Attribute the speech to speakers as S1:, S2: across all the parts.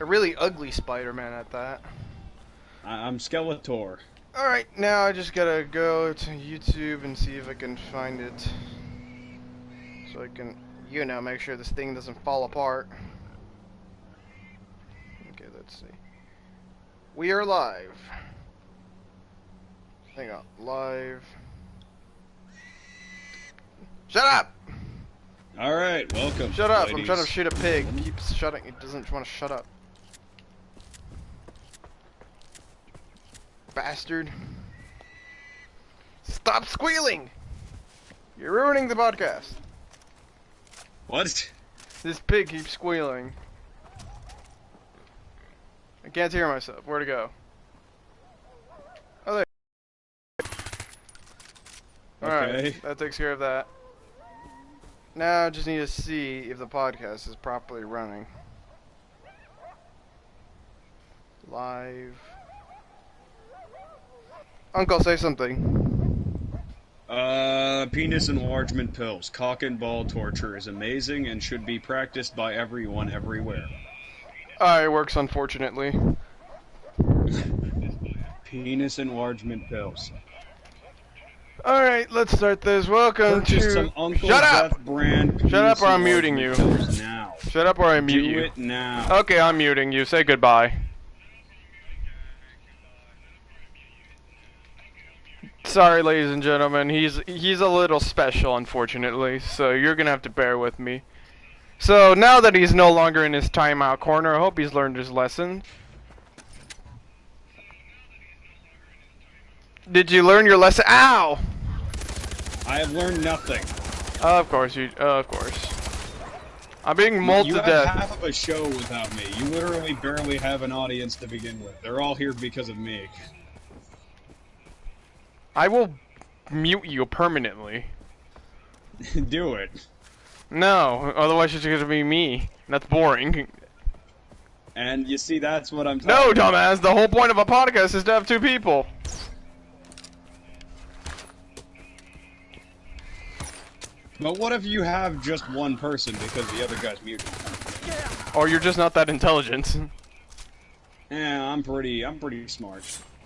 S1: A really ugly Spider-Man at that.
S2: I'm Skeletor.
S1: Alright, now I just gotta go to YouTube and see if I can find it. So I can, you know, make sure this thing doesn't fall apart. Okay, let's see. We are live. Hang on, live. Shut up!
S2: Alright, welcome.
S1: Shut up,
S2: ladies.
S1: I'm trying to shoot a pig. It keeps shutting, it doesn't want to shut up. Bastard. Stop squealing! You're ruining the podcast.
S2: What?
S1: This pig keeps squealing. I can't hear myself. Where to go? Oh, there. Alright,
S2: Okay.
S1: that takes care of that. Now I just need to see if the podcast is properly running. Live. Uncle, say something.
S2: Penis enlargement pills. Cock and ball torture is amazing and should be practiced by everyone everywhere.
S1: It works, unfortunately.
S2: Penis enlargement pills.
S1: Alright, let's start this. Welcome
S2: Purchase
S1: to...
S2: some Uncle
S1: Shut up!
S2: Death brand
S1: Shut up
S2: penis
S1: or I'm muting
S2: enlargement
S1: you.
S2: pills now.
S1: Shut up or I mute you.
S2: Do it now.
S1: Okay, I'm muting you. Say goodbye. Sorry, ladies and gentlemen. He's a little special, unfortunately. So you're gonna have to bear with me. So now that he's no longer in his timeout corner, I hope he's learned his lesson. Did you learn your lesson? Ow!
S2: I have learned nothing.
S1: Of course you. Of course. I'm being mauled
S2: You
S1: to
S2: have
S1: death.
S2: half of a show without me. You literally barely have an audience to begin with. They're all here because of me.
S1: I will mute you permanently.
S2: Do it.
S1: No, otherwise it's gonna be me. That's boring.
S2: And you see, that's what I'm
S1: No,
S2: talking about.
S1: dumbass. The whole point of a podcast is to have two people.
S2: But what if you have just one person because the other guy's muted?
S1: Or you're just not that intelligent.
S2: Yeah, I'm pretty smart.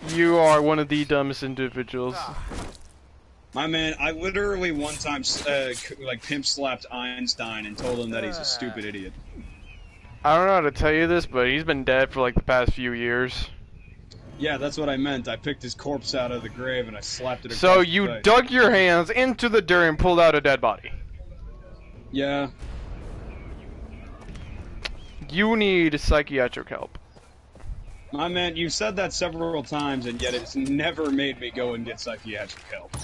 S1: You are one of the dumbest individuals.
S2: My man, I literally one time like pimp slapped Einstein and told him that he's a stupid idiot.
S1: I don't know how to tell you this, but he's been dead for like the past few years.
S2: Yeah, that's what I meant. I picked his corpse out of the grave and I slapped it across
S1: So
S2: the
S1: you
S2: face.
S1: dug your hands into the dirt and pulled out a dead body.
S2: Yeah.
S1: You need psychiatric help.
S2: My man, you've said that several times and yet it's never made me go and get psychiatric help.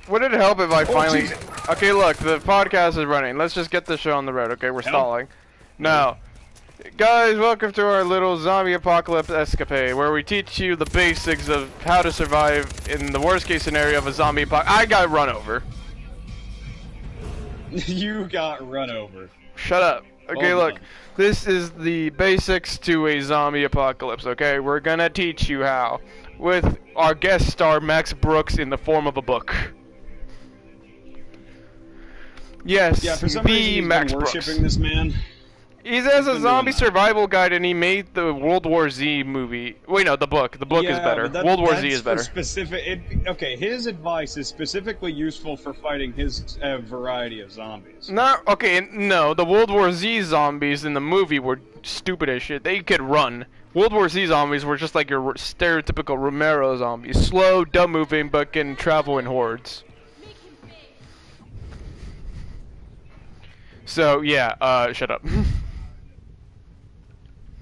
S1: Would it help if I finally...
S2: Jesus.
S1: Okay, look, the podcast is running. Let's just get the show on the road, okay? We're stalling. Now, guys, welcome to our little zombie apocalypse escapade, where we teach you the basics of how to survive in the worst case scenario of a zombie apocalypse. I got run over.
S2: You got run over.
S1: Shut up. Okay,
S2: Hold
S1: look.
S2: on.
S1: This is the basics to a zombie apocalypse, okay? We're gonna teach you how. With our guest star, Max Brooks, in the form of a book. Yes,
S2: Yeah, for some
S1: the
S2: reason he's
S1: Max
S2: been
S1: Brooks.
S2: worshipping this man.
S1: He's as a
S2: been
S1: zombie
S2: doing that.
S1: survival guide, and he made the World War Z movie. Wait, no, the book. The book is better.
S2: But
S1: World War Z
S2: that's
S1: is
S2: for
S1: better.
S2: Okay, his advice is specifically useful for fighting his variety of zombies.
S1: No, okay, no, the World War Z zombies in the movie were stupid as shit. They could run. World War Z zombies were just like your stereotypical Romero zombies. Slow, dumb moving, but can travel in hordes. So, yeah, shut up.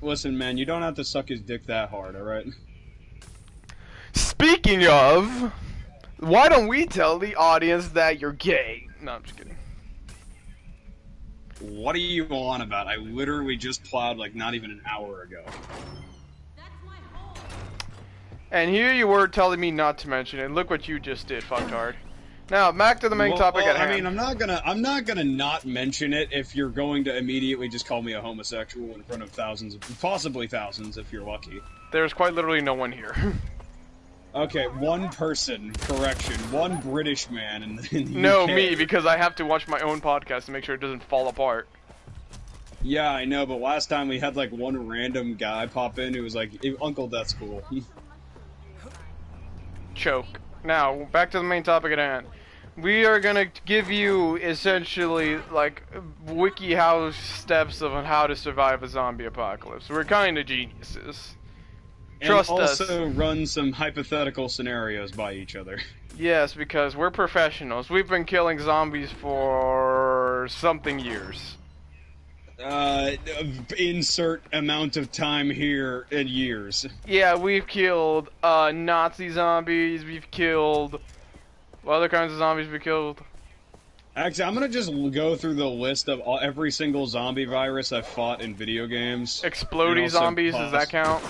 S2: Listen, man, you don't have to suck his dick that hard, alright?
S1: Speaking of, why don't we tell the audience that you're gay? No, I'm just kidding.
S2: What are you on about? I literally just plowed like not even an hour ago.
S1: And here you were telling me not to mention it. Look what you just did, fucktard. Now, back to the main topic at hand.
S2: I mean, I'm not gonna not mention it if you're going to immediately just call me a homosexual in front of thousands, possibly thousands, if you're lucky.
S1: There's quite literally no one here.
S2: Okay, one person, correction, one British man in the
S1: No,
S2: UK.
S1: me, because I have to watch my own podcast to make sure it doesn't fall apart.
S2: Yeah, I know, but last time we had like one random guy pop in who was like, Uncle Death's cool.
S1: Choke. Now, back to the main topic at hand. We are gonna give you essentially like WikiHow steps of how to survive a zombie apocalypse. We're kind of geniuses. Trust
S2: and
S1: us.
S2: also run some hypothetical scenarios by each other.
S1: Yes, because we're professionals. We've been killing zombies for something years.
S2: Insert amount of time here in years.
S1: Yeah, we've killed Nazi zombies. We've killed what other kinds of zombies we killed?
S2: Actually, I'm gonna just go through the list of every single zombie virus I've fought in video games.
S1: Explodey zombies, does that count?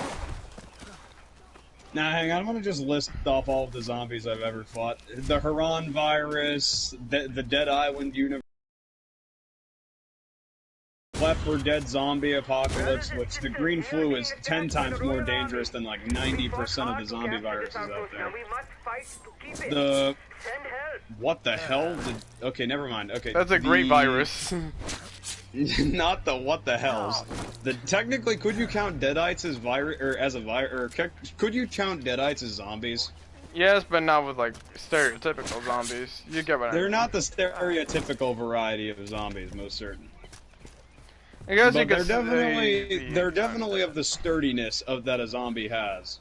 S2: Nah, hang on, I'm gonna just list off all of the zombies I've ever fought. The Huron virus, the Dead Island universe, Left 4 Dead zombie apocalypse, which the green flu is 10 times more dangerous than like 90% of the zombie viruses out there. The... What the hell? Okay, never mind. Okay,
S1: that's a great virus.
S2: Not the what the hells. Technically, could you count Deadites as could you count Deadites as zombies?
S1: Yes, but not with like stereotypical zombies. You get what I mean.
S2: They're not the stereotypical variety of zombies, most certain.
S1: I guess
S2: but
S1: you could
S2: they're definitely of the sturdiness of that a zombie has.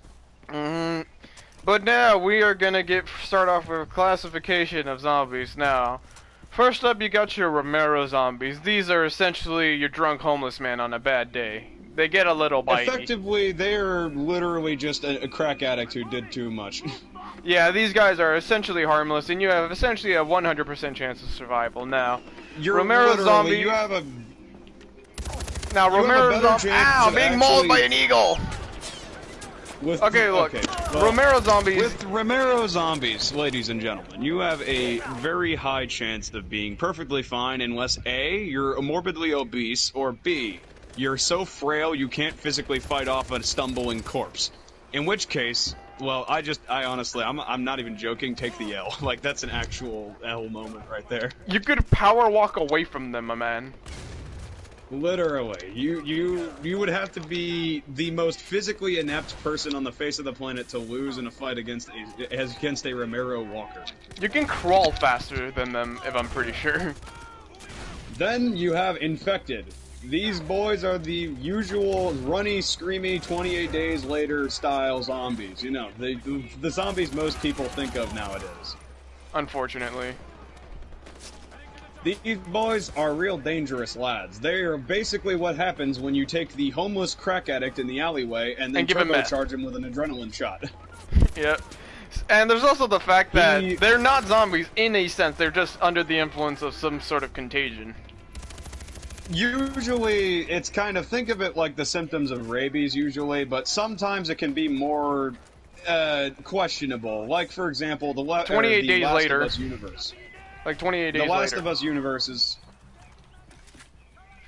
S1: But now we are gonna start off with a classification of zombies. Now, first up, you got your Romero zombies. These are essentially your drunk homeless man on a bad day. They get a little bitey.
S2: Effectively, they're literally just a crack addict who did too much.
S1: Yeah, these guys are essentially harmless, and you have essentially a 100% chance of survival. Now, Romero zombie.
S2: You have a.
S1: Now, Romero zombie. Ow! Being mauled by an eagle. Okay, look. Well, Romero zombies.
S2: With Romero zombies, ladies and gentlemen, you have a very high chance of being perfectly fine unless A, you're morbidly obese, or B, you're so frail you can't physically fight off a stumbling corpse. In which case, well, I honestly, I'm not even joking, take the L. Like, that's an actual L moment right there.
S1: You could power walk away from them, my man.
S2: Literally, you would have to be the most physically inept person on the face of the planet to lose in a fight against a Romero walker.
S1: You can crawl faster than them, if I'm pretty sure.
S2: Then you have infected. These boys are the usual runny, screamy 28 days later style zombies. You know, the zombies most people think of nowadays.
S1: Unfortunately.
S2: These boys are real dangerous lads. They are basically what happens when you take the homeless crack addict in the alleyway and then turbocharge him with an adrenaline shot.
S1: Yep. And there's also the fact that they're not zombies in a sense, they're just under the influence of some sort of contagion.
S2: Usually, it's kind of, think of it like the symptoms of rabies usually, but sometimes it can be more questionable. Like, for example, the
S1: 28 days
S2: Last
S1: later.
S2: of Us universe.
S1: Like 28 days later.
S2: The Last of Us universe is...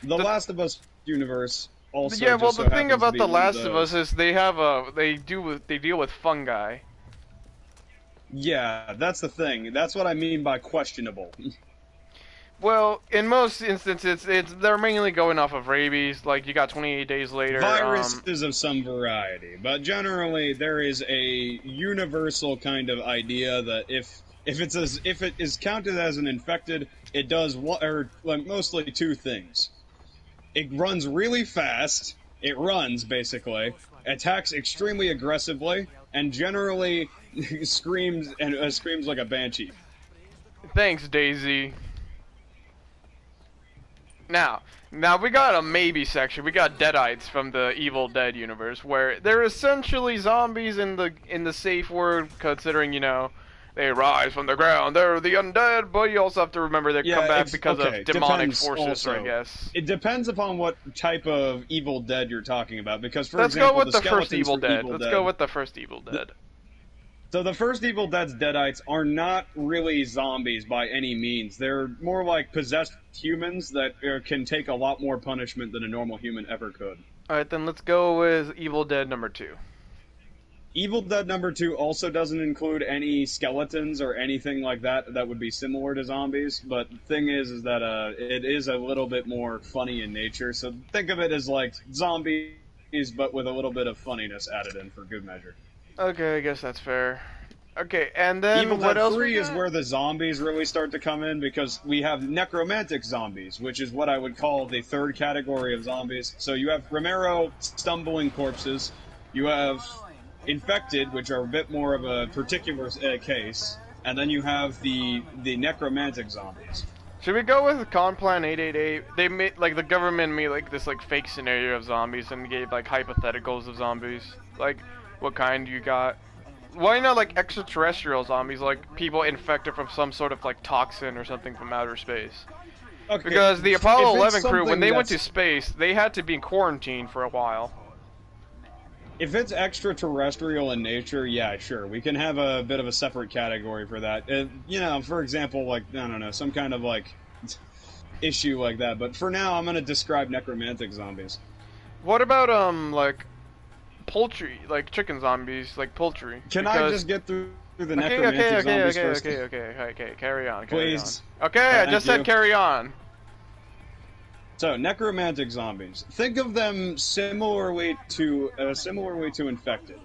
S2: The Last of Us universe also.
S1: Yeah, well, the thing about The Last of Us is they deal with fungi.
S2: Yeah, that's the thing. That's what I mean by questionable.
S1: Well, in most instances, they're mainly going off of rabies. Like, you got 28 days later.
S2: Viruses of some variety, but generally there is a universal kind of idea that if it is counted as an infected, it does mostly two things. It runs really fast. It runs basically, attacks extremely aggressively, and generally screams like a banshee.
S1: Thanks, Daisy. Now we got a maybe section. We got Deadites from the Evil Dead universe, where they're essentially zombies in the safe word, considering, you know, they rise from the ground. They're the undead, but you also have to remember they come back because of demonic forces, also. I guess.
S2: It depends upon what type of Evil Dead you're talking about, because for
S1: Let's
S2: example,
S1: go with the first Evil Dead. Let's go with the first Evil Dead.
S2: So the first Evil Dead's Deadites are not really zombies by any means. They're more like possessed humans that can take a lot more punishment than a normal human ever could.
S1: Alright, then let's go with Evil Dead number 2.
S2: Evil Dead number 2 also doesn't include any skeletons or anything like that that would be similar to zombies, but the thing is that it is a little bit more funny in nature, so think of it as like zombies, but with a little bit of funniness added in for good measure.
S1: Okay, I guess that's fair. Okay, and then
S2: Evil
S1: what
S2: Dead
S1: else
S2: 3
S1: we
S2: is
S1: got?
S2: where the zombies really start to come in, because we have necromantic zombies, which is what I would call the third category of zombies. So you have Romero stumbling corpses, you have infected, which are a bit more of a particular case, and then you have the necromantic zombies.
S1: Should we go with Conplan 888? They made like the government made like this like fake scenario of zombies and gave like hypotheticals of zombies, like what kind you got. Why not like extraterrestrial zombies, like people infected from some sort of like toxin or something from outer space?
S2: Okay,
S1: Because the Apollo 11 crew, when they went to
S2: that's-
S1: space, they had to be in quarantine for a while.
S2: If it's extraterrestrial in nature, yeah, sure. We can have a bit of a separate category for that. You know, for example, like, I don't know, some kind of, like, issue like that. But for now, I'm going to describe necromantic zombies.
S1: What about, like, poultry, like chicken zombies, like poultry?
S2: Can I just get through the necromantic zombies first?
S1: Okay, carry on.
S2: Please.
S1: Okay, I just said carry on.
S2: So, necromantic zombies. Think of them similarly to infected.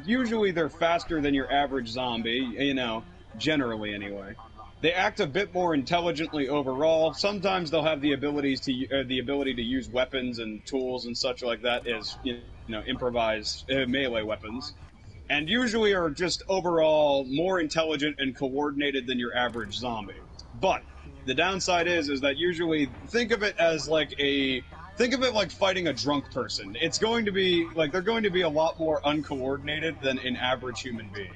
S2: Usually they're faster than your average zombie, you know, generally anyway. They act a bit more intelligently overall. Sometimes they'll have the ability to use weapons and tools and such like that as, you know, improvised melee weapons. And usually are just overall more intelligent and coordinated than your average zombie. But the downside is that usually think of it like fighting a drunk person. It's going to be like they're going to be a lot more uncoordinated than an average human being.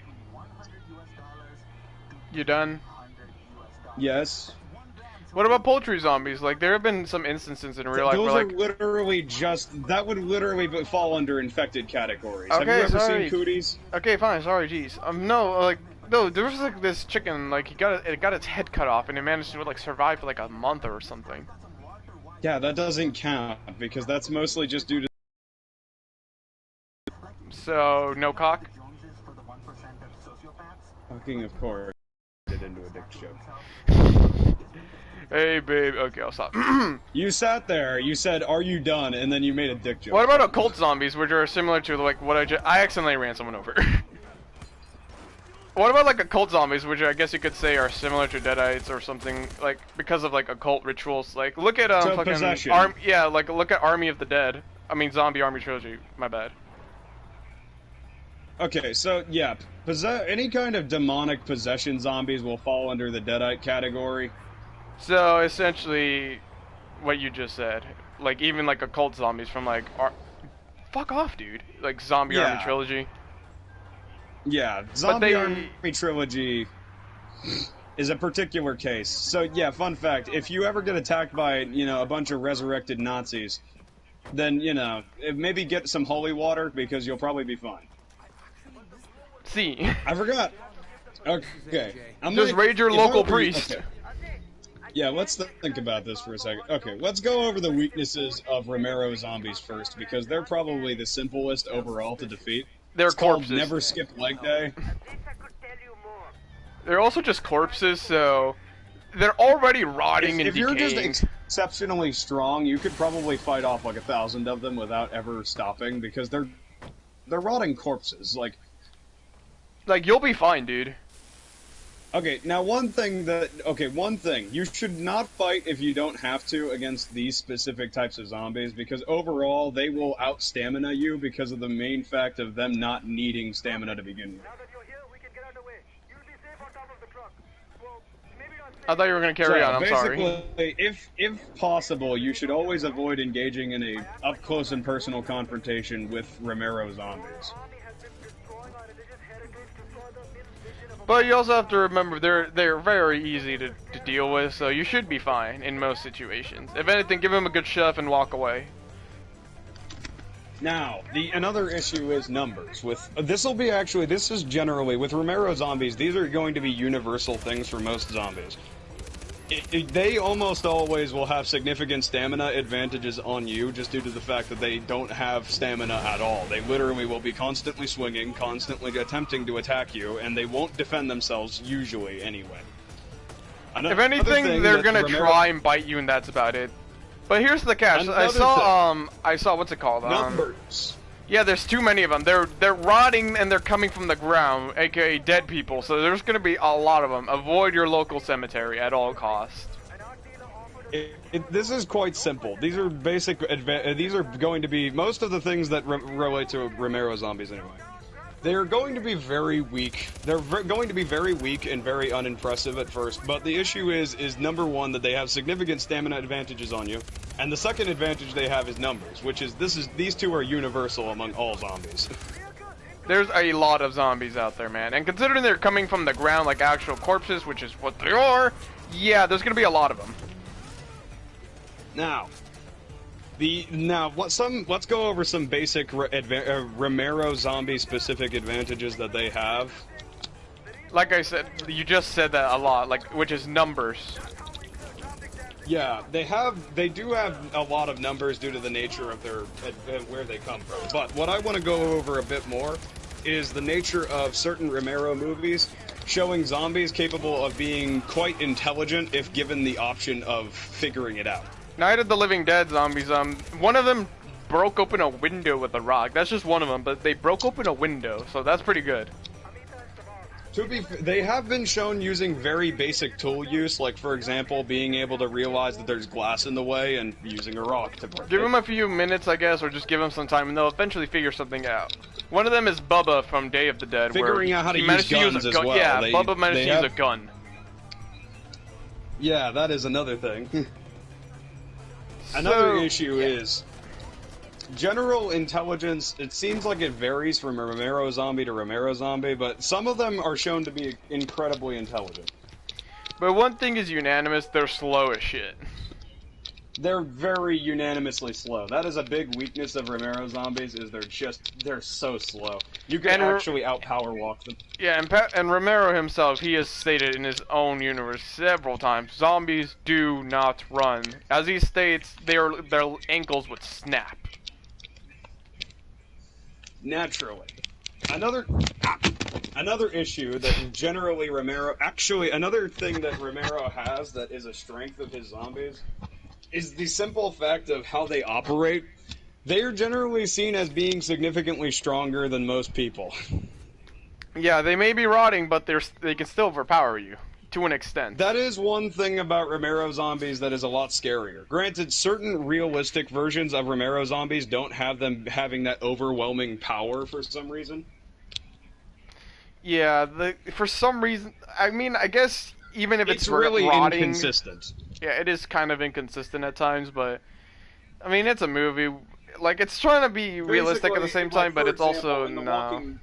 S1: You done?
S2: Yes.
S1: What about poultry zombies? Like there have been some instances in real life
S2: Those
S1: where
S2: are
S1: like
S2: literally that would literally fall under infected categories.
S1: Okay,
S2: Have you ever
S1: sorry.
S2: seen cooties?
S1: Okay, fine, sorry, jeez. No, there was like this chicken, like it got its head cut off and it managed to like survive for like a month or something.
S2: Yeah, that doesn't count because that's mostly just due to.
S1: So no cock?
S2: Fucking of course. It into a dick joke.
S1: Hey babe, okay, I'll stop.
S2: You sat there, you said, "Are you done?" and then you made a dick joke.
S1: What about occult zombies, which are similar to like what I accidentally ran someone over. What about like occult zombies, which I guess you could say are similar to Deadites or something, like because of like occult rituals? Like look at
S2: So
S1: fucking
S2: possession.
S1: like look at Army of the Dead. I mean Zombie Army Trilogy. My bad.
S2: Okay, so yeah, any kind of demonic possession zombies will fall under the Deadite category.
S1: So essentially, what you just said, like even like occult zombies from like fuck off, dude. Like Zombie Army Trilogy.
S2: Yeah, Zombie Army Trilogy is a particular case. So yeah, fun fact, if you ever get attacked by, you know, a bunch of resurrected Nazis, then, you know, maybe get some holy water because you'll probably be fine.
S1: See.
S2: I forgot. Okay.
S1: Just raid your local priest.
S2: Okay. Yeah, let's think about this for a second. Okay, let's go over the weaknesses of Romero zombies first, because they're probably the simplest overall to defeat.
S1: They're
S2: It's
S1: corpses.
S2: called Never Skip Leg Day.
S1: They're also just corpses, so they're already rotting and
S2: If you're
S1: decaying.
S2: just exceptionally strong, you could probably fight off like 1,000 of them without ever stopping, because they're rotting corpses. Like
S1: you'll be fine, dude.
S2: Okay, now one thing, you should not fight if you don't have to against these specific types of zombies, because overall they will out-stamina you because of the main fact of them not needing stamina to begin with.
S1: I thought you were gonna carry on, I'm sorry.
S2: Basically, if possible, you should always avoid engaging in a up-close and personal confrontation with Romero zombies.
S1: But you also have to remember they're very easy to deal with, so you should be fine in most situations. If anything, give them a good shove and walk away.
S2: Now, another issue is numbers. This is generally with Romero zombies. These are going to be universal things for most zombies. They almost always will have significant stamina advantages on you just due to the fact that they don't have stamina at all. They literally will be constantly swinging, constantly attempting to attack you, and they won't defend themselves usually anyway.
S1: If anything, they're gonna try and bite you, and that's about it. But here's the catch. I saw what's it called?
S2: Numbers.
S1: Yeah, there's too many of them. They're rotting and they're coming from the ground, aka dead people. So there's gonna be a lot of them. Avoid your local cemetery at all costs.
S2: This is quite simple. These are basic. These are going to be most of the things that relate to Romero zombies anyway. They are going to be very weak. They're going to be very weak and very unimpressive at first, but the issue is number one, that they have significant stamina advantages on you, and the second advantage they have is numbers, which is these two are universal among all zombies.
S1: There's a lot of zombies out there, man, and considering they're coming from the ground like actual corpses, which is what they are, yeah, there's gonna be a lot of them.
S2: Now, let's go over some basic Romero zombie specific advantages that they have.
S1: Like I said, you just said that a lot, which is numbers.
S2: Yeah, they do have a lot of numbers due to the nature of where they come from. But what I want to go over a bit more is the nature of certain Romero movies showing zombies capable of being quite intelligent if given the option of figuring it out.
S1: Night of the Living Dead zombies, one of them broke open a window with a rock. That's just one of them, but they broke open a window, so that's pretty good.
S2: They have been shown using very basic tool use, like, for example, being able to realize that there's glass in the way and using a rock to break it.
S1: Give them a few minutes, I guess, or just give them some time, and they'll eventually figure something out. One of them is Bubba from Day of the Dead,
S2: figuring out how to use guns as well.
S1: Yeah, Bubba managed to use a gun.
S2: Yeah, that is another thing. Another issue is general intelligence. It seems like it varies from Romero zombie to Romero zombie, but some of them are shown to be incredibly intelligent.
S1: But one thing is unanimous, they're slow as shit.
S2: They're very unanimously slow. That is a big weakness of Romero zombies, is they're so slow. You can actually outpower walk them.
S1: Yeah, and Romero himself, he has stated in his own universe several times, zombies do not run. As he states, their ankles would snap.
S2: Naturally. Another issue that generally another thing that Romero has that is a strength of his zombies is the simple fact of how they operate. They are generally seen as being significantly stronger than most people.
S1: Yeah, they may be rotting, but they can still overpower you, to an extent.
S2: That is one thing about Romero zombies that is a lot scarier. Granted, certain realistic versions of Romero zombies don't have them having that overwhelming power for some reason.
S1: Yeah, for some reason, I mean, I guess even if it's
S2: really
S1: rotting,
S2: inconsistent.
S1: Yeah, it is kind of inconsistent at times, but I mean, it's a movie. Like, it's trying to be realistic at the same time, but it's also no.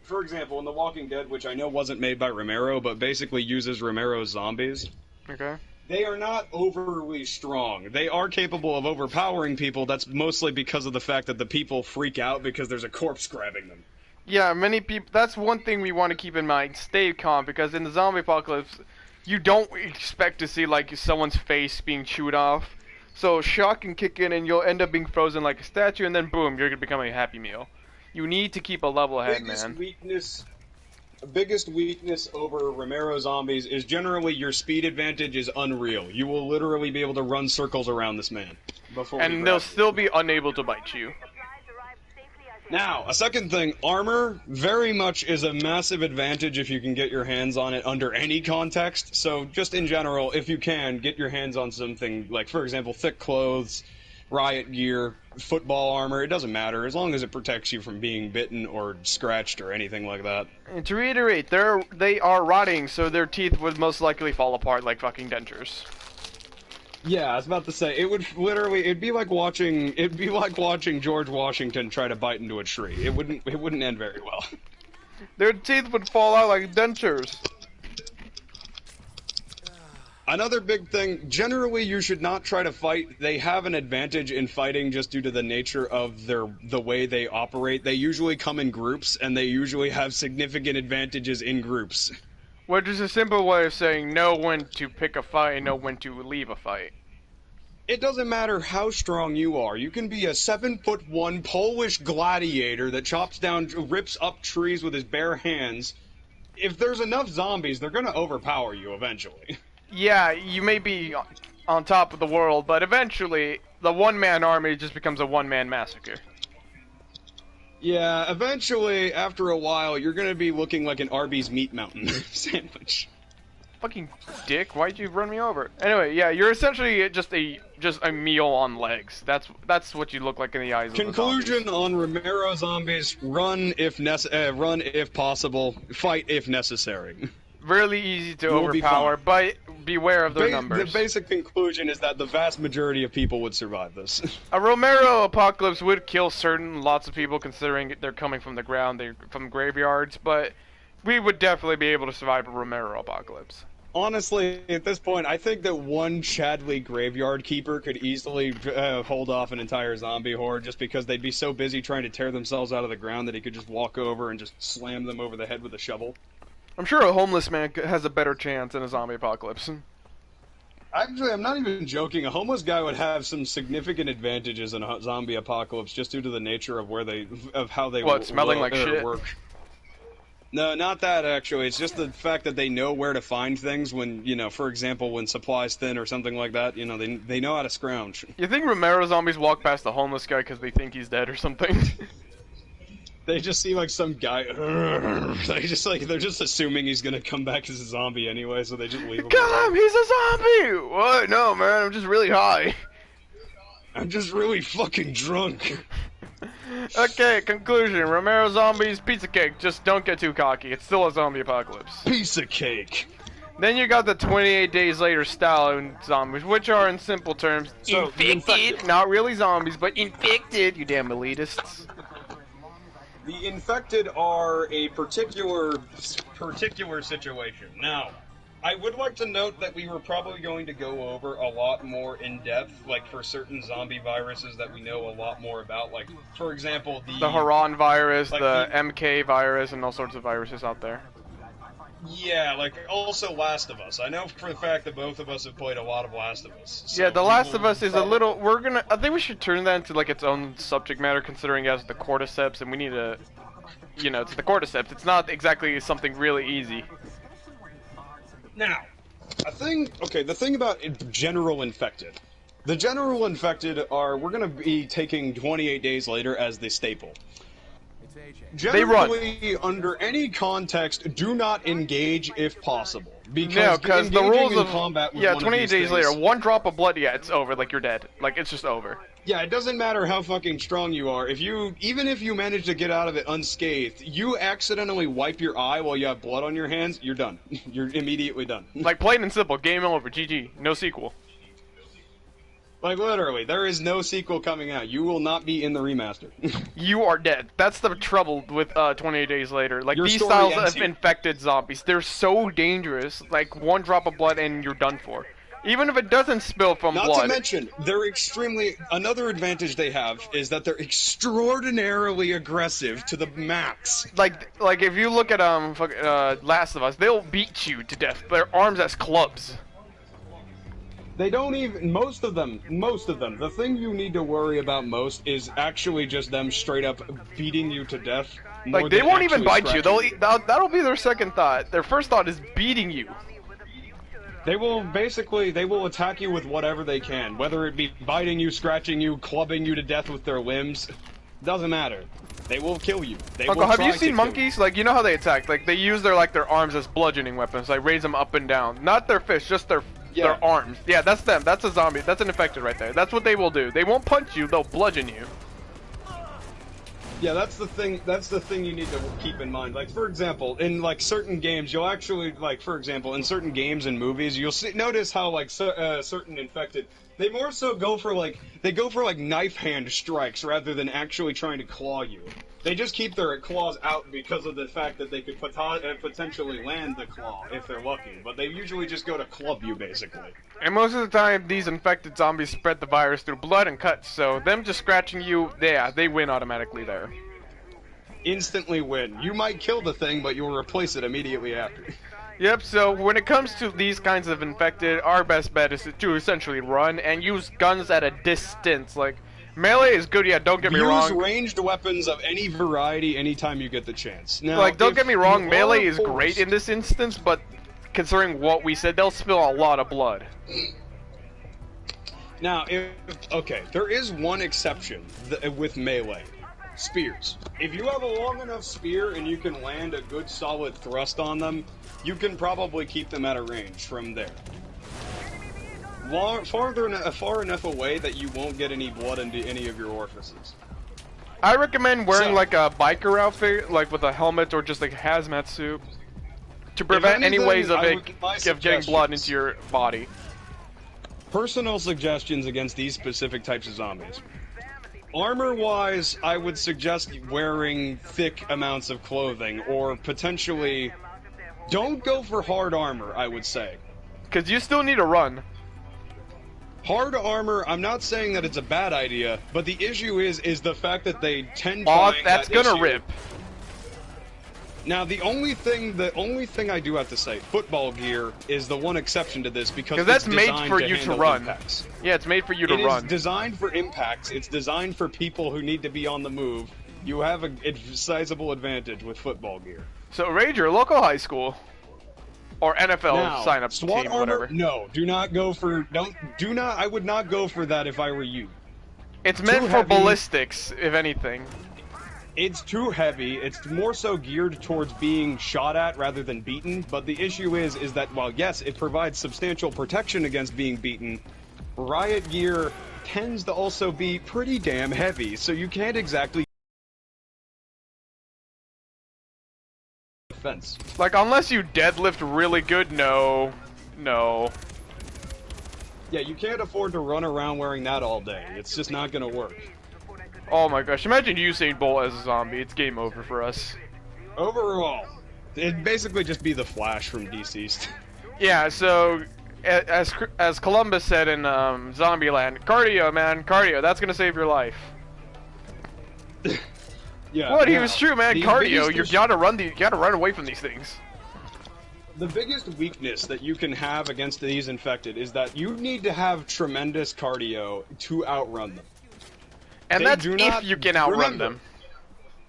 S2: For example, in The Walking Dead, which I know wasn't made by Romero, but basically uses Romero's zombies.
S1: Okay.
S2: They are not overly strong. They are capable of overpowering people. That's mostly because of the fact that the people freak out because there's a corpse grabbing them.
S1: Yeah, many people. That's one thing we want to keep in mind. Stay calm, because in the zombie apocalypse, you don't expect to see like someone's face being chewed off. So shock can kick in, and you'll end up being frozen like a statue, and then boom, you're gonna become a Happy Meal. You need to keep a level head, man.
S2: Biggest weakness over Romero zombies is generally your speed advantage is unreal. You will literally be able to run circles around this man.
S1: And they'll still be unable to bite you.
S2: Now, a second thing, armor very much is a massive advantage if you can get your hands on it under any context. So just in general, if you can, get your hands on something like, for example, thick clothes, riot gear, football armor, it doesn't matter, as long as it protects you from being bitten or scratched or anything like that.
S1: And to reiterate, they are rotting, so their teeth would most likely fall apart like fucking dentures.
S2: Yeah, I was about to say, it'd be like watching George Washington try to bite into a tree. It wouldn't end very well.
S1: Their teeth would fall out like dentures.
S2: Another big thing, generally you should not try to fight. They have an advantage in fighting just due to the nature of the way they operate. They usually come in groups, and they usually have significant advantages in groups.
S1: Which is a simple way of saying know when to pick a fight and know when to leave a fight.
S2: It doesn't matter how strong you are. You can be a 7'1" Polish gladiator that rips up trees with his bare hands. If there's enough zombies, they're gonna overpower you eventually.
S1: Yeah, you may be on top of the world, but eventually the one-man army just becomes a one-man massacre.
S2: Yeah, eventually, after a while, you're gonna be looking like an Arby's Meat Mountain sandwich.
S1: Fucking dick, why'd you run me over? Anyway, yeah, you're essentially just a meal on legs. That's what you look like in the eyes of the
S2: Conclusion on Romero zombies: run if possible, fight if necessary.
S1: Really easy to overpower, but beware of their numbers.
S2: The basic conclusion is that the vast majority of people would survive this.
S1: A Romero apocalypse would kill lots of people, considering they're coming from the ground, they're from graveyards, but we would definitely be able to survive a Romero apocalypse.
S2: Honestly, at this point, I think that one Chadley graveyard keeper could easily hold off an entire zombie horde, just because they'd be so busy trying to tear themselves out of the ground that he could just walk over and just slam them over the head with a shovel.
S1: I'm sure a homeless man has a better chance in a zombie apocalypse.
S2: Actually, I'm not even joking. A homeless guy would have some significant advantages in a zombie apocalypse, just due to the nature of how they
S1: smelling like shit?
S2: Work. No, not that actually. It's just the fact that they know where to find things when, for example, when supplies thin or something like that. They know how to scrounge.
S1: You think Romero zombies walk past the homeless guy because they think he's dead or something?
S2: They just see like some guy. They're just assuming he's gonna come back as a zombie anyway, so they just leave him.
S1: Kill him! He's a zombie! What? No, man. I'm just really high.
S2: I'm just really fucking drunk.
S1: Okay, conclusion. Romero zombies, pizza cake. Just don't get too cocky. It's still a zombie apocalypse.
S2: Piece of cake.
S1: Then you got the 28 days later style zombies, which are in simple terms infected. Not really zombies, but infected. You damn elitists.
S2: The infected are a particular situation. Now, I would like to note that we were probably going to go over a lot more in depth, like for certain zombie viruses that we know a lot more about, like, for example, the
S1: Haran virus, like the MK virus, and all sorts of viruses out there.
S2: Yeah, like also Last of Us. I know for the fact that both of us have played a lot of Last of Us. So
S1: yeah, The Last of Us is a little. I think we should turn that into like its own subject matter, considering it has the cordyceps, and we need to, it's the cordyceps. It's not exactly something really easy.
S2: Now, the thing about general infected. The general infected we're going to be taking 28 days later as the staple. Generally, under any context, do not engage if possible. Because
S1: the rules of
S2: combat with
S1: 28 days later, one drop of blood, it's over. Like you're dead. Like it's just over.
S2: Yeah, it doesn't matter how fucking strong you are. Even if you manage to get out of it unscathed, you accidentally wipe your eye while you have blood on your hands, you're done. You're immediately done.
S1: Like plain and simple, game over. GG. No sequel.
S2: Like, literally, there is no sequel coming out. You will not be in the remaster.
S1: You are dead. That's the trouble with 28 Days Later. Like, these styles of infected zombies, they're so dangerous. Like, one drop of blood and you're done for. Even if it doesn't spill from blood.
S2: Not to mention, another advantage they have is that they're extraordinarily aggressive to the max.
S1: Like if you look at, Last of Us, they'll beat you to death. Their arms as clubs.
S2: They don't even, most of them, the thing you need to worry about most is actually just them straight up beating you to death.
S1: Like, they won't even bite you. That'll be their second thought. Their first thought is beating you.
S2: They will attack you with whatever they can, whether it be biting you, scratching you, clubbing you to death with their limbs. Doesn't matter. They will kill you.
S1: Uncle, have you seen monkeys? Like, you know how they attack? Like, they use their arms as bludgeoning weapons. Like, raise them up and down. Not their fists, just their arms. Yeah, that's them. That's a zombie. That's an infected right there. That's what they will do. They won't punch you. They'll bludgeon you.
S2: Yeah, that's the thing. That's the thing you need to keep in mind. Like, for example, in certain games, you'll actually in certain games and movies, you'll notice how certain infected, they more so go for knife hand strikes rather than actually trying to claw you. They just keep their claws out because of the fact that they could potentially land the claw if they're lucky, but they usually just go to club you, basically.
S1: And most of the time, these infected zombies spread the virus through blood and cuts, so them just scratching you, they win automatically there.
S2: Instantly win. You might kill the thing, but you'll replace it immediately after.
S1: Yep, so when it comes to these kinds of infected, our best bet is to essentially run and use guns at a distance. Like, melee is good, yeah, don't get me
S2: Use
S1: wrong.
S2: ranged weapons of any variety anytime you get the chance. Now,
S1: Like, don't
S2: if
S1: get me
S2: you
S1: wrong,
S2: are
S1: melee is great in this instance, but considering what we said, they'll spill a lot of blood.
S2: Now, okay, there is one exception with melee. Spears. If you have a long enough spear and you can land a good solid thrust on them, you can probably keep them at a range from there. Far enough away that you won't get any blood into any of your orifices.
S1: I recommend wearing like a biker outfit, like with a helmet or just like a hazmat suit, to prevent any ways of getting blood into your body.
S2: Personal suggestions against these specific types of zombies. Armor-wise, I would suggest wearing thick amounts of clothing, or potentially... Don't go for hard armor, I would say.
S1: Because you still need to run.
S2: Hard armor, I'm not saying that it's a bad idea, but the issue is the fact that they tend to find
S1: that's gonna rip.
S2: Now, the only thing I do have to say, football gear is the one exception to this because
S1: that's made for you to run.
S2: Impacts.
S1: Yeah, it's made for you to run.
S2: It is designed for impacts. It's designed for people who need to be on the move. You have a sizable advantage with football gear.
S1: So, Ranger, local high school, or NFL sign-up
S2: SWAT
S1: team,
S2: armor,
S1: whatever.
S2: No, do not go for. I would not go for that if I were you.
S1: It's meant for ballistics, if anything.
S2: It's too heavy. It's more so geared towards being shot at rather than beaten. But the issue is that while yes, it provides substantial protection against being beaten, riot gear tends to also be pretty damn heavy. So you can't exactly defense.
S1: Like unless you deadlift really good, no.
S2: Yeah, you can't afford to run around wearing that all day. It's just not gonna work.
S1: Oh my gosh, imagine Usain Bolt as a zombie. It's game over for us.
S2: Overall, it'd basically just be the Flash from DCeased.
S1: Yeah, so, as Columbus said in Zombieland, cardio, man, cardio, that's gonna save your life.
S2: Yeah.
S1: What? He was true, man, cardio, you gotta run away from these things.
S2: The biggest weakness that you can have against these infected is that you need to have tremendous cardio to outrun them.
S1: And that's if you can outrun them.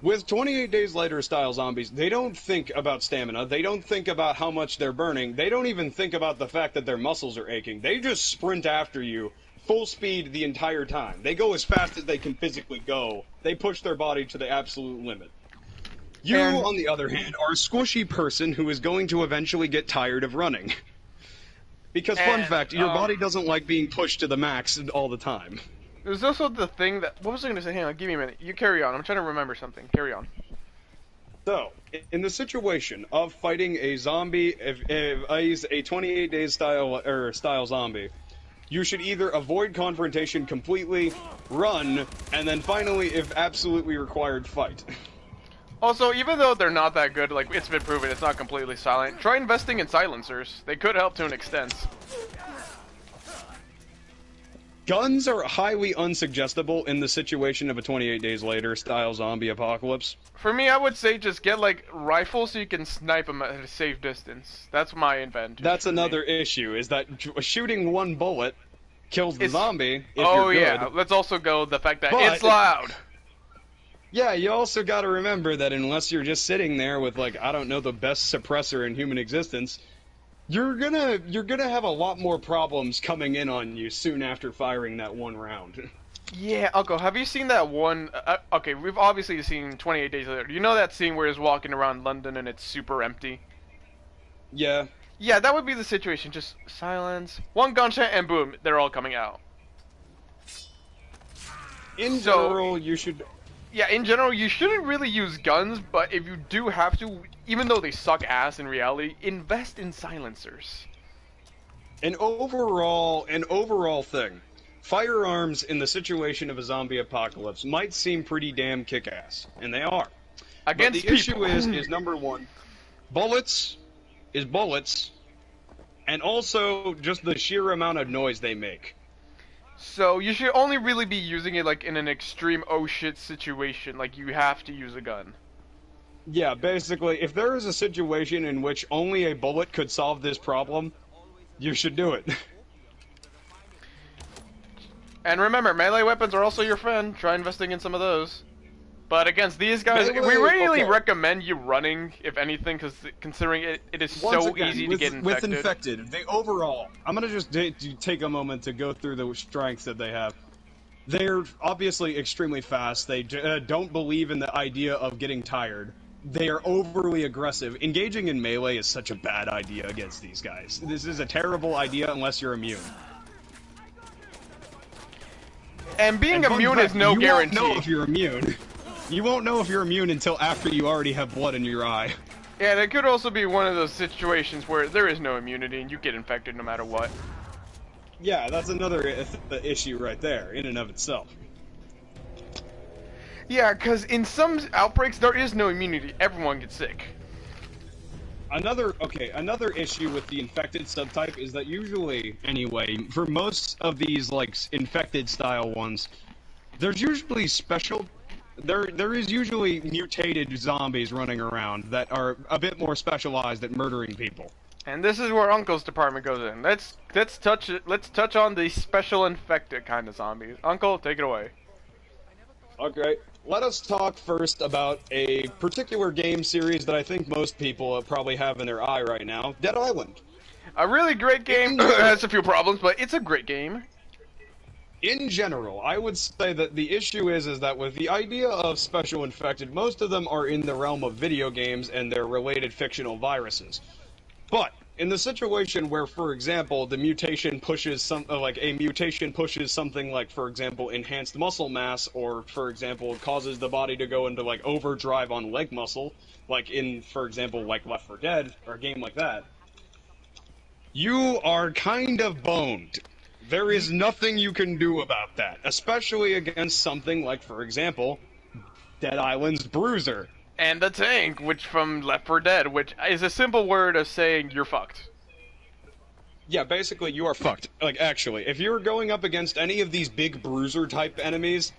S2: With 28 Days Later style zombies, they don't think about stamina, they don't think about how much they're burning, they don't even think about the fact that their muscles are aching. They just sprint after you, full speed the entire time. They go as fast as they can physically go. They push their body to the absolute limit. You, on the other hand, are a squishy person who is going to eventually get tired of running. Because, fun fact, your body doesn't like being pushed to the max all the time.
S1: There's also the thing that... What was I going to say? Hang on, give me a minute. You carry on. I'm trying to remember something. Carry on.
S2: So, in the situation of fighting a zombie, if a 28 days style zombie, you should either avoid confrontation completely, run, and then finally, if absolutely required, fight.
S1: Also, even though they're not that good, like, it's been proven it's not completely silent, try investing in silencers. They could help to an extent.
S2: Guns are highly unsuggestible in the situation of a 28 Days Later style zombie apocalypse.
S1: For me, I would say just get, like, rifles so you can snipe them at a safe distance. That's my advantage.
S2: That's another issue, is that shooting one bullet kills the zombie if you're good.
S1: Oh yeah, let's also go the fact that it's loud.
S2: Yeah, you also gotta remember that unless you're just sitting there with, like, I don't know, the best suppressor in human existence, you're gonna have a lot more problems coming in on you soon after firing that one round.
S1: Yeah, Uncle, have you seen that one? Okay, we've obviously seen 28 Days Later. You know that scene where he's walking around London and it's super empty?
S2: Yeah.
S1: Yeah, that would be the situation. Just silence, one gunshot, and boom, they're all coming out.
S2: In general, you should...
S1: Yeah, in general, you shouldn't really use guns, but if you do have to, even though they suck ass in reality, invest in silencers.
S2: An overall thing. Firearms in the situation of a zombie apocalypse might seem pretty damn kick-ass, and they are.
S1: Against
S2: but the issue is number one, bullets, and also just the sheer amount of noise they make.
S1: So you should only really be using it like in an extreme oh shit situation, like you have to use a gun.
S2: Yeah, basically, if there is a situation in which only a bullet could solve this problem, you should do it.
S1: And remember, melee weapons are also your friend. Try investing in some of those. But against these guys, we really recommend you running, if anything, because considering it is so easy to get infected.
S2: With infected, I'm gonna just take a moment to go through the strengths that they have. They're obviously extremely fast. They don't believe in the idea of getting tired. They are overly aggressive. Engaging in melee is such a bad idea against these guys. This is a terrible idea unless you're immune.
S1: And being immune is no guarantee.
S2: You won't know if you're immune. You won't know if you're immune until after you already have blood in your eye.
S1: Yeah, that could also be one of those situations where there is no immunity and you get infected no matter what.
S2: Yeah, that's another issue right there, in and of itself.
S1: Yeah, because in some outbreaks there is no immunity. Everyone gets sick.
S2: Another issue with the infected subtype is that usually, anyway, for most of these, like, infected style ones, there's usually there is usually mutated zombies running around that are a bit more specialized at murdering people.
S1: And this is where Uncle's department goes in. Let's touch on the special infected kind of zombies. Uncle, take it away.
S2: Okay, let us talk first about a particular game series that I think most people probably have in their eye right now, Dead Island.
S1: A really great game. It has a few problems, but it's a great game.
S2: In general, I would say that the issue is that with the idea of special infected, most of them are in the realm of video games and their related fictional viruses. But in the situation where, for example, the mutation pushes something like, for example, enhanced muscle mass, or, for example, causes the body to go into, like, overdrive on leg muscle, like in, for example, like Left 4 Dead, or a game like that, you are kind of boned. There is nothing you can do about that, especially against something like, for example, Dead Island's Bruiser.
S1: And the tank, which from Left 4 Dead, which is a simple word of saying you're fucked.
S2: Yeah, basically you are fucked. Like, actually, if you're going up against any of these big Bruiser-type enemies,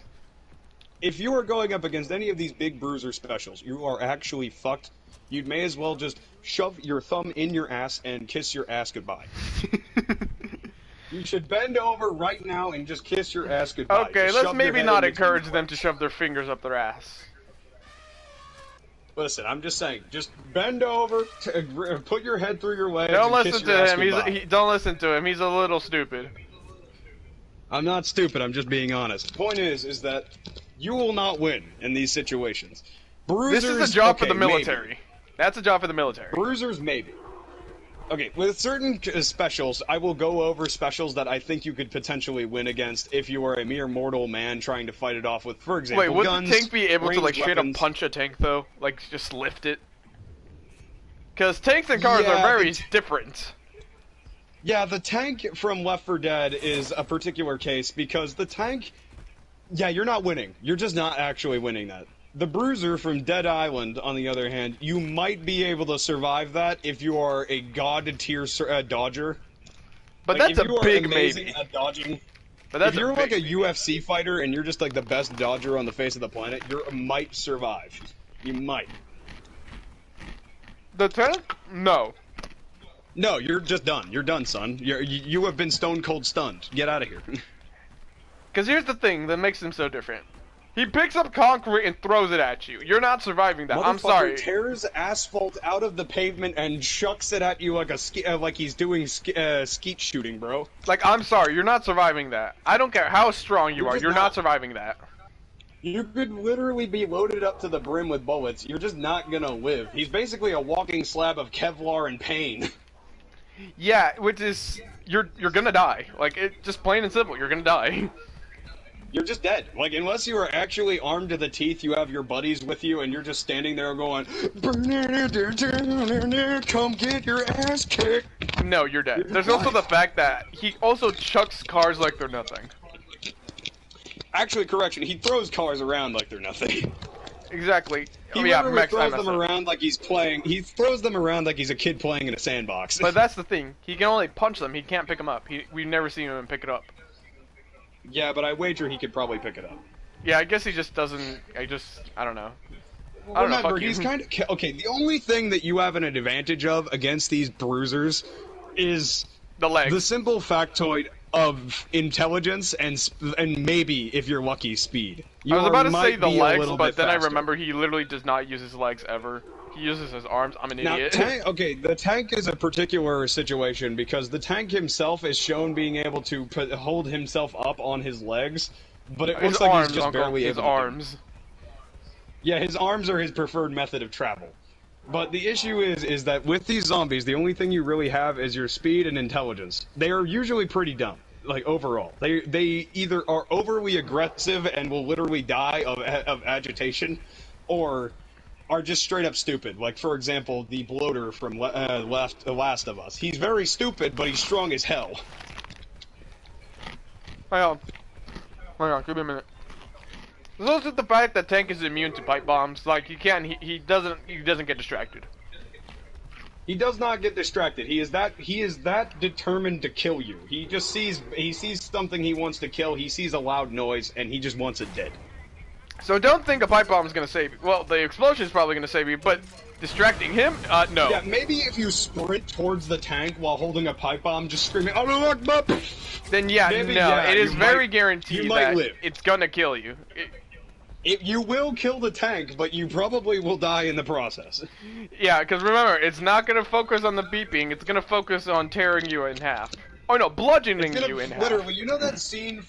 S2: if you are going up against any of these big Bruiser specials, you are actually fucked. You may as well just shove your thumb in your ass and kiss your ass goodbye. You should bend over right now and just kiss your ass goodbye.
S1: Okay,
S2: just
S1: let's maybe not encourage them to shove their fingers up their ass.
S2: Listen, I'm just saying, just bend over, put your head through your legs.
S1: Don't listen to him. Don't listen to him. He's a little stupid.
S2: I'm not stupid. I'm just being honest. Point is that you will not win in these situations. Bruisers,
S1: this is a job for the military. Maybe. That's a job for the military.
S2: Bruisers, maybe. Okay, with certain specials, I will go over specials that I think you could potentially win against if you are a mere mortal man trying to fight it off with, for example,
S1: guns. Wait, would
S2: guns,
S1: the tank be able to, like, straight up
S2: weapons.
S1: punch a tank, though? Like, just lift it? Because tanks and cars are very different.
S2: Yeah, the tank from Left 4 Dead is a particular case, because the tank... Yeah, you're not winning. You're just not actually winning that. The Bruiser from Dead Island, on the other hand, you might be able to survive that if you are a god-tier dodger.
S1: But
S2: like,
S1: that's a big maybe.
S2: At dodging.
S1: But that's
S2: if you're like a UFC fighter and you're just like the best dodger on the face of the planet, you might survive. You might.
S1: The tank? No.
S2: No, you're just done. You're done, son. You have been stone cold stunned. Get out of here.
S1: Because here's the thing that makes him so different. He picks up concrete and throws it at you. You're not surviving that. I'm sorry.
S2: Tears asphalt out of the pavement and chucks it at you like like he's doing skeet shooting, bro.
S1: Like, I'm sorry. You're not surviving that. I don't care how strong you are. You're not surviving that.
S2: You could literally be loaded up to the brim with bullets. You're just not gonna live. He's basically a walking slab of Kevlar and pain.
S1: Yeah, which is you're gonna die. Like, it just plain and simple. You're gonna die.
S2: You're just dead. Like, unless you are actually armed to the teeth, you have your buddies with you, and you're just standing there going, come get your ass kicked.
S1: No, you're dead. There's also the fact that he also chucks cars like they're nothing.
S2: Actually, correction, he throws cars around like they're nothing.
S1: Exactly.
S2: He literally throws them around like he's playing. He throws them around like he's a kid playing in a sandbox.
S1: But that's the thing. He can only punch them. He can't pick them up. We've never seen him pick it up.
S2: Yeah, but I wager he could probably pick it up.
S1: Yeah, I guess he just doesn't. I don't know. I don't know,
S2: Remember,
S1: fuck
S2: he's
S1: you.
S2: kind of... Okay, the only thing that you have an advantage of against these bruisers is
S1: The legs.
S2: the simple factoid of intelligence and maybe, if you're lucky, speed.
S1: I was about to say
S2: might
S1: the
S2: be a
S1: legs,
S2: little
S1: but
S2: bit
S1: then I
S2: faster.
S1: remember he literally does not use his legs ever. He uses his arms. I'm an idiot.
S2: The tank is a particular situation because the tank himself is shown being able to hold himself up on his legs, but it
S1: His
S2: looks like
S1: arms,
S2: he's just
S1: Uncle.
S2: barely
S1: His
S2: able to.
S1: arms.
S2: Yeah, his arms are his preferred method of travel. But the issue is that with these zombies, the only thing you really have is your speed and intelligence. They are usually pretty dumb, like overall. They either are overly aggressive and will literally die of agitation, or are just straight up stupid. Like, for example, the bloater from The Last of Us. He's very stupid, but he's strong as hell.
S1: Hang on, give me a minute. There's also the fact that Tank is immune to pipe bombs. Like, he doesn't get distracted.
S2: He does not get distracted. He is that determined to kill you. He just sees something he wants to kill. He sees a loud noise and he just wants it dead.
S1: So don't think a pipe bomb is gonna save you. Well, the explosion is probably gonna save you, but distracting him? No.
S2: Yeah, maybe if you sprint towards the tank while holding a pipe bomb, just screaming, "Allah Akbar!"
S1: Then yeah,
S2: maybe,
S1: no.
S2: yeah,
S1: It is very
S2: you
S1: guaranteed
S2: might
S1: that
S2: live.
S1: it's gonna kill you.
S2: You will kill the tank, but you probably will die in the process.
S1: Yeah, because remember, it's not gonna focus on the beeping. It's gonna focus on tearing you in half. Oh no, bludgeoning you in half.
S2: Literally, you know that scene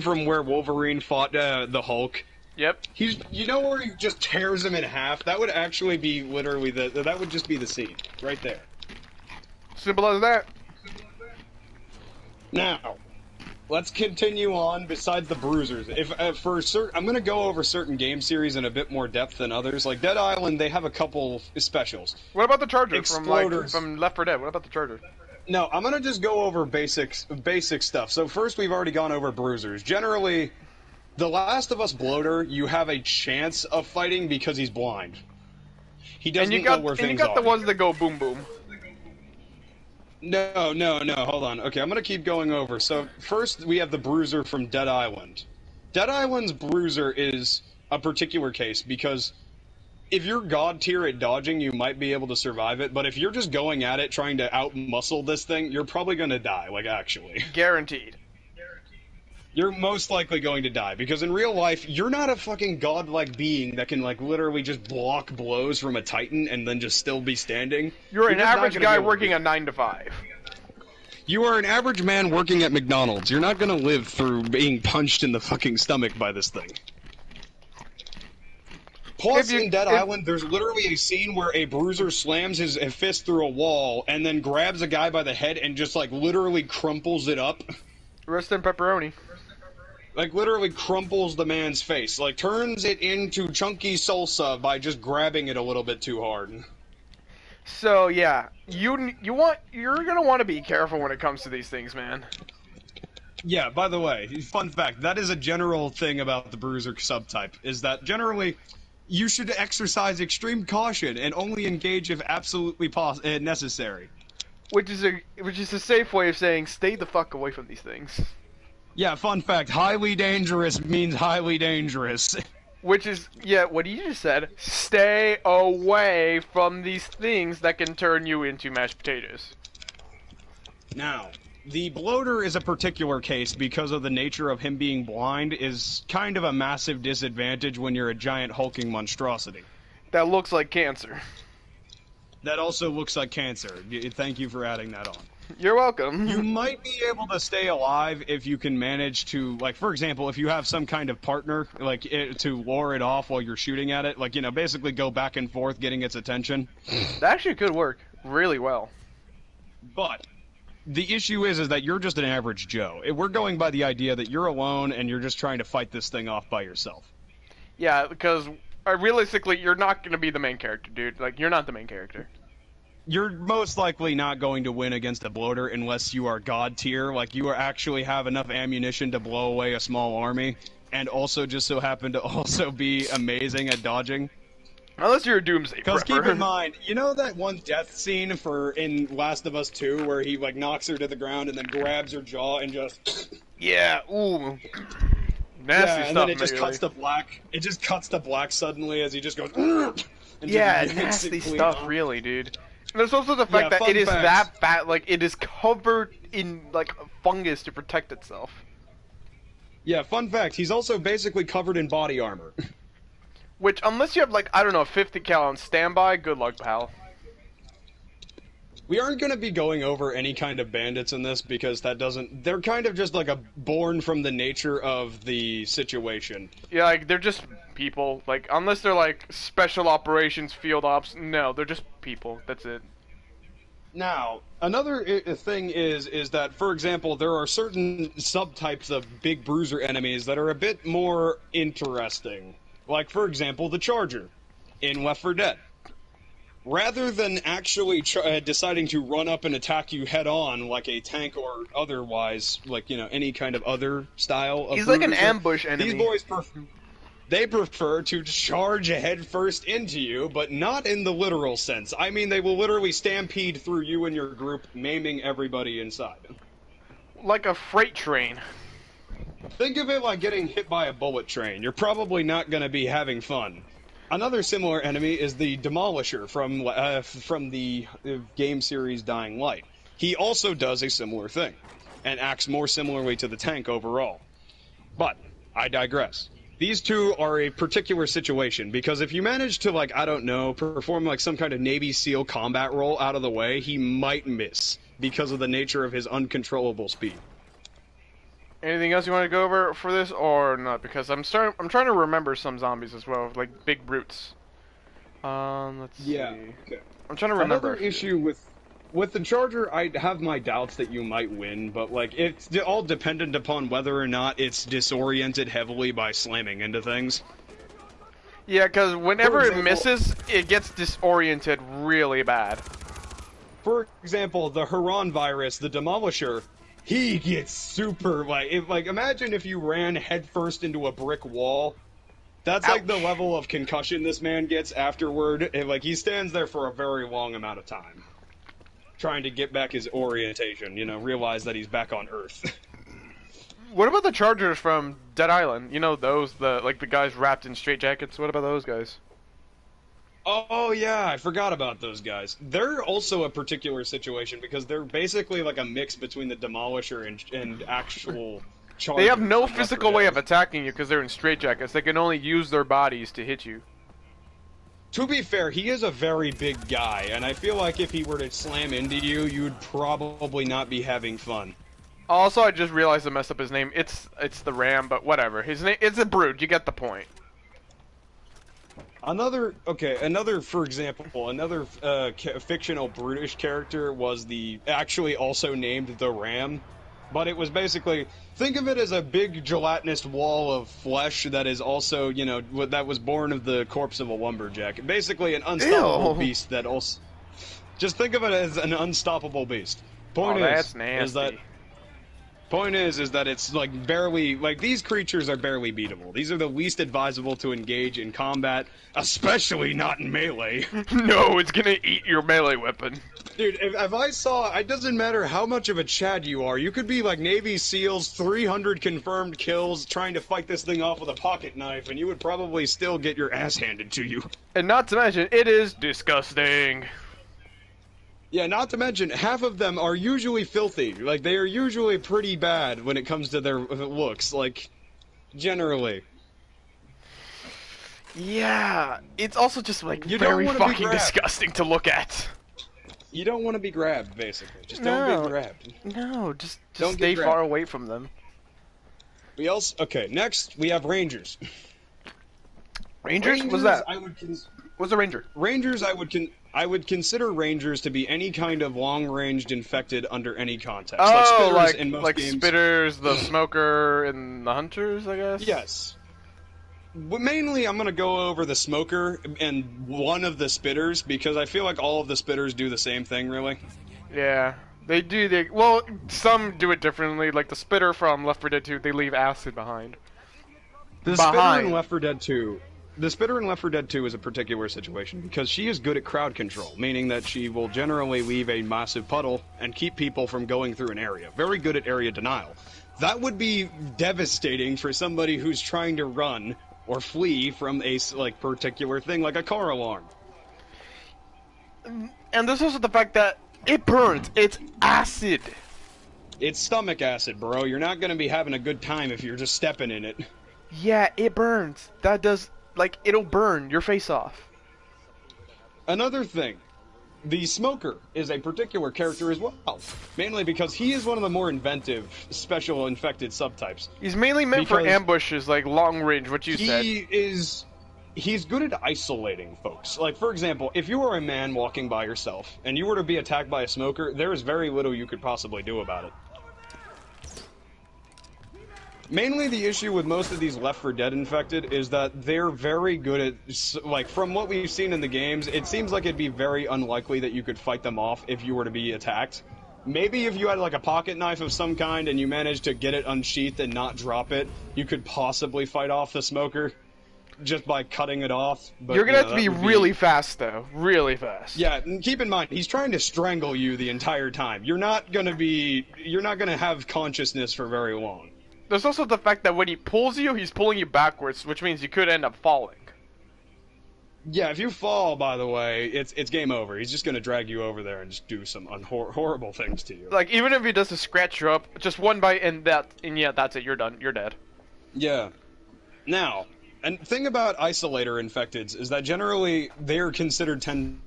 S2: from where Wolverine fought the Hulk?
S1: Yep.
S2: You know where he just tears him in half? That would actually be literally that would just be the scene right there.
S1: Simple as that.
S2: Now, let's continue on. Besides the bruisers, I'm going to go over certain game series in a bit more depth than others. Like Dead Island, they have a couple specials.
S1: What about the Charger
S2: Exploders.
S1: from Left 4 Dead? What about the Charger?
S2: No, I'm going to just go over basic stuff. So first, we've already gone over bruisers. Generally, The Last of Us bloater, you have a chance of fighting because he's blind. He doesn't know where things are.
S1: And you got the ones that go boom boom.
S2: No, hold on. Okay, I'm gonna keep going over. So, first we have the Bruiser from Dead Island. Dead Island's Bruiser is a particular case, because if you're god tier at dodging, you might be able to survive it, but if you're just going at it trying to out-muscle this thing, you're probably gonna die, like, actually.
S1: Guaranteed.
S2: You're most likely going to die, because in real life, you're not a fucking godlike being that can, like, literally just block blows from a titan and then just still be standing.
S1: You're an
S2: just not
S1: average
S2: gonna
S1: guy
S2: be able to
S1: working
S2: do
S1: a 9 to 5.
S2: You are an average man working at McDonald's. You're not gonna live through being punched in the fucking stomach by this thing. Plus, in Dead Island, there's literally a scene where a bruiser slams his fist through a wall and then grabs a guy by the head and just, like, literally crumples it up.
S1: Rest in pepperoni.
S2: Like, literally crumples the man's face. Like, turns it into chunky salsa by just grabbing it a little bit too hard.
S1: So, yeah. You're gonna want to be careful when it comes to these things, man.
S2: Yeah, by the way, fun fact, that is a general thing about the bruiser subtype, is that generally you should exercise extreme caution and only engage if absolutely necessary.
S1: Which is a safe way of saying stay the fuck away from these things.
S2: Yeah, fun fact, highly dangerous means highly dangerous.
S1: Which is, yeah, what you just said, stay away from these things that can turn you into mashed potatoes.
S2: Now, the bloater is a particular case because of the nature of him being blind is kind of a massive disadvantage when you're a giant hulking monstrosity.
S1: That looks like cancer.
S2: That also looks like cancer. Thank you for adding that on.
S1: You're welcome.
S2: You might be able to stay alive if you can manage to, like, for example, if you have some kind of partner, like, to lure it off while you're shooting at it, like, you know, basically go back and forth getting its attention.
S1: That actually could work really well.
S2: But the issue is that you're just an average Joe. We're going by the idea that you're alone and you're just trying to fight this thing off by yourself.
S1: Yeah, because realistically, you're not going to be the main character, dude. Like, you're not the main character.
S2: You're most likely not going to win against a bloater unless you are god tier, like you actually have enough ammunition to blow away a small army, and also just so happen to also be amazing at dodging.
S1: Unless you're a doomsday prepper.
S2: Because keep in mind, you know that one death scene in Last of Us 2 where he, like, knocks her to the ground and then grabs her jaw and just...
S1: Yeah, ooh. Nasty
S2: and
S1: stuff.
S2: then it just
S1: immediately.
S2: cuts to black. It just cuts to black suddenly as he just goes. And
S1: Yeah,
S2: just yanks
S1: nasty
S2: it clean
S1: stuff,
S2: off.
S1: really, dude. And there's also the fact
S2: Yeah,
S1: that it
S2: fun
S1: is
S2: fact.
S1: that bad, like, it is covered in, like, fungus to protect itself.
S2: Yeah, fun fact. He's also basically covered in body armor.
S1: Which, unless you have, like, I don't know, 50 cal on standby, good luck, pal.
S2: We aren't going to be going over any kind of bandits in this because that doesn't... They're kind of just like born from the nature of the situation.
S1: Yeah, like, they're just people. Like, unless they're, like, special operations, field ops, no, they're just people. That's it.
S2: Now, another thing is that, for example, there are certain subtypes of big bruiser enemies that are a bit more interesting. Like, for example, the Charger in Left 4 Dead. Rather than actually deciding to run up and attack you head-on like a tank or otherwise, like, you know, any kind of other style of
S1: He's like an
S2: bruiser,
S1: ambush enemy.
S2: These boys they prefer to charge headfirst into you, but not in the literal sense. I mean, they will literally stampede through you and your group, maiming everybody inside.
S1: Like a freight train.
S2: Think of it like getting hit by a bullet train. You're probably not going to be having fun. Another similar enemy is the Demolisher from the game series Dying Light. He also does a similar thing, and acts more similarly to the tank overall. But, I digress. These two are a particular situation, because if you manage to, like, I don't know, perform like some kind of Navy SEAL combat role out of the way, he might miss, because of the nature of his uncontrollable speed.
S1: Anything else you want to go over for this, or not? Because I'm trying to remember some zombies as well, like big brutes. Let's see.
S2: Okay.
S1: I'm trying to remember.
S2: Another issue with the Charger, I have my doubts that you might win, but like it's all dependent upon whether or not it's disoriented heavily by slamming into things.
S1: Yeah, because whenever
S2: For example,
S1: it misses, it gets disoriented really bad.
S2: For example, the Huron virus, the Demolisher, he gets super like imagine if you ran headfirst into a brick wall. That's like the level of concussion this man gets afterward. And, like, he stands there for a very long amount of time, trying to get back his orientation. You know, realize that he's back on Earth.
S1: What about the Chargers from Dead Island? You know those, the guys wrapped in straitjackets. What about those guys?
S2: Oh yeah, I forgot about those guys. They're also a particular situation because they're basically like a mix between the Demolisher and actual.
S1: They have no physical way of attacking you because they're in straitjackets. They can only use their bodies to hit you.
S2: To be fair, he is a very big guy, and I feel like if he were to slam into you, you'd probably not be having fun.
S1: Also, I just realized I messed up his name. It's the Ram, but whatever. His name it's a Brood. You get the point.
S2: Another, for example, another fictional brutish character was actually also named the Ram, but it was basically, think of it as a big gelatinous wall of flesh that is also, you know, that was born of the corpse of a lumberjack. Basically an unstoppable beast that also, just think of it as an unstoppable beast. Point is that it's like barely, like these creatures are barely beatable. These are the least advisable to engage in combat, especially not in melee.
S1: No, it's gonna eat your melee weapon.
S2: Dude, if I saw, it doesn't matter how much of a Chad you are, you could be like Navy SEALs, 300 confirmed kills, trying to fight this thing off with a pocket knife, and you would probably still get your ass handed to you.
S1: And not to mention, it is disgusting.
S2: Yeah, not to mention, half of them are usually filthy. Like, they are usually pretty bad when it comes to their looks, like, generally.
S1: Yeah, it's also just, like,
S2: You
S1: very
S2: don't wanna be
S1: fucking
S2: grabbed.
S1: disgusting to look at.
S2: You don't want to be grabbed, basically. Just don't get grabbed.
S1: No, just
S2: Don't
S1: stay
S2: get
S1: far
S2: grabbed.
S1: away from them.
S2: Okay, next, we have Rangers.
S1: Rangers? What's that? What's a Ranger?
S2: Rangers, I would consider Rangers to be any kind of long-ranged infected under any context.
S1: Oh,
S2: like spitters in most games.
S1: Spitters, the Smoker, and the Hunters, I guess?
S2: Yes. But mainly, I'm going to go over the Smoker and one of the Spitters, because I feel like all of the Spitters do the same thing, really.
S1: Yeah, they do. Well, some do it differently. Like the Spitter from Left 4 Dead 2, they leave acid behind.
S2: The Spitter in Left 4 Dead 2, the Spitter in Left 4 Dead 2 is a particular situation because she is good at crowd control, meaning that she will generally leave a massive puddle and keep people from going through an area. Very good at area denial. That would be devastating for somebody who's trying to run or flee from a particular thing like a car alarm.
S1: And there's also the fact that it burns. It's acid.
S2: It's stomach acid, bro. You're not gonna be having a good time if you're just stepping in it.
S1: Yeah, it burns. That does, like, it'll burn your face off.
S2: Another thing, the Smoker is a particular character as well, mainly because he is one of the more inventive, special infected subtypes.
S1: He's mainly meant for ambushes, like long range, what you said.
S2: He's good at isolating folks. Like, for example, if you were a man walking by yourself, and you were to be attacked by a Smoker, there is very little you could possibly do about it. Mainly the issue with most of these Left 4 Dead infected is that they're very good at, like, from what we've seen in the games, it seems like it'd be very unlikely that you could fight them off if you were to be attacked. Maybe if you had, like, a pocket knife of some kind and you managed to get it unsheathed and not drop it, you could possibly fight off the Smoker just by cutting it off. But,
S1: you're gonna have to be really fast, though. Really fast.
S2: Yeah, and keep in mind, he's trying to strangle you the entire time. You're not gonna have consciousness for very long.
S1: There's also the fact that when he pulls you, he's pulling you backwards, which means you could end up falling.
S2: Yeah, if you fall, by the way, it's game over. He's just gonna drag you over there and just do some horrible things to you.
S1: Like, even if he does to scratch you up, just one bite and yeah, that's it, you're done. You're dead.
S2: Yeah. Now, and the thing about isolator infecteds is that generally they're considered 10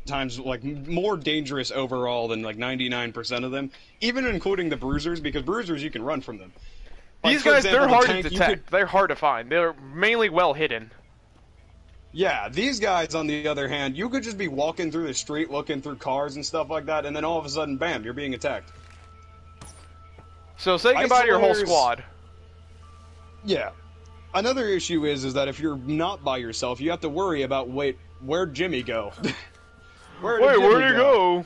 S2: times like more dangerous overall than like 99% of them, even including the bruisers, because bruisers you can run from them. Like,
S1: these guys, they're hard to
S2: tank,
S1: detect. They're hard to find. They're mainly well hidden.
S2: Yeah, these guys, on the other hand, you could just be walking through the street, looking through cars and stuff like that, and then all of a sudden, bam, you're being attacked.
S1: So say goodbye to your whole squad.
S2: Yeah. Another issue is that if you're not by yourself, you have to worry about, wait, where'd Jimmy go? Where'd he go?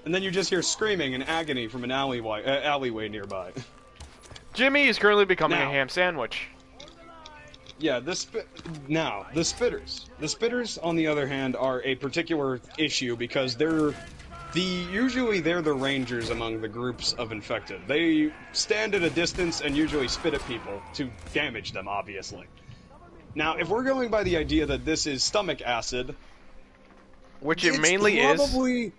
S2: And then you just hear screaming and agony from an alleyway nearby.
S1: Jimmy is currently becoming a ham sandwich.
S2: Yeah, the Spitters. The Spitters, on the other hand, are a particular issue because usually they're the rangers among the groups of infected. They stand at a distance and usually spit at people to damage them, obviously. Now, if we're going by the idea that this is stomach acid,
S1: which it mainly is,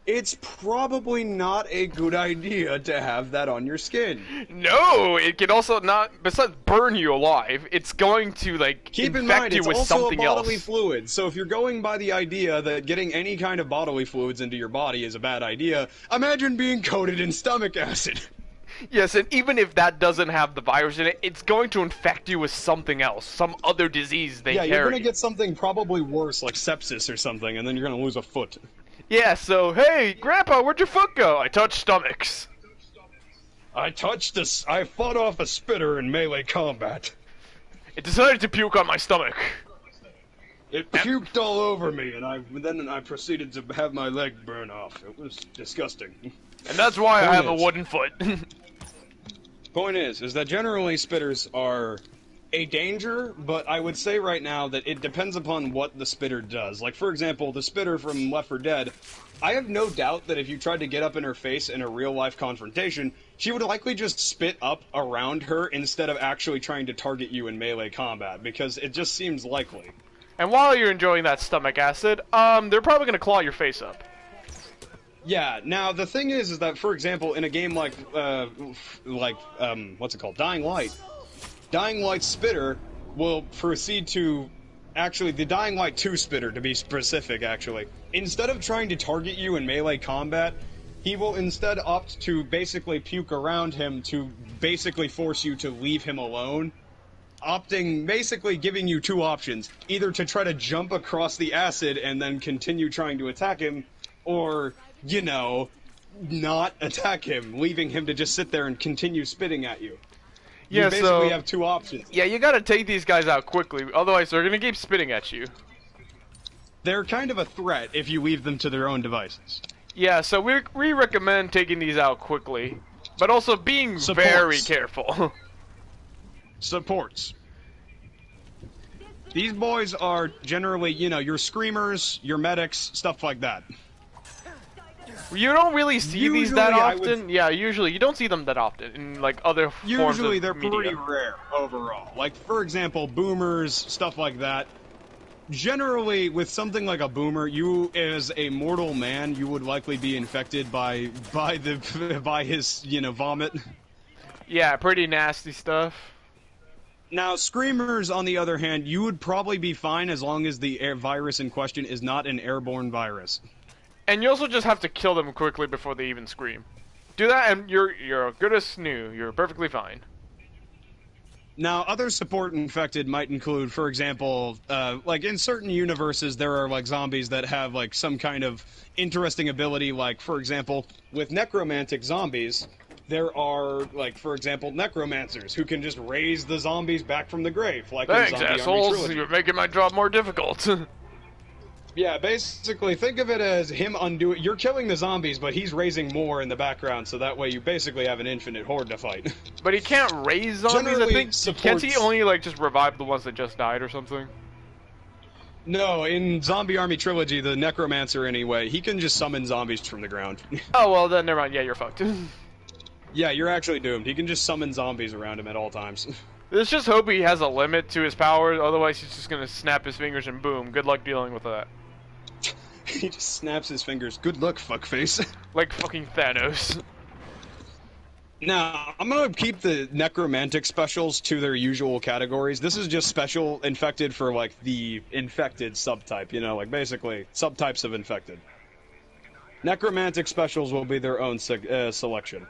S2: it's probably not a good idea to have that on your skin.
S1: No, it can also not, besides burn you alive, it's going to, like, infect you with something else. Keep in mind, it's also a bodily
S2: fluid, so if you're going by the idea that getting any kind of bodily fluids into your body is a bad idea, imagine being coated in stomach acid.
S1: Yes, and even if that doesn't have the virus in it, it's going to infect you with something else, some other disease they carry.
S2: Yeah, you're going to get something probably worse, like sepsis or something, and then you're going to lose a foot.
S1: Yeah, so, hey, Grandpa, where'd your foot go? I touched stomachs.
S2: I fought off a spitter in melee combat.
S1: It decided to puke on my stomach.
S2: It puked all over me, and then I proceeded to have my leg burn off. It was disgusting.
S1: And that's why I have a wooden foot.
S2: Point is that generally spitters are a danger, but I would say right now that it depends upon what the spitter does. Like, for example, the spitter from Left 4 Dead, I have no doubt that if you tried to get up in her face in a real-life confrontation, she would likely just spit up around her instead of actually trying to target you in melee combat, because it just seems likely.
S1: And while you're enjoying that stomach acid, they're probably going to claw your face up.
S2: Yeah, now the thing is that, for example, in a game like what's it called? Dying Light's spitter will proceed to, actually, the Dying Light 2 spitter, to be specific, actually, instead of trying to target you in melee combat, he will instead opt to basically puke around him to basically force you to leave him alone, basically giving you two options, either to try to jump across the acid and then continue trying to attack him, or, you know, not attack him, leaving him to just sit there and continue spitting at you.
S1: Yeah,
S2: you basically have two options.
S1: Yeah, you gotta take these guys out quickly, otherwise they're gonna keep spitting at you.
S2: They're kind of a threat if you leave them to their own devices.
S1: Yeah, so we recommend taking these out quickly, but also being very careful.
S2: Supports. These boys are generally, you know, your screamers, your medics, stuff like that.
S1: You don't really see
S2: Usually,
S1: these that often. Yeah, usually you don't see them that often in like other forms of
S2: Usually they're
S1: media.
S2: pretty rare overall. Like, for example, boomers, stuff like that. Generally, with something like a boomer, you as a mortal man, you would likely be infected by his, you know, vomit.
S1: Yeah, pretty nasty stuff.
S2: Now, screamers, on the other hand, you would probably be fine as long as the virus in question is not an airborne virus.
S1: And you also just have to kill them quickly before they even scream. Do that, and you're good as new. You're perfectly fine.
S2: Now, other support infected might include, for example, like in certain universes, there are like zombies that have like some kind of interesting ability. Like, for example, with necromantic zombies, there are like, for example, necromancers who can just raise the zombies back from the grave. Like
S1: Thanks,
S2: in Zombie Army
S1: assholes.
S2: Trilogy.
S1: You're making my job more difficult.
S2: Yeah, basically, think of it as him undoing. You're killing the zombies, but he's raising more in the background, so that way you basically have an infinite horde to fight.
S1: But he can't raise zombies.
S2: Generally
S1: I think can't he
S2: supports-
S1: only like just revive the ones that just died or something?
S2: No, in Zombie Army Trilogy, the necromancer anyway, he can just summon zombies from the ground.
S1: Oh well, then never mind. Yeah, you're fucked.
S2: Yeah, you're actually doomed. He can just summon zombies around him at all times.
S1: Let's just hope he has a limit to his powers. Otherwise, he's just gonna snap his fingers and boom. Good luck dealing with that.
S2: He just snaps his fingers. Good luck, fuckface.
S1: Like fucking Thanos.
S2: Now, I'm gonna keep the necromantic specials to their usual categories. This is just special infected for, like, the infected subtype, you know, like, basically, subtypes of infected. Necromantic specials will be their own selection.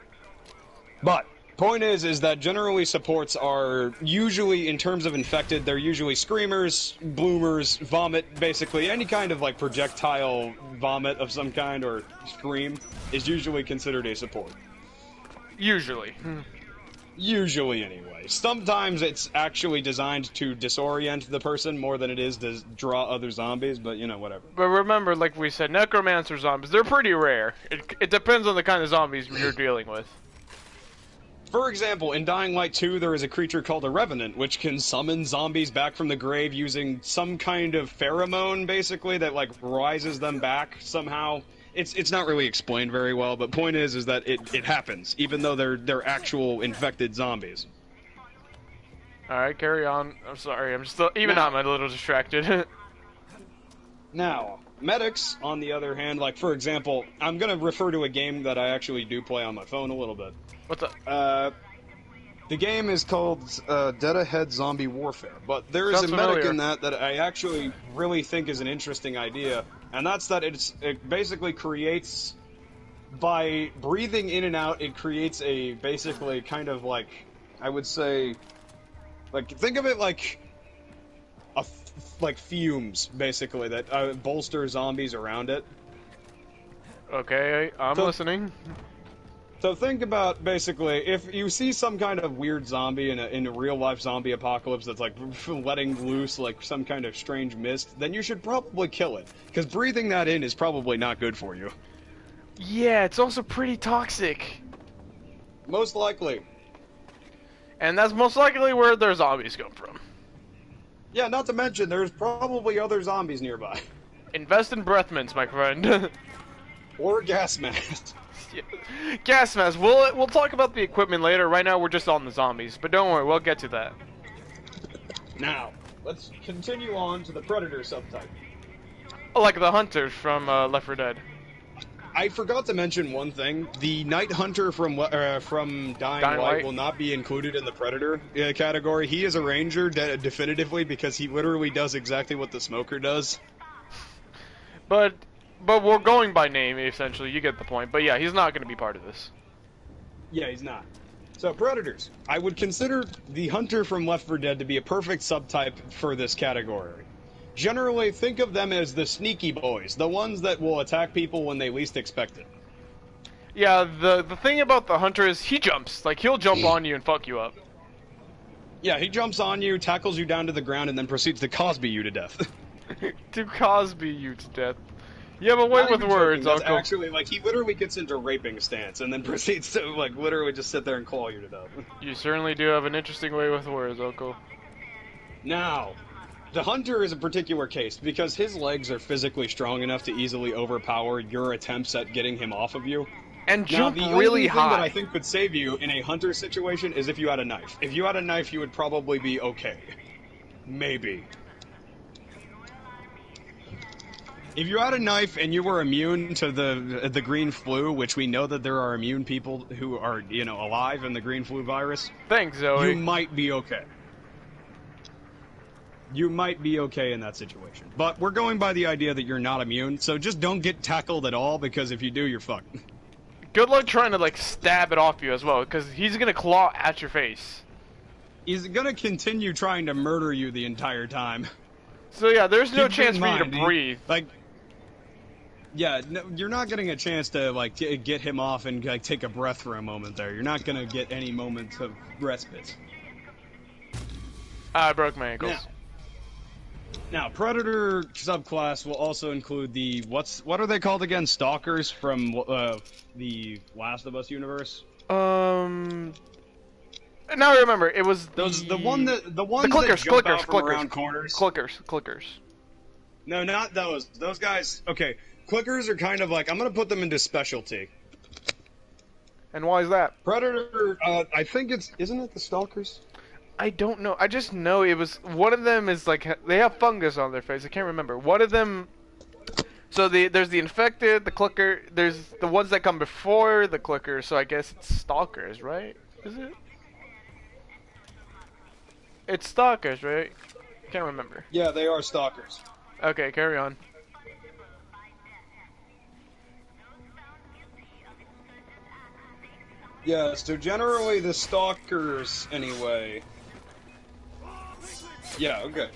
S2: But, point is that generally supports are usually, in terms of infected, they're usually screamers, bloomers, vomit, basically any kind of, like, projectile vomit of some kind or scream is usually considered a support.
S1: Usually.
S2: Usually, anyway. Sometimes it's actually designed to disorient the person more than it is to draw other zombies, but, you know, whatever.
S1: But remember, like we said, necromancer zombies, they're pretty rare. It depends on the kind of zombies you're dealing with.
S2: For example, in Dying Light 2, there is a creature called a Revenant, which can summon zombies back from the grave using some kind of pheromone, basically, that, like, rises them back somehow. It's not really explained very well, but point is that it happens, even though they're actual infected zombies.
S1: Alright, carry on. I'm sorry, I'm still, I'm a little distracted.
S2: Now, medics, on the other hand, like, for example, I'm gonna refer to a game that I actually do play on my phone a little bit.
S1: What's up?
S2: The game is called Dead Ahead Zombie Warfare, but there is
S1: Sounds
S2: a medic
S1: familiar.
S2: in that I actually really think is an interesting idea, and that's that it basically creates, by breathing in and out, it creates a basically kind of like, I would say, like, think of it like like fumes, basically, that bolster zombies around it.
S1: Okay, I'm listening.
S2: So think about, basically, if you see some kind of weird zombie in a real-life zombie apocalypse that's, like, letting loose, like, some kind of strange mist, then you should probably kill it. Because breathing that in is probably not good for you.
S1: Yeah, it's also pretty toxic.
S2: Most likely.
S1: And that's most likely where their zombies come from.
S2: Yeah, not to mention, there's probably other zombies nearby.
S1: Invest in breath mints, my friend.
S2: Or gas masks.
S1: Gas mask. We'll talk about the equipment later. Right now we're just on the zombies, but don't worry, we'll get to that.
S2: Now, let's continue on to the Predator subtype.
S1: Oh, like the hunters from Left 4 Dead.
S2: I forgot to mention one thing. The Night Hunter from Dying Light will not be included in the Predator category. He is a ranger definitively because he literally does exactly what the Smoker does.
S1: But we're going by name, essentially. You get the point. But yeah, he's not going to be part of this.
S2: Yeah, he's not. So, Predators. I would consider the Hunter from Left 4 Dead to be a perfect subtype for this category. Generally, think of them as the sneaky boys, the ones that will attack people when they least expect it.
S1: Yeah, the thing about the hunter is he jumps. Like, he'll jump on you and fuck you up.
S2: Yeah, he jumps on you, tackles you down to the ground, and then proceeds to Cosby you to death.
S1: To Cosby you to death. You have a way
S2: Not
S1: with
S2: even
S1: words,
S2: joking, that's
S1: Uncle.
S2: actually, like, he literally gets into raping stance, and then proceeds to, like, literally just sit there and claw you to death.
S1: You certainly do have an interesting way with words, Uncle.
S2: Now, The hunter is a particular case because his legs are physically strong enough to easily overpower your attempts at getting him off of you.
S1: And
S2: Now,
S1: jump
S2: the
S1: really
S2: only thing that
S1: high.
S2: I think could save you in a hunter situation is if you had a knife. If you had a knife, you would probably be okay. Maybe. If you had a knife and you were immune to the green flu, which we know that there are immune people who are, alive in the green flu virus,
S1: Thanks, Zoe.
S2: you might be okay. You might be okay in that situation. But we're going by the idea that you're not immune, so just don't get tackled at all, because if you do, you're fucked.
S1: Good luck trying to, like, stab it off you as well, because he's gonna claw at your face.
S2: He's gonna continue trying to murder you the entire time.
S1: So yeah, there's no
S2: Keep
S1: chance
S2: in
S1: for you to
S2: mind,
S1: breathe.
S2: Yeah, no, you're not getting a chance to, like, get him off and, like, take a breath for a moment there. You're not gonna get any moment of respite.
S1: I broke my ankles.
S2: Now, Predator subclass will also include the what are they called again? Stalkers from the Last of Us universe.
S1: Now I remember it was
S2: the ones that
S1: clickers,
S2: jump
S1: clickers,
S2: out from
S1: clickers,
S2: around corners.
S1: clickers.
S2: No, not those. Those guys. Okay, clickers are kind of like, I'm gonna put them into specialty.
S1: And why is that?
S2: Predator. I think isn't it the Stalkers?
S1: I don't know. I just know it was one of them is like they have fungus on their face. I can't remember. One of them. So there's the infected, the clicker. There's the ones that come before the clicker. So I guess it's stalkers, right? Is it? It's stalkers, right? Can't remember.
S2: Yeah, they are Stalkers.
S1: Okay, carry on.
S2: Yeah, so generally the Stalkers, anyway. Yeah, okay.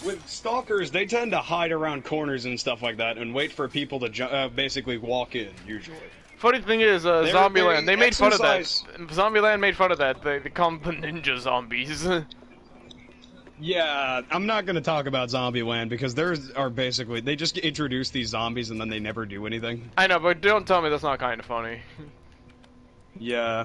S2: With Stalkers, they tend to hide around corners and stuff like that and wait for people to basically walk in, usually.
S1: Funny thing is, Zombieland, they made fun of that.
S2: exercise-
S1: Zombieland made fun of that. They call them the ninja zombies.
S2: Yeah, I'm not going to talk about Zombieland because they just introduce these zombies and then they never do anything.
S1: I know, but don't tell me that's not kind of funny.
S2: Yeah.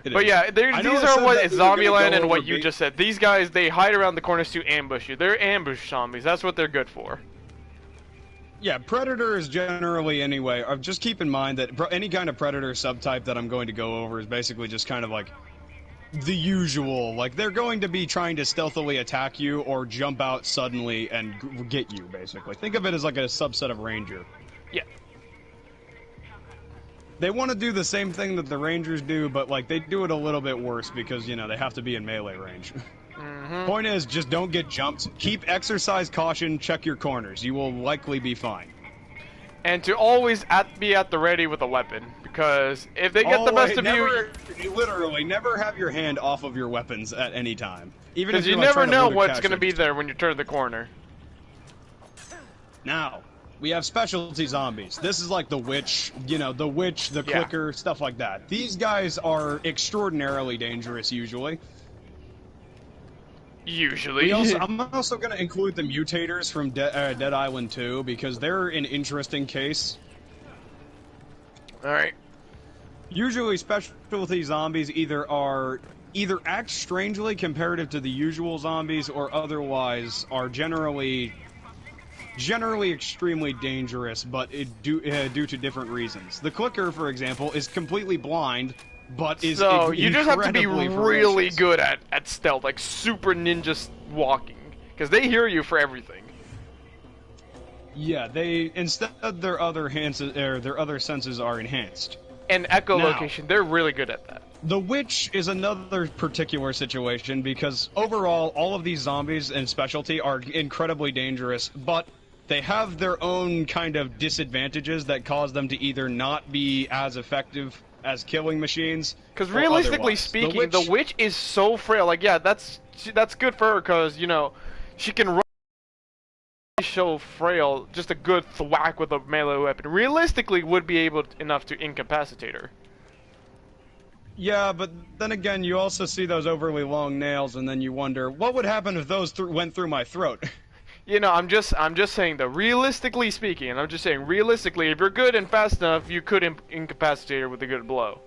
S1: But yeah, these are what Zombieland and what you just said. These guys, they hide around the corners to ambush you. They're ambush zombies. That's what they're good for.
S2: Yeah, Predator is generally, anyway, just keep in mind that any kind of Predator subtype that I'm going to go over is basically just kind of like the usual. Like, they're going to be trying to stealthily attack you or jump out suddenly and get you, basically. Think of it as like a subset of Ranger.
S1: Yeah.
S2: They want to do the same thing that the Rangers do, but, like, they do it a little bit worse because, they have to be in melee range. Point is, just don't get jumped. Keep exercise caution, check your corners. You will likely be fine.
S1: And to always be at the ready with a weapon, because if they get the best of you...
S2: Literally, never have your hand off of your weapons at any time. Even if
S1: Because you never know what's going to be there when you turn the corner.
S2: Now, we have specialty zombies. This is like the witch, the clicker, stuff like that. These guys are extraordinarily dangerous, usually. I'm also going to include the mutators from Dead Island 2, because they're an interesting case.
S1: Alright.
S2: Usually specialty zombies either act strangely comparative to the usual zombies, or otherwise are generally extremely dangerous, but due to different reasons. The clicker, for example, is completely blind, but is
S1: so you just have to be really
S2: ferocious.
S1: good at stealth, like super ninja walking, because they hear you for everything.
S2: Yeah, instead their other senses are enhanced.
S1: And echolocation, they're really good at that.
S2: The witch is another particular situation because overall, all of these zombies and specialty are incredibly dangerous, but they have their own kind of disadvantages that cause them to either not be as effective as killing machines.
S1: Because realistically speaking, the witch is so frail. Like, yeah, that's good for her because, she can run so frail. Just a good thwack with a melee weapon realistically would be enough to incapacitate her.
S2: Yeah, but then again, you also see those overly long nails, and then you wonder, what would happen if those went through my throat?
S1: I'm just saying though, realistically speaking, if you're good and fast enough, you could incapacitate her with a good blow.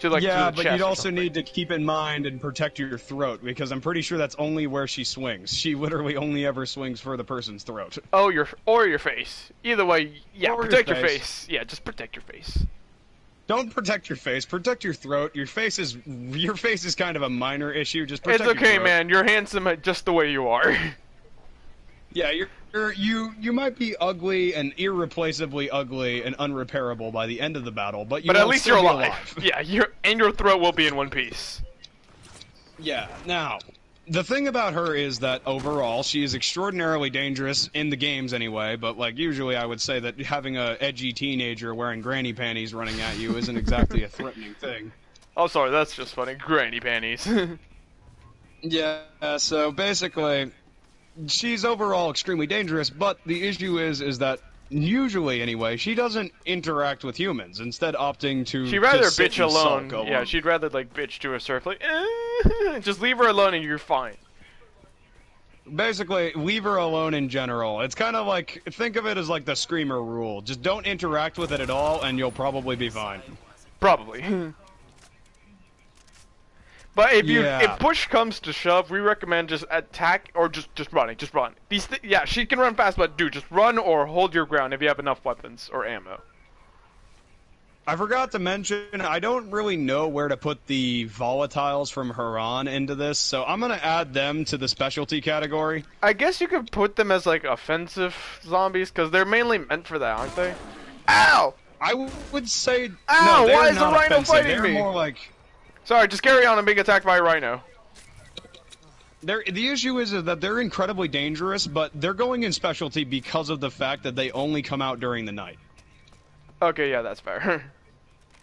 S1: To like
S2: yeah,
S1: to the
S2: but
S1: chest
S2: you'd
S1: or
S2: also
S1: something.
S2: need to keep in mind and protect your throat, because I'm pretty sure that's only where she swings. She literally only ever swings for the person's throat.
S1: Oh, your face. Either way, yeah,
S2: Or
S1: protect
S2: your
S1: your
S2: face.
S1: face. Yeah, just protect your face.
S2: Don't protect your face. Protect your throat. Your face is kind of a minor issue. Just
S1: It's
S2: protect your
S1: okay,
S2: throat.
S1: man. You're handsome just the way you are.
S2: Yeah, you might be ugly and irreplaceably ugly and unrepairable by the end of the battle, but
S1: But at
S2: will
S1: least
S2: still
S1: you're
S2: be
S1: alive. Yeah, your throat will be in one piece.
S2: Yeah. Now, the thing about her is that overall she is extraordinarily dangerous in the games anyway. But like usually, I would say that having a edgy teenager wearing granny panties running at you isn't exactly a threatening thing.
S1: Oh, sorry, that's just funny. Granny panties.
S2: Yeah. So basically, she's overall extremely dangerous, but the issue is that usually anyway, she doesn't interact with humans, instead opting to
S1: She'd rather
S2: just sit
S1: bitch
S2: and
S1: alone.
S2: sulk
S1: Yeah, she'd rather like bitch to herself. Like, just leave her alone and you're fine.
S2: Basically, leave her alone in general. It's kind of like, think of it as like the Screamer rule. Just don't interact with it at all and you'll probably be fine.
S1: Probably. But
S2: Yeah.
S1: if push comes to shove, we recommend just attack or just running, just run. Yeah, she can run fast, but dude, just run or hold your ground if you have enough weapons or ammo.
S2: I forgot to mention, I don't really know where to put the volatiles from Haran into this, so I'm gonna add them to the specialty category.
S1: I guess you could put them as like offensive zombies because they're mainly meant for that, aren't they? Ow!
S2: I would say,
S1: Ow,
S2: no, they're
S1: why is
S2: not
S1: the rhino
S2: offensive.
S1: fighting
S2: They're
S1: me?
S2: more like...
S1: Sorry, just carry on. I'm being attacked by a rhino.
S2: The issue is that they're incredibly dangerous, but they're going in specialty because of the fact that they only come out during the night.
S1: Okay, yeah, that's fair.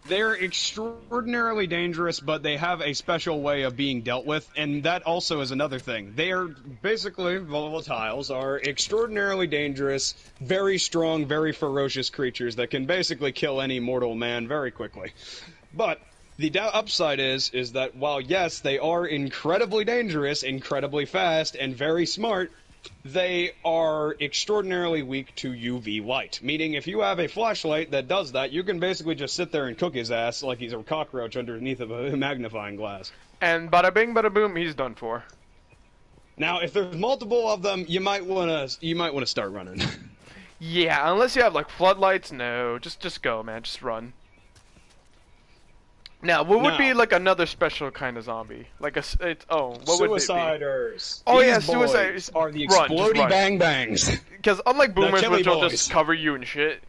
S2: They're extraordinarily dangerous, but they have a special way of being dealt with, and that also is another thing. They are basically, volatiles are extraordinarily dangerous, very strong, very ferocious creatures that can basically kill any mortal man very quickly. But the upside is that while yes, they are incredibly dangerous, incredibly fast, and very smart, they are extraordinarily weak to UV light. Meaning, if you have a flashlight that does that, you can basically just sit there and cook his ass like he's a cockroach underneath of a magnifying glass.
S1: And bada bing, bada boom, he's done for.
S2: Now, if there's multiple of them, you might wanna start running.
S1: Yeah, unless you have like floodlights, no, just go, man, just run. Now, what would be like another special kind of zombie? Like what would it be?
S2: Suiciders.
S1: Oh yeah,
S2: These boys
S1: suicides
S2: are the
S1: run,
S2: explodey bang bangs.
S1: Because unlike boomers,
S2: Chili
S1: which will
S2: boys.
S1: just cover you and shit,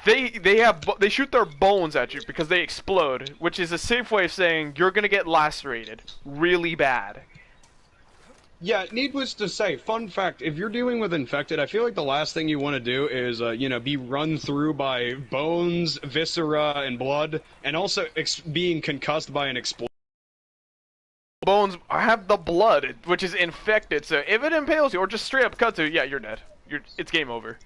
S1: they shoot their bones at you because they explode, which is a safe way of saying you're gonna get lacerated really bad.
S2: Yeah, needless to say, fun fact, if you're dealing with infected, I feel like the last thing you want to do is, be run through by bones, viscera, and blood, and also being concussed by an explosion.
S1: Bones have the blood, which is infected, so if it impales you or just straight up cuts you, yeah, you're dead. It's game over.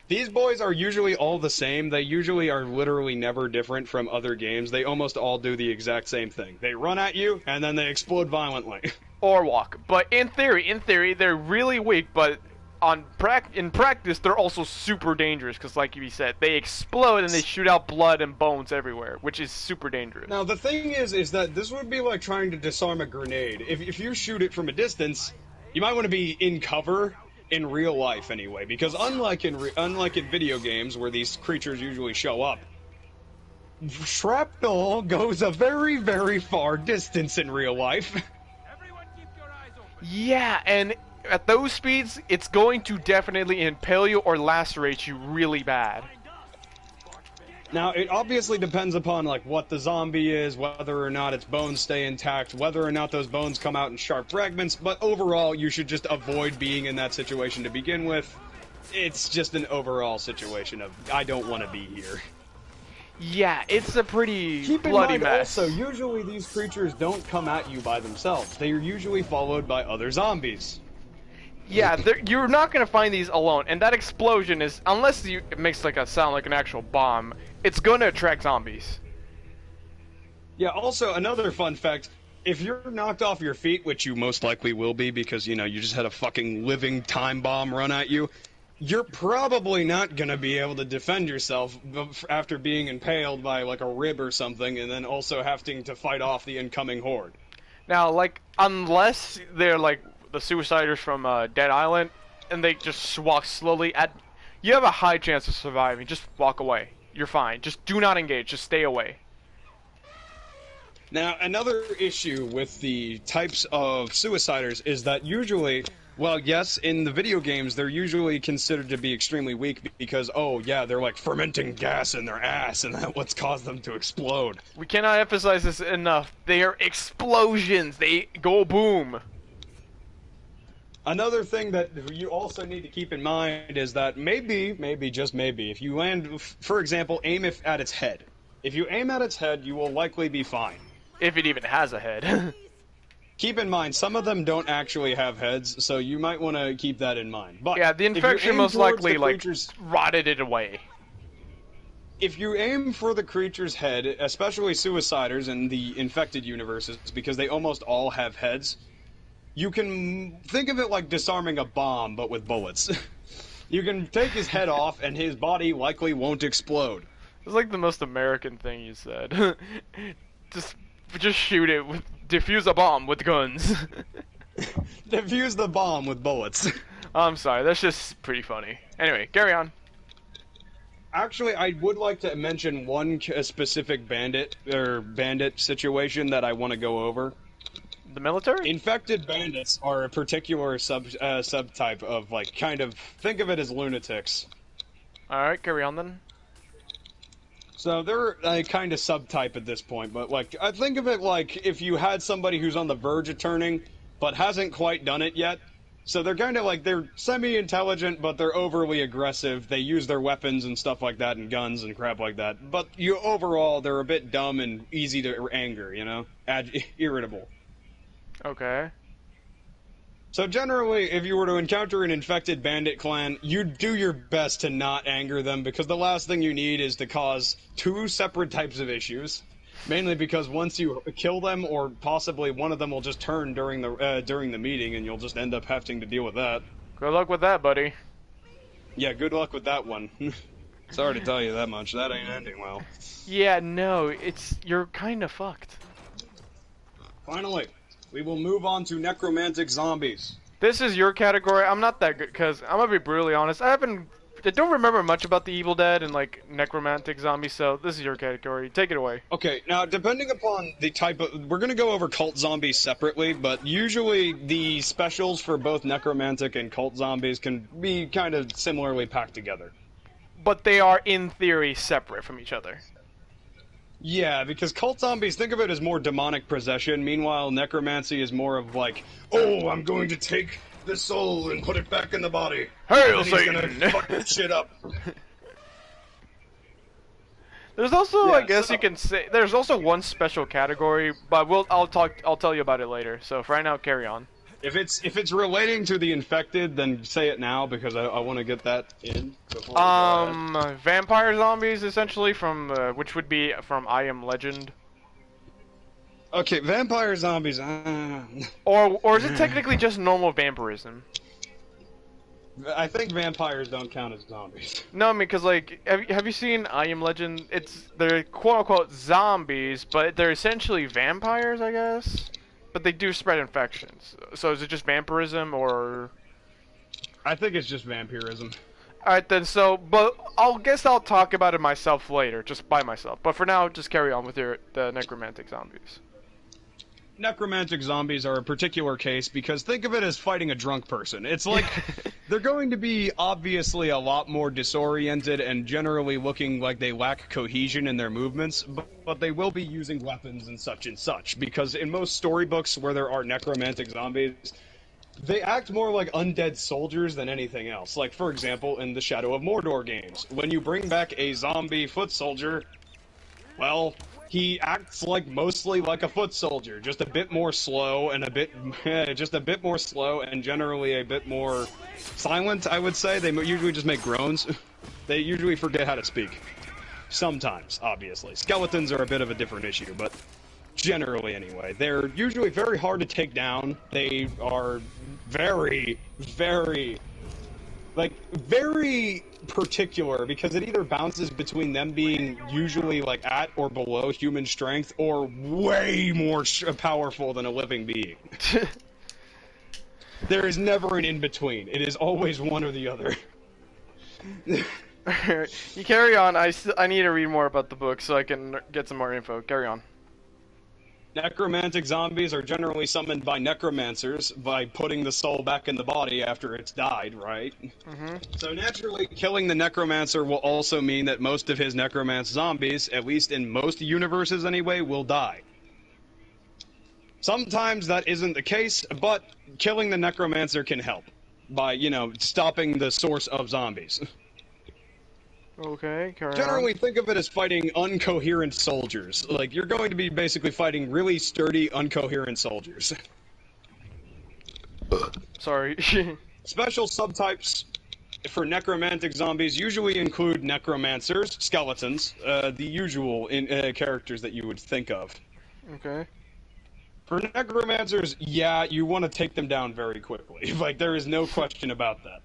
S2: These boys are usually all the same. They usually are literally never different from other games. They almost all do the exact same thing. They run at you, and then they explode violently.
S1: Or walk. But in theory, they're really weak, but in practice, they're also super dangerous, because like you said, they explode and they shoot out blood and bones everywhere, which is super dangerous.
S2: Now, the thing is that this would be like trying to disarm a grenade. If you shoot it from a distance, you might want to be in cover in real life anyway, because unlike in video games where these creatures usually show up, shrapnel goes a very, very far distance in real life.
S1: Yeah, and at those speeds, it's going to definitely impale you or lacerate you really bad.
S2: Now, it obviously depends upon, like, what the zombie is, whether or not its bones stay intact, whether or not those bones come out in sharp fragments, but overall, you should just avoid being in that situation to begin with. It's just an overall situation of, I don't want to be here.
S1: Yeah, it's a pretty
S2: Keep in
S1: bloody
S2: mind
S1: mess.
S2: also, usually these creatures don't come at you by themselves. They are usually followed by other zombies.
S1: Yeah, you're not gonna find these alone, and that explosion is, unless it makes like a sound like an actual bomb, it's gonna attract zombies.
S2: Yeah, also, another fun fact, if you're knocked off your feet, which you most likely will be because, you just had a fucking living time bomb run at you, you're probably not going to be able to defend yourself after being impaled by, like, a rib or something, and then also having to fight off the incoming horde.
S1: Now, like, unless they're, like, the suiciders from Dead Island, and they just walk slowly at... You have a high chance of surviving. Just walk away. You're fine. Just do not engage. Just stay away.
S2: Now, another issue with the types of suiciders is that usually, well, yes, in the video games, they're usually considered to be extremely weak because, oh, yeah, they're like fermenting gas in their ass, and that's what's caused them to explode.
S1: We cannot emphasize this enough. They are explosions. They go boom.
S2: Another thing that you also need to keep in mind is that maybe, just maybe, if you land, for example, aim at its head. If you aim at its head, you will likely be fine.
S1: If it even has a head.
S2: Keep in mind, some of them don't actually have heads, so you might want to keep that in mind. But
S1: yeah, the infection most likely, like, rotted it away.
S2: If you aim for the creature's head, especially suiciders in the infected universes, because they almost all have heads, you can think of it like disarming a bomb, but with bullets. You can take his head off, and his body likely won't explode.
S1: It's like the most American thing you said. Just shoot it with... Defuse a bomb with guns.
S2: Defuse the bomb with bullets.
S1: I'm sorry, that's just pretty funny. Anyway, carry on.
S2: Actually, I would like to mention one specific bandit situation that I want to go over.
S1: The military?
S2: Infected bandits are a particular subtype of, like, kind of... Think of it as lunatics.
S1: Alright, carry on then.
S2: So they're a kind of subtype at this point, but, like, I think of it like if you had somebody who's on the verge of turning, but hasn't quite done it yet. So they're kind of like, they're semi-intelligent, but they're overly aggressive. They use their weapons and stuff like that, and guns and crap like that. But overall, they're a bit dumb and easy to anger, you know? Irritable.
S1: Okay.
S2: So generally, if you were to encounter an infected bandit clan, you'd do your best to not anger them, because the last thing you need is to cause two separate types of issues. Mainly because once you kill them, or possibly one of them will just turn during the meeting, and you'll just end up having to deal with that.
S1: Good luck with that, buddy.
S2: Yeah, good luck with that one. Sorry to tell you that much. That ain't ending well.
S1: Yeah, no, you're kind of fucked.
S2: Finally, we will move on to necromantic zombies.
S1: This is your category. I'm not that good, because I'm gonna be brutally honest. I don't remember much about the Evil Dead and, like, necromantic zombies, so this is your category. Take it away.
S2: Okay, now, depending upon the type of... We're gonna go over cult zombies separately, but usually the specials for both necromantic and cult zombies can be kind of similarly packed together.
S1: But they are, in theory, separate from each other.
S2: Yeah, because cult zombies, think of it as more demonic possession, meanwhile necromancy is more of like, oh, I'm going to take the soul and put it back in the body.
S1: Hail
S2: Satan! He's gonna fuck this shit up.
S1: There's also,
S2: yeah,
S1: I guess you can say, there's also one special category, but I'll tell you about it later. So for right now, carry on.
S2: If it's relating to the infected, then say it now, because I want to get that in before
S1: vampire zombies, essentially, from which would be from I Am Legend.
S2: Okay, vampire zombies.
S1: Or is it technically just normal vampirism?
S2: I think vampires don't count as zombies.
S1: No, I mean, because, like, have you seen I Am Legend? They're quote-unquote zombies, but they're essentially vampires, I guess? But they do spread infections. So is it just vampirism, or...?
S2: I think it's just vampirism.
S1: Alright then, but I'll talk about it myself later, just by myself. But for now, just carry on with the necromantic zombies.
S2: Necromantic zombies are a particular case because think of it as fighting a drunk person. It's like they're going to be obviously a lot more disoriented and generally looking like they lack cohesion in their movements, but they will be using weapons and such, because in most storybooks where there are necromantic zombies, they act more like undead soldiers than anything else. Like, for example, in the Shadow of Mordor games, when you bring back a zombie foot soldier, well, he acts mostly like a foot soldier, just a bit more slow and generally a bit more silent, I would say. They usually just make groans. They usually forget how to speak. Sometimes, obviously. Skeletons are a bit of a different issue, but generally anyway. They're usually very hard to take down. They are very, very like, very particular, because it either bounces between them being usually, like, at or below human strength, or way more powerful than a living being. There is never an in-between. It is always one or the other.
S1: You carry on. I need to read more about the book so I can get some more info. Carry on.
S2: Necromantic zombies are generally summoned by necromancers by putting the soul back in the body after it's died, right?
S1: Mm-hmm.
S2: So naturally, killing the necromancer will also mean that most of his necromance zombies, at least in most universes anyway, will die. Sometimes that isn't the case, but killing the necromancer can help by, you know, stopping the source of zombies.
S1: Okay, carry
S2: Generally,
S1: on.
S2: think of it as fighting uncoherent soldiers. Like, you're going to be basically fighting really sturdy, uncoherent soldiers.
S1: Sorry.
S2: Special subtypes for necromantic zombies usually include necromancers, skeletons, the usual characters that you would think of.
S1: Okay.
S2: For necromancers, yeah, you want to take them down very quickly. Like, there is no question about that.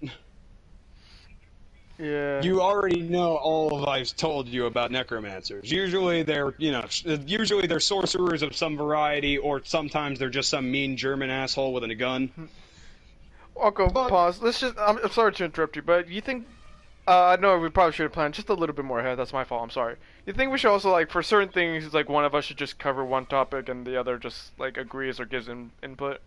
S1: Yeah.
S2: You already know all of I've told you about necromancers. Usually they're, you know, usually they're sorcerers of some variety, or sometimes they're just some mean German asshole with a gun.
S1: I'll pause. Let's just. I'm sorry to interrupt you, but you think? I know we probably should have planned just a little bit more ahead. That's my fault. I'm sorry. You think we should also, like, for certain things, like, one of us should just cover one topic and the other just, like, agrees or gives input? What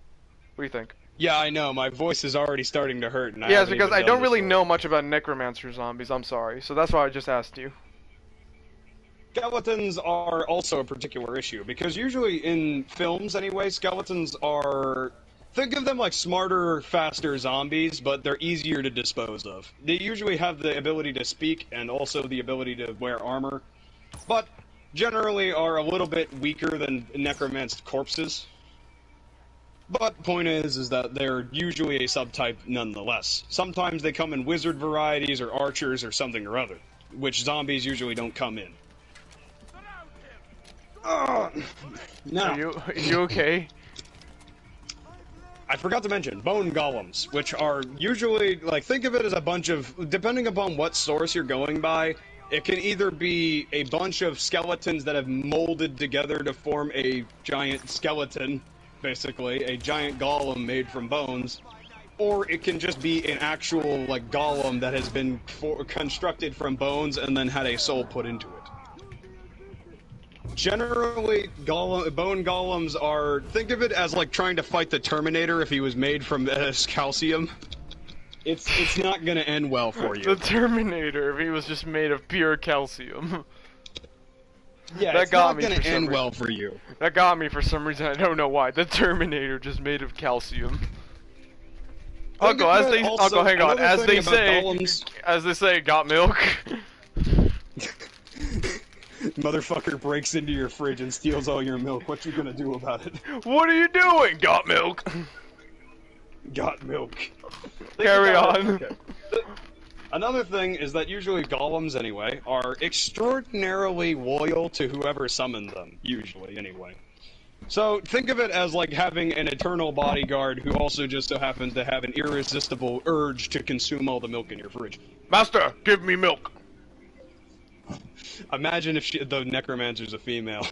S1: do you think?
S2: Yeah, I know. My voice is already starting to hurt. And
S1: Yeah, it's because I don't really know much about necromancer zombies. I'm sorry. So that's why I just asked you.
S2: Skeletons are also a particular issue, because usually in films, anyway, skeletons are... Think of them like smarter, faster zombies, but they're easier to dispose of. They usually have the ability to speak and also the ability to wear armor, but generally are a little bit weaker than necromanced corpses. But point is that they're usually a subtype nonetheless. Sometimes they come in wizard varieties or archers or something or other, which zombies usually don't come in. Now,
S1: Are you okay?
S2: I forgot to mention bone golems, which are usually, like, think of it as a bunch of, depending upon what source you're going by, it can either be a bunch of skeletons that have molded together to form a giant skeleton, basically, a giant golem made from bones, or it can just be an actual, like, golem that has been constructed from bones and then had a soul put into it. Generally, bone golems are... Think of it as, like, trying to fight the Terminator if he was made from calcium. It's not gonna end well for you.
S1: The Terminator, if he was just made of pure calcium.
S2: Yeah,
S1: that
S2: it's
S1: got
S2: not
S1: me
S2: gonna
S1: for some
S2: end
S1: reason.
S2: well for you.
S1: That got me for some reason. I don't know why. The Terminator just made of calcium. Uncle, hang on. As they say, got milk.
S2: Motherfucker breaks into your fridge and steals all your milk. What you gonna do about it?
S1: What are you doing? Got milk.
S2: Got milk.
S1: Carry on.
S2: Okay. Another thing is that usually golems, anyway, are extraordinarily loyal to whoever summoned them. Usually, anyway. So, think of it as like having an eternal bodyguard who also just so happens to have an irresistible urge to consume all the milk in your fridge.
S1: Master, give me milk.
S2: Imagine if the necromancer's a female.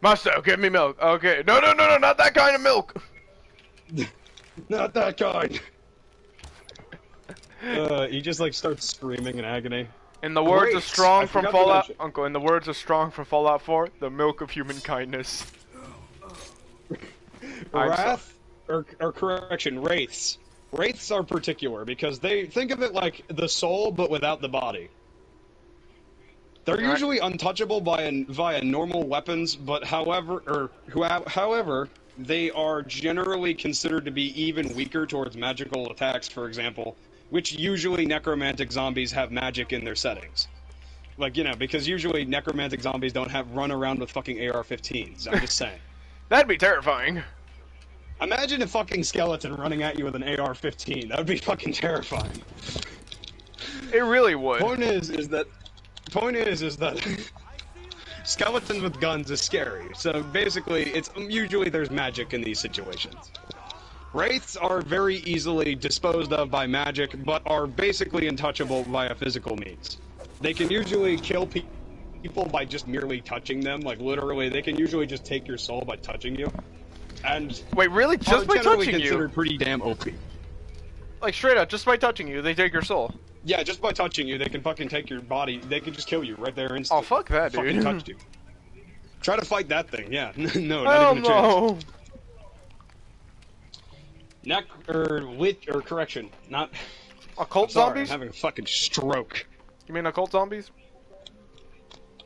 S1: Master, give me milk. Okay. No, not that kind of milk.
S2: Not that kind. He just like starts screaming in agony.
S1: In the words of Strong from Fallout, Uncle. In the words of Strong from Fallout 4, the milk of human kindness.
S2: Wrath, or correction, wraiths. Wraiths are particular because they think of it like the soul, but without the body. They're usually untouchable via normal weapons, but however, they are generally considered to be even weaker towards magical attacks, for example, which usually necromantic zombies have magic in their settings. Like, you know, because usually necromantic zombies don't run around with fucking AR-15s, I'm just saying.
S1: That'd be terrifying.
S2: Imagine a fucking skeleton running at you with an AR-15, that would be fucking terrifying.
S1: It really would.
S2: Point is that skeletons with guns is scary. So basically, it's usually there's magic in these situations. Wraiths are very easily disposed of by magic, but are basically untouchable via physical means. They can usually kill people by just merely touching them. Like, literally, they can usually just take your soul by touching you. And
S1: wait, really? Just by touching you?
S2: Considered pretty damn OP.
S1: Like, straight up, just by touching you, they take your soul?
S2: Yeah, just by touching you, they can fucking take your body. They can just kill you right there instantly.
S1: Oh, fuck that, dude.
S2: Fucking touched you. Try to fight that thing, yeah. No,
S1: not
S2: even a chance. Correction, not...
S1: Occult
S2: sorry,
S1: zombies?
S2: I'm having a fucking stroke.
S1: You mean occult zombies?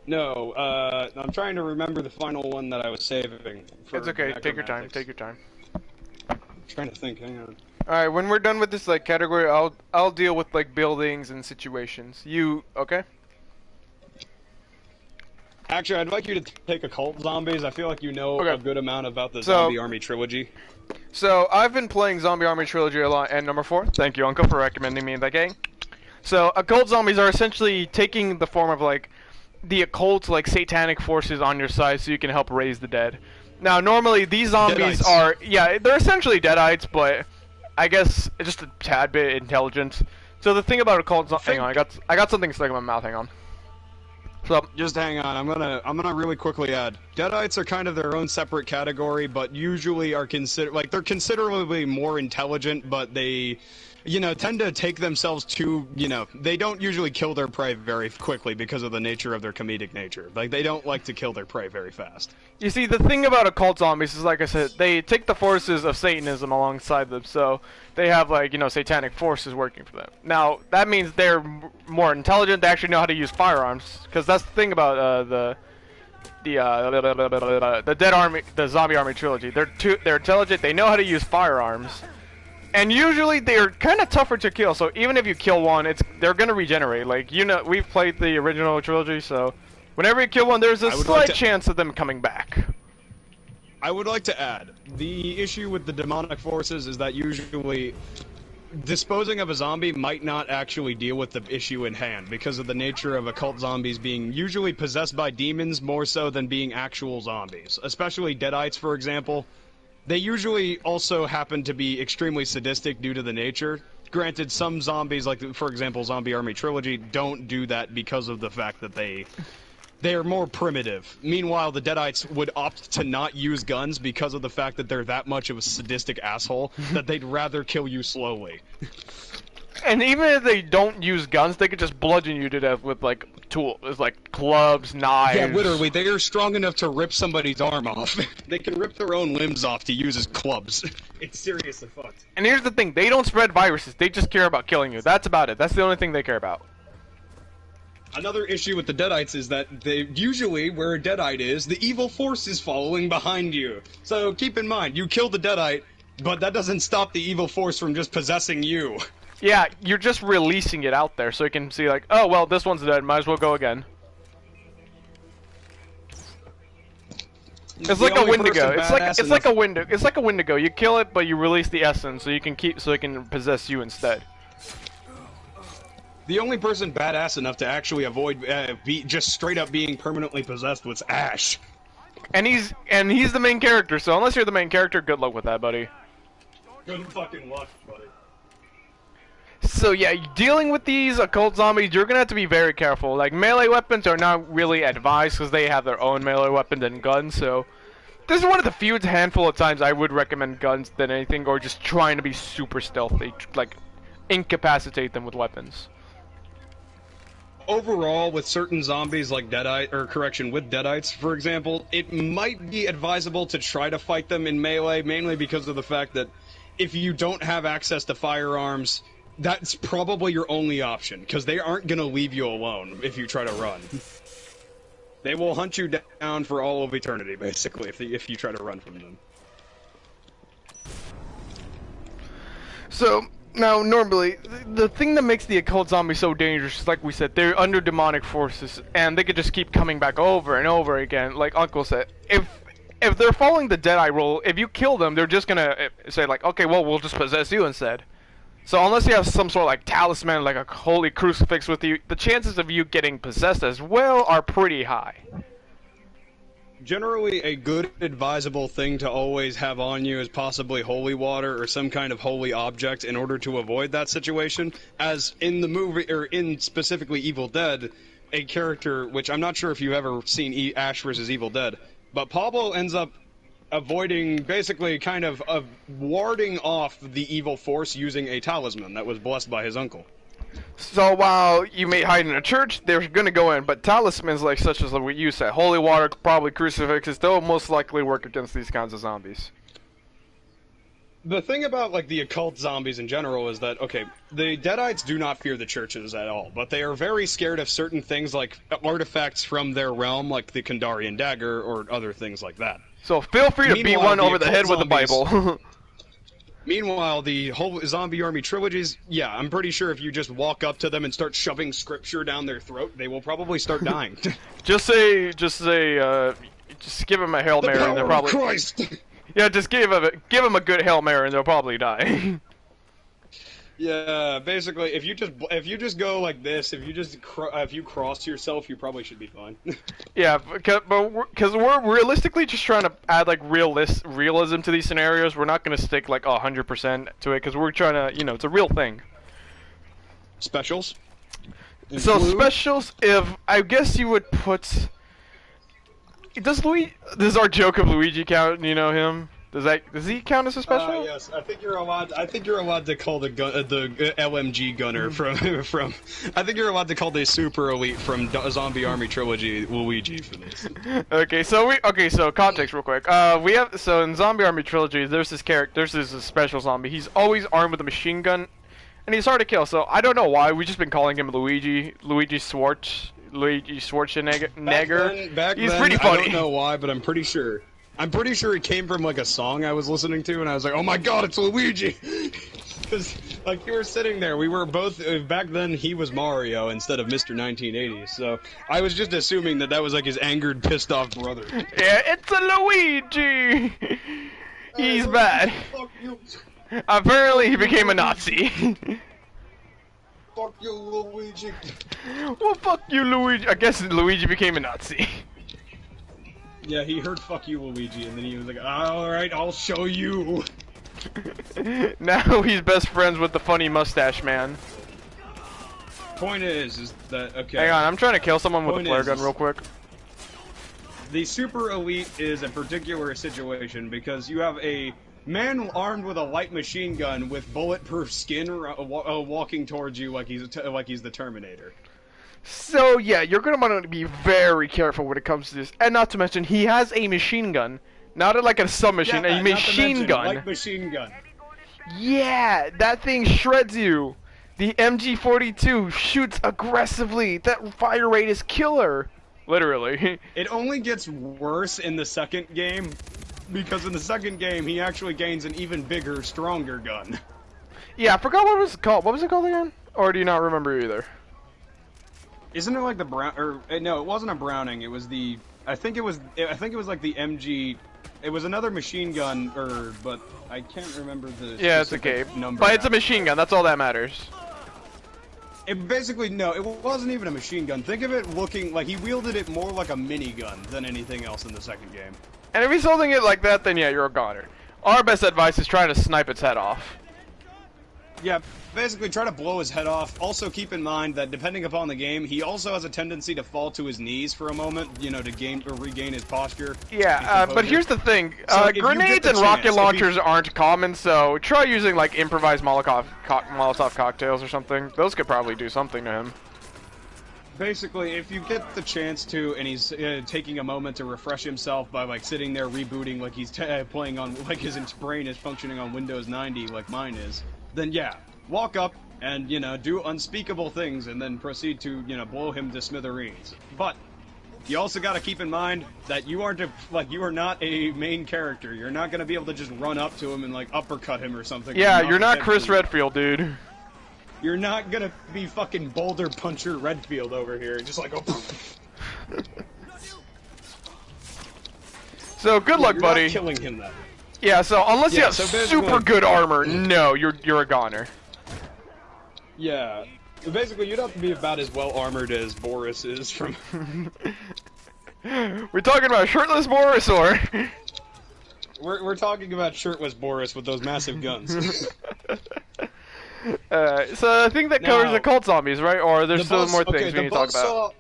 S2: No, I'm trying to remember the final one that I was saving.
S1: It's okay, take your time, take your time.
S2: I'm trying to think, hang on.
S1: Alright, when we're done with this, like, category, I'll deal with, like, buildings and situations. You, okay?
S2: Actually, I'd like you to take occult zombies. I feel like you know a good amount about the Zombie Army trilogy.
S1: So, I've been playing Zombie Army Trilogy a lot, and number 4, thank you, Uncle, for recommending me that game. So, occult zombies are essentially taking the form of, like, the occult, like, satanic forces on your side so you can help raise the dead. Now, normally, these zombies are, yeah, they're essentially deadites, but I guess just a tad bit intelligent. So, the thing about occult zombies, hang on, I got something stuck in my mouth, hang on. So,
S2: just hang on. I'm gonna really quickly add. Deadites are kind of their own separate category, but usually are they're considerably more intelligent, but they, tend to take themselves too, they don't usually kill their prey very quickly because of the nature of their comedic nature. Like, they don't like to kill their prey very fast.
S1: You see, the thing about occult zombies is, like I said, they take the forces of Satanism alongside them, so they have, like, satanic forces working for them. Now, that means they're more intelligent, they actually know how to use firearms, because that's the thing about, the Zombie Army trilogy. They're intelligent, they know how to use firearms, and usually they're kind of tougher to kill, so even if you kill one, they're gonna regenerate. Like, we've played the original trilogy, so whenever you kill one, there's a slight chance of them coming back.
S2: I would like to add, the issue with the demonic forces is that usually disposing of a zombie might not actually deal with the issue in hand because of the nature of occult zombies being usually possessed by demons more so than being actual zombies. Especially deadites, for example. They usually also happen to be extremely sadistic due to the nature. Granted, some zombies, like, for example, Zombie Army Trilogy, don't do that because of the fact that they are more primitive. Meanwhile, the Deadites would opt to not use guns because of the fact that they're that much of a sadistic asshole that they'd rather kill you slowly.
S1: And even if they don't use guns, they could just bludgeon you to death with, like, tools, like clubs, knives.
S2: Yeah, literally, they are strong enough to rip somebody's arm off. They can rip their own limbs off to use as clubs. It's seriously fucked.
S1: And here's the thing, they don't spread viruses, they just care about killing you. That's about it. That's the only thing they care about.
S2: Another issue with the Deadites is that usually where a Deadite is, the evil force is following behind you. So keep in mind, you kill the Deadite, but that doesn't stop the evil force from just possessing you.
S1: Yeah, you're just releasing it out there so you can see, like, oh, well, this one's dead, might as well go again. It's like a Wendigo. It's like a Wendigo. It's like a Wendigo. You kill it, but you release the essence so you can it can possess you instead.
S2: The only person badass enough to actually avoid just straight up being permanently possessed was Ash.
S1: And he's the main character, so unless you're the main character, good luck with that, buddy.
S2: Good fucking luck, buddy.
S1: So yeah, dealing with these occult zombies, you're gonna have to be very careful. Like, melee weapons are not really advised because they have their own melee weapons and guns, so this is one of the few handful of times I would recommend guns than anything, or just trying to be super stealthy, like incapacitate them with weapons.
S2: Overall, with certain zombies like with Deadites, for example, it might be advisable to try to fight them in melee, mainly because of the fact that if you don't have access to firearms, that's probably your only option, because they aren't going to leave you alone if you try to run. They will hunt you down for all of eternity, basically, if you try to run from them.
S1: So, now, normally, the thing that makes the occult zombie so dangerous is, like we said, they're under demonic forces, and they could just keep coming back over and over again, like Uncle said. If they're following the Deadeye rule, if you kill them, they're just gonna say, like, okay, well, we'll just possess you instead. So unless you have some sort of, like, talisman, like a holy crucifix with you, the chances of you getting possessed as well are pretty high.
S2: generally a good advisable thing to always have on you is possibly holy water or some kind of holy object in order to avoid that situation. As in the movie, or in specifically Evil Dead, a character, which I'm not sure if you've ever seen Ash vs. Evil Dead, but Pablo ends up avoiding, basically kind of warding off the evil force using a talisman that was blessed by his uncle.
S1: So while you may hide in a church, they're gonna go in, but talismans like such as what you said, holy water, probably crucifixes, they'll most likely work against these kinds of zombies.
S2: The thing about, like, the occult zombies in general is that, okay, the Deadites do not fear the churches at all, but they are very scared of certain things like artifacts from their realm, like the Kandarian dagger or other things like that.
S1: So feel free to beat one over the head with the Bible.
S2: Meanwhile, the whole Zombie Army trilogies, yeah, I'm pretty sure if you just walk up to them and start shoving scripture down their throat, they will probably start dying.
S1: just give them a Hail Mary and they'll probably...
S2: Christ!
S1: Yeah, just give them a good Hail Mary and they'll probably die.
S2: Yeah, basically, if you just go like this, if you cross yourself, you probably should be fine.
S1: Yeah, because we're realistically just trying to add like realism to these scenarios. We're not gonna stick like 100% to it because we're trying to, it's a real thing.
S2: Specials.
S1: So specials, if I guess you would put. Does our joke of Luigi count? You know him? Does he count as a special?
S2: Yes, I think you're allowed to call the LMG gunner from. I think you're allowed to call the super elite from Zombie Army Trilogy Luigi for this.
S1: Okay, so context real quick. So in Zombie Army Trilogy, there's this special zombie. He's always armed with a machine gun, and he's hard to kill. So I don't know why we've just been calling him Luigi Schwarzenegger.
S2: Back
S1: He's
S2: then,
S1: pretty funny.
S2: I don't know why, but I'm pretty sure it came from like a song I was listening to, and I was like, "Oh my God, it's Luigi!" Because like you were sitting there, we were both back then. He was Mario instead of Mr. 1980, so I was just assuming that was like his angered, pissed off brother.
S1: Yeah, it's a Luigi. He's bad.
S2: Fuck you.
S1: Apparently, he became a Nazi.
S2: Fuck you, Luigi.
S1: Well, fuck you, Luigi. I guess Luigi became a Nazi.
S2: Yeah, he heard "fuck you, Luigi," and then he was like, "Alright, I'll show you."
S1: Now he's best friends with the funny mustache man.
S2: Point is that, okay...
S1: Hang on, I'm trying to kill someone with a flare gun real quick.
S2: The super elite is a particular situation because you have a man armed with a light machine gun with bulletproof skin walking towards you like he's the Terminator.
S1: So yeah, you're gonna want to be very careful when it comes to this, and not to mention he has a machine gun, not like a submachine, a machine gun.
S2: Like machine gun.
S1: Yeah, that thing shreds you. The MG42 shoots aggressively. That fire rate is killer, literally.
S2: It only gets worse in the second game, because in the second game he actually gains an even bigger, stronger gun.
S1: Yeah, I forgot what it was called. What was it called again? Or do you not remember either?
S2: Isn't it like the Brown? Or no, it wasn't a Browning. It was the. I think it was like the MG. It was another machine gun, but I can't remember the.
S1: Yeah, it's okay.
S2: Number.
S1: But it's a machine gun. That's all that matters.
S2: It basically it wasn't even a machine gun. Think of it looking like he wielded it more like a minigun than anything else in the second game.
S1: And if he's holding it like that, then yeah, you're a goner. Our best advice is trying to snipe its head off.
S2: Yeah, basically try to blow his head off. Also keep in mind that depending upon the game, he also has a tendency to fall to his knees for a moment, to regain his posture.
S1: Yeah, but here's the thing.
S2: So
S1: grenades and rocket launchers aren't common, so try using like improvised Molotov cocktails or something. Those could probably do something to him.
S2: Basically, if you get the chance to, and he's taking a moment to refresh himself by like sitting there rebooting like he's playing on, like his brain is functioning on Windows 90 like mine is, then yeah, walk up and, do unspeakable things and then proceed to, blow him to smithereens. But you also got to keep in mind that you are not a main character. You're not going to be able to just run up to him and like uppercut him or something.
S1: Yeah, you're not Chris Redfield, dude.
S2: You're not going to be fucking Boulder Puncher Redfield over here. Just like, oh. So good luck, buddy. You're not killing him though.
S1: Yeah, so unless you have super good armor, no, you're a goner.
S2: Yeah, basically you'd have to be about as well armored as Boris is from.
S1: We're talking about shirtless Boris, or?
S2: We're talking about shirtless Boris with those massive guns.
S1: So I think that covers the cult zombies, right? Or there's still more things we need to talk about.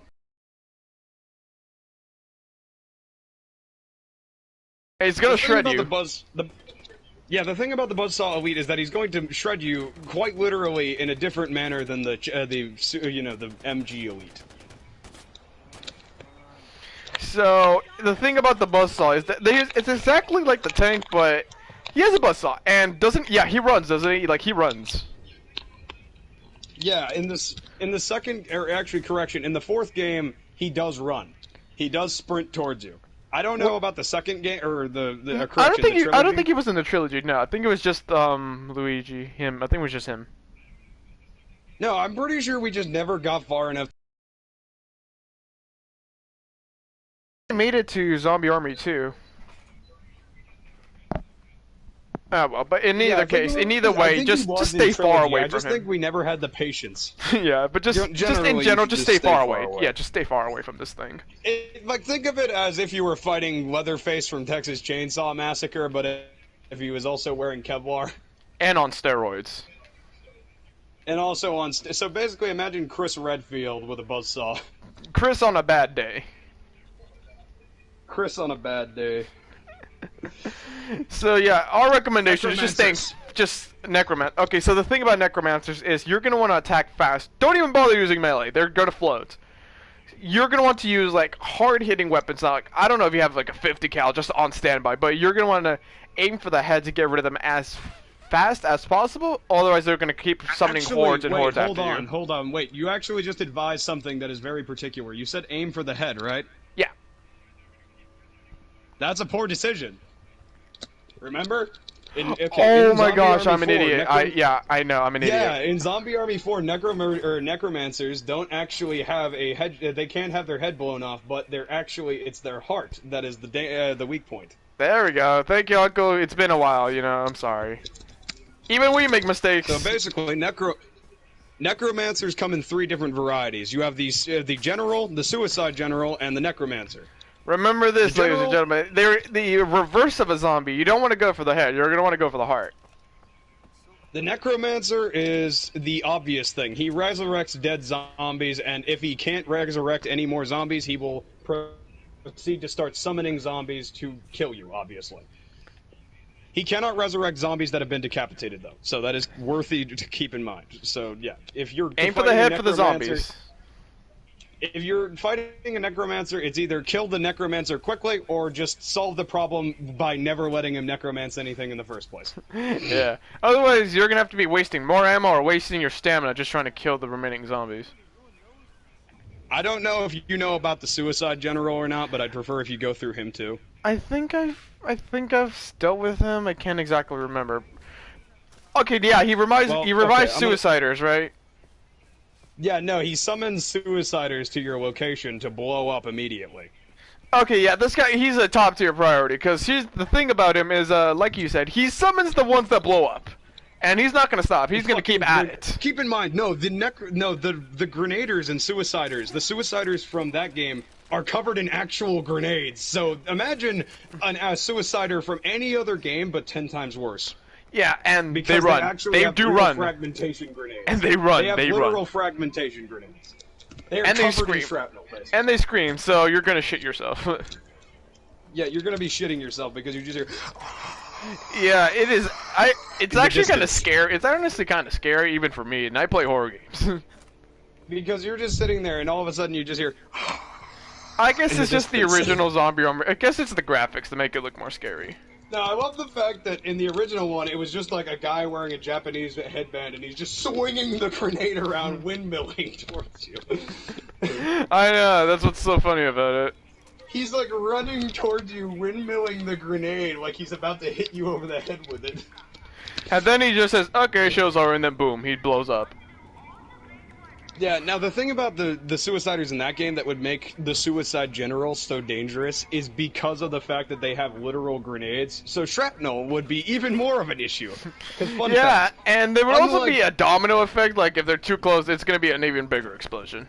S1: He's gonna shred you.
S2: The thing about the Buzzsaw Elite is that he's going to shred you quite literally in a different manner than the MG Elite.
S1: So the thing about the Buzzsaw is that it's exactly like the tank, but he has a Buzzsaw and doesn't. Yeah, he runs, doesn't he? Like he runs.
S2: Yeah, in the second, or actually correction, in the fourth game, he does run. He does sprint towards you. I don't know about the second game or the correction.
S1: I don't think he was in the trilogy. No, I think it was just Luigi. Him. I think it was just him.
S2: No, I'm pretty sure we just never got far enough.
S1: I made it to Zombie Army 2. Oh well, but in either case, in either way, just stay far away from him.
S2: I just think we never had the patience.
S1: Yeah, but just in general, just stay far away. Yeah, just stay far away from this thing.
S2: Like, think of it as if you were fighting Leatherface from Texas Chainsaw Massacre, but if he was also wearing Kevlar.
S1: And on steroids.
S2: And also on... So basically, imagine Chris Redfield with a buzzsaw.
S1: Chris on a bad day.
S2: Chris on a bad day.
S1: So yeah, our recommendation is just necromancer. Okay, so the thing about necromancers is you're gonna want to attack fast. Don't even bother using melee; they're gonna float. You're gonna want to use like hard-hitting weapons. Now, like I don't know if you have like a 50 cal just on standby, but you're gonna want to aim for the head to get rid of them as fast as possible. Otherwise, they're gonna keep summoning hordes and hordes after you.
S2: Hold on, wait. You actually just advised something that is very particular. You said aim for the head, right?
S1: Yeah.
S2: That's a poor decision. Remember?
S1: Oh my gosh, I'm an idiot. I know, I'm an idiot.
S2: Yeah, in Zombie Army 4, necromancers don't actually have a head. They can't have their head blown off, but it's their heart that is the weak point.
S1: There we go. Thank you, Uncle. It's been a while, you know. I'm sorry. Even we make mistakes.
S2: So basically, necromancers come in 3 different varieties. You have the general, the suicide general, and the necromancer.
S1: Remember this, ladies and gentlemen. They're the reverse of a zombie. You don't want to go for the head. You're going to want to go for the heart.
S2: The necromancer is the obvious thing. He resurrects dead zombies, and if he can't resurrect any more zombies, he will proceed to start summoning zombies to kill you, obviously. He cannot resurrect zombies that have been decapitated, though. So that is worthy to keep in mind. So, yeah. If you're
S1: aim for the head for the zombies.
S2: If you're fighting a necromancer, it's either kill the necromancer quickly or just solve the problem by never letting him necromance anything in the first place.
S1: Yeah. Otherwise, you're going to have to be wasting more ammo or wasting your stamina just trying to kill the remaining zombies.
S2: I don't know if you know about the Suicide General or not, but I'd prefer if you go through him too.
S1: I think I've dealt with him. I can't exactly remember. Okay, yeah, he revives Suiciders, right?
S2: Yeah, no, he summons Suiciders to your location to blow up immediately.
S1: Okay, yeah, this guy, he's a top tier priority, because the thing about him is, like you said, he summons the ones that blow up. And he's not going to stop. He's going to keep at it.
S2: Keep in mind, the grenaders and Suiciders, the Suiciders from that game are covered in actual grenades. So imagine a Suicider from any other game, but 10 times worse.
S1: Yeah, and they run. They do run.
S2: Fragmentation grenades.
S1: And they run.
S2: They have literal fragmentation grenades. They are covered in shrapnel, basically.
S1: And they scream, so you're gonna shit yourself.
S2: Yeah, you're gonna be shitting yourself because you just hear.
S1: Yeah, it is. It's actually kind of scary. It's honestly kind of scary, even for me. And I play horror games.
S2: Because you're just sitting there, and all of a sudden you just hear.
S1: I guess it's just the original Zombie Army. I guess it's the graphics to make it look more scary.
S2: No, I love the fact that in the original one, it was just like a guy wearing a Japanese headband, and he's just swinging the grenade around, windmilling towards you.
S1: I know, that's what's so funny about it.
S2: He's like running towards you, windmilling the grenade, like he's about to hit you over the head with it.
S1: And then he just says, okay, show's over, and then boom, he blows up.
S2: Yeah, now the thing about the Suiciders in that game that would make the Suicide General so dangerous is because of the fact that they have literal grenades, so shrapnel would be even more of an issue.
S1: Yeah, and there would also be a domino effect, like if they're too close, it's going to be an even bigger explosion.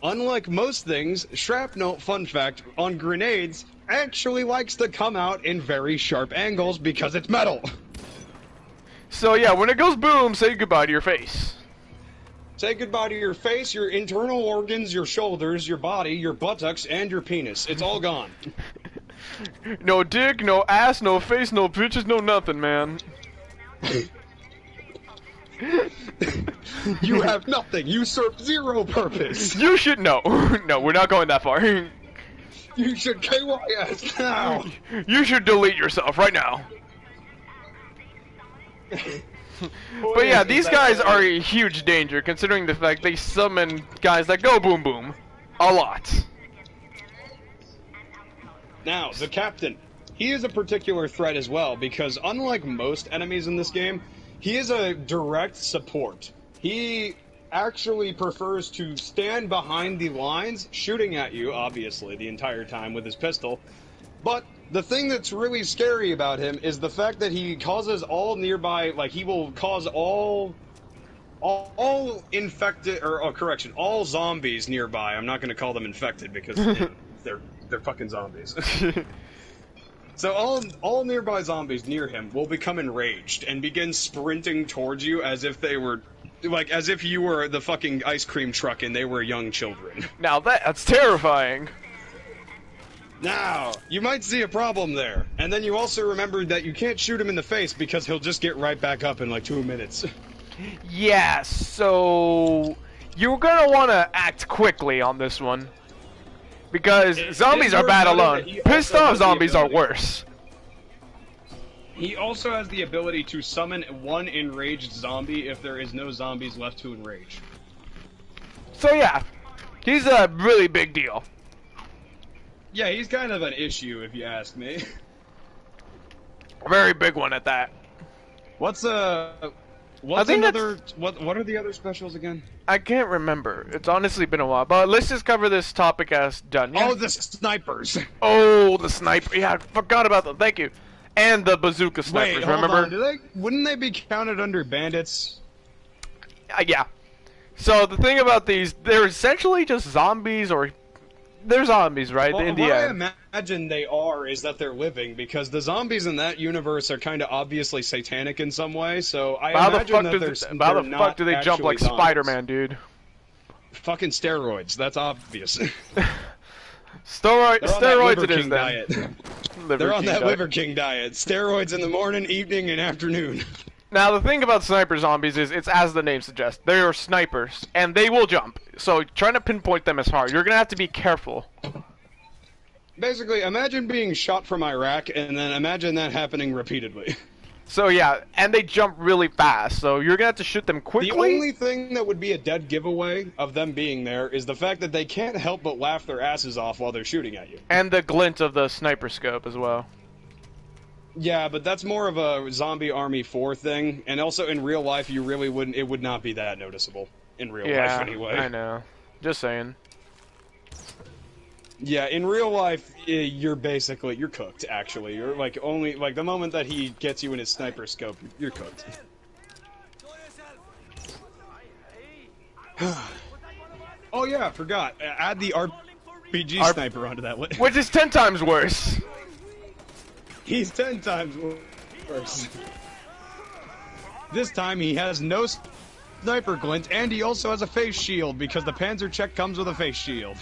S2: unlike most things, shrapnel, fun fact, on grenades, actually likes to come out in very sharp angles because it's metal.
S1: So yeah, when it goes boom, say goodbye to your face.
S2: Say goodbye to your face, your internal organs, your shoulders, your body, your buttocks, and your penis. It's all gone.
S1: No dick, no ass, no face, no bitches, no nothing, man.
S2: You have nothing. You serve zero purpose.
S1: You should know. No, we're not going that far.
S2: You should KYS now.
S1: You should delete yourself right now. But yeah, these guys are a huge danger, considering the fact they summon guys that go boom boom. A lot.
S2: Now, the captain. He is a particular threat as well, because unlike most enemies in this game, he is a direct support. He actually prefers to stand behind the lines, shooting at you, obviously, the entire time with his pistol. But the thing that's really scary about him is the fact that he causes all nearby, like, he will cause all infected, or correction, all zombies nearby. I'm not going to call them infected because they're fucking zombies. So all nearby zombies near him will become enraged and begin sprinting towards you as if they were, like, as if you were the fucking ice cream truck and they were young children.
S1: Now that's terrifying.
S2: Now, you might see a problem there. And then you also remember that you can't shoot him in the face because he'll just get right back up in like 2 minutes.
S1: Yeah, so you're gonna want to act quickly on this one. Because zombies are bad alone. Pissed off zombies are worse.
S2: He also has the ability to summon one enraged zombie if there is no zombies left to enrage.
S1: So yeah, he's a really big deal.
S2: Yeah, he's kind of an issue if you ask me.
S1: A very big one at that.
S2: What's another? What are the other specials again?
S1: I can't remember. It's honestly been a while. But let's just cover this topic as done. Yeah?
S2: Oh, the snipers.
S1: Oh, the sniper. Yeah, I forgot about them. Thank you. And the bazooka snipers.
S2: Wait, hold
S1: remember?
S2: on. Wouldn't they be counted under bandits?
S1: Yeah. So the thing about these, they're essentially just zombies, or they're zombies, right?
S2: Well,
S1: in the
S2: what
S1: end.
S2: I imagine they are is that they're living, because the zombies in that universe are kind of obviously satanic in some way. So I imagine that
S1: how the fuck do they jump like
S2: zombies.
S1: Spider-Man, dude?
S2: Fucking steroids. That's obvious.
S1: Steroids it is then.
S2: Diet. They're on that Liver King diet. Steroids in the morning, evening, and afternoon.
S1: Now, the thing about sniper zombies is, it's as the name suggests. They are snipers, and they will jump. So, trying to pinpoint them is hard. You're going to have to be careful.
S2: Basically, imagine being shot from Iraq, and then imagine that happening repeatedly.
S1: So, yeah, and they jump really fast, so you're going to have to shoot them quickly.
S2: The only thing that would be a dead giveaway of them being there is the fact that they can't help but laugh their asses off while they're shooting at you.
S1: And the glint of the sniper scope as well.
S2: Yeah, but that's more of a Zombie Army 4 thing, and also in real life you really wouldn't, it would not be that noticeable in real life anyway.
S1: I know. Just saying.
S2: Yeah, in real life you're cooked actually. You're like only like the moment that he gets you in his sniper scope, you're cooked. Oh yeah, I forgot. Add the RPG sniper onto that list.
S1: Which is 10 times worse.
S2: He's 10 times worse. This time he has no sniper glint, and he also has a face shield, because the Panzer Czech comes with a face shield.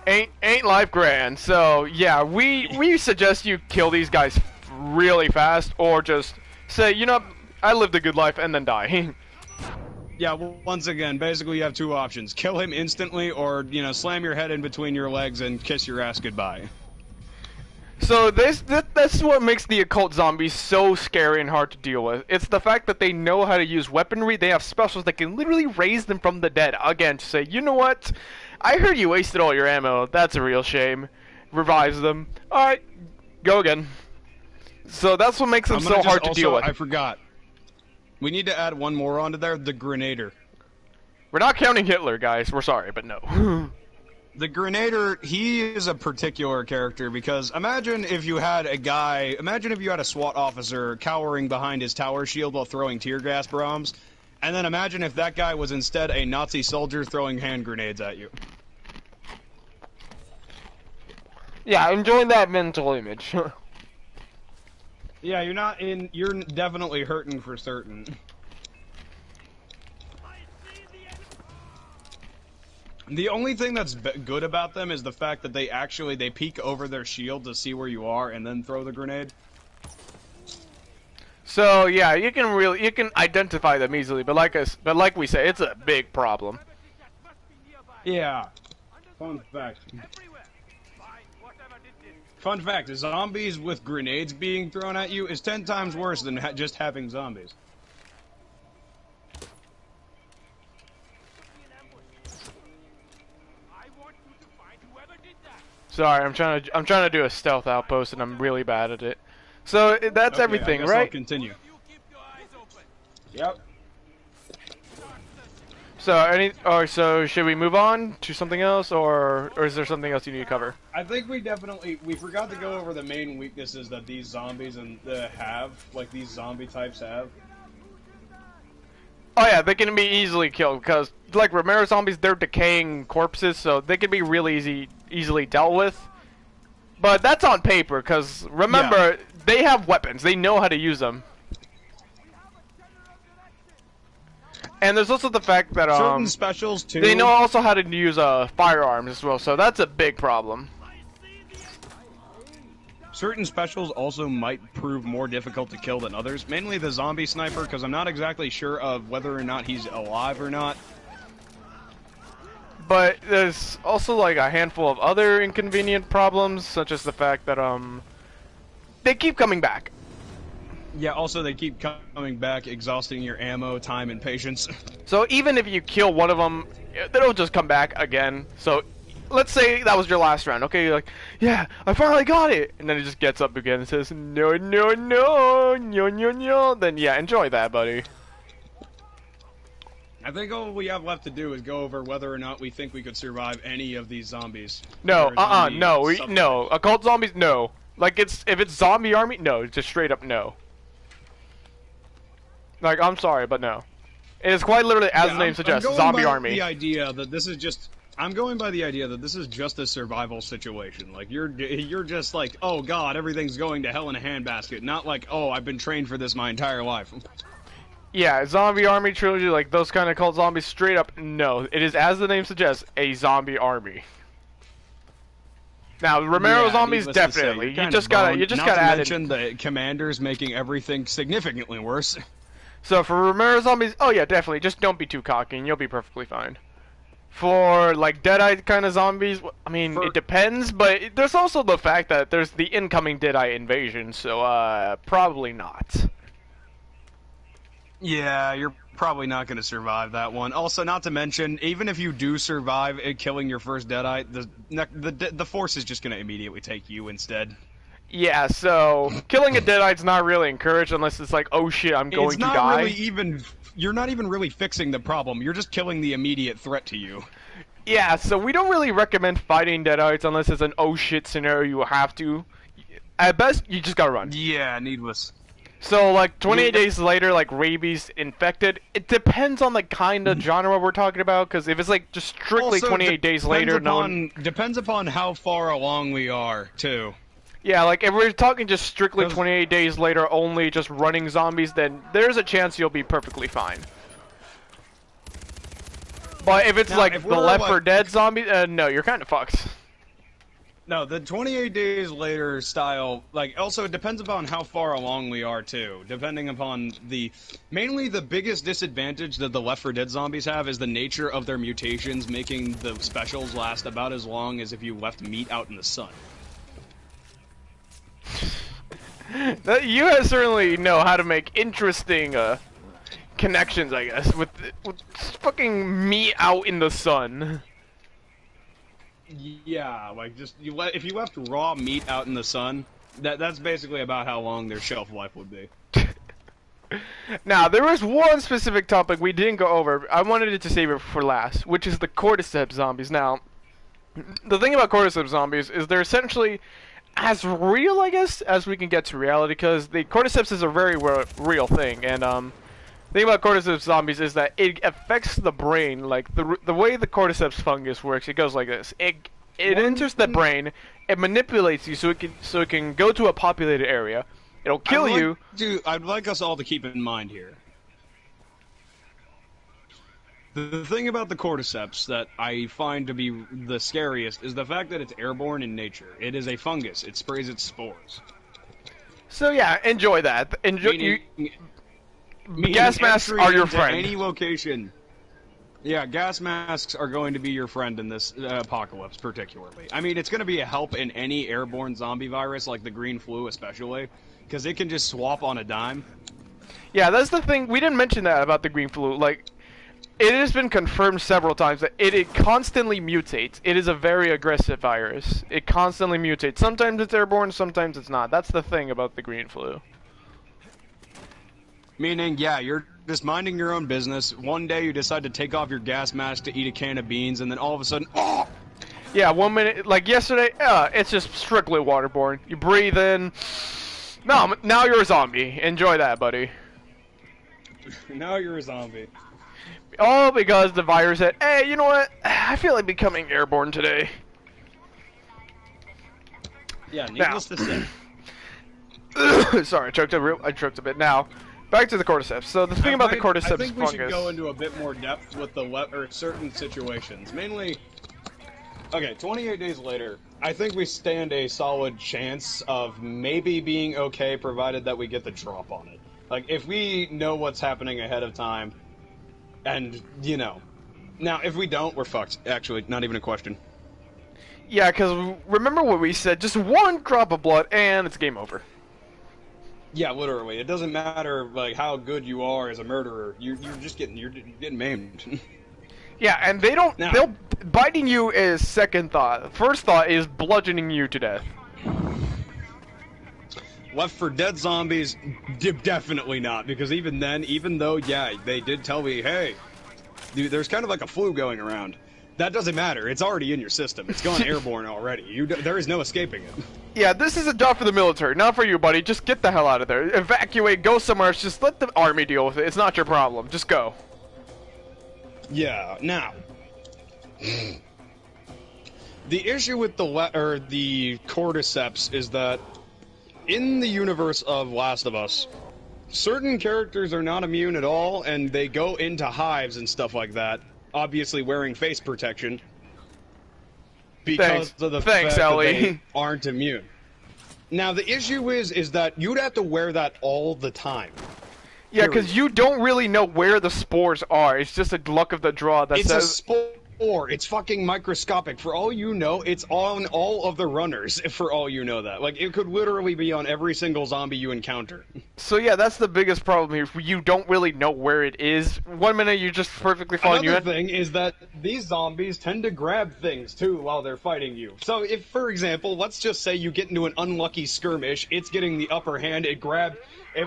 S1: Ain't life grand, so yeah, we suggest you kill these guys really fast, or just say, you know, I lived a good life, and then die.
S2: Yeah, well, once again, basically you have two options. Kill him instantly, or, you know, slam your head in between your legs and kiss your ass goodbye.
S1: So that's what makes the occult zombies so scary and hard to deal with. It's the fact that they know how to use weaponry. They have specials that can literally raise them from the dead. Again, to say, you know what? I heard you wasted all your ammo. That's a real shame. Revives them. Alright, go again. So that's what makes them so hard to deal with.
S2: I forgot. We need to add one more onto there, the Grenader.
S1: We're not counting Hitler, guys. We're sorry, but no.
S2: The Grenader, he is a particular character, because imagine if you had a SWAT officer cowering behind his tower shield while throwing tear gas bombs, and then imagine if that guy was instead a Nazi soldier throwing hand grenades at you.
S1: Yeah, enjoy that mental image.
S2: Yeah, you're definitely hurting for certain. The only thing that's good about them is the fact that they peek over their shield to see where you are and then throw the grenade.
S1: So yeah, you can identify them easily, but like we say, it's a big problem.
S2: Yeah. Fun fact. Fun fact, zombies with grenades being thrown at you is 10 times worse than just having zombies.
S1: Sorry, I'm trying to do a stealth outpost and I'm really bad at it. So that's
S2: Okay,
S1: everything,
S2: I guess
S1: right?
S2: I'll continue. Yep.
S1: So should we move on to something else, or is there something else you need to cover?
S2: I think we forgot to go over the main weaknesses that these zombies these zombie types have.
S1: Oh yeah, they can be easily killed because, like Romero zombies, they're decaying corpses, so they can be really easily dealt with. But that's on paper, because remember, they have weapons. They know how to use them. And there's also the fact that
S2: certain specials too.
S1: they know also how to use firearms as well, so that's a big problem.
S2: Certain specials also might prove more difficult to kill than others, mainly the zombie sniper, because I'm not exactly sure of whether or not he's alive or not.
S1: But there's also like a handful of other inconvenient problems, such as the fact that they keep coming back.
S2: Yeah, also they keep coming back, exhausting your ammo, time, and patience.
S1: So even if you kill one of them, they'll just come back again. So let's say that was your last round. Okay, you're like, yeah, I finally got it. And then it just gets up again and says, no, no, no, no, no, no. Then yeah, enjoy that, buddy.
S2: I think all we have left to do is go over whether or not we think we could survive any of these zombies.
S1: No, no. Occult zombies, no. Like, if it's zombie army, no. Just straight up no. Like, I'm sorry, but no. It is quite literally, as the name suggests, zombie army.
S2: I'm going by the idea that this is just a survival situation. Like, you're just like, oh god, everything's going to hell in a handbasket. Not like, oh, I've been trained for this my entire life.
S1: Yeah, zombie army trilogy, like those kind of cult zombies, straight up, no. It is, as the name suggests, a zombie army. Now, Romero zombies, definitely. You just gotta add
S2: mention the commanders making everything significantly worse.
S1: So for Romero zombies, oh yeah, definitely. Just don't be too cocky, and you'll be perfectly fine. For like Deadeye kind of zombies, I mean, it depends, but there's also the fact that there's the incoming Deadeye invasion, so probably not.
S2: Yeah, you're probably not going to survive that one. Also, not to mention, even if you do survive killing your first Deadeye, the Force is just going to immediately take you instead.
S1: Yeah, so killing a Deadeye's not really encouraged unless it's like, oh shit, I'm going to die.
S2: You're not even really fixing the problem. You're just killing the immediate threat to you.
S1: Yeah, so we don't really recommend fighting Deadeye's unless it's an oh shit scenario you have to. At best, you just gotta run.
S2: Yeah, needless.
S1: So, like, 28 days later, like, rabies infected, it depends on the kind of genre we're talking about, because if it's, like, just strictly also 28 days later,
S2: depends upon how far along we are, too.
S1: Yeah, like, if we're talking just strictly 28 days later, only just running zombies, then there's a chance you'll be perfectly fine. But if it's, now, like, the Left 4 Dead zombies, no, you're kind of fucked.
S2: No, the 28 days later style, like, also it depends upon how far along we are, too. Depending upon mainly the biggest disadvantage that the Left 4 Dead zombies have is the nature of their mutations, making the specials last about as long as if you left meat out in the sun.
S1: You guys certainly know how to make interesting, connections, I guess, with fucking meat out in the sun.
S2: Yeah, like just if you left raw meat out in the sun, that's basically about how long their shelf life would be.
S1: Now, there was one specific topic we didn't go over. I wanted to save it for last, which is the cordyceps zombies. Now, the thing about cordyceps zombies is they're essentially as real, I guess, as we can get to reality, because the cordyceps is a very real thing, and the thing about cordyceps zombies is that it affects the brain. Like the way the cordyceps fungus works, it goes like this: It enters the brain, it manipulates you so it can go to a populated area. It'll kill you.
S2: I'd like us all to keep in mind here. The thing about the cordyceps that I find to be the scariest is the fact that it's airborne in nature. It is a fungus. It sprays its spores.
S1: So yeah, enjoy that.
S2: Meaning
S1: gas masks are your friend.
S2: Any location. Yeah, gas masks are going to be your friend in this apocalypse, particularly. I mean, it's going to be a help in any airborne zombie virus, like the green flu especially, because it can just swap on a dime.
S1: Yeah, that's the thing. We didn't mention that about the green flu. Like, it has been confirmed several times that it constantly mutates. It is a very aggressive virus. It constantly mutates. Sometimes it's airborne, sometimes it's not. That's the thing about the green flu.
S2: Meaning, yeah, you're just minding your own business. One day you decide to take off your gas mask to eat a can of beans, and then all of a sudden, oh!
S1: Yeah, 1 minute, like yesterday, it's just strictly waterborne. You breathe in. No, now you're a zombie. Enjoy that, buddy.
S2: Now you're a zombie.
S1: All because the virus said, hey, you know what? I feel like becoming airborne today.
S2: Yeah, needless to say.
S1: Sorry, I choked a bit. Now, back to the cordyceps. So the thing about the cordyceps
S2: I think we
S1: fungus...
S2: should go into a bit more depth with the certain situations. Mainly, okay, 28 days later, I think we stand a solid chance of maybe being okay, provided that we get the drop on it. Like, if we know what's happening ahead of time, and, you know. Now, if we don't, we're fucked. Actually, not even a question.
S1: Yeah, because remember what we said, just one drop of blood, and it's game over.
S2: Yeah, literally. It doesn't matter, like, how good you are as a murderer. You're getting maimed.
S1: Yeah, and biting you is second thought. First thought is bludgeoning you to death.
S2: Left for Dead zombies, definitely not, because even then, even though, yeah, they did tell me, hey, dude, there's kind of like a flu going around. That doesn't matter. It's already in your system. It's gone airborne already. There is no escaping it.
S1: Yeah, this is a job for the military, not for you, buddy. Just get the hell out of there. Evacuate, go somewhere. Just let the army deal with it. It's not your problem. Just go.
S2: Yeah, now... the issue with the cordyceps is that in the universe of Last of Us, certain characters are not immune at all, and they go into hives and stuff like that, obviously wearing face protection, because of the fact that they aren't immune. Now, the issue is that you'd have to wear that all the time.
S1: Yeah, because you don't really know where the spores are. It's just a luck of the draw that
S2: says...
S1: It's
S2: a spore. It's fucking microscopic. For all you know, it's on all of the runners, for all you know that. Like, it could literally be on every single zombie you encounter.
S1: So yeah, that's the biggest problem here. You don't really know where it is. 1 minute you're just perfectly fine.
S2: Another thing is that these zombies tend to grab things, too, while they're fighting you. So if, for example, let's just say you get into an unlucky skirmish, it's getting the upper hand, it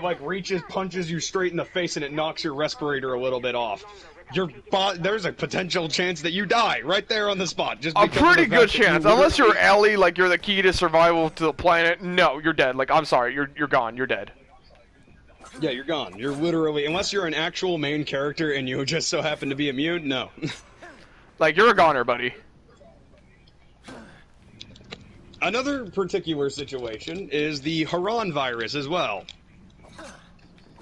S2: like reaches, punches you straight in the face, and it knocks your respirator a little bit off. There's a potential chance that you die right there on the spot. Just
S1: a pretty good chance, unless you're Ellie, like you're the key to survival to the planet. No, you're dead. Like, I'm sorry, you're gone. You're dead.
S2: Yeah, you're gone. You're literally, unless you're an actual main character and you just so happen to be immune. No.
S1: Like, you're a goner, buddy.
S2: Another particular situation is the Haran virus as well.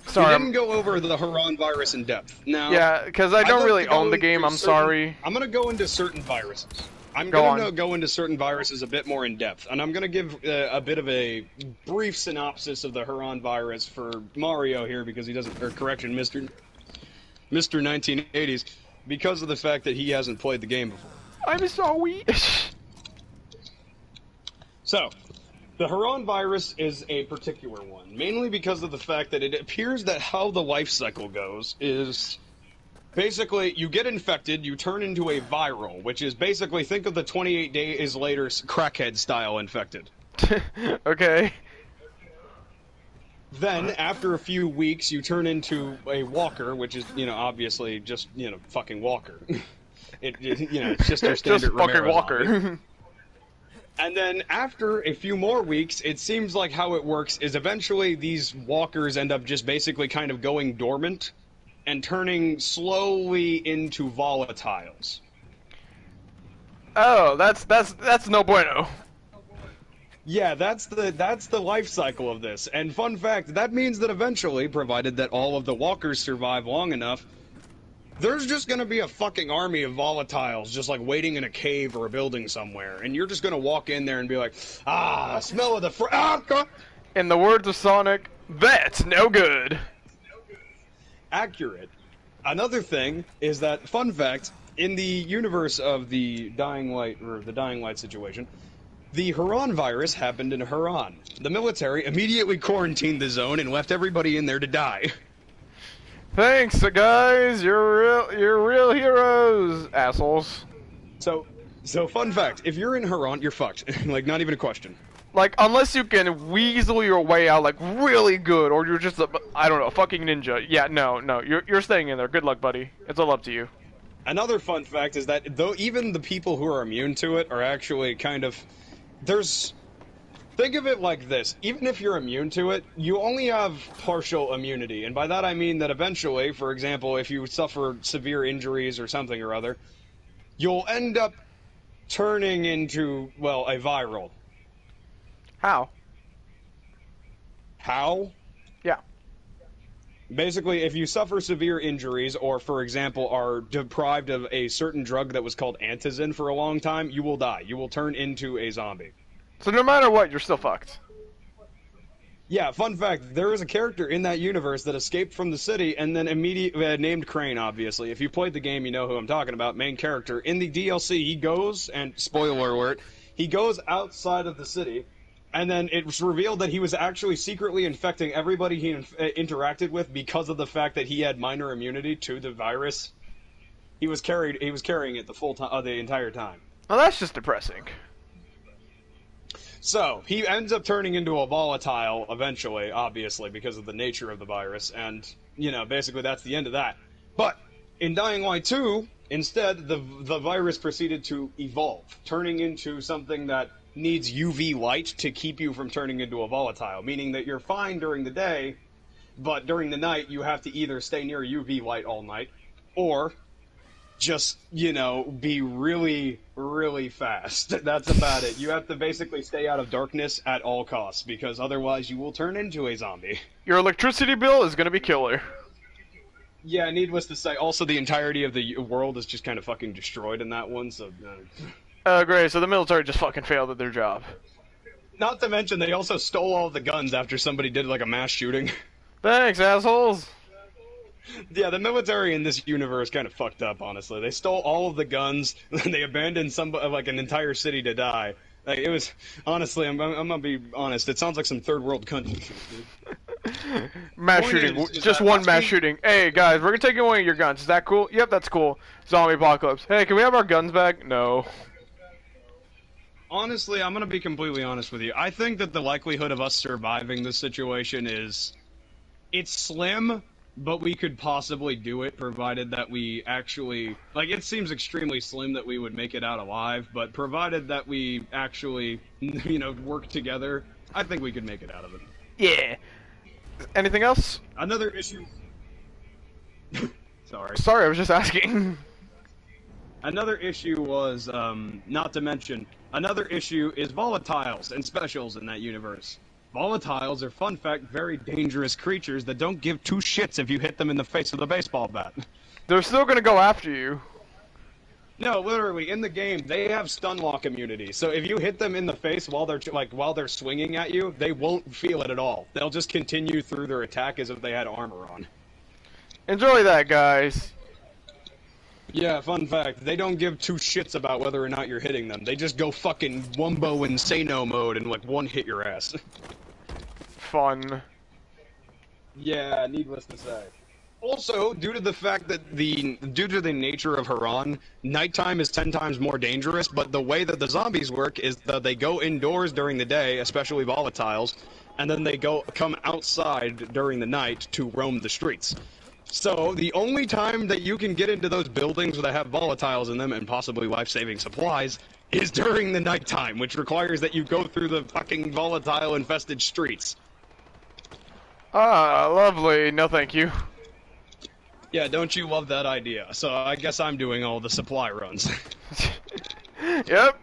S1: Sorry,
S2: we didn't go over the Haran virus in depth. Now,
S1: yeah, because I don't really own the game. I'm sorry.
S2: I'm going to go into certain viruses. I'm going to go into certain viruses a bit more in depth, and I'm going to give a bit of a brief synopsis of the Haran virus for Mario here, because he doesn't, or correction, Mr. 1980s, because of the fact that he hasn't played the game before.
S1: I'm sorry.
S2: So, the Haran virus is a particular one, mainly because of the fact that it appears that how the life cycle goes is basically you get infected, you turn into a viral, which is basically, think of the 28 days later crackhead style infected.
S1: Okay.
S2: Then, after a few weeks, you turn into a walker, which is, obviously just, fucking walker. It's just your standard
S1: just fucking
S2: Romero
S1: walker.
S2: zombie. And then after a few more weeks, it seems like how it works is eventually these walkers end up just basically kind of going dormant and turning slowly into volatiles.
S1: Oh, that's no bueno.
S2: Yeah, that's the life cycle of this. And fun fact, that means that eventually, provided that all of the walkers survive long enough, there's just gonna be a fucking army of volatiles just like waiting in a cave or a building somewhere, and you're just gonna walk in there and be like, ah, smell of the
S1: In the words of Sonic, that's no good.
S2: Accurate. Another thing is that, fun fact, in the universe of the Dying Light, or the Dying Light situation, the Huron virus happened in Huron. The military immediately quarantined the zone and left everybody in there to die.
S1: Thanks, guys. You're real heroes, assholes.
S2: So fun fact, if you're in Huron, you're fucked. Like, not even a question.
S1: Like, unless you can weasel your way out, like, really good, or you're just a, I don't know, fucking ninja. Yeah, no, you're staying in there. Good luck, buddy. It's all up to you.
S2: Another fun fact is that though even the people who are immune to it are actually kind of, think of it like this, even if you're immune to it, you only have partial immunity, and by that I mean that eventually, for example, if you suffer severe injuries or something or other, you'll end up turning into, well, a viral.
S1: How?
S2: How?
S1: Yeah.
S2: Basically, if you suffer severe injuries, or, for example, are deprived of a certain drug that was called antizin for a long time, you will die. You will turn into a zombie.
S1: So no matter what, you're still fucked.
S2: Yeah, fun fact, there is a character in that universe that escaped from the city and then named Crane, obviously. If you played the game, you know who I'm talking about, main character. In the DLC, he goes, and spoiler alert, he goes outside of the city, and then it was revealed that he was actually secretly infecting everybody he interacted with because of the fact that he had minor immunity to the virus. He was carrying it the entire time.
S1: Well, that's just depressing.
S2: So, he ends up turning into a volatile eventually, obviously, because of the nature of the virus, and, you know, basically that's the end of that. But, in Dying Light 2, instead, the virus proceeded to evolve, turning into something that needs UV light to keep you from turning into a volatile, meaning that you're fine during the day, but during the night you have to either stay near UV light all night, or just, you know, be really, really fast. That's about it. You have to basically stay out of darkness at all costs, because otherwise you will turn into a zombie.
S1: Your electricity bill is gonna be killer.
S2: Yeah, needless to say, also the entirety of the world is just kind of fucking destroyed in that one, so...
S1: Great, so the military just fucking failed at their job.
S2: Not to mention, they also stole all the guns after somebody did, like, a mass shooting.
S1: Thanks, assholes!
S2: Yeah, the military in this universe kind of fucked up, honestly. They stole all of the guns, and they abandoned like, an entire city to die. Like, it was... Honestly, I'm gonna be honest, it sounds like some third world country shit, dude.
S1: Mass shooting. Just one mass shooting. Hey, guys, we're gonna take away your guns. Is that cool? Yep, that's cool. Zombie apocalypse. Hey, can we have our guns back? No.
S2: Honestly, I'm gonna be completely honest with you. I think that the likelihood of us surviving this situation is... It's slim, but we could possibly do it, provided that we actually... Like, it seems extremely slim that we would make it out alive, but provided that we actually, you know, work together, I think we could make it out of it.
S1: Yeah. Anything else?
S2: Another issue...
S1: Sorry, I was just asking.
S2: Another issue was, not to mention, another issue is volatiles and specials in that universe. Volatiles are, fun fact, very dangerous creatures that don't give two shits if you hit them in the face with a baseball bat.
S1: They're still gonna go after you.
S2: No, literally, in the game, they have stun lock immunity. So if you hit them in the face while they're swinging at you, they won't feel it at all. They'll just continue through their attack as if they had armor on.
S1: Enjoy that, guys.
S2: Yeah, fun fact, they don't give two shits about whether or not you're hitting them. They just go fucking Wumbo Insano mode and, like, one hit your ass.
S1: Fun.
S2: Yeah, needless to say. Also, due to the fact that due to the nature of Huron, nighttime is 10 times more dangerous, but the way that the zombies work is that they go indoors during the day, especially volatiles, and then they come outside during the night to roam the streets. So, the only time that you can get into those buildings that have volatiles in them and possibly life-saving supplies is during the nighttime, which requires that you go through the fucking volatile-infested streets.
S1: Ah, lovely. No thank you.
S2: Yeah, don't you love that idea? So I guess I'm doing all the supply runs.
S1: Yep.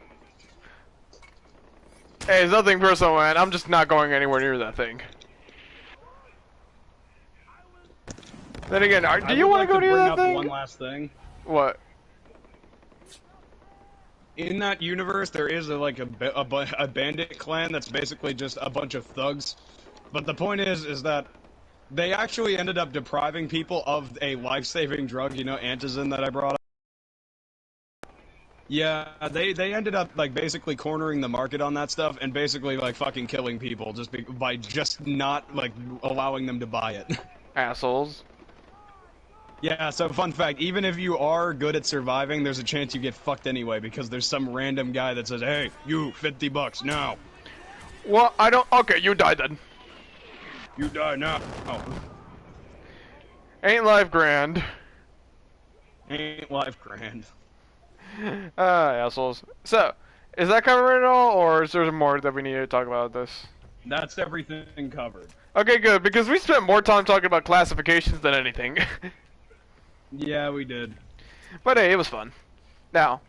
S1: Hey, it's nothing personal, man. I'm just not going anywhere near that thing. Then again, do you want to go near that thing?
S2: One last thing.
S1: What?
S2: In that universe, there is a bandit clan that's basically just a bunch of thugs. But the point is that they actually ended up depriving people of a life-saving drug, you know, antizin that I brought up. Yeah, they ended up, like, basically cornering the market on that stuff and basically, like, fucking killing people by just not, like, allowing them to buy it.
S1: Assholes.
S2: Yeah, so fun fact, even if you are good at surviving, there's a chance you get fucked anyway because there's some random guy that says, hey, you, $50 now.
S1: Well, I don't... Okay, you die then.
S2: You die now. Oh.
S1: Ain't life grand.
S2: Ain't life grand.
S1: Assholes. So, is that covered at all, or is there more that we need to talk about this?
S2: That's everything covered.
S1: Okay, good, because we spent more time talking about classifications than anything.
S2: Yeah, we did.
S1: But hey, it was fun. Now,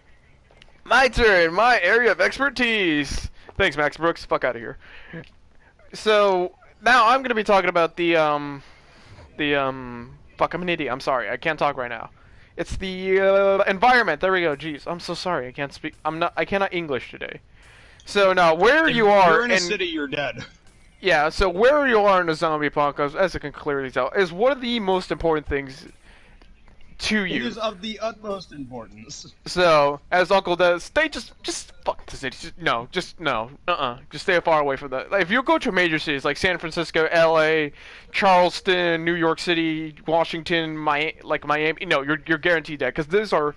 S1: my turn, my area of expertise. Thanks, Max Brooks. Fuck out of here. So, now I'm going to be talking about fuck, I'm an idiot. I'm sorry. I can't talk right now. It's the environment. There we go. Jeez, I'm so sorry. I can't speak. I cannot English today. So now, where you are,
S2: you're in a city, you're dead.
S1: Yeah. So where you are in the zombie apocalypse, as I can clearly tell, is one of the most important things to you.
S2: It is of the utmost importance.
S1: So, as Uncle does, stay just fuck the city. Just stay far away from that. Like, if you go to major cities like San Francisco, L.A., Charleston, New York City, Washington, Miami, no, you're guaranteed that because these are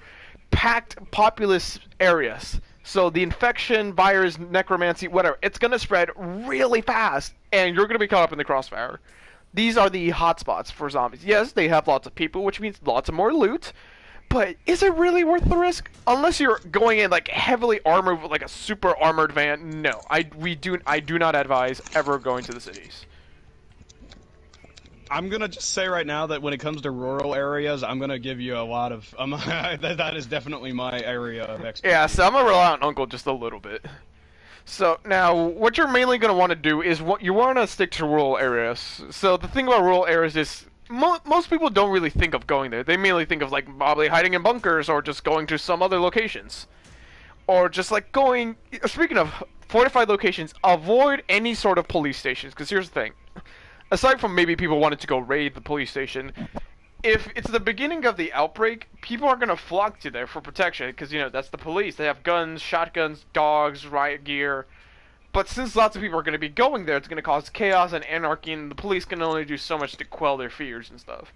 S1: packed, populous areas. So the infection, virus, necromancy, whatever, it's gonna spread really fast, and you're gonna be caught up in the crossfire. These are the hotspots for zombies. Yes, they have lots of people, which means lots of more loot. But is it really worth the risk? Unless you're going in like heavily armored with like a super armored van, no. I do not advise ever going to the cities.
S2: I'm gonna just say right now that when it comes to rural areas, I'm gonna give you a lot of. That is definitely my area of expertise.
S1: Yeah, so I'm gonna rely on Uncle just a little bit. So now, what you're mainly going to want to do is you want to stick to rural areas. So the thing about rural areas is most people don't really think of going there. They mainly think of like probably hiding in bunkers or just going to some other locations, or just like going. Speaking of fortified locations, avoid any sort of police stations. Because here's the thing: aside from maybe people wanting to go raid the police station, if it's the beginning of the outbreak, people are going to flock to there for protection, because, you know, that's the police. They have guns, shotguns, dogs, riot gear. But since lots of people are going to be going there, it's going to cause chaos and anarchy, and the police can only do so much to quell their fears and stuff.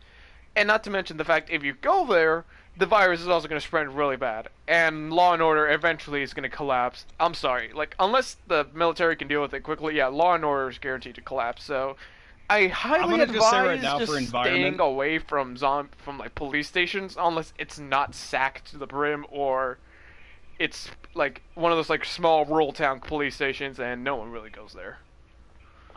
S1: And not to mention the fact, if you go there, the virus is also going to spread really bad. And law and order eventually is going to collapse. I'm sorry, like, unless the military can deal with it quickly, yeah, law and order is guaranteed to collapse, so I highly advise just staying away from like police stations unless it's not sacked to the brim or it's like one of those like small rural town police stations and no one really goes there.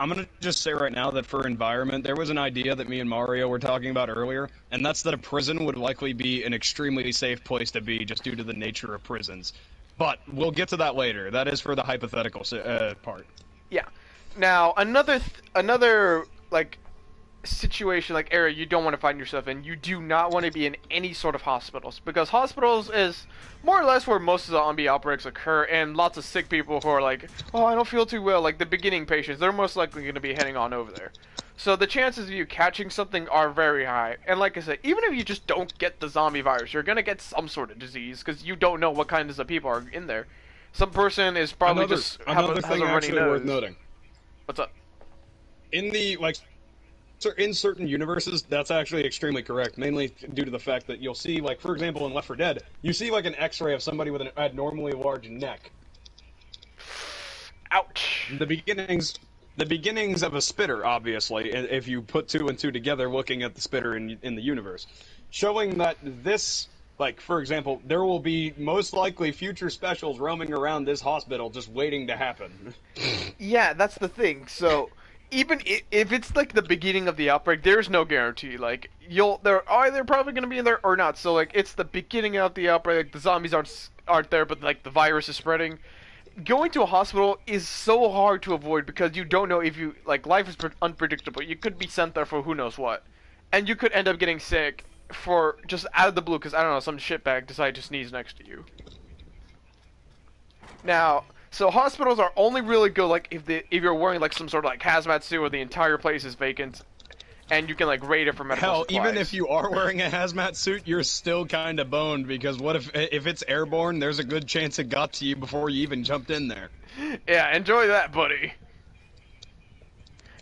S2: I'm gonna just say right now that for environment, there was an idea that me and Mario were talking about earlier, and that's that a prison would likely be an extremely safe place to be just due to the nature of prisons. But we'll get to that later. That is for the hypothetical part.
S1: Yeah. Now another like situation, like area you don't want to find yourself in. You do not want to be in any sort of hospitals, because hospitals is more or less where most of the zombie outbreaks occur, and lots of sick people who are like, oh, I don't feel too well, like the beginning patients, they're most likely going to be heading on over there. So the chances of you catching something are very high. And like I said, even if you just don't get the zombie virus, you're going to get some sort of disease, because you don't know what kinds of people are in there. Some person is probably has a runny nose.
S2: Worth noting.
S1: What's up?
S2: In the, like, in certain universes, that's actually extremely correct, mainly due to the fact that you'll see, like, for example, in Left 4 Dead, you see, like, an x-ray of somebody with an abnormally large neck.
S1: Ouch.
S2: The beginnings of a spitter, obviously, if you put two and two together looking at the spitter in the universe, showing that this, like, for example, there will be most likely future specials roaming around this hospital just waiting to happen.
S1: Yeah, that's the thing. So even if it's like the beginning of the outbreak, there's no guarantee. Like they're either probably gonna be in there or not. So like it's the beginning of the outbreak. Like, the zombies aren't there, but like the virus is spreading. Going to a hospital is so hard to avoid because you don't know if you like life is unpredictable. You could be sent there for who knows what, and you could end up getting sick for just out of the blue because I don't know, some shitbag decided to sneeze next to you. Now, so hospitals are only really good like if you're wearing like some sort of like hazmat suit or the entire place is vacant, and you can like raid it for medical supplies.
S2: Even if you are wearing a hazmat suit, you're still kind of boned because what if it's airborne? There's a good chance it got to you before you even jumped in there.
S1: Yeah, enjoy that, buddy.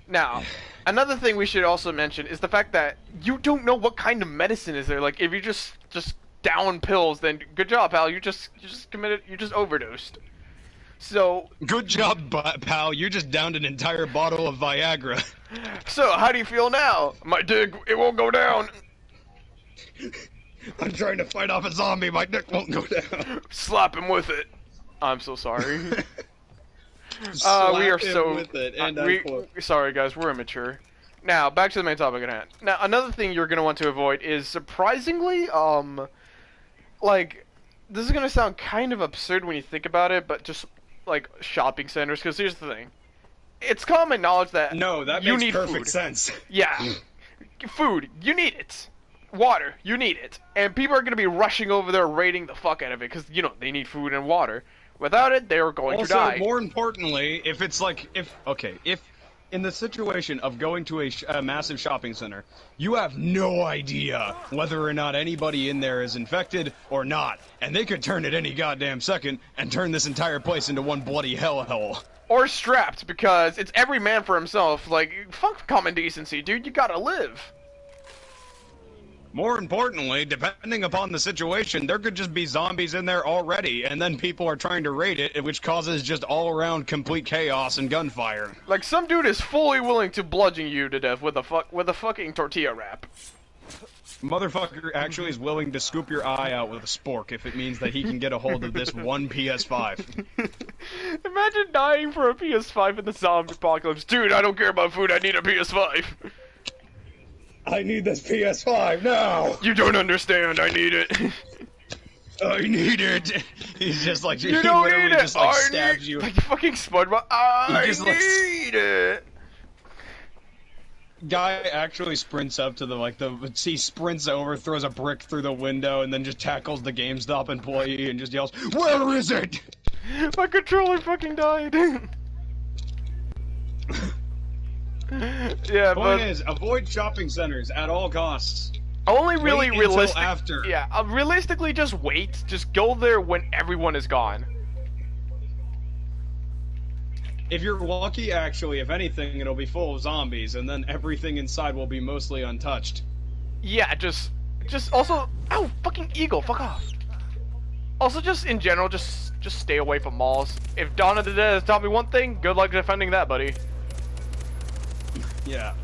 S1: Now, another thing we should also mention is the fact that you don't know what kind of medicine is there. Like, if you just down pills, then good job, pal. You just overdosed. So
S2: good job, pal. You just downed an entire bottle of Viagra.
S1: So how do you feel now? My dick, it won't go down.
S2: I'm trying to fight off a zombie. My dick won't go down.
S1: Slap him with it. I'm so sorry. We are so
S2: with it, and
S1: sorry guys, we're immature. Now back to the main topic at hand. Now another thing you're gonna want to avoid is surprisingly, like this is gonna sound kind of absurd when you think about it, but just like shopping centers. Because here's the thing, it's common knowledge that
S2: you need
S1: perfect
S2: food. Sense.
S1: Yeah, food, you need it. Water, you need it. And people are gonna be rushing over there, raiding the fuck out of it because you know they need food and water. Without it, they are going to die.
S2: Also, more importantly, if in the situation of going to a massive shopping center, you have no idea whether or not anybody in there is infected or not, and they could turn at any goddamn second and turn this entire place into one bloody hellhole.
S1: Or strapped, because it's every man for himself. Like, fuck common decency, dude. You gotta live.
S2: More importantly, depending upon the situation, there could just be zombies in there already, and then people are trying to raid it, which causes just all-around complete chaos and gunfire.
S1: Like, some dude is fully willing to bludgeon you to death with a fucking tortilla wrap.
S2: Motherfucker actually is willing to scoop your eye out with a spork if it means that he can get a hold of this one PS5.
S1: Imagine dying for a PS5 in the zombie apocalypse. Dude, I don't care about food, I need a PS5.
S2: I need this PS5 now!
S1: You don't understand, I need it.
S2: I need it! He's just like,
S1: you don't need it!
S2: Just like stabs you.
S1: Like fucking SpongeBob, I need it!
S2: Guy actually sprints up to he sprints over, throws a brick through the window, and then just tackles the GameStop employee and just yells, "Where is it?"
S1: My controller fucking died. Yeah,
S2: Point is, avoid shopping centers at all costs.
S1: Only really realistic.
S2: After.
S1: Yeah, realistically, just wait. Just go there when everyone is gone.
S2: If you're lucky, actually, if anything, it'll be full of zombies, and then everything inside will be mostly untouched.
S1: Yeah, just also, ow, fucking eagle, fuck off. Also, just in general, just stay away from malls. If Dawn of the Dead has taught me one thing, good luck defending that, buddy.
S2: Yeah.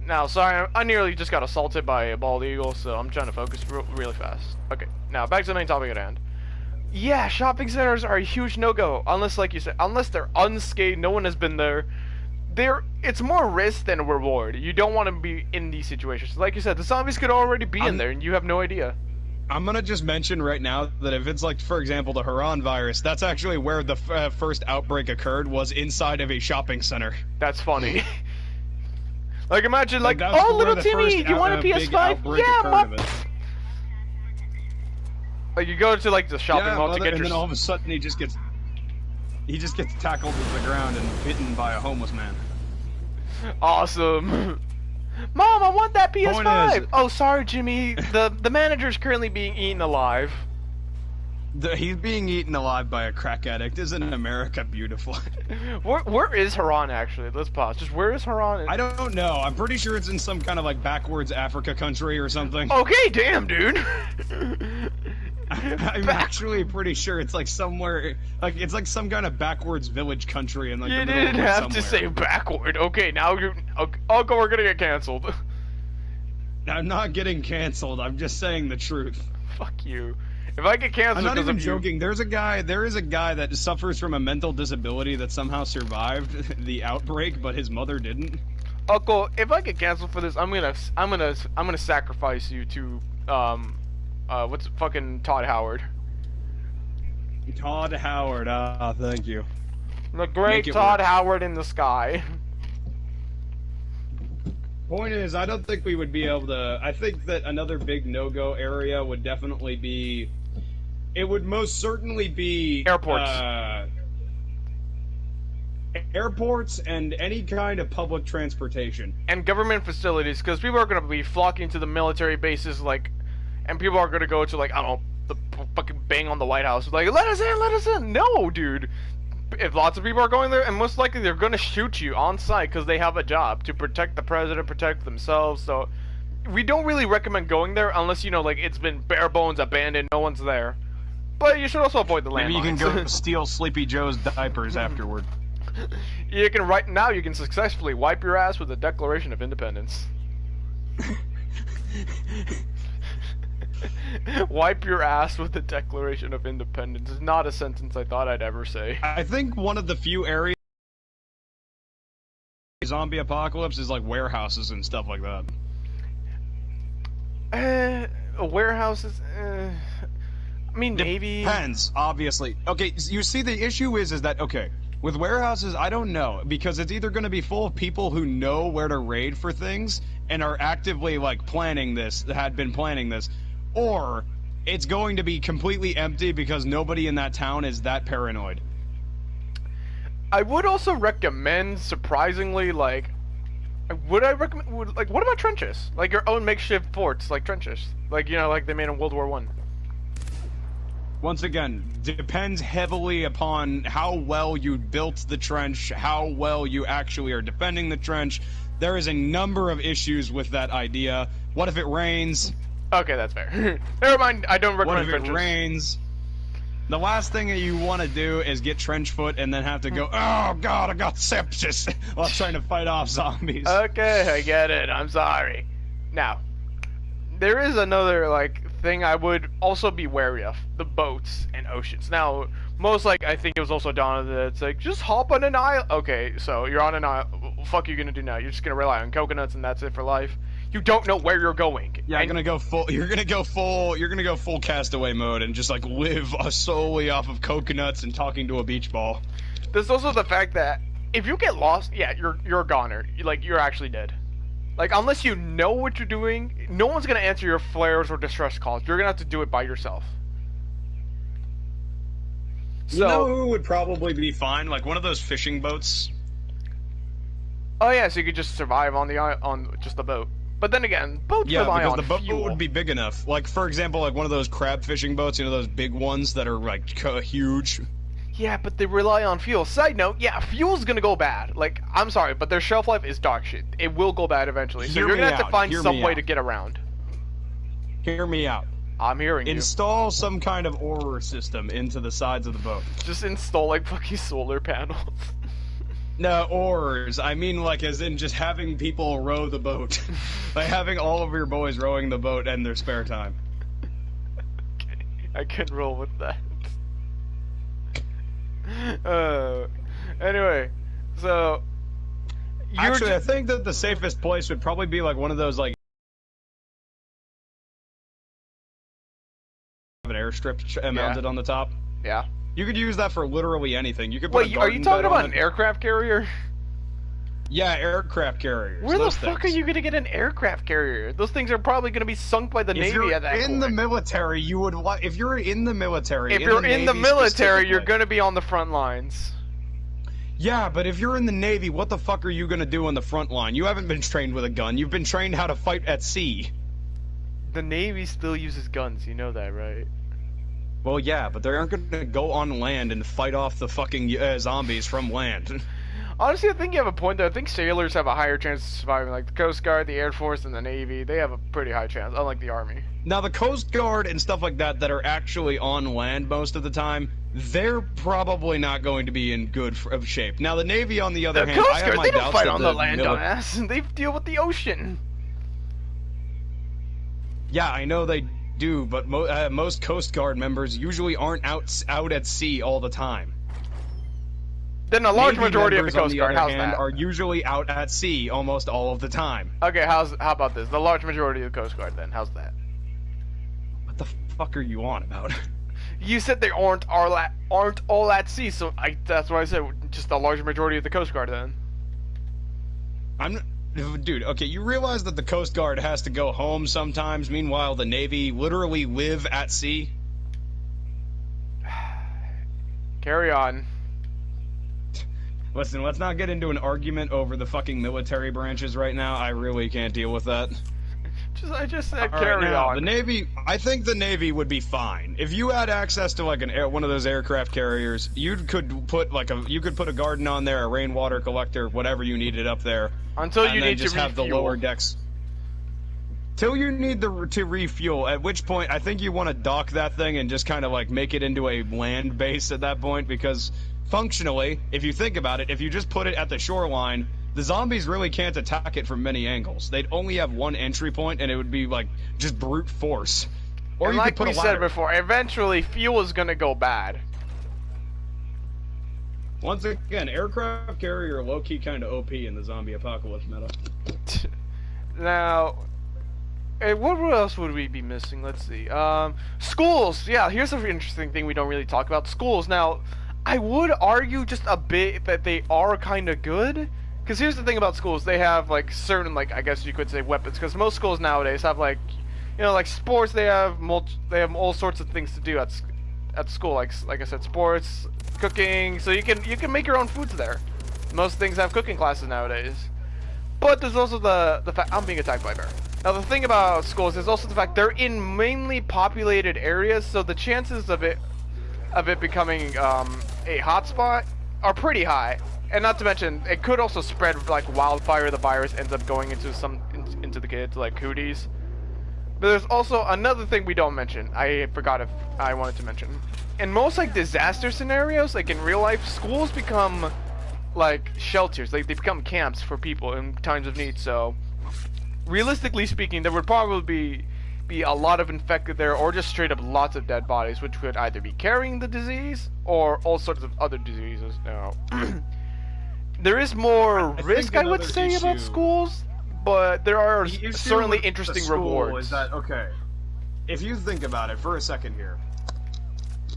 S1: Now, sorry, I nearly just got assaulted by a bald eagle, so I'm trying to focus really fast. Okay, now back to the main topic at hand. Yeah, shopping centers are a huge no-go, unless, like you said, unless they're unscathed, no one has been there. It's more risk than reward. You don't want to be in these situations. Like you said, the zombies could already be in there, and you have no idea.
S2: I'm gonna just mention right now that if it's like, for example, the Haran virus, that's actually where the first outbreak occurred, was inside of a shopping center.
S1: That's funny. Like, imagine, like, oh, little Timmy, you want a PS5? Yeah, Mom. Like, you go to, like, the shopping mall to get your...
S2: and then all of a sudden he just gets tackled to the ground and bitten by a homeless man.
S1: Awesome. Mom, I want that PS5! Oh, sorry, Jimmy. The manager's currently being eaten alive.
S2: He's being eaten alive by a crack addict. Isn't America beautiful?
S1: Where is Haran, actually? Let's pause. Just where is Haran?
S2: I don't know. I'm pretty sure it's in some kind of, like, backwards Africa country or something.
S1: Okay, damn, dude.
S2: I'm actually pretty sure it's, like, somewhere... Like, it's like some kind of backwards village country in, like, the middle of somewhere.
S1: You didn't have to say backward. Okay, now you're... Okay, we're gonna get canceled.
S2: I'm not getting canceled. I'm just saying the truth.
S1: Fuck you. If I get canceled,
S2: I'm not even
S1: of you-
S2: joking. There is a guy that suffers from a mental disability that somehow survived the outbreak, but his mother didn't.
S1: Uncle, if I get canceled for this, I'm gonna sacrifice you to what's fucking Todd Howard.
S2: Todd Howard, thank you.
S1: The great Todd Howard in the sky.
S2: Point is, I don't think we would be able to. I think that another big no-go area would definitely be. It would most certainly be
S1: Airports.
S2: Airports and any kind of public transportation.
S1: And government facilities, because people are going to be flocking to the military bases, like, and people are going to go to, like, I don't know, the fucking bang on the White House, like, let us in, let us in. No, dude. If lots of people are going there, and most likely they're going to shoot you on sight because they have a job to protect the president, protect themselves, so we don't really recommend going there unless, you know, like, it's been bare bones, abandoned, no one's there. But you should also avoid the landmines.
S2: Maybe you can go steal Sleepy Joe's diapers afterward.
S1: You can successfully wipe your ass with the Declaration of Independence. Wipe your ass with the Declaration of Independence is not a sentence I thought I'd ever say.
S2: I think one of the few areas zombie apocalypse is like warehouses and stuff like that.
S1: Warehouses, I mean, Navy.
S2: Depends, obviously. Okay, you see, the issue is that, okay, with warehouses, I don't know, because it's either going to be full of people who know where to raid for things and are actively, like, had been planning this, or it's going to be completely empty because nobody in that town is that paranoid.
S1: I would also recommend, surprisingly, like, what about trenches? Like your own makeshift forts, like trenches. Like, you know, like they made in World War I.
S2: Once again, depends heavily upon how well you built the trench, how well you actually are defending the trench. There is a number of issues with that idea. What if it rains?
S1: Okay, that's fair. Never mind, I don't recommend trenches.
S2: What if it rains? The last thing that you want to do is get trench foot and then have to go, oh god, I got sepsis, while trying to fight off zombies.
S1: Okay, I get it, I'm sorry. Now, there is another, like, thing I would also be wary of. The boats and oceans. Now, I think it was also Donna that's like, just hop on an island. Okay, so you're on an island. What the fuck are you gonna do now? You're just gonna rely on coconuts and that's it for life? You don't know where you're going.
S2: Yeah, you're gonna go full castaway mode and just like live solely off of coconuts and talking to a beach ball.
S1: There's also the fact that if you get lost, yeah, you're a goner. You're actually dead. Like, unless you know what you're doing, no one's gonna answer your flares or distress calls. You're gonna have to do it by yourself. So,
S2: you know who would probably be fine? Like one of those fishing boats.
S1: Oh yeah, so you could just survive on just the boat. But then again, boats rely on
S2: the boat
S1: fuel.
S2: would be big enough. Like, for example, like one of those crab fishing boats, you know, those big ones that are like huge.
S1: Yeah, but they rely on fuel. Side note, yeah, fuel's gonna go bad. Like, I'm sorry, but their shelf life is dog shit. It will go bad eventually. So you're gonna have to find some way to get around.
S2: Hear me out.
S1: I'm hearing you.
S2: Install some kind of oar system into the sides of the boat.
S1: Just install, like, fucking solar panels.
S2: No, oars. I mean, like, as in just having people row the boat. Like, having all of your boys rowing the boat in their spare time.
S1: Okay, I can roll with that. Anyway, so...
S2: Actually, I think that the safest place would probably be, like, one of those, like... an airstrip mounted on the top.
S1: Yeah.
S2: You could use that for literally anything. You could put
S1: Wait, are you talking about an aircraft carrier?
S2: Yeah, aircraft carriers.
S1: Where the fuck are you gonna get an aircraft carrier? Those things are probably gonna be sunk by the Navy at that point.
S2: If you're in the military, you would. If you're in the military,
S1: if you're in the military, you're gonna be on the front lines.
S2: Yeah, but if you're in the Navy, what the fuck are you gonna do on the front line? You haven't been trained with a gun. You've been trained how to fight at sea.
S1: The Navy still uses guns. You know that, right?
S2: Well, yeah, but they aren't gonna go on land and fight off the fucking zombies from land.
S1: Honestly, I think you have a point there. I think sailors have a higher chance of surviving. Like the Coast Guard, the Air Force, and the Navy, they have a pretty high chance, unlike the Army.
S2: Now, the Coast Guard and stuff like that are actually on land most of the time, they're probably not going to be in good of shape. Now, the Navy, on the other hand,
S1: Coast
S2: I have
S1: Guard,
S2: my
S1: they don't
S2: doubts
S1: fight
S2: that
S1: on the land, dumbass. They deal with the ocean.
S2: Yeah, I know they do, but most Coast Guard members usually aren't out at sea all the time.
S1: Then a large
S2: Navy
S1: majority of the
S2: members, on
S1: Coast
S2: the
S1: Guard,
S2: other
S1: how's
S2: hand,
S1: that?
S2: are usually out at sea almost all of the time.
S1: Okay, how about this? The large majority of the Coast Guard, then, how's that?
S2: What the fuck are you on about?
S1: You said they aren't all at sea, so that's why I said just the large majority of the Coast Guard, then.
S2: Dude, okay, you realize that the Coast Guard has to go home sometimes, meanwhile the Navy literally live at sea?
S1: Carry on.
S2: Listen, let's not get into an argument over the fucking military branches right now. I really can't deal with that.
S1: I just said
S2: All
S1: carry
S2: right, now,
S1: on.
S2: The Navy, I think the Navy would be fine. If you had access to like one of those aircraft carriers, you could put a garden on there, a rainwater collector, whatever you needed up there.
S1: Until you need
S2: just
S1: to
S2: have the
S1: refuel.
S2: lower decks. Till you need to refuel, at which point I think you want to dock that thing and just kind of like make it into a land base at that point, because functionally, if you think about it, if you just put it at the shoreline, the zombies really can't attack it from many angles. They'd only have one entry point, and it would be like just brute force. Or
S1: And
S2: you
S1: like
S2: could put
S1: we
S2: a
S1: said
S2: ladder.
S1: before, eventually fuel is gonna go bad.
S2: Once again, aircraft carrier low-key kind of OP in the zombie apocalypse meta.
S1: Now, what else would we be missing? Let's see. Schools. Yeah, here's an interesting thing we don't really talk about. Schools. Now, I would argue just a bit that they are kind of good. Because here's the thing about schools. They have, like, certain, like, I guess you could say weapons. Because most schools nowadays have, like, you know, like sports, they have all sorts of things to do at school. Like I said, sports, cooking. So you can make your own foods there. Most things have cooking classes nowadays. But there's also the fact I'm being attacked by a bear. Now the thing about schools is also the fact they're in mainly populated areas, so the chances of it becoming a hotspot are pretty high. And not to mention, it could also spread like wildfire. The virus ends up going into the kids like cooties. But there's also another thing we don't mention. I forgot if I wanted to mention. In most like disaster scenarios, like in real life, schools become like shelters. Like they become camps for people in times of need. So realistically speaking, there would probably be a lot of infected there, or just straight up lots of dead bodies, which could either be carrying the disease or all sorts of other diseases. Now, there is more risk, I would say, about schools, but there are certainly interesting rewards.
S2: Is that okay? If you think about it for a second here,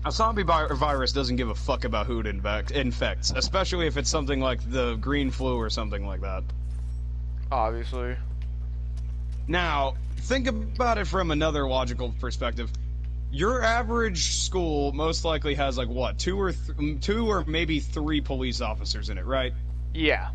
S2: a zombie virus doesn't give a fuck about who it infects, especially if it's something like the green flu or something like that.
S1: Obviously.
S2: Now, think about it from another logical perspective. Your average school most likely has like what, two or maybe three police officers in it, right?
S1: Yeah.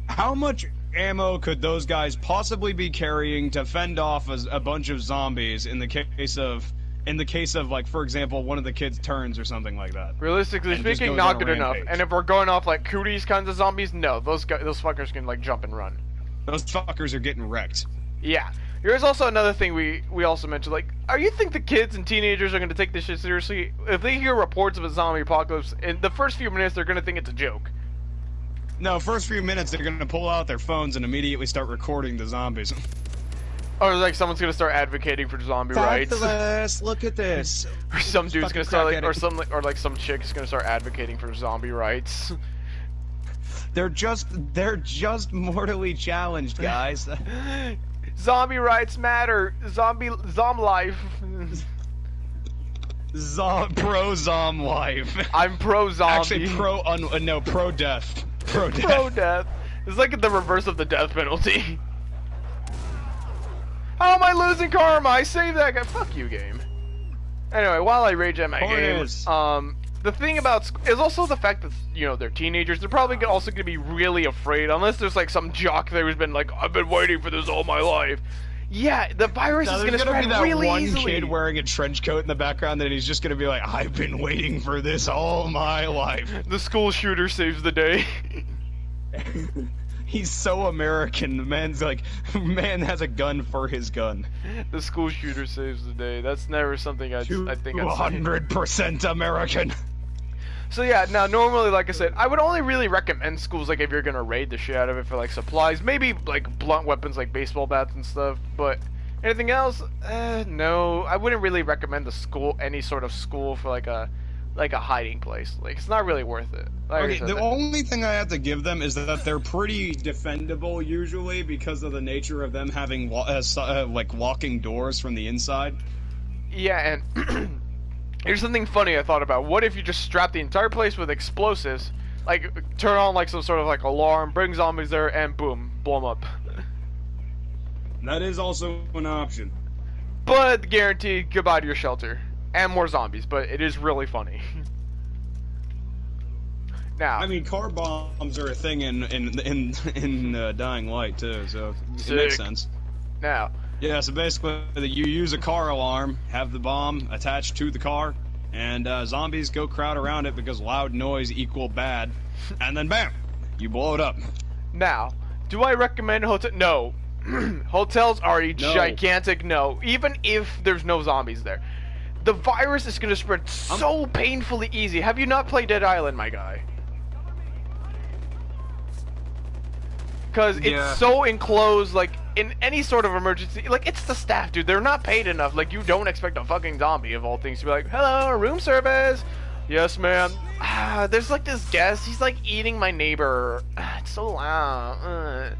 S2: How much ammo could those guys possibly be carrying to fend off a bunch of zombies in the case of like, for example, one of the kids turns or something like that?
S1: Realistically speaking, not good enough. And if we're going off like cooties kinds of zombies, no, those fuckers can like jump and run.
S2: Those fuckers are getting wrecked.
S1: Yeah. Here's also another thing we also mentioned. Like, you think the kids and teenagers are going to take this shit seriously? If they hear reports of a zombie apocalypse, in the first few minutes, they're going to think it's a joke.
S2: No, first few minutes, they're going to pull out their phones and immediately start recording the zombies.
S1: Or like someone's going to start advocating for zombie rights.
S2: Fabulous, look at this.
S1: Or some dude's going to start like, or like some chick's going to start advocating for zombie rights.
S2: They're just mortally challenged, guys.
S1: Zombie rights matter. Zom life.
S2: Pro zom life.
S1: I'm pro zombie.
S2: Actually, pro death. Pro death.
S1: Pro death. It's like the reverse of the death penalty. How am I losing karma? I saved that guy. Fuck you, game. Anyway, while I rage at my game, the thing about is also the fact that, you know, they're teenagers. They're probably also going to be really afraid, unless there's like some jock there who's been like, I've been waiting for this all my life. Yeah, the virus is going to spread really easily. There's going to be that one kid wearing
S2: a trench coat in the background, and he's just going to be like, I've been waiting for this all my life.
S1: The school shooter saves the day.
S2: He's so American. The man's like, man has a gun for his gun.
S1: The school shooter saves the day. That's never something I think I'd say.
S2: 200% American.
S1: So yeah, now normally, like I said, I would only really recommend schools like if you're gonna raid the shit out of it for like supplies, maybe like blunt weapons like baseball bats and stuff. But Anything else? No. I wouldn't really recommend any sort of school for like a hiding place. Like, it's not really worth it. Like
S2: okay, the only thing I have to give them is that they're pretty defendable usually because of the nature of them having like walking doors from the inside.
S1: Yeah, and here's something funny I thought about. What if you just strap the entire place with explosives, like turn on like some sort of like alarm, bring zombies there, and boom, blow them up.
S2: That is also an option.
S1: But guaranteed, goodbye to your shelter and more zombies. But it is really funny. Now,
S2: I mean, car bombs are a thing in Dying Light too, so it makes sense.
S1: Now,
S2: yeah, so basically, you use a car alarm, have the bomb attached to the car, and zombies go crowd around it because loud noise equal bad, and then bam, you blow it up.
S1: Now, do I recommend hotel? No. Hotels are a gigantic no, even if there's no zombies there. The virus is going to spread so painfully easy. Have you not played Dead Island, my guy? Because it's so enclosed, like, in any sort of emergency, like, it's the staff, dude. They're not paid enough. Like, you don't expect a fucking zombie, of all things, to be like, hello, room service. Yes, ma'am. There's, like, this guest. He's, like, eating my neighbor. It's so loud.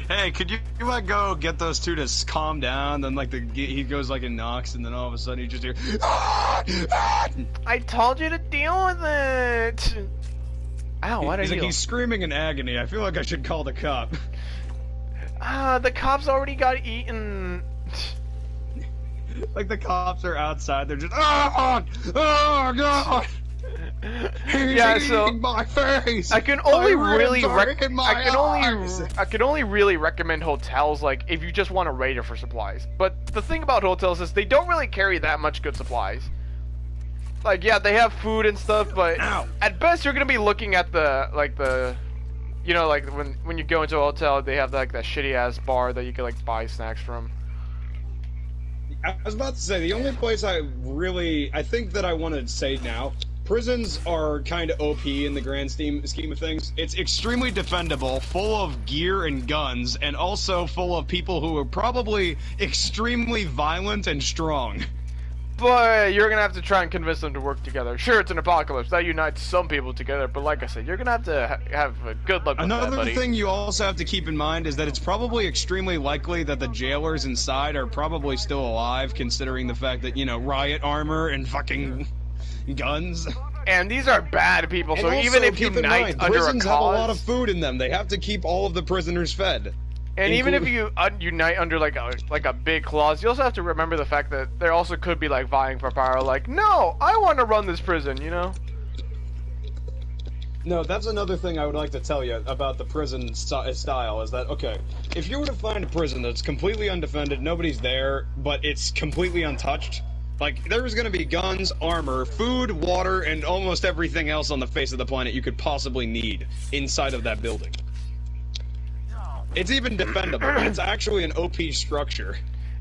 S2: Hey, could you like go get those two to calm down? Then like he goes like and knocks, and then all of a sudden you just hear.
S1: I told you to deal with it. Ow! Why did
S2: he's screaming in agony. I feel like I should call the cop.
S1: The cops already got eaten.
S2: Like the cops are outside. They're just oh god. He's eating my face.
S1: I can only really recommend hotels, like, if you just want a raider for supplies. But the thing about hotels is they don't really carry that much good supplies. Like, yeah, they have food and stuff, but at best you're gonna be looking at you know, like when you go into a hotel, they have like that shitty ass bar that you can like buy snacks from.
S2: I was about to say, the only place I think that I want to say now, prisons are kind of OP in the grand scheme of things. It's extremely defendable, full of gear and guns, and also full of people who are probably extremely violent and strong.
S1: But you're gonna have to try and convince them to work together. Sure, it's an apocalypse. That unites some people together, but like I said, you're gonna have to have a good luck with that, buddy.
S2: Another thing you also have to keep in mind is that it's probably extremely likely that the jailers inside are probably still alive, considering the fact that, you know, riot armor and fucking guns.
S1: And these are bad people, so even if you unite under a cause...
S2: prisons have a lot of food in them. They have to keep all of the prisoners fed.
S1: And even if you unite under like a big clause, you also have to remember the fact that there also could be like vying for power. Like, no, I want to run this prison, you know?
S2: No, that's another thing I would like to tell you about the prison style, is that, okay, if you were to find a prison that's completely undefended, nobody's there, but it's completely untouched, like, there's gonna be guns, armor, food, water, and almost everything else on the face of the planet you could possibly need inside of that building. It's even defendable. It's actually an OP structure.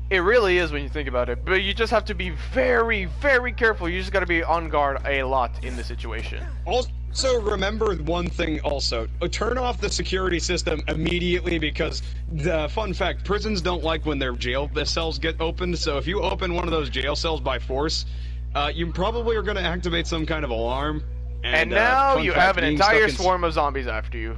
S1: It really is when you think about it, but you just have to be very, very careful. You just gotta be on guard a lot in the situation.
S2: Also, remember one thing also. Turn off the security system immediately, because, the fun fact, prisons don't like when their jail cells get opened, so if you open one of those jail cells by force, you probably are going to activate some kind of alarm.
S1: And now you have an entire swarm of zombies after you.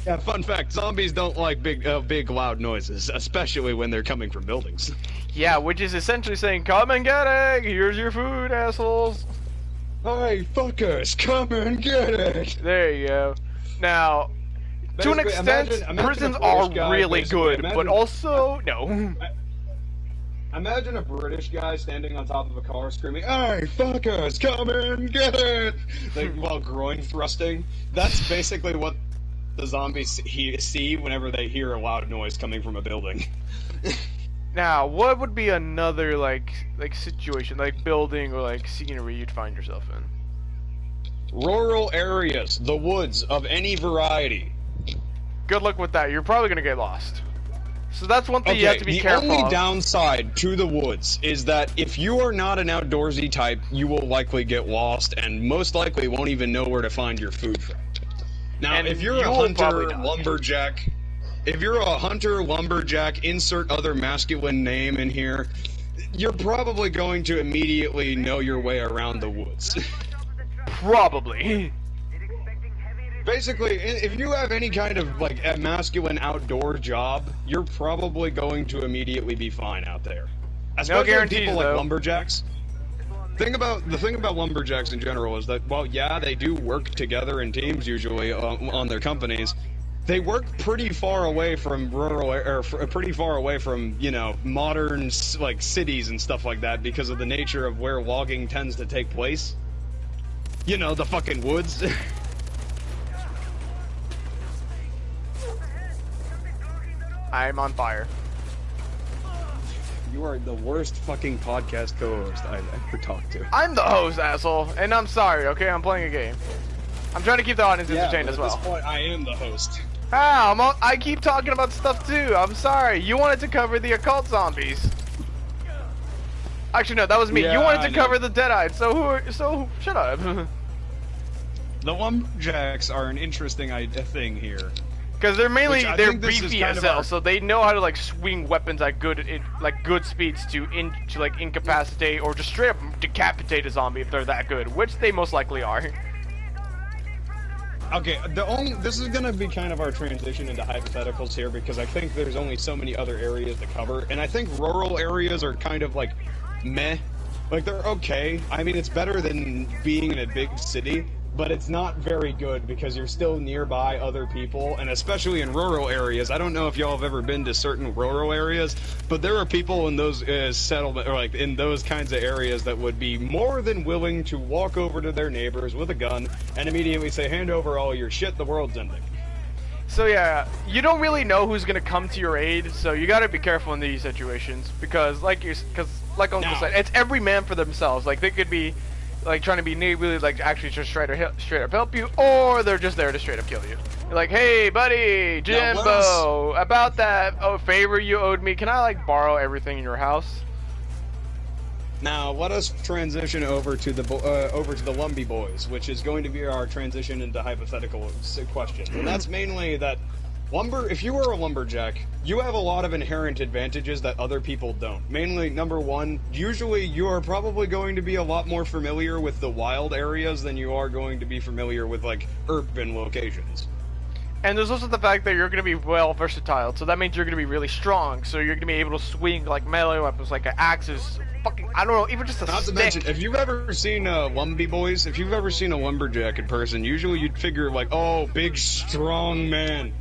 S2: Yeah, fun fact, zombies don't like big loud noises, especially when they're coming from buildings.
S1: Yeah, which is essentially saying, come and get it! Here's your food, assholes!
S2: Hey, fuckers, come and get it!
S1: There you go. Now, to an extent, prisons are really good, but also, no.
S2: Imagine a British guy standing on top of a car screaming, "Hey, fuckers, come and get it!" Like, while groin thrusting. That's basically what the zombies see whenever they hear a loud noise coming from a building.
S1: Now, what would be another, like situation, like building or, like, scenery you'd find yourself in?
S2: Rural areas, the woods of any variety.
S1: Good luck with that. You're probably gonna get lost. So that's one thing you have to be careful of.
S2: The only downside to the woods is that if you are not an outdoorsy type, you will likely get lost and most likely won't even know where to find your food from. Now, if you're a hunter, lumberjack, if you're a hunter, lumberjack, insert other masculine name in here, you're probably going to immediately know your way around the woods.
S1: Probably.
S2: Basically, if you have any kind of, like, a masculine outdoor job, you're probably going to immediately be fine out there. Especially
S1: No guarantees,
S2: people
S1: though.
S2: like lumberjacks. The thing about lumberjacks in general is that, well, yeah, they do work together in teams usually on their companies. They work pretty far away from pretty far away from, you know, modern, like, cities and stuff like that because of the nature of where logging tends to take place. You know, the fucking woods.
S1: I'm on fire.
S2: You are the worst fucking podcast co-host I've ever talked to.
S1: I'm the host, asshole, and I'm sorry, okay? I'm playing a game. I'm trying to keep the audience entertained as well.
S2: At this point, I am the host.
S1: I keep talking about stuff too. I'm sorry. You wanted to cover the occult zombies. Actually, no, that was me.
S2: Yeah,
S1: you wanted to
S2: I
S1: cover
S2: know.
S1: the Deadites. So shut up.
S2: The lumberjacks are an interesting thing here.
S1: Because they're they're
S2: think this is
S1: beefy
S2: kind
S1: as
S2: of
S1: hell,
S2: our-
S1: so they know how to like swing weapons at good speeds to like incapacitate or just straight up decapitate a zombie if they're that good, which they most likely are.
S2: Okay, this is gonna be kind of our transition into hypotheticals here because I think there's only so many other areas to cover, and I think rural areas are kind of like meh. Like they're okay. I mean, it's better than being in a big city, but it's not very good because you're still nearby other people, and especially in rural areas. I don't know if y'all have ever been to certain rural areas, but there are people in those settlement or like in those kinds of areas that would be more than willing to walk over to their neighbors with a gun and immediately say, "Hand over all your shit. The world's ending."
S1: So yeah, you don't really know who's gonna come to your aid, so you gotta be careful in these situations because, like Uncle said, it's every man for themselves. Like they could be like trying to be neighborly, like actually just straight up help you, or they're just there to straight up kill you. You're like, hey buddy, Jimbo, about that favor you owed me, can I like borrow everything in your house?
S2: Now let us transition over to the Lumbee Boys, which is going to be our transition into hypothetical questions, and that's mainly that if you are a lumberjack, you have a lot of inherent advantages that other people don't. Mainly, number one, usually you are probably going to be a lot more familiar with the wild areas than you are going to be familiar with, like, urban locations.
S1: And there's also the fact that you're going to be well versatile, so that means you're going to be really strong, so you're going to be able to swing, like, melee weapons, like axes, fucking, I don't know, even just a
S2: Not
S1: stick.
S2: to mention, if you've ever seen Lumbee Boys, if you've ever seen a lumberjack in person, usually you'd figure, like, oh, big, strong man.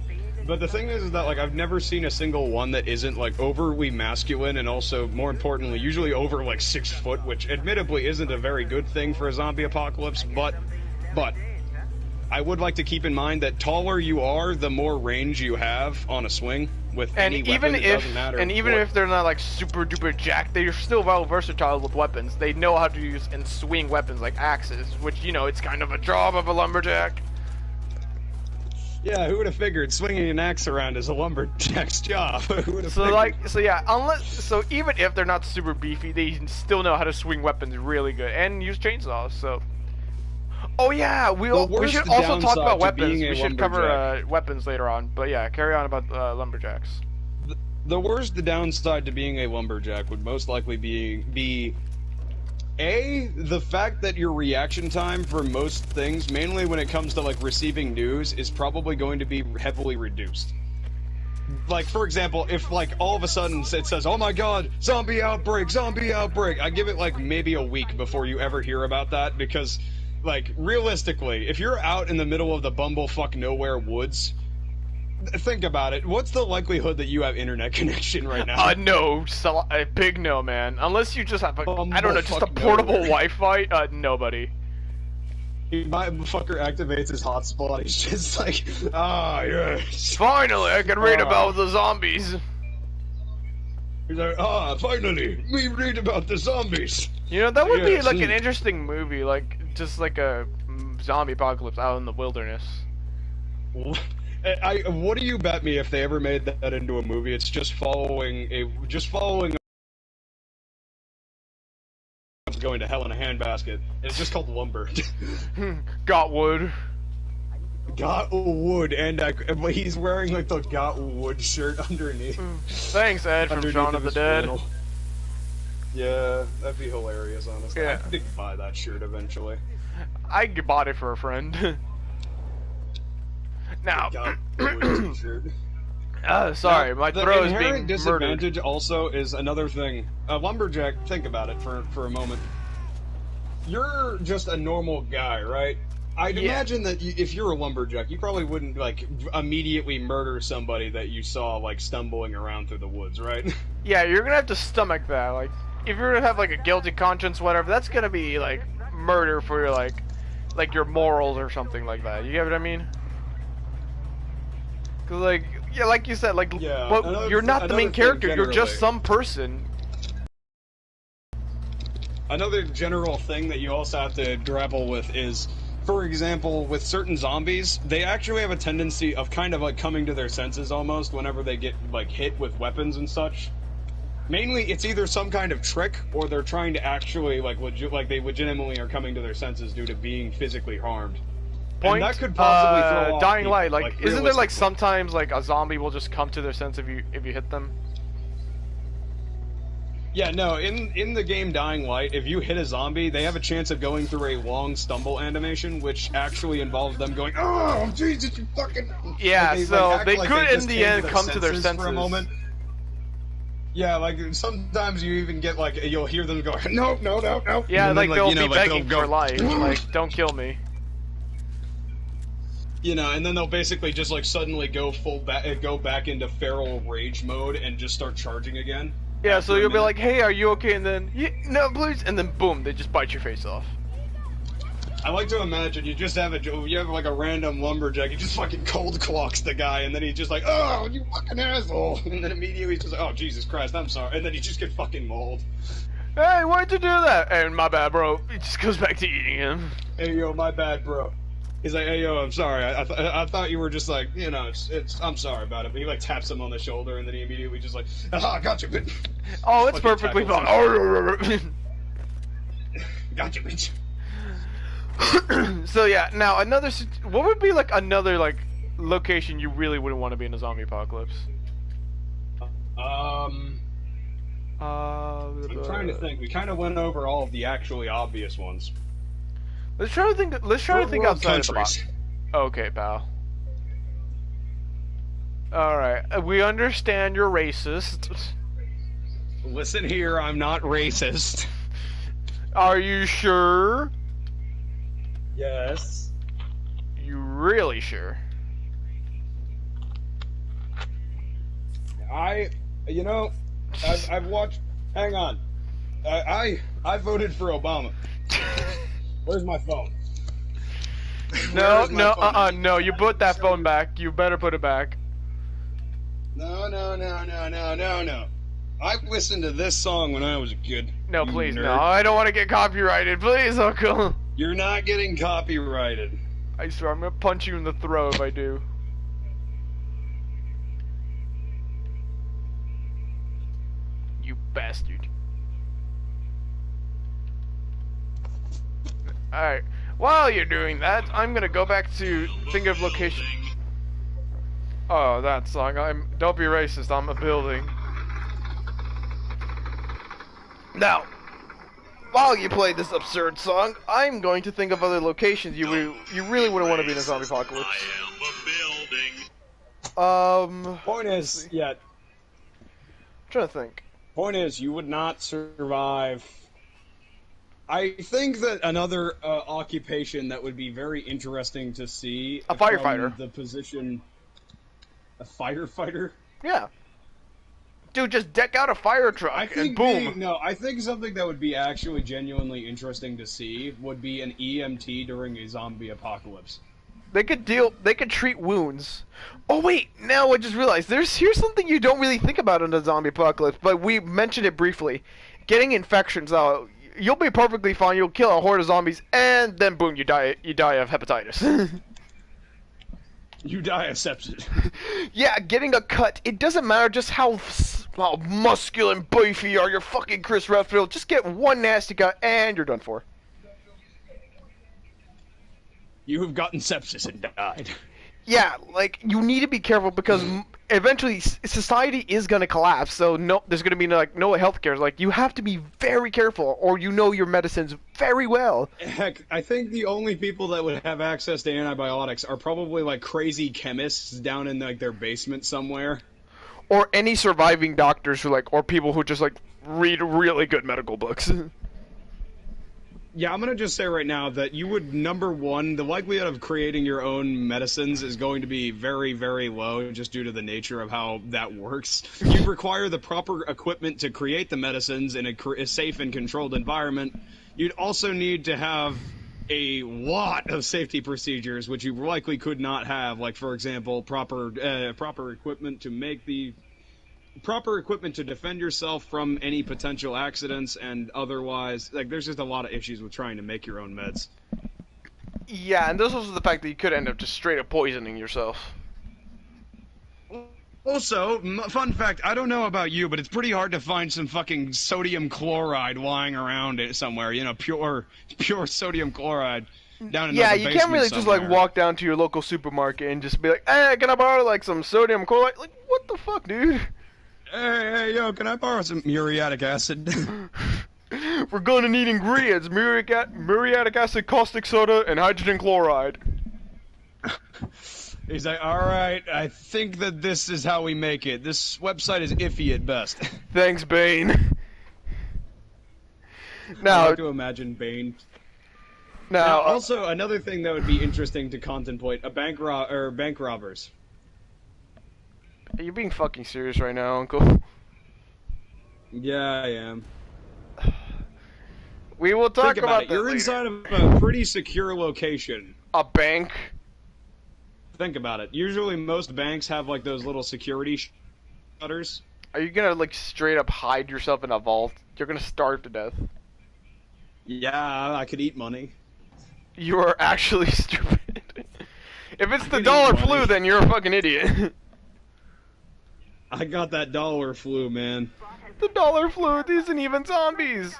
S2: But the thing is that, like, I've never seen a single one that isn't, like, overly masculine and also, more importantly, usually over, like, 6 foot, which admittedly isn't a very good thing for a zombie apocalypse, but I would like to keep in mind that taller you are, the more range you have on a swing with any weapon. It doesn't matter.
S1: And even if they're not, like, super duper jacked, they're still well versatile with weapons. They know how to use and swing weapons like axes, which, you know, it's kind of a job of a lumberjack.
S2: Yeah, who would have figured swinging an axe around is a lumberjack's job? Who would have
S1: So
S2: figured?
S1: so even if they're not super beefy, they still know how to swing weapons really good and use chainsaws. So, oh yeah, we should also talk about weapons. We should cover weapons later on. But yeah, carry on about lumberjacks.
S2: The worst downside to being a lumberjack would most likely be the fact that your reaction time for most things, mainly when it comes to, like, receiving news, is probably going to be heavily reduced. Like, for example, if, like, all of a sudden it says, oh my god, zombie outbreak, I give it, like, maybe a week before you ever hear about that, because, like, realistically, if you're out in the middle of the bumblefuck nowhere woods, think about it. What's the likelihood that you have internet connection right now?
S1: No, a big no, man. Unless you just have I don't know, just a portable Wi-Fi. Nobody.
S2: My fucker activates his hotspot. He's just like, yes.
S1: Finally, I can read about the zombies.
S2: He's like, finally, we read about the zombies.
S1: You know, that would be like an interesting movie, like just like a zombie apocalypse out in the wilderness.
S2: What do you bet me if they ever made that into a movie? It's just following going to hell in a handbasket. It's just called Lumber.
S1: Got wood.
S2: Got wood, and but he's wearing like the got wood shirt underneath.
S1: Thanks, Ed, from Shaun of the Dead.
S2: Flannel. Yeah, that'd be hilarious, honestly.
S1: Yeah.
S2: I could buy that shirt eventually.
S1: I bought it for a friend. Now,
S2: Got wood t-shirt.
S1: sorry,
S2: now,
S1: my throat is being
S2: inherent disadvantage
S1: murdered.
S2: also is another thing. Lumberjack, think about it for a moment. You're just a normal guy, right? I'd imagine that if you're a lumberjack, you probably wouldn't like immediately murder somebody that you saw like stumbling around through the woods, right?
S1: Yeah, you're gonna have to stomach that. Like, if you're gonna have like a guilty conscience, whatever, that's gonna be like murder for your like your morals or something like that. You get what I mean? Cause like, yeah, like you said, like,
S2: Yeah,
S1: well, you're not the main character. You're just some person.
S2: Another general thing that you also have to grapple with is, for example, with certain zombies, they actually have a tendency of kind of like coming to their senses almost whenever they get like hit with weapons and such. Mainly, it's either some kind of trick or they're trying to actually like they legitimately are coming to their senses due to being physically harmed.
S1: Point.
S2: And that could possibly throw off
S1: Dying
S2: people,
S1: Light. Like, isn't there like
S2: realistically.
S1: sometimes like a zombie will just come to their sense if you hit them?
S2: Yeah, no, in the game Dying Light, if you hit a zombie, they have a chance of going through a long stumble animation, which actually involves them going, "Oh, Jesus, you fucking..."
S1: Yeah,
S2: like
S1: so
S2: act
S1: they
S2: like
S1: could
S2: they
S1: in
S2: just
S1: the
S2: came
S1: end come to their senses.
S2: for a moment. Yeah, like, sometimes you even get, like, you'll hear them go, "No, no, no, no."
S1: Yeah,
S2: And
S1: like
S2: then,
S1: they'll
S2: you know,
S1: be
S2: like,
S1: begging
S2: they'll
S1: for
S2: go,
S1: life, like, don't kill me.
S2: You know, and then they'll basically just, like, suddenly go go back into feral rage mode and just start charging again.
S1: Yeah, so
S2: after a
S1: you'll be
S2: minute.
S1: like, hey, are you okay? And then, no, please, and then boom, they just bite your face off.
S2: I like to imagine you just have like a random lumberjack, he just fucking cold clocks the guy, and then he's just like, "Oh, you fucking asshole," and then immediately he's just like, "Oh, Jesus Christ, I'm sorry," and then he just get fucking mauled.
S1: Hey, why'd you do that? And my bad, bro. He just goes back to eating him.
S2: Hey, yo, my bad, bro. He's like, "Hey, yo, I'm sorry. I thought you were just like, you know, I'm sorry about it." But he like taps him on the shoulder, and then he immediately just like, "Ah, gotcha, bitch."
S1: Oh, it's
S2: Fucking
S1: perfectly
S2: tackles
S1: fine.
S2: Gotcha, bitch.
S1: So yeah, now what would be like another like location you really wouldn't want to be in a zombie apocalypse?
S2: I'm trying to think. We kind of went over all of the actually obvious ones.
S1: Let's try to think. Let's try to think
S2: World
S1: outside of the box.
S2: countries.
S1: Okay, pal. All right, we understand you're racist.
S2: Listen here, I'm not racist.
S1: Are you sure?
S2: Yes.
S1: You really sure?
S2: You know, I've watched. Hang on. I voted for Obama. Where's my phone?
S1: No,
S2: Where's my phone?
S1: no. You put that phone back. You better put it back.
S2: No. I listened to this song when I was a kid.
S1: No,
S2: you
S1: please,
S2: nerd.
S1: no. I don't want to get copyrighted. Please, Uncle.
S2: You're not getting copyrighted.
S1: I swear, I'm gonna punch you in the throat if I do. You bastard. Alright, while you're doing that, I'm gonna go back to think of location. Oh, that song. Don't be racist, I'm a building. Now, while you play this absurd song, I'm going to think of other locations you really wouldn't want to be in a zombie apocalypse.
S2: Point is, yeah.
S1: I'm trying to think.
S2: Point is, you would not survive. I think that another occupation that would be very interesting to see
S1: A firefighter.
S2: from the position, a firefighter.
S1: Yeah. Dude, just deck out a fire truck
S2: I
S1: and
S2: think
S1: boom.
S2: I think something that would be actually genuinely interesting to see would be an EMT during a zombie apocalypse.
S1: They could treat wounds. Oh wait, now I just realized here's something you don't really think about in a zombie apocalypse, but we mentioned it briefly. Getting infections out. You'll be perfectly fine, you'll kill a horde of zombies, and then boom, you die of hepatitis.
S2: You die of sepsis.
S1: Yeah, getting a cut, it doesn't matter just how muscular and beefy you are, you're fucking Chris Redfield, just get one nasty cut and you're done for.
S2: you have gotten sepsis and died.
S1: Yeah, like, you need to be careful because eventually society is going to collapse, so there's going to be no healthcare. Like, you have to be very careful, or you know your medicines very well.
S2: Heck, I think the only people that would have access to antibiotics are probably, like, crazy chemists down in, like, their basement somewhere.
S1: Or any surviving doctors who, like, or people who just, like, read really good medical books.
S2: Yeah, I'm going to just say right now that you would, number one, the likelihood of creating your own medicines is going to be very, very low just due to the nature of how that works. You require the proper equipment to create the medicines in a safe and controlled environment. You'd also need to have a lot of safety procedures, which you likely could not have, like, for example, proper equipment to make the... proper equipment to defend yourself from any potential accidents, and otherwise, like, there's just a lot of issues with trying to make your own meds.
S1: Yeah, and there's also the fact that you could end up just straight up poisoning yourself.
S2: Also, fun fact, I don't know about you, but it's pretty hard to find some fucking sodium chloride lying around it somewhere, you know, pure sodium chloride down in the basement.
S1: Yeah, you can't really
S2: somewhere.
S1: just, like, walk down to your local supermarket and just be like, hey, can I borrow, like, some sodium chloride? Like, what the fuck, dude?
S2: Hey, yo, can I borrow some muriatic acid?
S1: We're gonna need ingredients: muriatic acid, caustic soda, and hydrogen chloride.
S2: He's like, alright, I think that this is how we make it. This website is iffy at best.
S1: Thanks, Bane. Now,
S2: I like to imagine Bane. Now, also, another thing that would be interesting to contemplate, bank robbers.
S1: Are you being fucking serious right now, Uncle?
S2: Yeah, I am.
S1: We will talk
S2: Think about it.
S1: that
S2: You're
S1: later.
S2: inside of a pretty secure location.
S1: A bank?
S2: Think about it. Usually most banks have, like, those little security shutters.
S1: Are you gonna, like, straight up hide yourself in a vault? You're gonna starve to death.
S2: Yeah, I could eat money.
S1: You are actually stupid. If it's the dollar flu, then you're a fucking idiot.
S2: I got that dollar flu, man.
S1: The dollar flu isn't even zombies.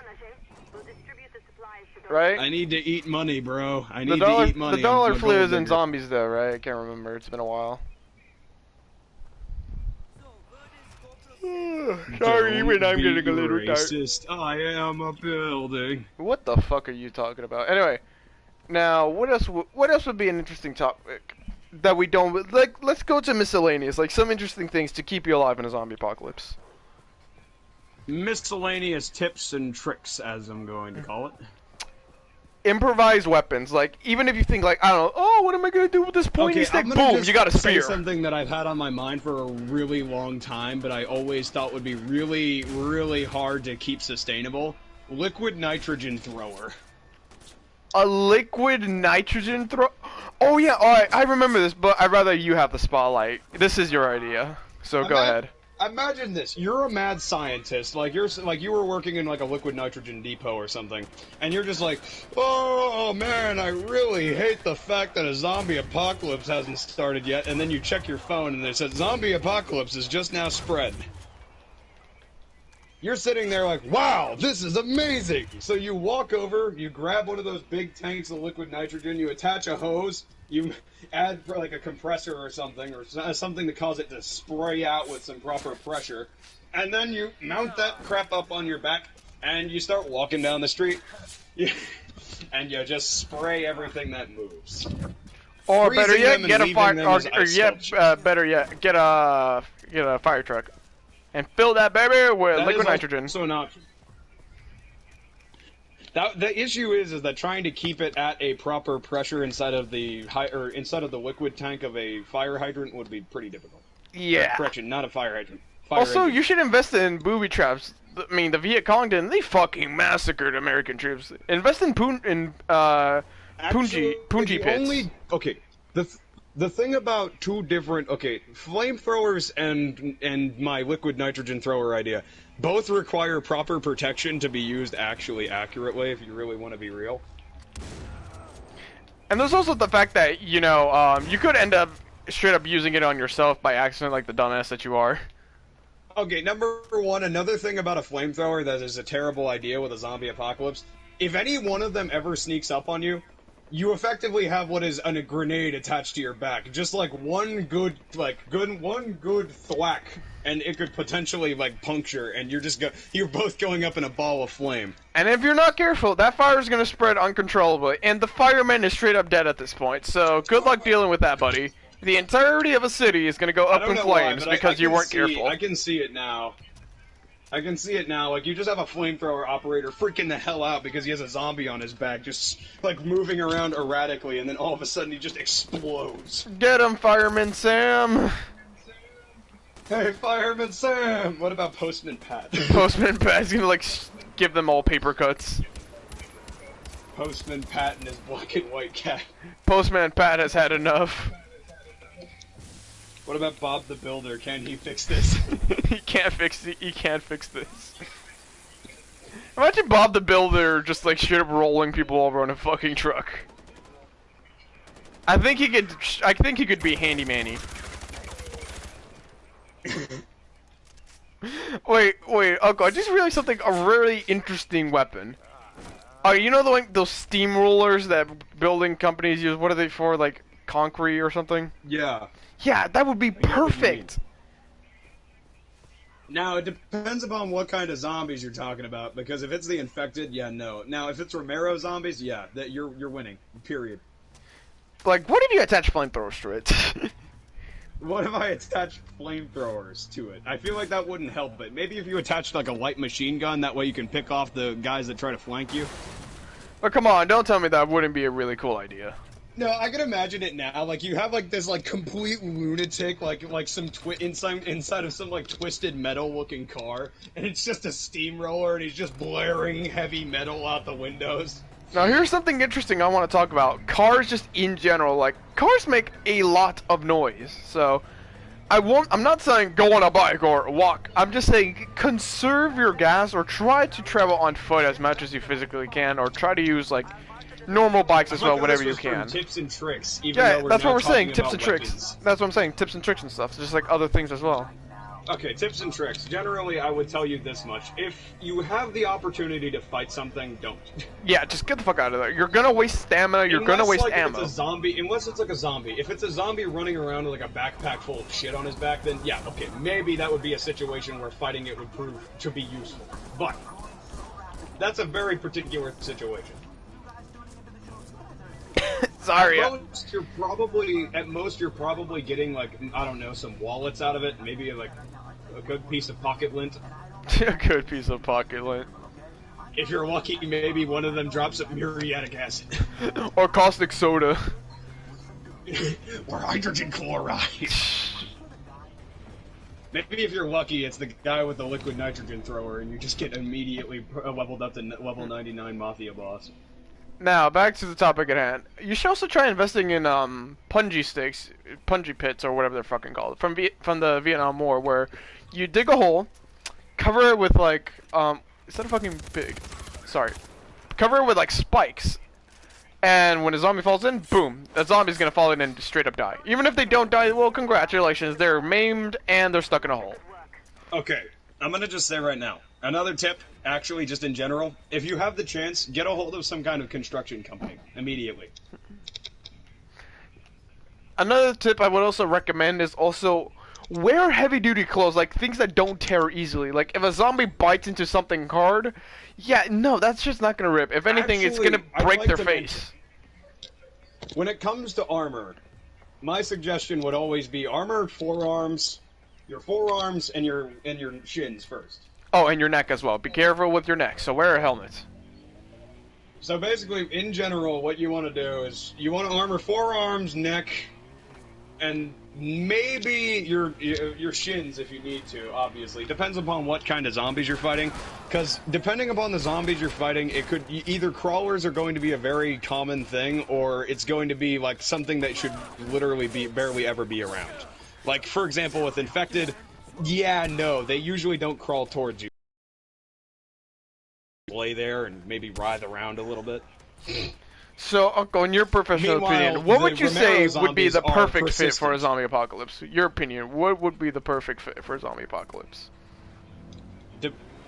S1: Right?
S2: I need to eat money, bro. I need
S1: to
S2: eat money.
S1: The dollar flu isn't zombies, though, right? I can't remember. It's been a while. Sorry, when I'm getting a little
S2: racist. I am a building.
S1: What the fuck are you talking about? Anyway, now what else? What else would be an interesting topic that we don't like? Let's go to miscellaneous, like some interesting things to keep you alive in a zombie apocalypse.
S2: Miscellaneous tips and tricks, as I'm going to call it.
S1: Improvised weapons, like even if you think like I don't know, oh, what am I gonna do with this pointy stick? Boom, you got a spear.
S2: Something that I've had on my mind for a really long time, but I always thought would be really, really hard to keep sustainable. Liquid nitrogen thrower.
S1: A liquid nitrogen throw? Oh yeah, alright, I remember this, but I'd rather you have the spotlight. This is your idea, so go ahead.
S2: Imagine this: you're a mad scientist, like you were working in like a liquid nitrogen depot or something, and you're just like, oh man, I really hate the fact that a zombie apocalypse hasn't started yet. And then you check your phone and it says zombie apocalypse is just now spread. You're sitting there like, wow, this is amazing. So you walk over, you grab one of those big tanks of liquid nitrogen, you attach a hose. You add like a compressor or something to cause it to spray out with some proper pressure, and then you mount that crap up on your back, and you start walking down the street, and you just spray everything that moves.
S1: Or better yet, get a fire, better yet, get a fire truck, and fill that baby with liquid nitrogen.
S2: So an option. The issue is that trying to keep it at a proper pressure inside of the liquid tank of a fire hydrant would be pretty difficult.
S1: Yeah.
S2: Correction, not a fire hydrant.
S1: Also, you should invest in booby traps. I mean, the Viet Cong didn't. They fucking massacred American troops. Invest in punji pits.
S2: The thing about flamethrowers and my liquid nitrogen thrower idea both require proper protection to be used actually accurately if you really want to be real.
S1: And there's also the fact that, you know, you could end up straight up using it on yourself by accident like the dumbass that you are.
S2: Okay, number one, another thing about a flamethrower that is a terrible idea with a zombie apocalypse, if any one of them ever sneaks up on you, you effectively have what is a grenade attached to your back. Just like one good thwack, and it could potentially like puncture, and you're both going up in a ball of flame.
S1: And if you're not careful, that fire is gonna spread uncontrollably, and the fireman is straight up dead at this point. So good luck dealing with that, buddy. The entirety of a city is gonna go up in flames because you weren't careful.
S2: I can see it now. I can see it now. Like, you just have a flamethrower operator freaking the hell out because he has a zombie on his back, just, like, moving around erratically, and then all of a sudden he just explodes.
S1: Get him, Fireman Sam!
S2: Hey, Fireman Sam! What about Postman Pat?
S1: Postman Pat's gonna, like, give them all paper cuts.
S2: Postman Pat and his black and white cat.
S1: Postman Pat has had enough.
S2: What about Bob the Builder? Can he fix this?
S1: He can't fix it. He can't fix this. Imagine Bob the Builder just like straight up rolling people over on a fucking truck. I think he could. I think he could be handy-manny. wait, Uncle. I just realized something. A really interesting weapon. You know those steamrollers that building companies use? What are they for? Like concrete or something?
S2: Yeah.
S1: Yeah, that would be perfect.
S2: Now, it depends upon what kind of zombies you're talking about, because if it's the infected, yeah, no. Now, if it's Romero zombies, yeah, you're winning, period.
S1: Like, what if you attach flamethrowers to it?
S2: What if I attached flamethrowers to it? I feel like that wouldn't help, but maybe if you attached, like, a light machine gun, that way you can pick off the guys that try to flank you.
S1: But come on, don't tell me that wouldn't be a really cool idea.
S2: No, I can imagine it now. Like, you have like this like complete lunatic, like some inside of some like twisted metal looking car, and it's just a steamroller, and he's just blaring heavy metal out the windows.
S1: Now here's something interesting I want to talk about. Cars just in general, like cars make a lot of noise. So I'm not saying go on a bike or walk. I'm just saying conserve your gas or try to travel on foot as much as you physically can, or try to use like normal bikes as well, whatever you can.
S2: Tips and tricks.
S1: Yeah, that's what we're saying. Tips and tricks. That's what I'm saying. Tips and tricks and stuff. Just like other things as well.
S2: Okay, tips and tricks. Generally, I would tell you this much: if you have the opportunity to fight something, don't.
S1: Yeah, just get the fuck out of there. You're gonna waste stamina. You're gonna waste ammo.
S2: If it's a zombie, unless it's like a zombie. If it's a zombie running around with like a backpack full of shit on his back, then yeah, okay, maybe that would be a situation where fighting it would prove to be useful. But that's a very particular situation.
S1: Sorry.
S2: At most, you're probably getting like, I don't know, some wallets out of it. Maybe like a good piece of pocket lint.
S1: A good piece of pocket lint.
S2: If you're lucky, maybe one of them drops up muriatic acid.
S1: Or caustic soda.
S2: Or hydrogen chloride. Maybe if you're lucky, it's the guy with the liquid nitrogen thrower, and you just get immediately leveled up to level 99 Mafia boss.
S1: Now, back to the topic at hand. You should also try investing in punji sticks, punji pits, or whatever they're fucking called, from the Vietnam War, where you dig a hole, cover it with like is that a fucking pig? Sorry. Cover it with like spikes, and when a zombie falls in, boom, that zombie's gonna fall in and straight up die. Even if they don't die, well, congratulations, they're maimed and they're stuck in a hole.
S2: Okay, I'm gonna just say right now, another tip. Actually, just in general, if you have the chance, get a hold of some kind of construction company immediately.
S1: Another tip I would also recommend is also wear heavy-duty clothes, like things that don't tear easily. Like if a zombie bites into something hard, yeah, no, that's just not gonna rip. If anything, it's gonna break their face.
S2: When it comes to armor, my suggestion would always be armored forearms, your forearms and your shins first.
S1: Oh, and your neck as well. Be careful with your neck, so wear a helmet.
S2: So basically, in general, what you want to do is you want to armor forearms, neck, and maybe your shins if you need to, obviously. Depends upon what kind of zombies you're fighting. Because depending upon the zombies you're fighting, it could either crawlers are going to be a very common thing, or it's going to be like something that should literally barely ever be around. Like, for example, with infected... Yeah, no, they usually don't crawl towards you. Lay there and maybe writhe around a little bit.
S1: So, Uncle, in your professional opinion, what would you say would be the perfect fit for a zombie apocalypse? Your opinion, what would be the perfect fit for a zombie apocalypse?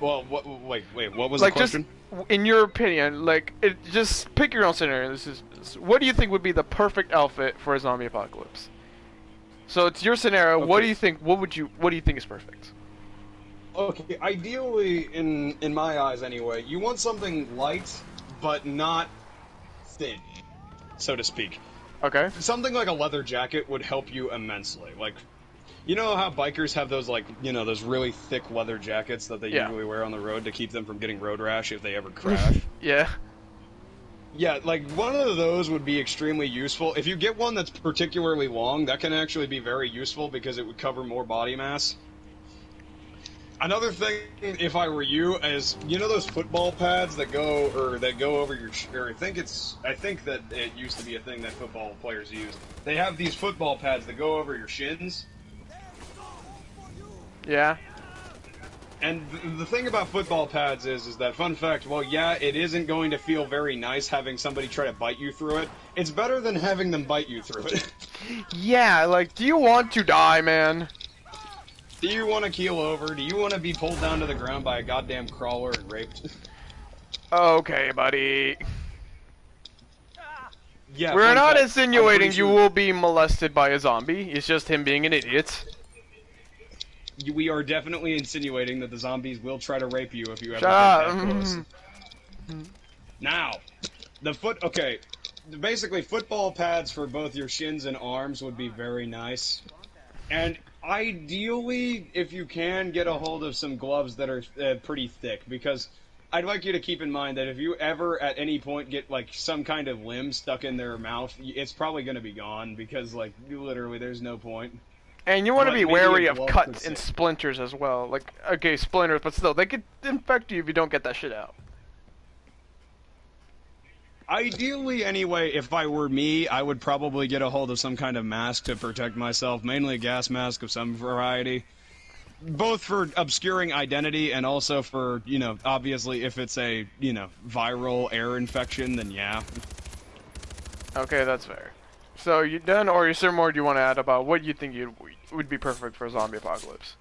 S2: Well, wait, what was
S1: Like,
S2: the question?
S1: just in your opinion, like, just pick your own scenario. What do you think would be the perfect outfit for a zombie apocalypse? So it's your scenario.
S2: Okay.
S1: What do you think? What do you think is perfect?
S2: Okay, ideally, in my eyes anyway, you want something light, but not thin, so to speak.
S1: Okay.
S2: Something like a leather jacket would help you immensely. Like, you know how bikers have those, like, you know, those really thick leather jackets that they usually wear on the road to keep them from getting road rash if they ever crash?
S1: Yeah.
S2: Yeah, like, one of those would be extremely useful. If you get one that's particularly long, that can actually be very useful because it would cover more body mass. Another thing, if I were you, is, you know those football pads that go over your, I think that it used to be a thing that football players used. They have these football pads that go over your shins.
S1: Yeah.
S2: And the thing about football pads is that, fun fact, well, yeah, it isn't going to feel very nice having somebody try to bite you through it. It's better than having them bite you through it.
S1: Yeah, like, do you want to die, man?
S2: Do you want to keel over? Do you want to be pulled down to the ground by a goddamn crawler and raped?
S1: Okay, buddy.
S2: Yeah,
S1: We're not
S2: fact,
S1: insinuating
S2: sure
S1: you will be molested by a zombie. It's just him being an idiot.
S2: We are definitely insinuating that the zombies will try to rape you if you ever
S1: Shut
S2: get
S1: up.
S2: that close. Now, okay, basically football pads for both your shins and arms would be very nice. And ideally, if you can, get a hold of some gloves that are pretty thick, because I'd like you to keep in mind that if you ever at any point get like some kind of limb stuck in their mouth, it's probably going to be gone, because like literally there's no point.
S1: And you want to be
S2: Maybe
S1: wary
S2: a
S1: of
S2: glove
S1: cuts
S2: could
S1: and
S2: save.
S1: splinters as well. Like, okay, splinters, but still, they could infect you if you don't get that shit out.
S2: Ideally, anyway, if I were me, I would probably get a hold of some kind of mask to protect myself, mainly a gas mask of some variety. Both for obscuring identity and also for, you know, obviously if it's a, you know, viral air infection, then yeah.
S1: Okay, that's fair. So, you done, or is there more do you want to add about what you think would be perfect for a zombie apocalypse?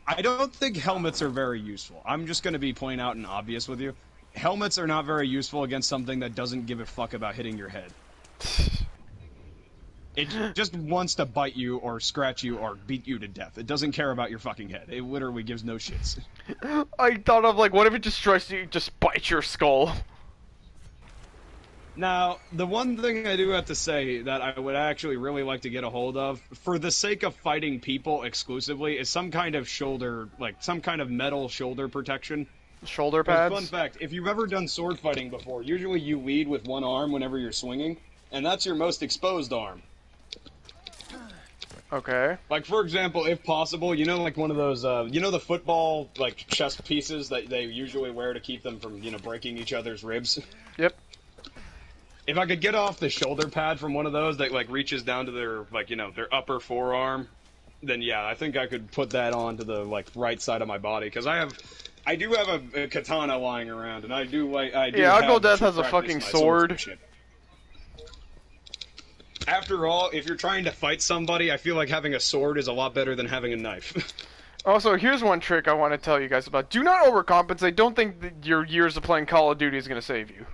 S2: I don't think helmets are very useful. I'm just going to be plain out and obvious with you. Helmets are not very useful against something that doesn't give a fuck about hitting your head. It just wants to bite you or scratch you or beat you to death. It doesn't care about your fucking head. It literally gives no shits.
S1: I thought of, like, what if it just tries to just bite your skull?
S2: Now, the one thing I do have to say that I would actually really like to get a hold of, for the sake of fighting people exclusively, is some kind of shoulder, like, some kind of metal shoulder protection.
S1: Shoulder pads?
S2: Fun fact, if you've ever done sword fighting before, usually you lead with one arm whenever you're swinging, and that's your most exposed arm.
S1: Okay.
S2: Like, for example, if possible, you know, like one of those, you know the football, like, chest pieces that they usually wear to keep them from, you know, breaking each other's ribs?
S1: Yep.
S2: If I could get off the shoulder pad from one of those that, like, reaches down to their, like, you know, their upper forearm, then yeah, I think I could put that onto the, like, right side of my body, because I do have a katana lying around, and I do
S1: Yeah, Uncle Death has a fucking sword.
S2: After all, if you're trying to fight somebody, I feel like having a sword is a lot better than having a knife.
S1: Also, here's one trick I want to tell you guys about. Do not overcompensate. Don't think that your years of playing Call of Duty is going to save you.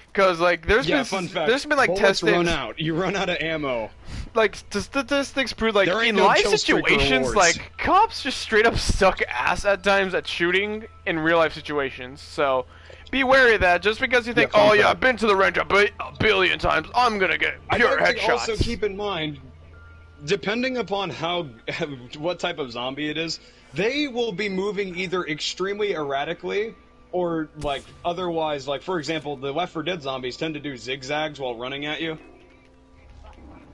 S1: Because, like, there's been like
S2: bullets
S1: testing.
S2: Run out. You run out of ammo.
S1: Like, statistics prove, like,
S2: There ain't
S1: in
S2: no
S1: life
S2: kill streak
S1: situations,
S2: rewards.
S1: like, cops just straight up suck ass at times at shooting in real life situations. So, be wary of that. Just because you think, oh yeah, I've been to the range a billion times, I'm gonna get pure
S2: I'd like
S1: headshots.
S2: to also keep in mind, depending upon what type of zombie it is, they will be moving either extremely erratically or, like, otherwise, like, for example, the Left 4 Dead zombies tend to do zigzags while running at you.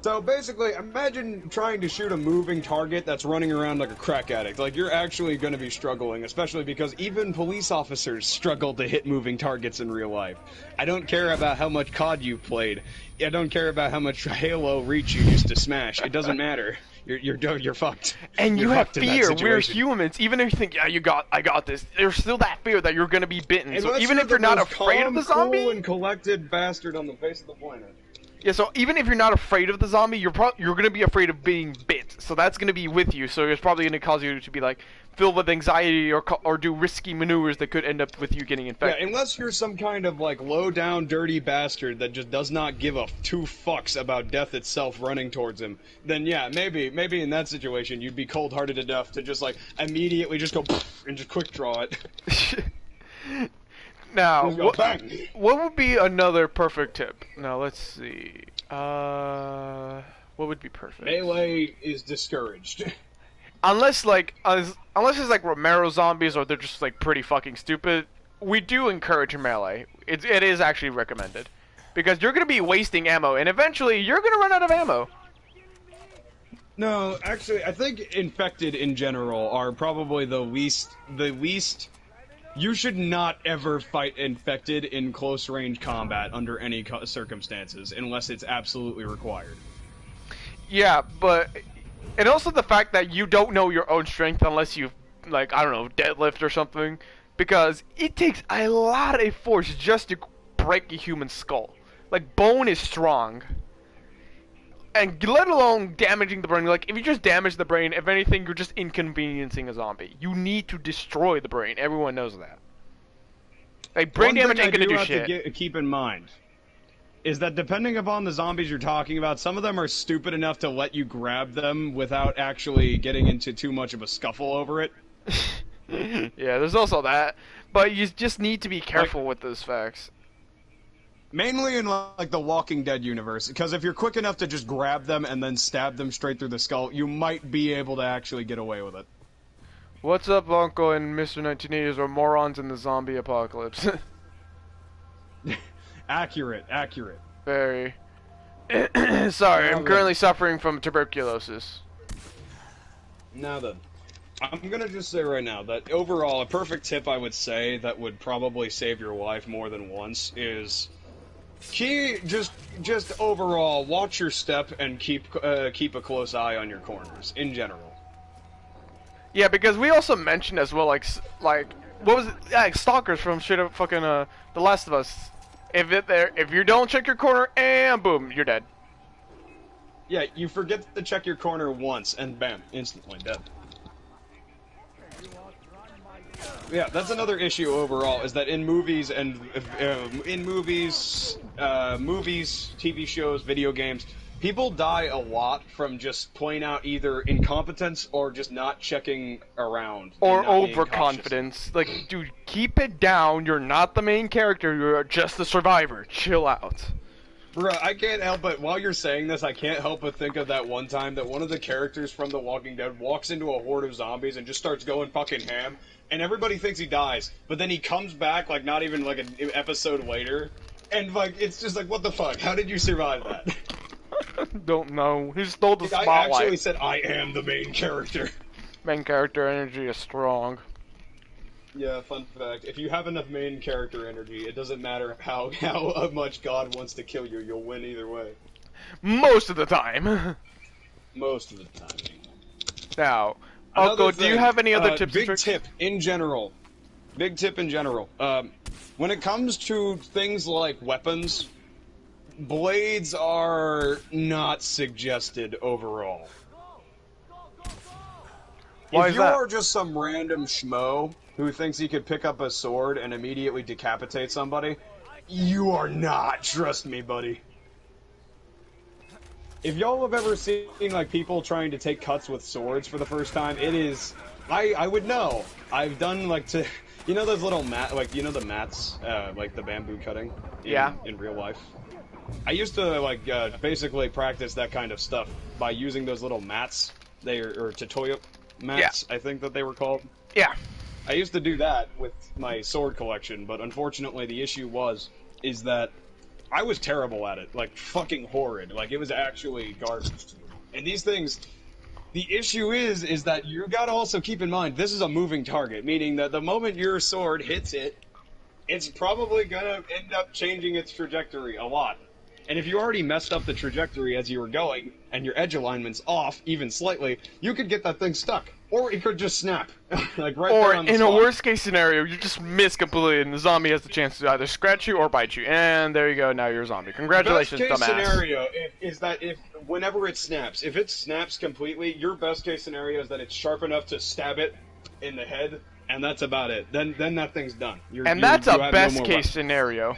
S2: So basically, imagine trying to shoot a moving target that's running around like a crack addict. Like, you're actually going to be struggling, especially because even police officers struggle to hit moving targets in real life. I don't care about how much COD you've played. I don't care about how much Halo Reach you used to smash. It doesn't matter. You're fucked.
S1: And
S2: you're
S1: you have
S2: fucked in that
S1: fear. We're
S2: situation.
S1: humans. Even if you think, yeah, I got this. There's still that fear that you're gonna be bitten. So
S2: Unless
S1: even if
S2: the
S1: you're not
S2: most
S1: afraid of the
S2: calm,
S1: zombie,
S2: cool, and collected bastard on the face of the planet.
S1: Yeah, so even if you're not afraid of the zombie, you're gonna be afraid of being bit. So that's gonna be with you. So it's probably gonna cause you to be like filled with anxiety or do risky maneuvers that could end up with you getting infected.
S2: Yeah, unless you're some kind of like low down dirty bastard that just does not give a two fucks about death itself running towards him, then yeah, maybe in that situation you'd be cold hearted enough to just like immediately just go and just quick draw it.
S1: Now,
S2: Bang.
S1: what would be another perfect tip? Now, let's see. What would be perfect?
S2: Melee is discouraged.
S1: Unless it's like Romero zombies or they're just like pretty fucking stupid, we do encourage melee. It is actually recommended. Because you're going to be wasting ammo, and eventually you're going to run out of ammo.
S2: No, actually, I think infected in general are probably the least. You should not ever fight infected in close range combat under any circumstances, unless it's absolutely required.
S1: Yeah, but and also the fact that you don't know your own strength unless you like I don't know deadlift or something, because it takes a lot of force just to break a human skull. Like bone is strong. And let alone damaging the brain. Like, if you just damage the brain, if anything, you're just inconveniencing a zombie. You need to destroy the brain. Everyone knows that. Like, brain damage ain't gonna do shit.
S2: To keep in mind is that depending upon the zombies you're talking about, some of them are stupid enough to let you grab them without actually getting into too much of a scuffle over it.
S1: Yeah, there's also that. But you just need to be careful with those facts.
S2: Mainly in, like, the Walking Dead universe, because if you're quick enough to just grab them and then stab them straight through the skull, you might be able to actually get away with it.
S1: What's up, Uncle and Mr. 1980s or morons in the zombie apocalypse?
S2: Accurate.
S1: Very. Sorry, I'm currently suffering from tuberculosis.
S2: Now then, I'm gonna just say right now that overall, a perfect tip I would say that would probably save your life more than once is... just overall, watch your step and keep a close eye on your corners in general.
S1: Yeah, because we also mentioned as well, like what was it? Yeah, like stalkers from shit of fucking The Last of Us. If you don't check your corner, and boom, you're dead.
S2: Yeah, you forget to check your corner once, and bam, instantly dead. Yeah, that's another issue overall, is that in movies and movies, TV shows, video games, people die a lot from just plain out either incompetence or just not checking around.
S1: Or overconfidence. Like, dude, keep it down. You're not the main character. You're just the survivor. Chill out.
S2: Bro, I can't help but, while you're saying this, I can't help but think of that one time that one of the characters from The Walking Dead walks into a horde of zombies and just starts going fucking ham, and everybody thinks he dies, but then he comes back, like, not even, like, an episode later, and, like, it's just like, what the fuck? How did you survive that?
S1: Don't know. He stole the spotlight.
S2: I actually said, I am the main character.
S1: Main character energy is strong.
S2: Yeah, fun fact. If you have enough main character energy, it doesn't matter how much God wants to kill you, you'll win either way.
S1: Most of the time.
S2: Most of the time.
S1: Now, Uncle, do you have any other tips and tricks?
S2: Big tip in general. When it comes to things like weapons, blades are not suggested overall.
S1: Why
S2: if
S1: is
S2: you
S1: that?
S2: are just some random schmo who thinks he could pick up a sword and immediately decapitate somebody, you are not. Trust me, buddy. If y'all have ever seen, like, people trying to take cuts with swords for the first time, it is... I would know. I've done, like, you know those little you know the mats, like the bamboo cutting? In real life? I used to, like, basically practice that kind of stuff by using those little mats. Or tutorial mats, I think that they were called.
S1: Yeah.
S2: I used to do that with my sword collection, but unfortunately the issue is that I was terrible at it. Like, fucking horrid. Like, it was actually garbage. And these things... The issue is that you gotta also keep in mind, this is a moving target, meaning that the moment your sword hits it, it's probably gonna end up changing its trajectory a lot. And if you already messed up the trajectory as you were going, and your edge alignment's off, even slightly, you could get that thing stuck. Or it could just snap. Like right
S1: or
S2: there on the
S1: in
S2: spot.
S1: a worst case scenario, you just miss completely and the zombie has the chance to either scratch you or bite you. And there you go, now you're a zombie. Congratulations,
S2: best case
S1: dumbass.
S2: scenario is that if whenever it snaps, if it snaps completely, your best case scenario is that it's sharp enough to stab it in the head, and that's about it. Then that thing's done.
S1: That's a best case scenario.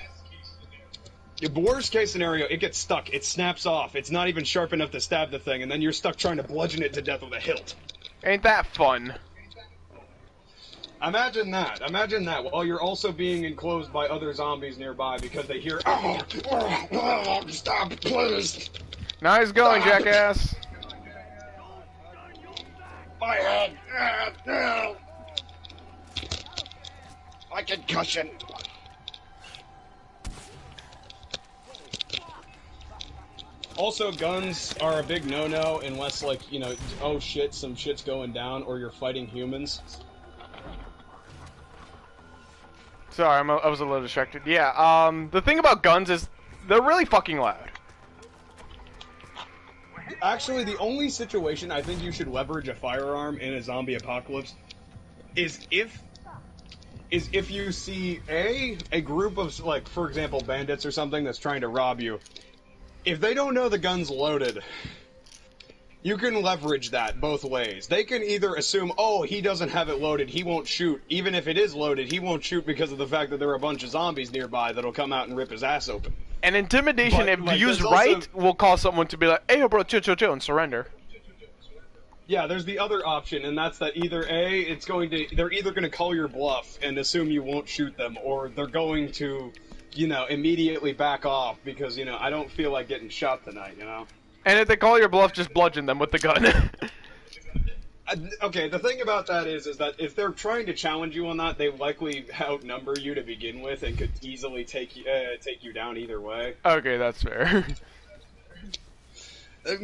S2: The worst case scenario, it gets stuck. It snaps off. It's not even sharp enough to stab the thing, and then you're stuck trying to bludgeon it to death with a hilt.
S1: Ain't that fun?
S2: Imagine that. Imagine that while you're also being enclosed by other zombies nearby because they hear, oh, stop, please.
S1: Nice going,
S2: Stop.
S1: jackass.
S2: My head. My concussion. Also, guns are a big no-no unless, like, you know, oh shit, some shit's going down, or you're fighting humans.
S1: Sorry, I was a little distracted. Yeah, the thing about guns is they're really fucking loud.
S2: Actually, the only situation I think you should leverage a firearm in a zombie apocalypse is if you see a group of, like, for example, bandits or something that's trying to rob you. If they don't know the gun's loaded, you can leverage that both ways. They can either assume, oh, he doesn't have it loaded, he won't shoot. Even if it is loaded, he won't shoot because of the fact that there are a bunch of zombies nearby that'll come out and rip his ass open.
S1: And intimidation,
S2: But,
S1: if
S2: like,
S1: used
S2: there's
S1: right,
S2: also-
S1: will cause someone to be like, hey, bro, chill, and surrender.
S2: Yeah, there's the other option, and that's that either they're either going to call your bluff and assume you won't shoot them, or they're going to, you know, immediately back off because, you know, I don't feel like getting shot tonight, you know?
S1: And if they call your bluff, just bludgeon them with the gun.
S2: Okay, the thing about that is that if they're trying to challenge you on that, they likely outnumber you to begin with and could easily take you down either way.
S1: Okay, that's fair.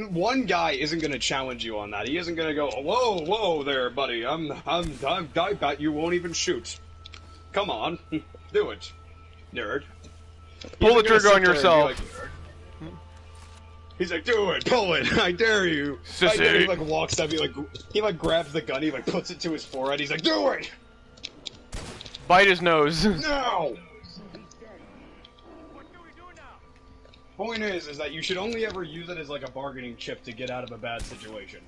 S2: One guy isn't going to challenge you on that. He isn't going to go, whoa there, buddy. I bet you won't even shoot. Come on, do it, nerd.
S1: Pull the trigger on yourself.
S2: He's like, do it, pull it, I dare you.
S1: Sissy.
S2: I dare you. He like walks up, he grabs the gun, he like puts it to his forehead, he's like, do it!
S1: Bite his nose.
S2: No! Point is that you should only ever use it as like a bargaining chip to get out of a bad situation.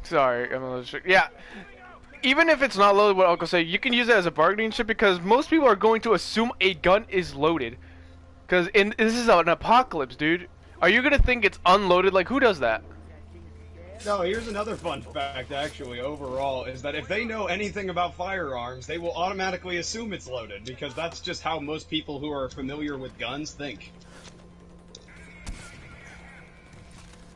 S1: Sorry, I'm a little distracted. Yeah. Even if it's not loaded, what Uncle say, you can use it as a bargaining chip because most people are going to assume a gun is loaded. Because this is an apocalypse, dude. Are you going to think it's unloaded? Like, who does that?
S2: No, here's another fun fact, actually, overall, is that if they know anything about firearms, they will automatically assume it's loaded, because that's just how most people who are familiar with guns think.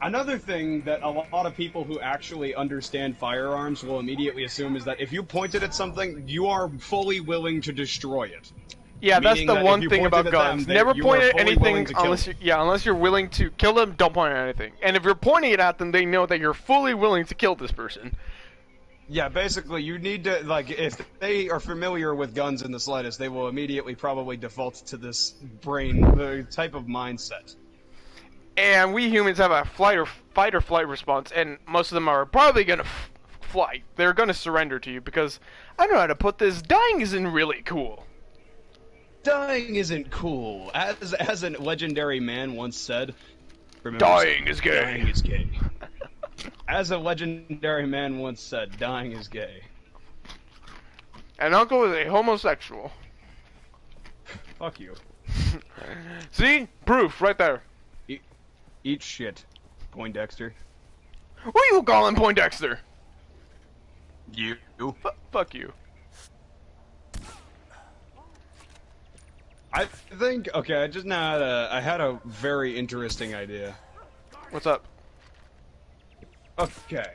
S2: Another thing that a lot of people who actually understand firearms will immediately assume is that if you pointed at something, you are fully willing to destroy it.
S1: Yeah, that's
S2: Meaning
S1: the
S2: that
S1: one
S2: if you
S1: thing about
S2: pointed at them,
S1: guns.
S2: they-
S1: Never
S2: you
S1: point
S2: are
S1: at
S2: fully
S1: anything
S2: willing to kill
S1: unless
S2: them.
S1: unless you're willing to kill them, don't point at anything. And if you're pointing it at them, they know that you're fully willing to kill this person.
S2: Yeah, basically, you need to, like, if they are familiar with guns in the slightest, they will immediately probably default to this the type of mindset.
S1: And we humans have a fight or flight response, and most of them are probably gonna flight. They're gonna surrender to you because I know how to put this. Dying isn't really cool.
S2: Dying isn't cool. As a legendary man once said,
S1: Dying is gay.
S2: Dying is gay. As a legendary man once said, dying is gay.
S1: And Uncle is a homosexual.
S2: Fuck you.
S1: See? Proof right there.
S2: Eat shit, Poindexter.
S1: Who are you calling Poindexter?
S2: You.
S1: Fuck you.
S2: I think, okay, I just now had a very interesting idea.
S1: What's up?
S2: Okay.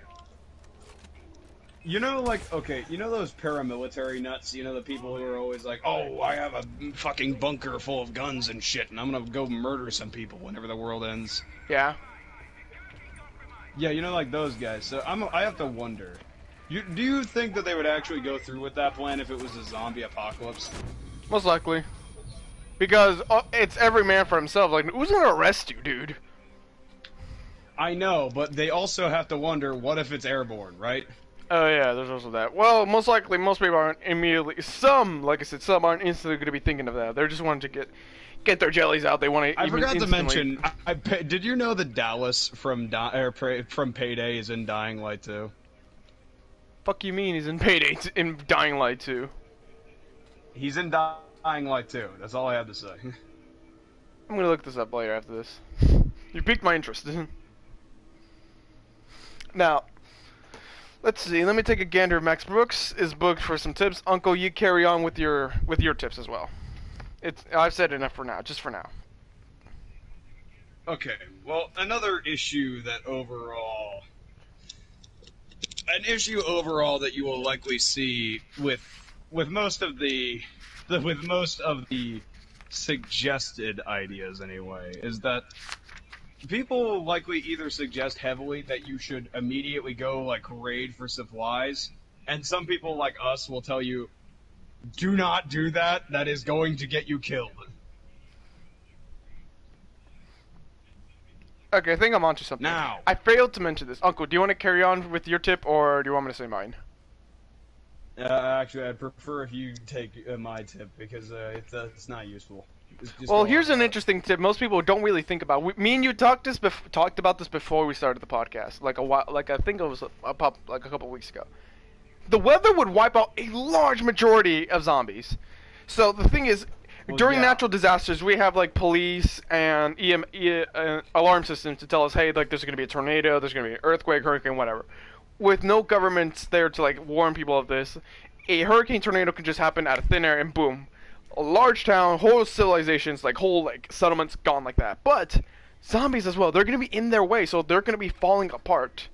S2: You know, like, okay, you know those paramilitary nuts? You know the people who are always like, oh, I have a fucking bunker full of guns and shit, and I'm gonna go murder some people whenever the world ends.
S1: Yeah.
S2: Yeah, you know, like those guys. So I have to wonder. Do you think that they would actually go through with that plan if it was a zombie apocalypse?
S1: Most likely. Because it's every man for himself. Like, who's gonna arrest you, dude?
S2: I know, but they also have to wonder, what if it's airborne, right?
S1: Oh yeah, there's also that. Well, most likely, most people aren't immediately. Some, like I said, some aren't instantly going to be thinking of that. They're just wanting to get their jellies out. They want to.
S2: I forgot
S1: instantly...
S2: to mention. Did you know that Dallas from Payday is in Dying Light 2?
S1: Fuck you mean he's in Payday in Dying Light 2?
S2: He's in Dying Light 2. That's all I have to say.
S1: I'm gonna look this up later after this. You piqued my interest. Now. Let's see. Let me take a gander of Max Brooks' book for some tips. Uncle, you carry on with your tips as well. I've said enough for now. Just for now.
S2: Okay. Well, an issue overall that you will likely see with most of the suggested ideas anyway is that people likely either suggest heavily that you should immediately go, like, raid for supplies, and some people like us will tell you, do not do that, that is going to get you killed.
S1: Okay, I think I'm onto something.
S2: Now.
S1: I failed to mention this. Uncle, do you want to carry on with your tip, or do you want me to say mine?
S2: Actually, I'd prefer if you take my tip, because it's not useful.
S1: Well, here's an interesting tip. Most people don't really think about. Me and you talked about this before we started the podcast. Like a while, like I think it was a couple weeks ago. The weather would wipe out a large majority of zombies. So the thing is, during natural disasters, we have like police and alarm systems to tell us, hey, like there's going to be a tornado, there's going to be an earthquake, hurricane, whatever. With no governments there to like warn people of this, a hurricane, tornado can just happen out of thin air and boom. A large town, whole civilizations, like whole like settlements gone like that. But zombies as well, they're gonna be in their way, so they're gonna be falling apart,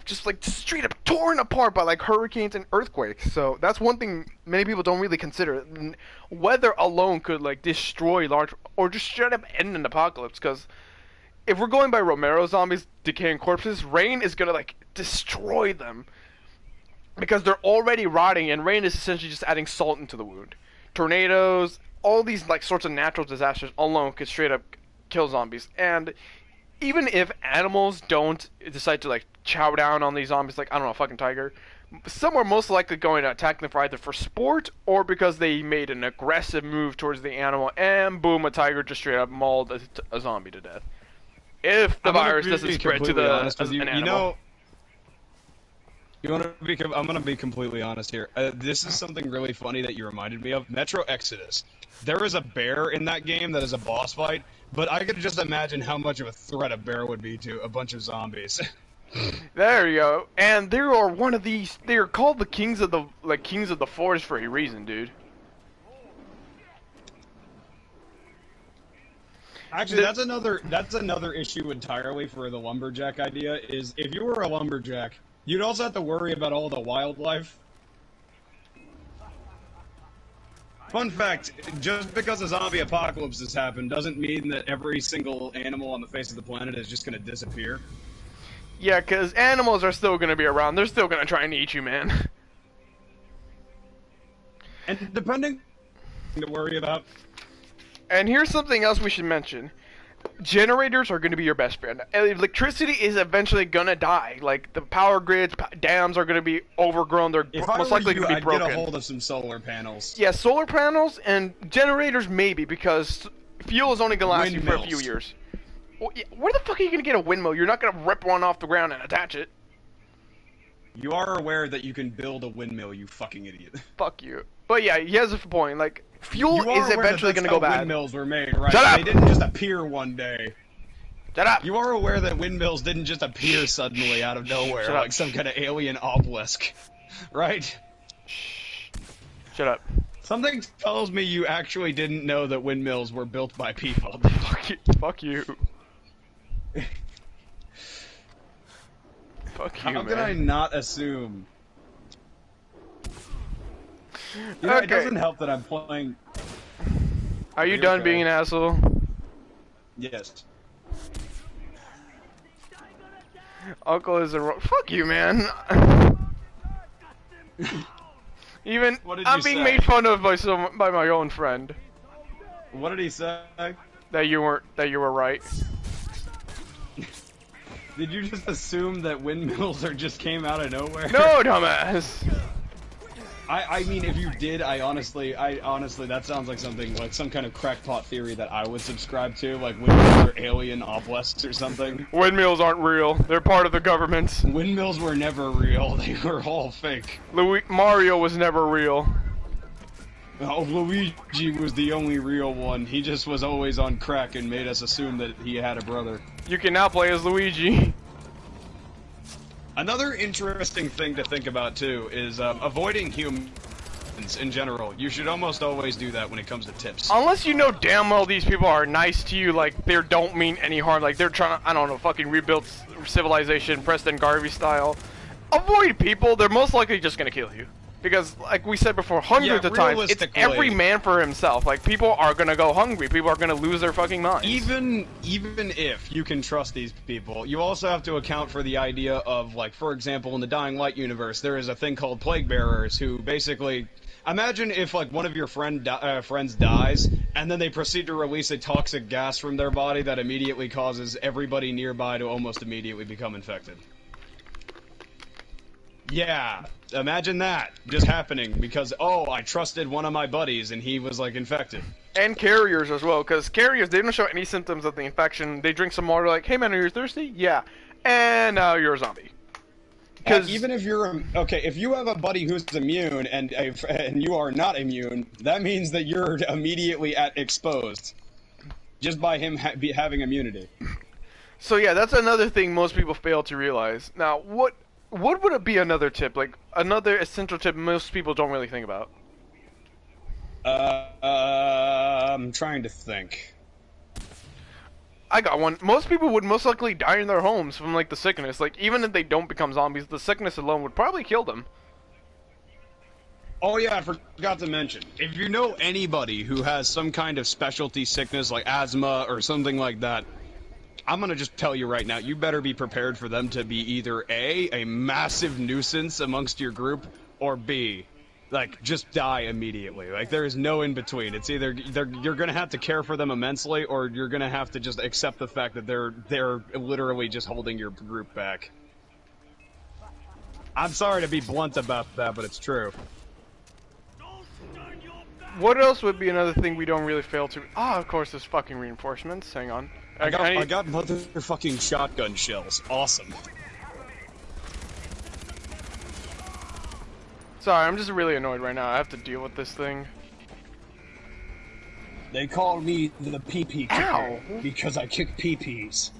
S1: just like straight up torn apart by like hurricanes and earthquakes. So that's one thing many people don't really consider. Weather alone could like destroy large, or just straight up end an apocalypse. Because if we're going by Romero zombies, decaying corpses, rain is gonna like destroy them because they're already rotting, and rain is essentially just adding salt into the wound. Tornadoes, all these like sorts of natural disasters alone could straight up kill zombies. And even if animals don't decide to like chow down on these zombies, like I don't know, a fucking tiger, some are most likely going to attack them for either for sport or because they made an aggressive move towards the animal, and boom, a tiger just straight up mauled a zombie to death. If the virus doesn't spread to an animal.
S2: I'm gonna be completely honest here. This is something really funny that you reminded me of. Metro Exodus. There is a bear in that game that is a boss fight, but I could just imagine how much of a threat a bear would be to a bunch of zombies.
S1: There you go. And they are one of these. They are called the kings of the forest for a reason, dude.
S2: Actually, that's another issue entirely for the lumberjack idea. Is if you were a lumberjack, you'd also have to worry about all the wildlife. Fun fact, just because a zombie apocalypse has happened doesn't mean that every single animal on the face of the planet is just going to disappear.
S1: Yeah, because animals are still going to be around. They're still going to try and eat you, man.
S2: And depending to worry about.
S1: And here's something else we should mention. Generators are going to be your best friend. Electricity is eventually going to die. Like, the power grids, dams are going to be overgrown. They're most likely going to be broken.
S2: I'd get a hold of some solar panels.
S1: Yeah, solar panels and generators maybe, because fuel is only going to last you for a few years. Well, yeah, where the fuck are you going to get a windmill? You're not going to rip one off the ground and attach it.
S2: You are aware that you can build a windmill, you fucking idiot.
S1: Fuck you. But yeah, he has a point. Like, fuel is eventually going to go bad.
S2: Windmills were made, right?
S1: Shut up!
S2: They didn't just appear one day.
S1: Shut up!
S2: You are aware that windmills didn't just appear suddenly out of nowhere, like some kind of alien obelisk, right?
S1: Shut up.
S2: Something tells me you actually didn't know that windmills were built by people.
S1: Fuck you. Fuck you,
S2: How could I not assume? You know,
S1: Okay.
S2: It doesn't help that I'm playing...
S1: Are you done being an asshole?
S2: Yes.
S1: Uncle is a fuck you, man. Even
S2: What did
S1: I'm
S2: you
S1: being
S2: say?
S1: made fun of by my own friend.
S2: What did he say?
S1: That you were right.
S2: Did you just assume that windmills just came out of nowhere?
S1: No, dumbass.
S2: I mean, if you did, I honestly, that sounds like something, like some kind of crackpot theory that I would subscribe to, like windmills are alien obelisks or something.
S1: Windmills aren't real. They're part of the government.
S2: Windmills were never real. They were all fake.
S1: Mario was never real.
S2: Oh, Luigi was the only real one. He just was always on crack and made us assume that he had a brother.
S1: You can now play as Luigi.
S2: Another interesting thing to think about, too, is avoiding humans in general. You should almost always do that when it comes to tips.
S1: Unless you know damn well these people are nice to you, like, they don't mean any harm, like, they're trying to, I don't know, fucking rebuild civilization, Preston Garvey style. Avoid people, they're most likely just gonna kill you. Because, like we said before, hundreds of times, it's every man for himself. Like, people are gonna go hungry. People are gonna lose their fucking minds.
S2: Even if you can trust these people, you also have to account for the idea of, like, for example, in the Dying Light universe, there is a thing called Plague Bearers who basically... Imagine if, like, one of your friends dies, and then they proceed to release a toxic gas from their body that immediately causes everybody nearby to almost immediately become infected. Yeah, imagine that just happening because, oh, I trusted one of my buddies and he was, like, infected.
S1: And carriers as well, because carriers, they don't show any symptoms of the infection. They drink some water like, hey man, are you thirsty? Yeah. And now you're a zombie.
S2: Because even if you're, okay, if you have a buddy who's immune and you are not immune, that means that you're immediately exposed. Just by him having immunity.
S1: So yeah, that's another thing most people fail to realize. Now, what would it be another tip? Like, another essential tip most people don't really think about?
S2: I'm trying to think.
S1: I got one. Most people would most likely die in their homes from, like, the sickness. Like, even if they don't become zombies, the sickness alone would probably kill them.
S2: Oh yeah, I forgot to mention. If you know anybody who has some kind of specialty sickness, like asthma or something like that, I'm gonna just tell you right now, you better be prepared for them to be either A, a massive nuisance amongst your group, or B, like, just die immediately. Like, there is no in-between. It's either you're gonna have to care for them immensely, or you're gonna have to just accept the fact that they're literally just holding your group back. I'm sorry to be blunt about that, but it's true.
S1: What else would be another thing we don't really fail to... Ah, of course, there's fucking reinforcements. Hang on.
S2: I got motherfucking shotgun shells. Awesome.
S1: Sorry, I'm just really annoyed right now. I have to deal with this thing.
S2: They call me the pee-pee kicker because I kick pee-pees.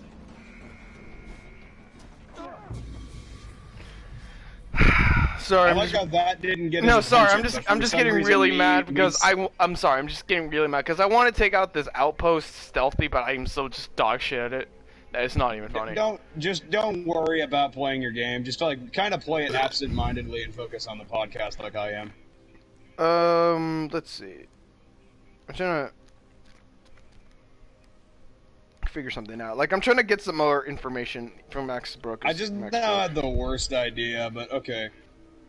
S1: Sorry,
S2: I like how that didn't get.
S1: No, sorry, I'm just getting really mad because I'm sorry, I'm just getting really mad because I want to take out this outpost stealthy, but I'm so just dog shit at it that it's not even funny.
S2: Don't worry about playing your game. Just like kind of play it absent-mindedly and focus on the podcast like I am.
S1: Let's see. I'm trying to figure something out. Like, I'm trying to get some more information from Max Brooks.
S2: I just now had the worst idea, but okay.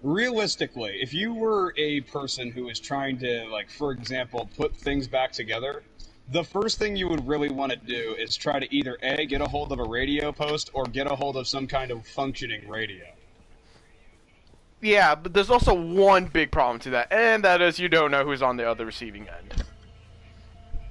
S2: Realistically, if you were a person who is trying to, like, for example, put things back together, the first thing you would really want to do is try to either A, get a hold of a radio post, or get a hold of some kind of functioning radio.
S1: Yeah, but there's also one big problem to that, and that is you don't know who's on the other receiving end.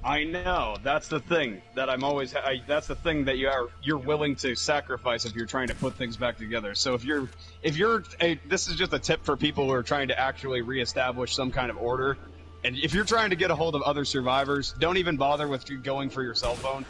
S2: I know. That's the thing that I'm always. That's the thing that you're willing to sacrifice if you're trying to put things back together. So this is just a tip for people who are trying to actually reestablish some kind of order. And if you're trying to get a hold of other survivors, don't even bother with going for your cell phone.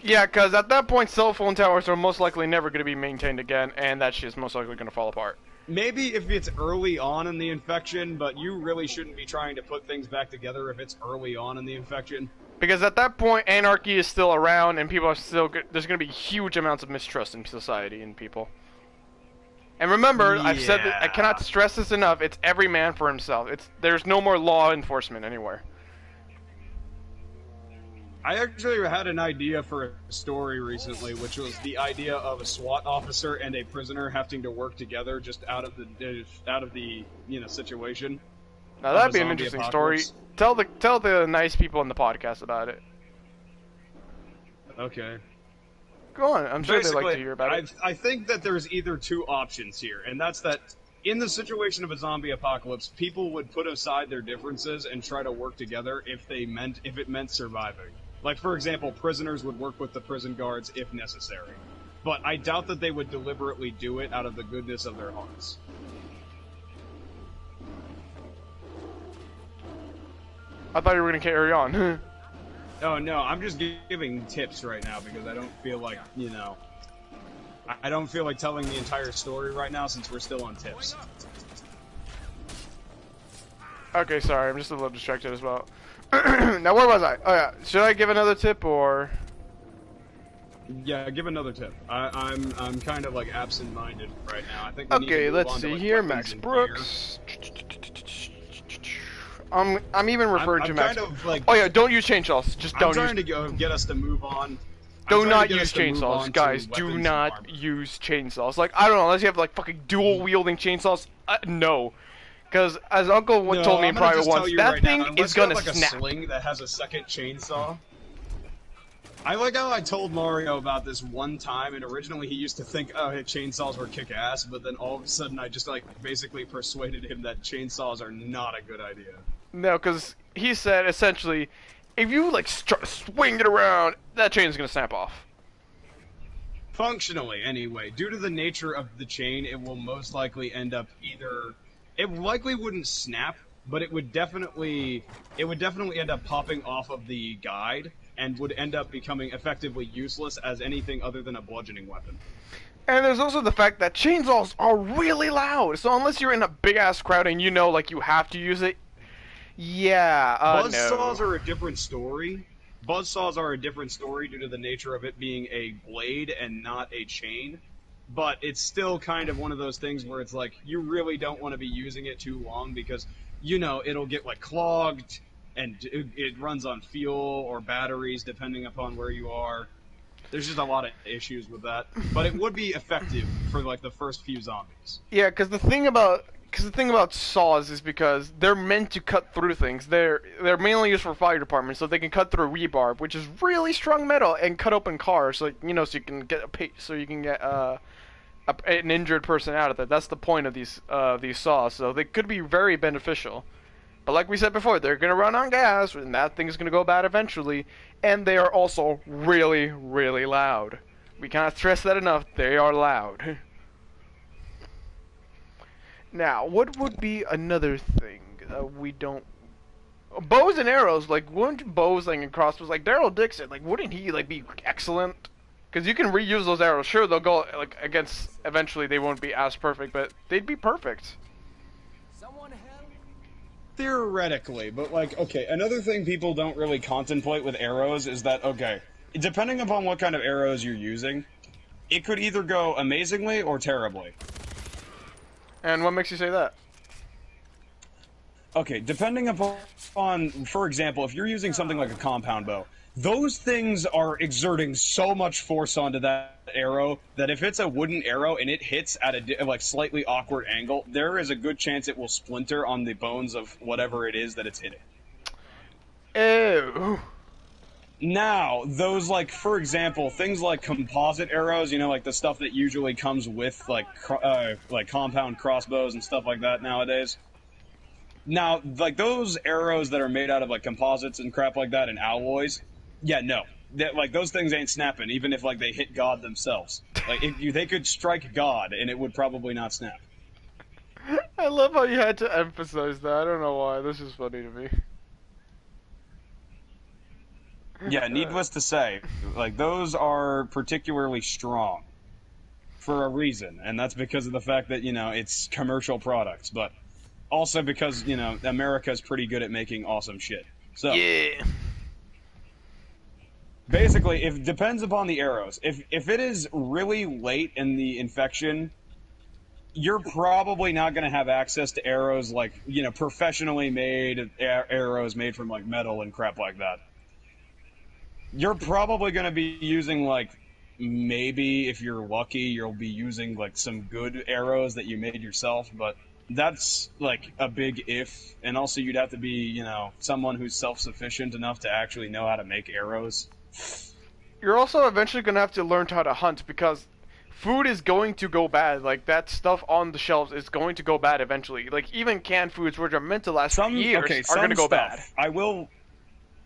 S1: Yeah, because at that point, cell phone towers are most likely never going to be maintained again, and that shit's most likely going to fall apart.
S2: Maybe if it's early on in the infection, but you really shouldn't be trying to put things back together if it's early on in the infection.
S1: Because at that point, anarchy is still around, and people are still... There's going to be huge amounts of mistrust in society and people. And remember, I've said that, I cannot stress this enough, it's every man for himself. There's no more law enforcement anywhere.
S2: I actually had an idea for a story recently, which was the idea of a SWAT officer and a prisoner having to work together just out of the situation.
S1: Now
S2: of
S1: that'd
S2: a
S1: be an
S2: zombie
S1: interesting
S2: apocalypse.
S1: story. Tell the nice people in the podcast about it.
S2: Okay.
S1: Go on. I'm sure they'd like to
S2: Basically,
S1: hear about it.
S2: I think that there's either two options here, and that's that in the situation of a zombie apocalypse, people would put aside their differences and try to work together if it meant surviving. Like, for example, prisoners would work with the prison guards if necessary. But I doubt that they would deliberately do it out of the goodness of their hearts.
S1: I thought you were gonna carry on.
S2: Oh no, I'm just giving tips right now because I don't feel like, I don't feel like telling the entire story right now since we're still on tips.
S1: Okay, sorry. I'm just a little distracted as well. Now, where was I? Oh yeah. Should I give another tip or?
S2: Yeah, give another tip. I'm kind of like absent-minded right now. I think we need to
S1: Okay,
S2: move
S1: let's
S2: on to,
S1: see
S2: like,
S1: here.
S2: weapons
S1: Max
S2: and
S1: Brooks. I'm even referring to
S2: I'm
S1: Max.
S2: kind of, like,
S1: Oh yeah, don't use chainsaws. Just don't
S2: I'm
S1: use.
S2: trying to get us to move on.
S1: Do not use chainsaws, guys. Do not use chainsaws. Like, I don't know, unless you have like fucking dual wielding chainsaws. No, because as Uncle told me in private once, that thing is gonna
S2: like
S1: snap.
S2: A sling that has a second chainsaw. I like how I told Mario about this one time, and originally he used to think, oh, hey, chainsaws were kick-ass, but then all of a sudden I just, like, basically persuaded him that chainsaws are not a good idea.
S1: No, because he said, essentially, if you, like, swing it around, that chain's gonna snap off.
S2: Functionally, anyway. Due to the nature of the chain, it will most likely end up either... It likely wouldn't snap, but it would definitely end up popping off of the guide, and would end up becoming effectively useless as anything other than a bludgeoning weapon.
S1: And there's also the fact that chainsaws are really loud, so unless you're in a big-ass crowd and you know, like, you have to use it, yeah,
S2: Buzzsaws
S1: no.
S2: are a different story. Buzzsaws are a different story due to the nature of it being a blade and not a chain. But it's still kind of one of those things where it's like, you really don't want to be using it too long because, it'll get, like, clogged, and it runs on fuel or batteries, depending upon where you are. There's just a lot of issues with that. But it would be effective for, like, the first few zombies.
S1: Yeah, because the thing about saws is because they're meant to cut through things. They're mainly used for fire departments, so they can cut through rebar, which is really strong metal, and cut open cars, so so you can get an injured person out of it. That's the point of these saws. So they could be very beneficial. But like we said before, they're going to run on gas, and that thing's going to go bad eventually. And they are also really, really loud. We cannot stress that enough. They are loud. Now, what would be another thing we don't... Bows and arrows, like, wouldn't bows and crossbows, like Daryl Dixon, like, wouldn't he, like, be excellent? Because you can reuse those arrows. Sure, they'll go, like, against... Eventually, they won't be as perfect, but they'd be perfect.
S2: Theoretically, but like, okay, another thing people don't really contemplate with arrows is that, okay, depending upon what kind of arrows you're using, it could either go amazingly or terribly.
S1: And what makes you say that?
S2: Okay, depending upon, for example, if you're using something like a compound bow, those things are exerting so much force onto that arrow that if it's a wooden arrow and it hits at a like slightly awkward angle, there is a good chance it will splinter on the bones of whatever it is that it's hitting.
S1: Ew.
S2: Now, those, like, for example, things like composite arrows, like the stuff that usually comes with, like compound crossbows and stuff like that nowadays. Now, like, those arrows that are made out of, like, composites and crap like that and alloys, yeah, no. Like, those things ain't snapping, even if, like, they hit God themselves. Like, they could strike God, and it would probably not snap.
S1: I love how you had to emphasize that. I don't know why. This is funny to me.
S2: Yeah, needless to say, like, those are particularly strong for a reason, and that's because of the fact that, it's commercial products, but also because, America's pretty good at making awesome shit. So,
S1: yeah.
S2: Basically, it depends upon the arrows. If it is really late in the infection, you're probably not going to have access to arrows like, professionally made arrows made from, like, metal and crap like that. You're probably going to be using, like, maybe if you're lucky, you'll be using, like, some good arrows that you made yourself, but that's like a big if, and also you'd have to be, someone who's self-sufficient enough to actually know how to make arrows.
S1: You're also eventually gonna have to learn how to hunt because food is going to go bad. Like that stuff on the shelves is going to go bad eventually. Like even canned foods, which are meant to last for years, are gonna go bad.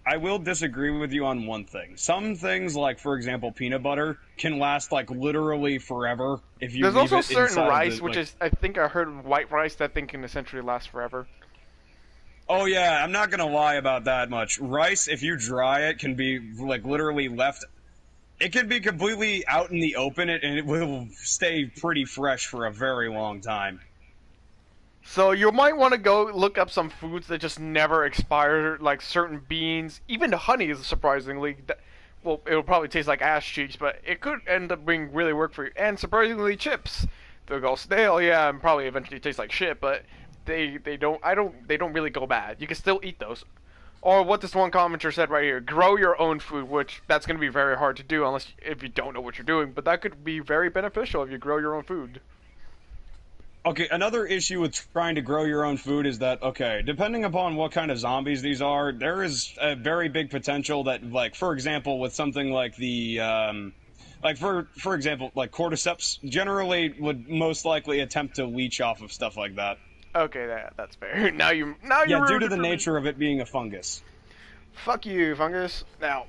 S2: I will disagree with you on one thing. Some things, like for example, peanut butter, can last like literally forever if you.
S1: There's
S2: leave
S1: also
S2: it
S1: certain
S2: inside
S1: rice,
S2: the,
S1: which
S2: like...
S1: is I think I heard white rice that thing can essentially last forever.
S2: Oh yeah, I'm not gonna lie about that much. Rice, if you dry it, can be like literally left. It can be completely out in the open, and it will stay pretty fresh for a very long time.
S1: So you might want to go look up some foods that just never expire, like certain beans. Even honey is surprisingly, well, it'll probably taste like ass cheeks, but it could end up being really work for you. And surprisingly, chips. They'll go stale, yeah, and probably eventually taste like shit, but they don't really go bad. You can still eat those. Or what this one commenter said right here: grow your own food, which that's going to be very hard to do unless if you don't know what you're doing. But that could be very beneficial if you grow your own food.
S2: Okay, another issue with trying to grow your own food is that, okay, depending upon what kind of zombies these are, there is a very big potential that, like, for example, with something like the, like, for example, like cordyceps, generally would most likely attempt to leech off of stuff like that.
S1: Okay, that's fair. Now you
S2: yeah, due to the nature of it being a fungus.
S1: Fuck you, fungus. Now,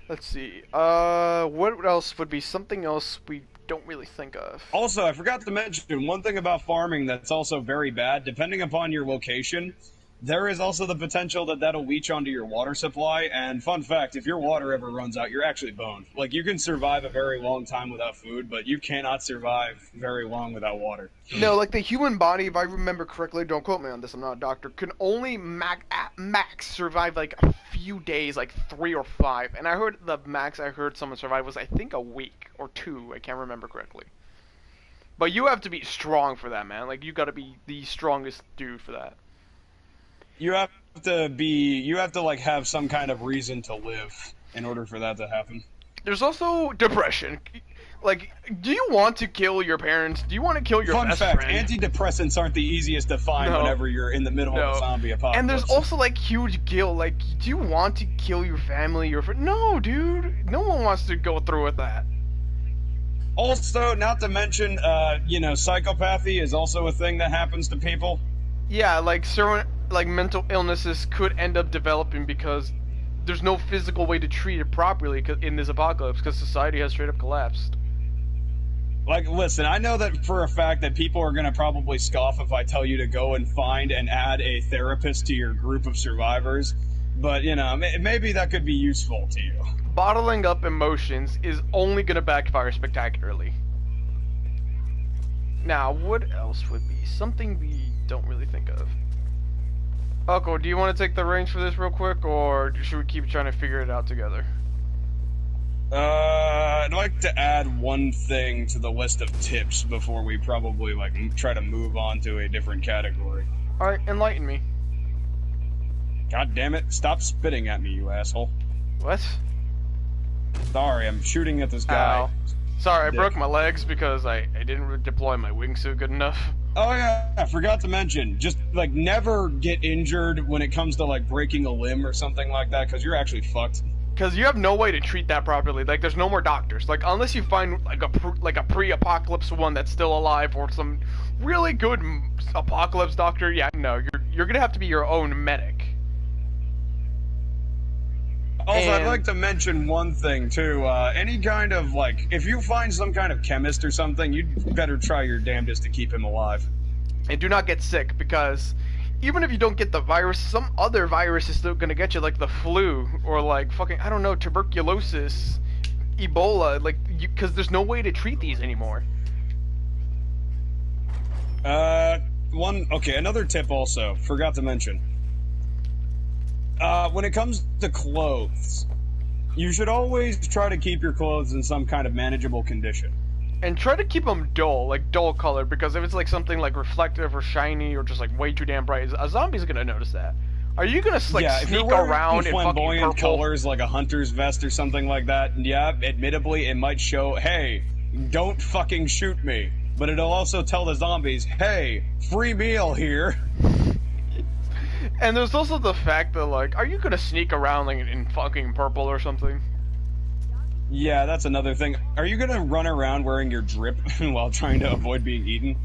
S1: let's see. What else would be something else we don't really think of?
S2: Also, I forgot to mention one thing about farming that's also very bad. Depending upon your location, there is also the potential that that'll leach onto your water supply. And fun fact, if your water ever runs out, you're actually boned. Like, you can survive a very long time without food, but you cannot survive very long without water.
S1: No, like the human body, if I remember correctly, don't quote me on this, I'm not a doctor, can only at max survive like a few days, like 3 or 5. And I heard the max I heard someone survive was I think a week or 2, I can't remember correctly. But you have to be strong for that, man. Like, you gotta be the strongest dude for that.
S2: You have to like have some kind of reason to live in order for that to happen.
S1: There's also depression. Like, do you want to kill your parents? Do you want to kill your best friend?
S2: Fun fact, antidepressants aren't the easiest to find whenever you're in the middle of a zombie apocalypse.
S1: And there's also, like, huge guilt. Like, do you want to kill your family, your friend? No, dude. No one wants to go through with that.
S2: Also, not to mention, psychopathy is also a thing that happens to people.
S1: Yeah, like, certain, like, mental illnesses could end up developing because there's no physical way to treat it properly in this apocalypse because society has straight up collapsed.
S2: Like, listen, I know that for a fact that people are going to probably scoff if I tell you to go and find and add a therapist to your group of survivors, but, maybe that could be useful to you.
S1: Bottling up emotions is only going to backfire spectacularly. Now, what else would be something we don't really think of? Uncle, do you want to take the reins for this real quick, or should we keep trying to figure it out together?
S2: I'd like to add one thing to the list of tips before we probably, try to move on to a different category.
S1: Alright, enlighten me.
S2: God damn it, stop spitting at me, you asshole.
S1: What?
S2: Sorry, I'm shooting at this guy.
S1: Ow. Sorry, I broke my legs because I didn't deploy my wingsuit good enough.
S2: Oh yeah, I forgot to mention, just, never get injured when it comes to, breaking a limb or something like that, because you're actually fucked.
S1: Because you have no way to treat that properly. Like, there's no more doctors. Like, unless you find, a pre-apocalypse one that's still alive, or some really good apocalypse doctor, yeah, no, you're gonna have to be your own medic.
S2: Also, I'd like to mention one thing, too. Any kind of, if you find some kind of chemist or something, you'd better try your damnedest to keep him alive.
S1: And do not get sick, because even if you don't get the virus, some other virus is still gonna get you, like the flu, or I don't know, tuberculosis, Ebola, because there's no way to treat these anymore.
S2: Another tip also, forgot to mention. When it comes to clothes, you should always try to keep your clothes in some kind of manageable condition.
S1: And try to keep them dull color, because if it's reflective or shiny or just way too damn bright, a zombie's gonna notice that. Are you gonna sneak around in
S2: flamboyant
S1: fucking purple
S2: colors like a hunter's vest or something like that? Yeah, admittedly, it might show, hey, don't fucking shoot me. but it'll also tell the zombies, hey, free meal here.
S1: And there's also the fact that, like, are you gonna sneak around, like, in fucking purple or something?
S2: Yeah, that's another thing. Are you gonna run around wearing your drip while trying to avoid being eaten?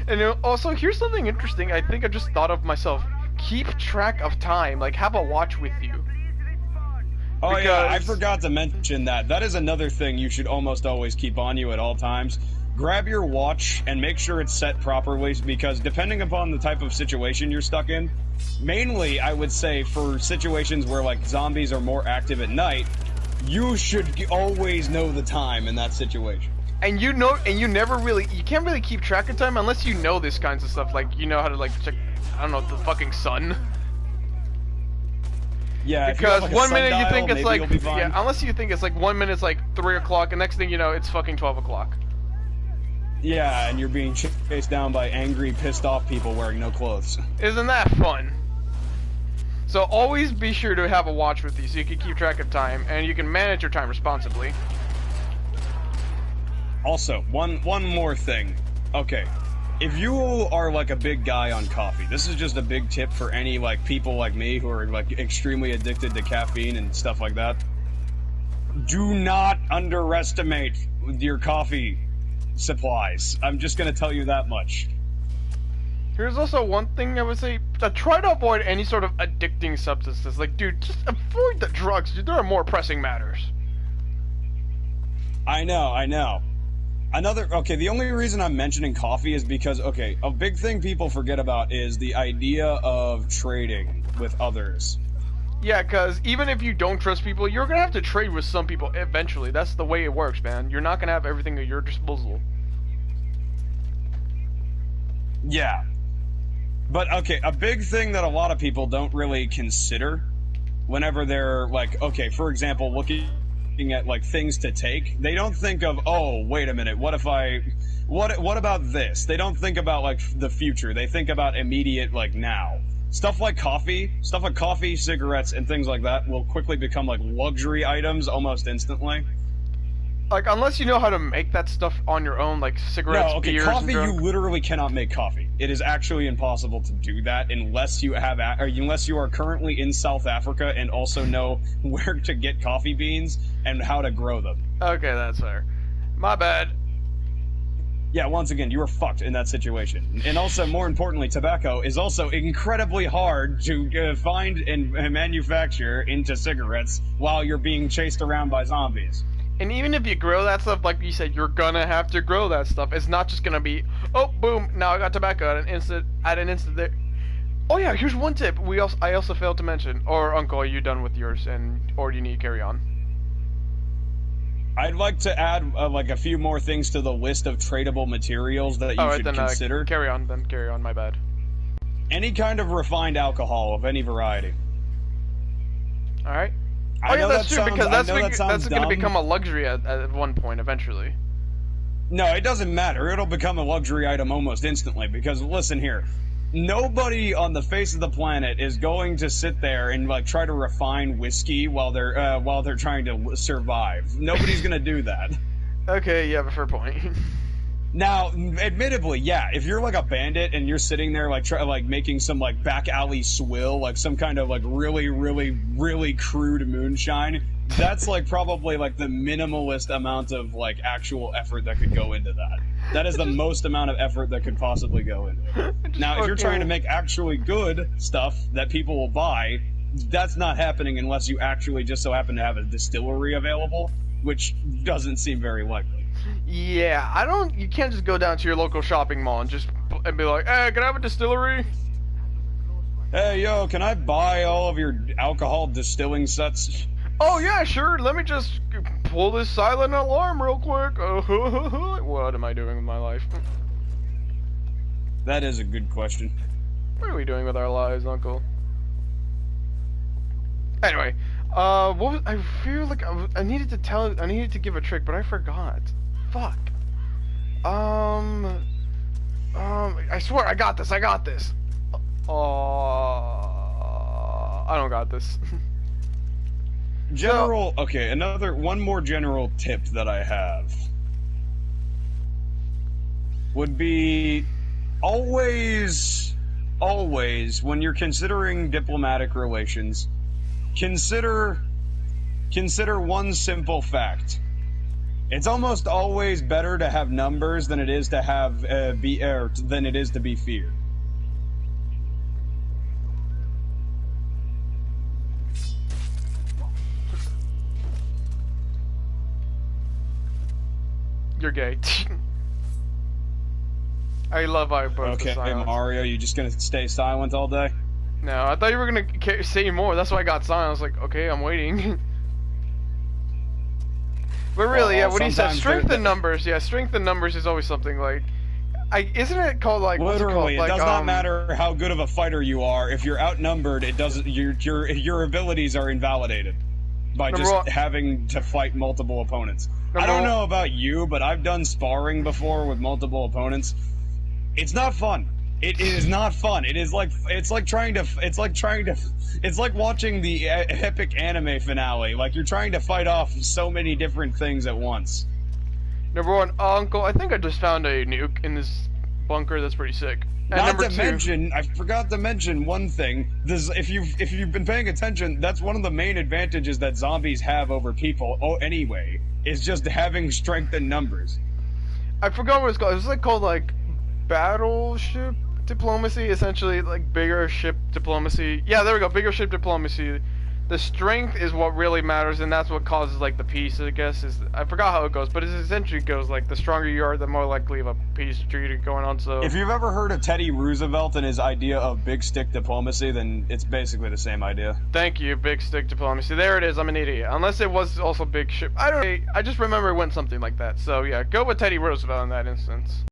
S1: And also, here's something interesting I think I just thought of myself. Keep track of time, like, have a watch with you.
S2: Oh yeah, I forgot to mention that. That is another thing you should almost always keep on you at all times. Grab your watch and make sure it's set properly, because depending upon the type of situation you're stuck in, mainly I would say for situations where like zombies are more active at night, you should always know the time in that situation.
S1: And you can't really keep track of time unless you know this kinds of stuff, like you know how to like check, I don't know, the fucking sun.
S2: Yeah,
S1: because
S2: like
S1: 1 minute you think it's like,
S2: yeah,
S1: unless you think it's like 1 minute's like 3 o'clock, and next thing you know, it's fucking 12 o'clock.
S2: Yeah, and you're being chased down by angry, pissed off people wearing no clothes.
S1: Isn't that fun? So always be sure to have a watch with you so you can keep track of time, and you can manage your time responsibly.
S2: Also, one more thing. Okay. If you are like a big guy on coffee, this is just a big tip for any like people like me who are like extremely addicted to caffeine and stuff like that. Do not underestimate your coffee supplies. I'm just gonna tell you that much.
S1: Here's also one thing I would say, try to avoid any sort of addicting substances. Like, dude, just avoid the drugs, dude. There are more pressing matters.
S2: I know. Okay, the only reason I'm mentioning coffee is because, okay, a big thing people forget about is the idea of trading with others.
S1: Yeah, because even if you don't trust people, you're going to have to trade with some people eventually. That's the way it works, man. You're not going to have everything at your disposal.
S2: Yeah. But, okay, a big thing that a lot of people don't really consider whenever they're, like, okay, for example, looking at like things to take, they don't think of, oh, wait a minute, what about this? They don't think about like the future. They think about immediate, like now. Stuff like coffee, cigarettes, and things like that will quickly become like luxury items almost instantly.
S1: Like, unless you know how to make that stuff on your own, like cigarettes, beers,
S2: coffee, you literally cannot make coffee. It is actually impossible to do that unless you are currently in South Africa and also know where to get coffee beans and how to grow them.
S1: Okay, that's fair. My bad.
S2: Yeah, once again, you are fucked in that situation. And also, more importantly, tobacco is also incredibly hard to find and manufacture into cigarettes while you're being chased around by zombies.
S1: And even if you grow that stuff, like you said, you're gonna have to grow that stuff. It's not just gonna be, oh, boom, now I got tobacco at an instant there. Oh yeah, here's one tip I also failed to mention. Or, Uncle, are you done with yours, or do you need to carry on?
S2: I'd like to add, like, a few more things to the list of tradable materials that you should consider.
S1: Carry on, my bad.
S2: Any kind of refined alcohol of any variety.
S1: Alright. Oh yeah, that's true, because that's going to become a luxury at one point, eventually.
S2: No, it doesn't matter. It'll become a luxury item almost instantly, because, listen here, nobody on the face of the planet is going to sit there and, like, try to refine whiskey while they're trying to survive. Nobody's going to do that.
S1: Okay, you have a fair point.
S2: Now, admittedly, yeah, if you're like a bandit and you're sitting there like making some like back alley swill, like some kind of like really, really, really crude moonshine, that's like probably like the minimalist amount of like actual effort that could go into that. That is the most amount of effort that could possibly go into it. Now, if you're trying to make actually good stuff that people will buy, that's not happening unless you actually just so happen to have a distillery available, which doesn't seem very likely.
S1: Yeah, you can't just go down to your local shopping mall and be like, hey, can I have a distillery?
S2: Hey, yo, can I buy all of your alcohol distilling sets?
S1: Oh, yeah, sure. Let me just pull this silent alarm real quick. What am I doing with my life?
S2: That is a good question.
S1: What are we doing with our lives, Uncle? Anyway, I feel like I needed to give a trick, but I forgot. Fuck. I swear I got this. I don't got this.
S2: Okay, one more general tip that I have. would be always, when you're considering diplomatic relations, consider one simple fact. It's almost always better to have numbers than it is to have than it is to be feared.
S1: You're gay. I love how you broke the
S2: Okay,
S1: silence.
S2: Mario, you just gonna stay silent all day?
S1: No, I thought you were gonna say more. That's why I got silent. I was like, okay, I'm waiting. But really, yeah, what he said, strength in numbers. Yeah, strength in numbers is always something like, isn't it called like?
S2: Literally,
S1: it
S2: does not matter how good of a fighter you are. If you're outnumbered, it doesn't. Your abilities are invalidated by just having to fight multiple opponents. I don't know about you, but I've done sparring before with multiple opponents. It's not fun. It is not fun. It's like watching the epic anime finale. Like you're trying to fight off so many different things at once.
S1: Number one, Uncle, I think I just found a nuke in this bunker that's pretty sick. And
S2: Not
S1: number
S2: to
S1: two,
S2: mention, I forgot to mention one thing. If you've been paying attention, that's one of the main advantages that zombies have over people. Anyway, is just having strength in numbers.
S1: I forgot what it's called. It was like called like battleship diplomacy, essentially like bigger ship diplomacy. Yeah, there we go, bigger ship diplomacy. The strength is what really matters, and that's what causes like the peace. I guess I forgot how it goes, but it essentially goes like the stronger you are, the more likely of a peace treaty going on. So
S2: if you've ever heard of Teddy Roosevelt and his idea of big stick diplomacy, then it's basically the same idea.
S1: Thank you, big stick diplomacy. There it is. I'm an idiot. Unless it was also big ship. I don't know. I just remember it went something like that. So yeah, go with Teddy Roosevelt in that instance.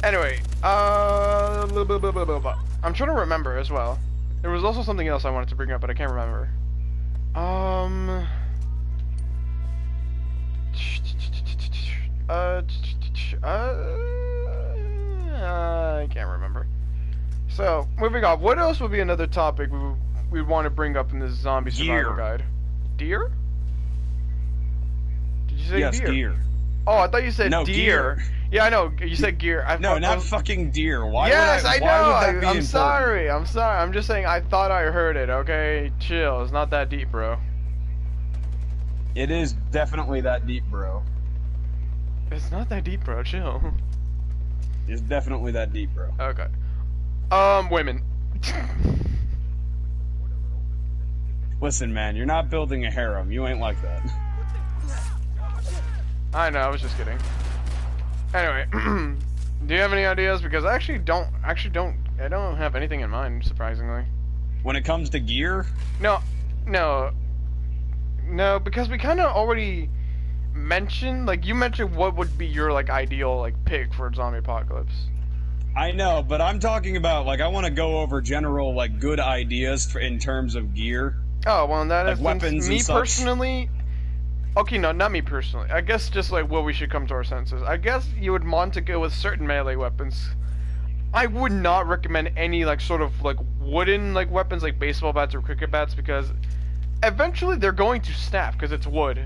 S1: Anyway, I'm trying to remember as well. There was also something else I wanted to bring up, but I can't remember. I can't remember. So, moving on. What else would be another topic we'd want to bring up in this zombie survival guide? Deer? Did you say
S2: yes,
S1: deer?
S2: Deer.
S1: Oh, I thought you said
S2: no,
S1: deer.
S2: Gear.
S1: Yeah, I know. You said gear.
S2: No, not fucking deer. Why
S1: yes,
S2: would I
S1: know.
S2: Why would that be
S1: I'm
S2: important?
S1: sorry. I'm sorry. I'm just saying I thought I heard it, okay? Chill. It's not that deep, bro.
S2: It is definitely that deep, bro.
S1: It's not that deep, bro. Chill.
S2: It's definitely that deep, bro.
S1: Okay. Women.
S2: Listen, man, you're not building a harem. You ain't like that.
S1: I know. I was just kidding. Anyway, do you have any ideas? Because I don't have anything in mind, surprisingly.
S2: When it comes to gear?
S1: No, because we kind of already mentioned, like, you mentioned what would be your, like, ideal, like, pick for zombie apocalypse.
S2: I know, but I'm talking about, like, I want to go over general, like, good ideas in terms of gear.
S1: Oh, well, in that
S2: like
S1: instance,
S2: weapons
S1: me
S2: and such.
S1: personally... Okay, no, not me personally. I guess just, like, what we should come to our senses. I guess you would want to go with certain melee weapons. I would not recommend any, like, sort of, like, wooden, like, weapons, like baseball bats or cricket bats, because eventually they're going to snap, because it's wood.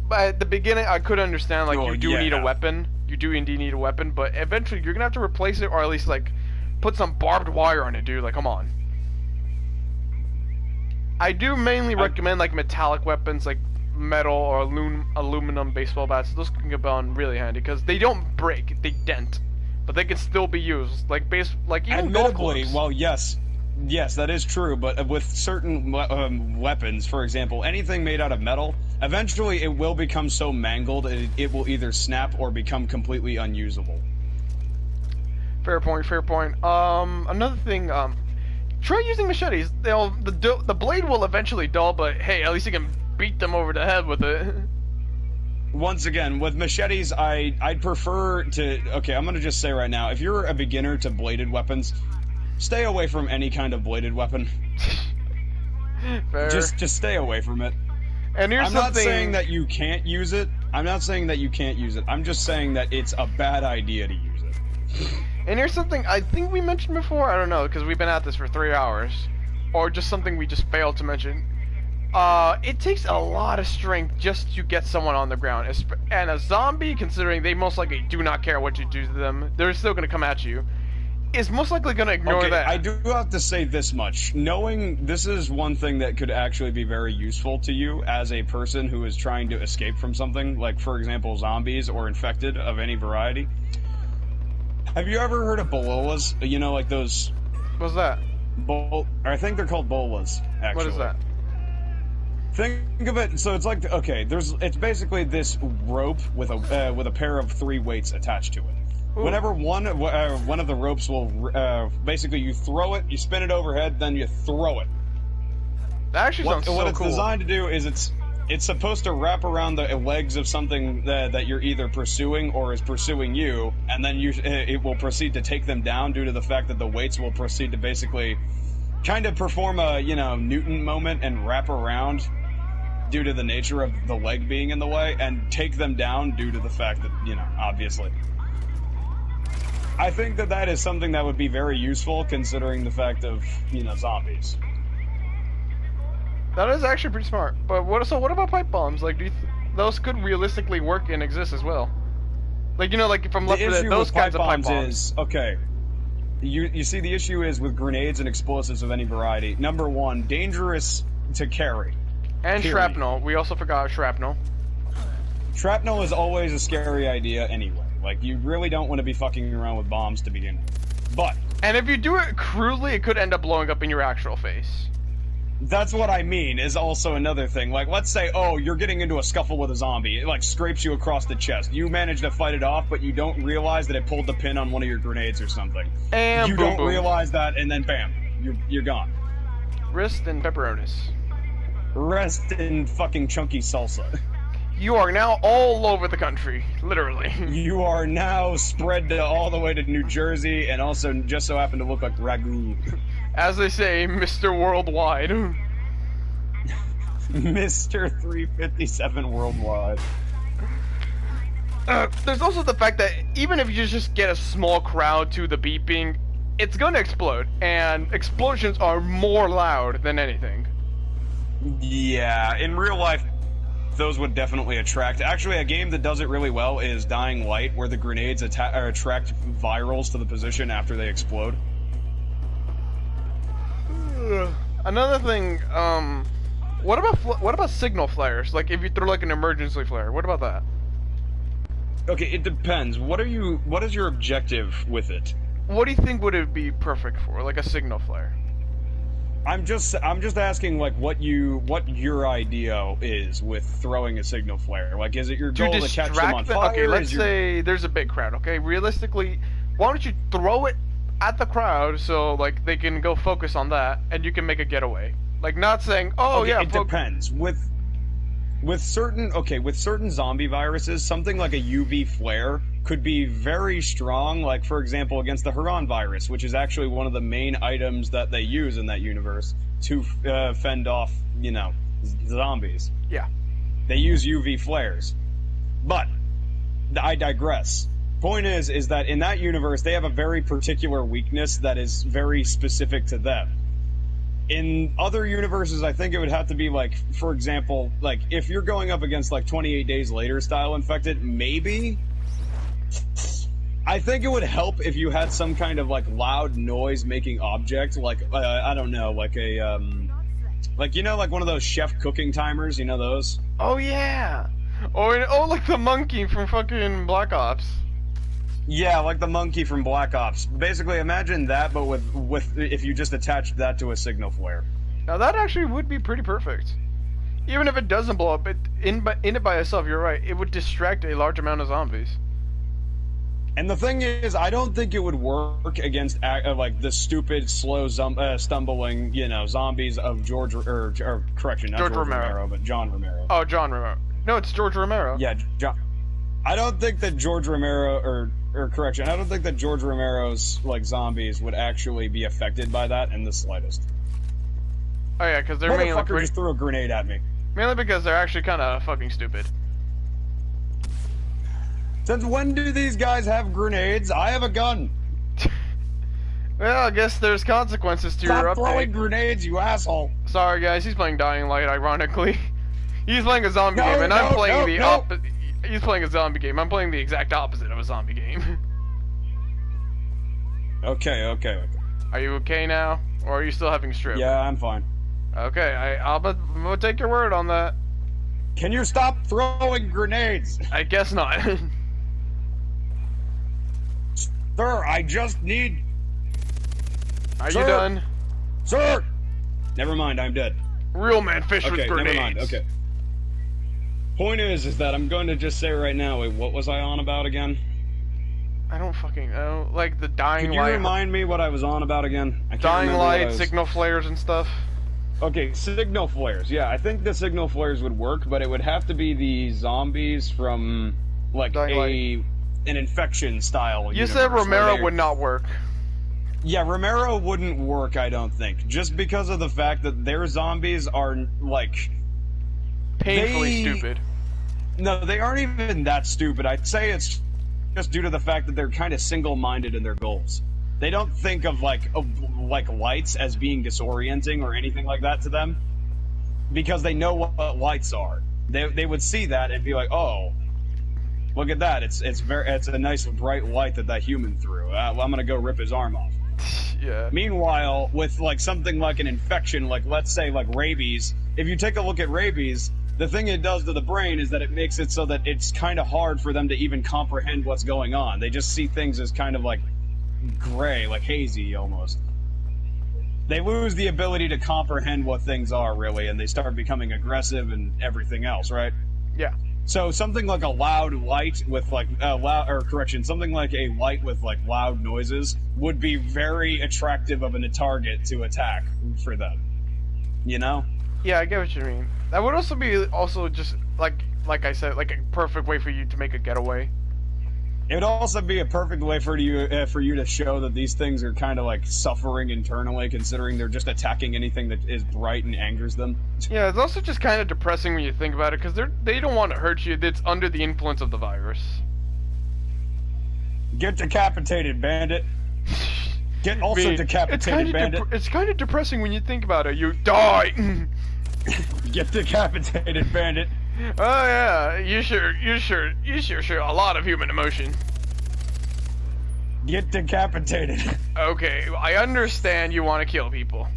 S1: But at the beginning, I could understand, like, you do need a weapon. You do indeed need a weapon, but eventually you're gonna have to replace it, or at least, like, put some barbed wire on it, dude. Like, come on. I do mainly recommend, like, metallic weapons, like metal or aluminum baseball bats. Those can come on really handy, because they don't break, they dent. But they can still be used, like even golf clubs.
S2: Well, yes, that is true. But with certain weapons, for example, anything made out of metal, eventually it will become so mangled it will either snap or become completely unusable.
S1: Fair point. Another thing, try using machetes. The blade will eventually dull, but hey, at least you can beat them over the head with it.
S2: Once again, with machetes, I'd prefer to... Okay, I'm gonna just say right now, if you're a beginner to bladed weapons, stay away from any kind of bladed weapon.
S1: Fair.
S2: Just stay away from it.
S1: And here's
S2: I'm not saying that you can't use it. I'm just saying that it's a bad idea to use it.
S1: And here's something I think we mentioned before, I don't know, because we've been at this for 3 hours. Or just something we just failed to mention. It takes a lot of strength just to get someone on the ground. And a zombie, considering they most likely do not care what you do to them, they're still gonna come at you, is most likely gonna ignore that.
S2: I do have to say this much. Knowing this is one thing that could actually be very useful to you as a person who is trying to escape from something, like, for example, zombies or infected of any variety. Have you ever heard of bolas? You know, like those...
S1: What's that?
S2: I think they're called bolas, actually.
S1: What is that?
S2: Think of it, so it's like, okay, it's basically this rope with a pair of 3 weights attached to it. Ooh. Whenever one of the ropes will, basically you throw it, you spin it overhead, then you throw it.
S1: That actually sounds so cool.
S2: What it's designed to do is it's supposed to wrap around the legs of something that you're either pursuing or is pursuing you, and then it will proceed to take them down due to the fact that the weights will proceed to basically kind of perform a, Newton moment and wrap around due to the nature of the leg being in the way, and take them down due to the fact that, obviously. I think that is something that would be very useful considering the fact of, zombies.
S1: That is actually pretty smart. But what about pipe bombs? Like, those could realistically work and exist as well? Like, like from Left 4 Dead, those kinds of pipe bombs.
S2: Okay. You see, the issue is with grenades and explosives of any variety. Number one, dangerous to carry.
S1: And period. Shrapnel. We also forgot shrapnel.
S2: Shrapnel is always a scary idea anyway. Like, you really don't want to be fucking around with bombs to begin with. But...
S1: And if you do it crudely, it could end up blowing up in your actual face.
S2: That's what I mean, is also another thing. Like, let's say, you're getting into a scuffle with a zombie. It, scrapes you across the chest. You manage to fight it off, but you don't realize that it pulled the pin on one of your grenades or something.
S1: And
S2: you don't realize that, and then bam, you're gone.
S1: Wrist and pepperonis.
S2: Rest in fucking chunky salsa.
S1: You are now all over the country, literally.
S2: You are now spread all the way to New Jersey, and also just so happen to look like ragu.
S1: As they say, Mr. Worldwide.
S2: Mr. 357 Worldwide.
S1: There's also the fact that even if you just get a small crowd to the beeping, it's gonna explode, and explosions are more loud than anything.
S2: Yeah, in real life, those would definitely attract. Actually, a game that does it really well is Dying Light, where the grenades attract virals to the position after they explode.
S1: Another thing, what about signal flares? Like, if you throw an emergency flare, what about that?
S2: Okay, it depends. What is your objective with it?
S1: What do you think would it be perfect for? Like a signal flare?
S2: I'm just asking, what your idea is with throwing a signal flare. Like, is it your goal to catch them on fire?
S1: Okay, let's say there's a big crowd, okay? Realistically, why don't you throw it at the crowd so, they can go focus on that, and you can make a getaway? Like, not saying,
S2: it depends. With certain zombie viruses, something like a UV flare could be very strong, like, for example, against the Huron virus, which is actually one of the main items that they use in that universe to fend off, zombies.
S1: Yeah.
S2: They use UV flares. But, I digress. Point is that in that universe, they have a very particular weakness that is very specific to them. In other universes, I think it would have to be, for example, if you're going up against, 28 Days Later style infected, maybe... I think it would help if you had some kind of, loud noise-making object, I don't know, one of those chef cooking timers, those?
S1: Oh, yeah! Or the monkey from fucking Black Ops.
S2: Yeah, like the monkey from Black Ops. Basically, imagine that, but with if you just attached that to a signal flare.
S1: Now, that actually would be pretty perfect. Even if it doesn't blow up, in it by itself, you're right, it would distract a large amount of zombies.
S2: And the thing is, I don't think it would work against the stupid, slow, stumbling, zombies of George Romero, but John Romero.
S1: Oh, John Romero. No, it's George Romero.
S2: Yeah, John. I don't think that George Romero, I don't think that George Romero's zombies would actually be affected by that in the slightest.
S1: Oh yeah, because they're mainly
S2: motherfucker just threw a grenade at me.
S1: Mainly because they're actually kind of fucking stupid.
S2: Since when do these guys have grenades? I have a gun.
S1: Well, I guess there's consequences to your update.
S2: Stop throwing grenades, you asshole.
S1: Sorry guys, he's playing Dying Light, ironically. He's playing a zombie game, and I'm playing the opposite. He's playing a zombie game. I'm playing the exact opposite of a zombie game.
S2: Okay.
S1: Are you okay now? Or are you still having strip?
S2: Yeah, I'm fine.
S1: Okay, I'm gonna take your word on that.
S2: Can you stop throwing grenades?
S1: I guess not.
S2: Sir, I just need...
S1: Are you done?
S2: Sir! Never mind, I'm dead.
S1: Real man fish with grenades.
S2: Never mind, okay. Point is that I'm going to just say right now, wait, what was I on about again?
S1: I don't fucking know. Like the dying light.
S2: Could you remind me what I was on about again? I can't
S1: dying light,
S2: was...
S1: signal flares and stuff.
S2: Okay, signal flares. Yeah, I think the signal flares would work, but it would have to be the zombies from, like, an infection style
S1: You
S2: universe,
S1: said Romero would not work.
S2: Yeah, Romero wouldn't work, I don't think. Just because of the fact that their zombies are, like...
S1: painfully stupid.
S2: No, they aren't even that stupid. I'd say it's just due to the fact that they're kind of single-minded in their goals. They don't think of like lights as being disorienting or anything like that to them, because they know what lights are. They would see that and be like, oh, look at that! It's a nice bright light that human threw. Well, I'm gonna go rip his arm off.
S1: Yeah.
S2: Meanwhile, with like something like an infection, like let's say like rabies, if you take a look at rabies, the thing it does to the brain is that it makes it so that it's kind of hard for them to even comprehend what's going on. They just see things as kind of like gray, like hazy almost. They lose the ability to comprehend what things are, really, and they start becoming aggressive and everything else, right?
S1: Yeah.
S2: So something like a loud light with like something like a light with like loud noises would be very attractive of a target to attack for them. You know?
S1: Yeah, I get what you mean. That would also be just like I said, like a perfect way for you to make a getaway.
S2: It would also be a perfect way for you to show that these things are kind of like suffering internally, considering they're just attacking anything that is bright and angers them.
S1: Yeah, it's also just kind of depressing when you think about it, because they don't want to hurt you. It's under the influence of the virus.
S2: Get decapitated, bandit. Get also decapitated, bandit.
S1: It's kind of depressing when you think about it. You die.
S2: Get decapitated, bandit.
S1: Oh yeah, you sure a lot of human emotion.
S2: Get decapitated.
S1: Okay, I understand you want to kill people.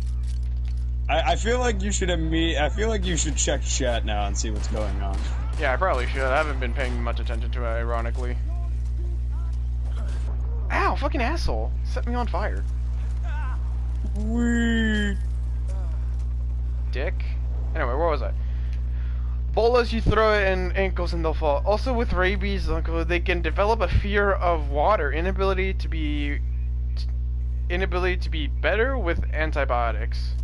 S2: I feel like you should check chat now and see what's going on.
S1: Yeah, I probably should. I haven't been paying much attention to it, ironically. Ow, fucking asshole. Set me on fire.
S2: Wee.
S1: Dick. Anyway, where was I? Bolas, you throw it in ankles and they'll fall. Also with rabies, they can develop a fear of water, inability to be better with antibiotics.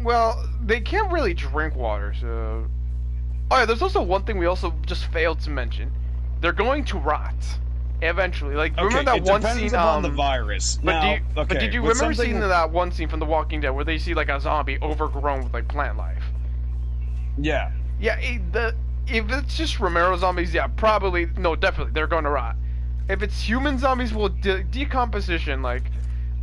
S1: Well, they can't really drink water, so... Oh yeah, there's also one thing we also just failed to mention. They're going to rot. Eventually. Like,
S2: okay,
S1: remember that one scene...
S2: depends upon the virus.
S1: But did you remember seeing that one scene from The Walking Dead where they see, like, a zombie overgrown with, like, plant life?
S2: Yeah.
S1: Yeah, if it's just Romero zombies, yeah, probably... No, definitely, they're going to rot. If it's human zombies, well, decomposition, like...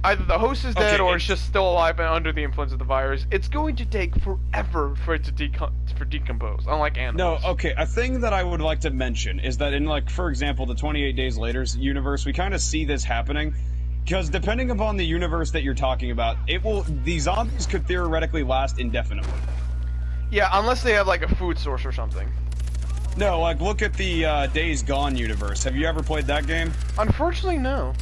S1: Either the host is dead or it's just still alive and under the influence of the virus. It's going to take forever for it to decompose, unlike animals.
S2: No, okay, a thing that I would like to mention is that in, like, for example, the 28 Days Later universe, we kind of see this happening. Because depending upon the universe that you're talking about, the zombies could theoretically last indefinitely.
S1: Yeah, unless they have, like, a food source or something.
S2: No, like, look at the Days Gone universe. Have you ever played that game?
S1: Unfortunately, no.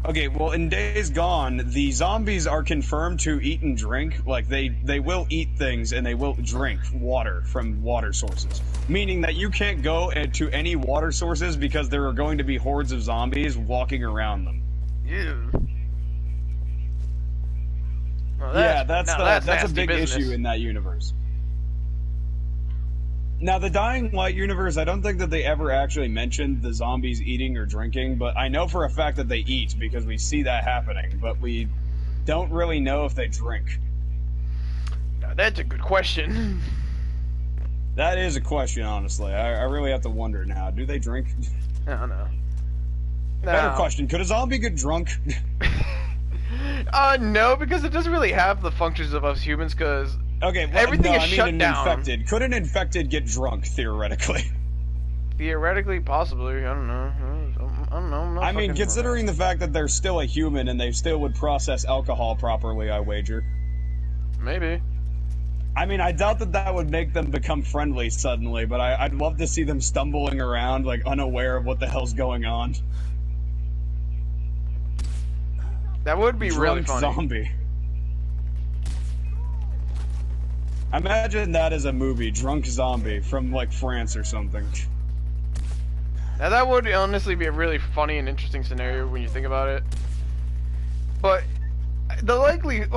S2: Okay, well, in Days Gone, the zombies are confirmed to eat and drink. Like, they will eat things and they will drink water from water sources. Meaning that you can't go to any water sources because there are going to be hordes of zombies walking around them.
S1: Ew. Well,
S2: that's a big
S1: business.
S2: issue in that universe. Now, the Dying Light universe, I don't think that they ever actually mentioned the zombies eating or drinking, but I know for a fact that they eat because we see that happening, but we don't really know if they drink.
S1: Now, that's a good question.
S2: That is a question, honestly. I really have to wonder now. Do they drink?
S1: I don't know.
S2: Better question. Could a zombie get drunk?
S1: No, because it doesn't really have the functions of us humans, because
S2: Okay, well,
S1: everything
S2: no,
S1: is
S2: I mean
S1: shut
S2: an
S1: down.
S2: infected. Could an infected get drunk, theoretically?
S1: Theoretically, possibly. I don't know. I don't know. I'm not
S2: I mean,
S1: fucking-
S2: considering the fact that they're still a human and they still would process alcohol properly, I wager.
S1: Maybe.
S2: I mean, I doubt that that would make them become friendly suddenly, but I'd love to see them stumbling around, like, unaware of what the hell's going on.
S1: That would be really
S2: Drunk
S1: funny.
S2: zombie. Imagine that as a movie, Drunk Zombie, from, like, France or something.
S1: Now that would honestly be a really funny and interesting scenario when you think about it. But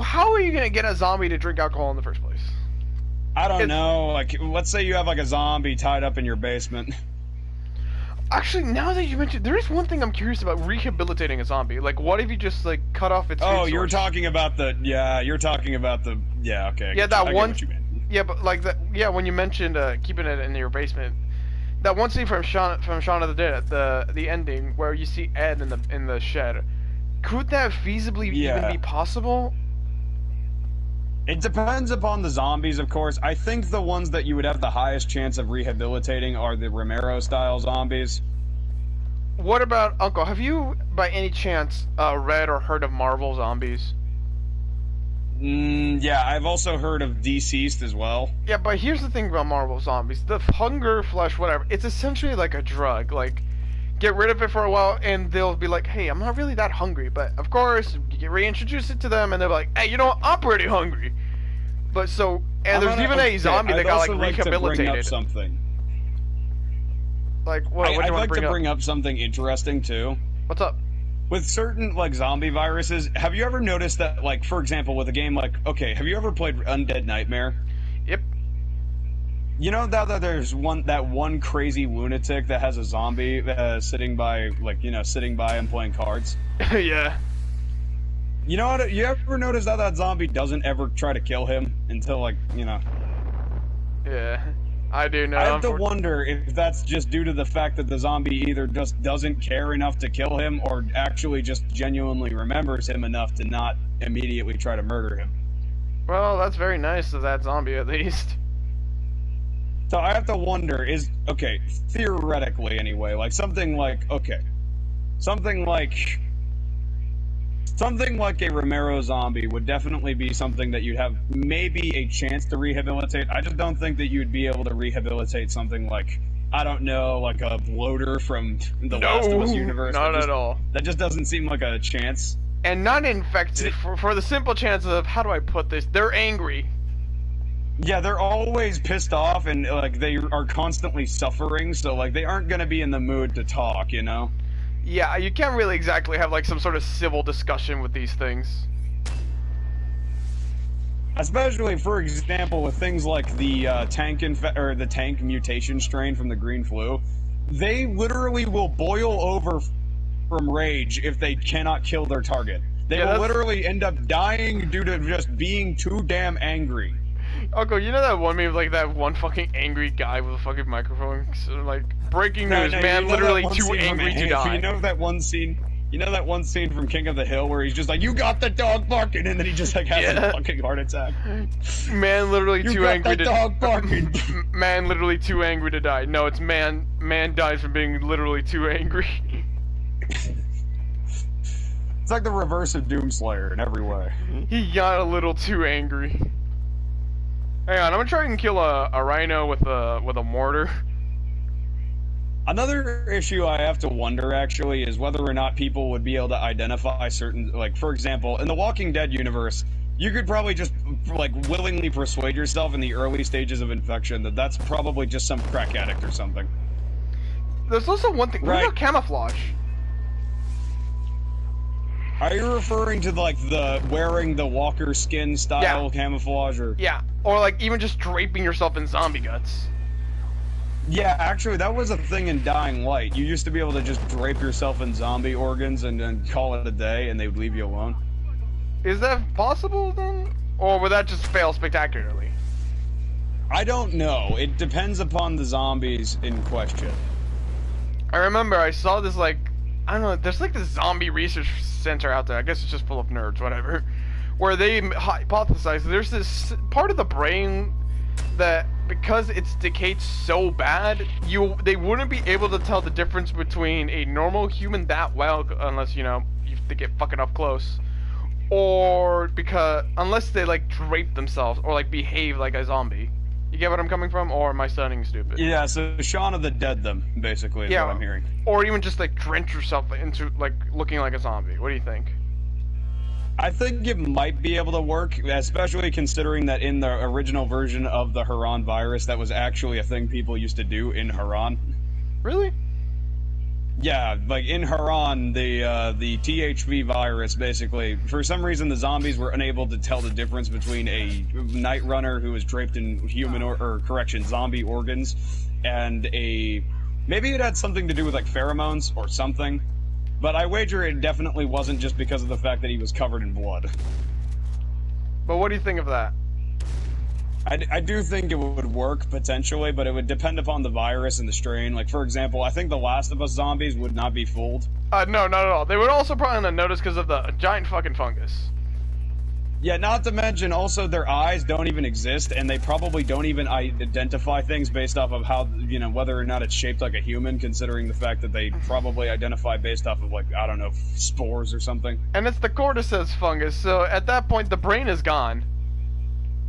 S1: how are you gonna get a zombie to drink alcohol in the first place?
S2: I don't know, like, let's say you have, like, a zombie tied up in your basement.
S1: Actually, now that you mentioned, there is one thing I'm curious about rehabilitating a zombie. Like, what if you just like cut off its?
S2: Oh,
S1: food
S2: you're
S1: source?
S2: talking about the, yeah, okay.
S1: Yeah, that
S2: I get
S1: one.
S2: what you mean.
S1: Yeah, but like that. Yeah, when you mentioned keeping it in your basement, that one scene from Shaun of the Dead, the ending where you see Ed in the shed, could that feasibly even be possible?
S2: It depends upon the zombies, of course. I think the ones that you would have the highest chance of rehabilitating are the Romero-style zombies.
S1: What about Uncle? Have you, by any chance, read or heard of Marvel Zombies?
S2: Yeah, I've also heard of Deceased as well.
S1: Yeah, but here's the thing about Marvel Zombies: the hunger, flesh, whatever. It's essentially like a drug. Like, get rid of it for a while, and they'll be like, "Hey, I'm not really that hungry." But of course, you get reintroduce it to them, and they're like, "Hey, you know what? I'm pretty hungry." But so, and there's even a zombie that got like rehabilitated.
S2: Bring up something.
S1: Like what?
S2: I'd like to bring up something interesting too.
S1: What's up?
S2: With certain like zombie viruses, have you ever noticed that, like, for example, with a game like, okay, have you ever played Undead Nightmare?
S1: Yep.
S2: You know that there's that one crazy lunatic that has a zombie sitting by him playing cards.
S1: Yeah.
S2: You know what? You ever notice that zombie doesn't ever try to kill him until, like, you know?
S1: Yeah, I do know.
S2: I have to wonder if that's just due to the fact that the zombie either just doesn't care enough to kill him, or actually just genuinely remembers him enough to not immediately try to murder him.
S1: Well, that's very nice of that zombie, at least.
S2: So I have to wonder, theoretically anyway, like something like a Romero zombie would definitely be something that you'd have maybe a chance to rehabilitate. I just don't think that you'd be able to rehabilitate something like, I don't know, like a bloater from the Last of Us universe.
S1: Not at all.
S2: That just doesn't seem like a chance.
S1: And not infected, for the simple chances of, how do I put this? They're angry.
S2: Yeah, they're always pissed off, and like they are constantly suffering, so like they aren't gonna be in the mood to talk, you know?
S1: Yeah, you can't really exactly have like some sort of civil discussion with these things.
S2: Especially, for example, with things like the tank mutation strain from the green flu. They literally will boil over from rage if they cannot kill their target. They will literally end up dying due to just being too damn angry.
S1: Uncle, you know that one meme, like that one fucking angry guy with a fucking microphone, so, like, breaking news, man literally too angry to die.
S2: You know that one scene? You know that one scene from King of the Hill where he's just like, "You got the dog barking," and then he just like has a fucking heart attack.
S1: Man literally too angry to
S2: dog barking.
S1: Man literally too angry to die. No, it's man dies from being literally too angry.
S2: It's like the reverse of Doomslayer in every way.
S1: He got a little too angry. Hang on, I'm gonna try and kill a rhino with a mortar.
S2: Another issue I have to wonder, actually, is whether or not people would be able to identify certain, like, for example, in the Walking Dead universe, you could probably just, like, willingly persuade yourself in the early stages of infection that that's probably just some crack addict or something.
S1: There's also one thing, what about camouflage?
S2: Are you referring to, like, the wearing the walker skin style camouflage, or?
S1: Yeah, or, like, even just draping yourself in zombie guts.
S2: Yeah, actually, that was a thing in Dying Light. You used to be able to just drape yourself in zombie organs and then call it a day, and they would leave you alone.
S1: Is that possible, then? Or would that just fail spectacularly?
S2: I don't know. It depends upon the zombies in question.
S1: I remember I saw this, like, I don't know. There's like this zombie research center out there. I guess it's just full of nerds, whatever. Where they hypothesize there's this part of the brain that because it's decayed so bad, they wouldn't be able to tell the difference between a normal human that well unless you get fucking up close, or because unless they like drape themselves or like behave like a zombie. You get what I'm coming from, or am I sounding stupid?
S2: Yeah, so Shaun of the Dead them, basically, is what I'm hearing.
S1: Or even just like drench yourself into like looking like a zombie. What do you think?
S2: I think it might be able to work, especially considering that in the original version of the Haran virus, that was actually a thing people used to do in Haran.
S1: Really?
S2: Yeah, like in Haran, the THV virus, basically, for some reason the zombies were unable to tell the difference between a night runner who was draped in zombie organs, and maybe it had something to do with like pheromones or something, but I wager it definitely wasn't just because of the fact that he was covered in blood.
S1: But what do you think of that?
S2: I do think it would work, potentially, but it would depend upon the virus and the strain. Like, for example, I think the Last of Us zombies would not be fooled.
S1: No, not at all. They would also probably not notice because of the giant fucking fungus.
S2: Yeah, not to mention, also, their eyes don't even exist, and they probably don't even identify things based off of how, whether or not it's shaped like a human, considering the fact that they probably identify based off of, like, I don't know, spores or something.
S1: And it's the cordyceps fungus, so at that point, the brain is gone.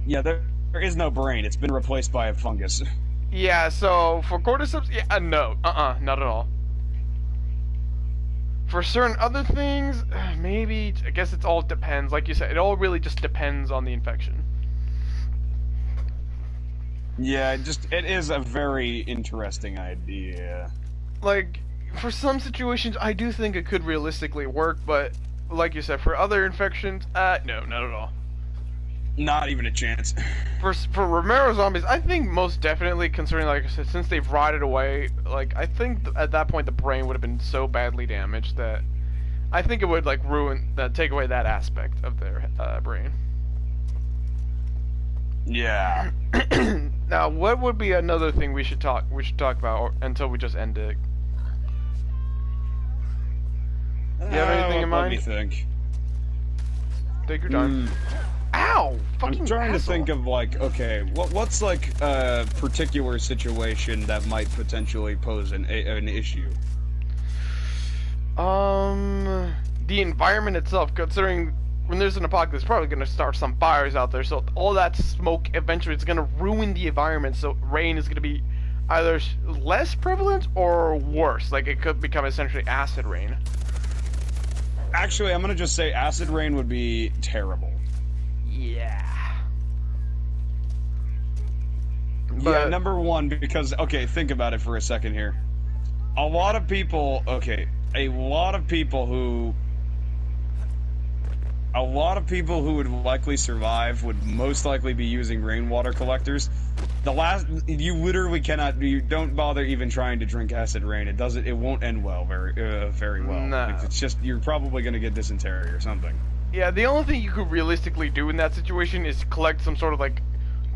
S2: Yeah, there is no brain. It's been replaced by a fungus.
S1: Yeah, so for cordyceps, no. Not at all. For certain other things, maybe, I guess it all depends. Like you said, it all really just depends on the infection.
S2: Yeah, it is a very interesting idea.
S1: Like, for some situations, I do think it could realistically work, but like you said, for other infections, no, not at all.
S2: Not even a chance.
S1: For Romero zombies, I think most definitely, considering, like I said, since they've rotted away, like, I think at that point the brain would have been so badly damaged that I think it would, like, take away that aspect of their brain.
S2: Yeah.
S1: Now, what would be another thing we should talk about until we just end it? Do you have anything in mind?
S2: Let me think.
S1: Take your time. Ow! Fucking
S2: I'm trying
S1: asshole.
S2: to think of, like, okay, what's like a particular situation that might potentially pose an issue?
S1: The environment itself, considering when there's an apocalypse, it's probably gonna start some fires out there, so all that smoke eventually is gonna ruin the environment, so rain is gonna be either less prevalent or worse. Like, it could become essentially acid rain.
S2: Actually, I'm gonna just say acid rain would be terrible.
S1: Yeah.
S2: Yeah, number one, because, okay, think about it for a second here. A lot of people who would likely survive would most likely be using rainwater collectors. You literally cannot, you don't bother even trying to drink acid rain. It won't end well, very well.
S1: No.
S2: It's just, you're probably gonna get dysentery or something.
S1: Yeah, the only thing you could realistically do in that situation is collect some sort of, like,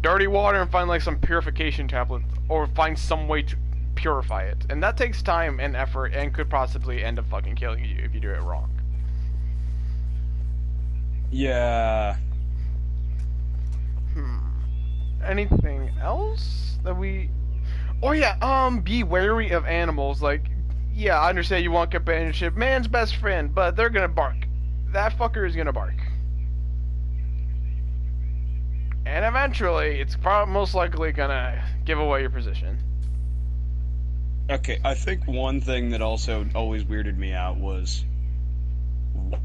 S1: dirty water and find, like, some purification tablet, or find some way to purify it. And that takes time and effort and could possibly end up fucking killing you if you do it wrong.
S2: Yeah.
S1: Anything else that we... Oh yeah, be wary of animals. Like, yeah, I understand you want companionship. Man's best friend, but they're gonna bark. That fucker is gonna bark. And eventually, it's probably most likely gonna give away your position.
S2: Okay, I think one thing that also always weirded me out was,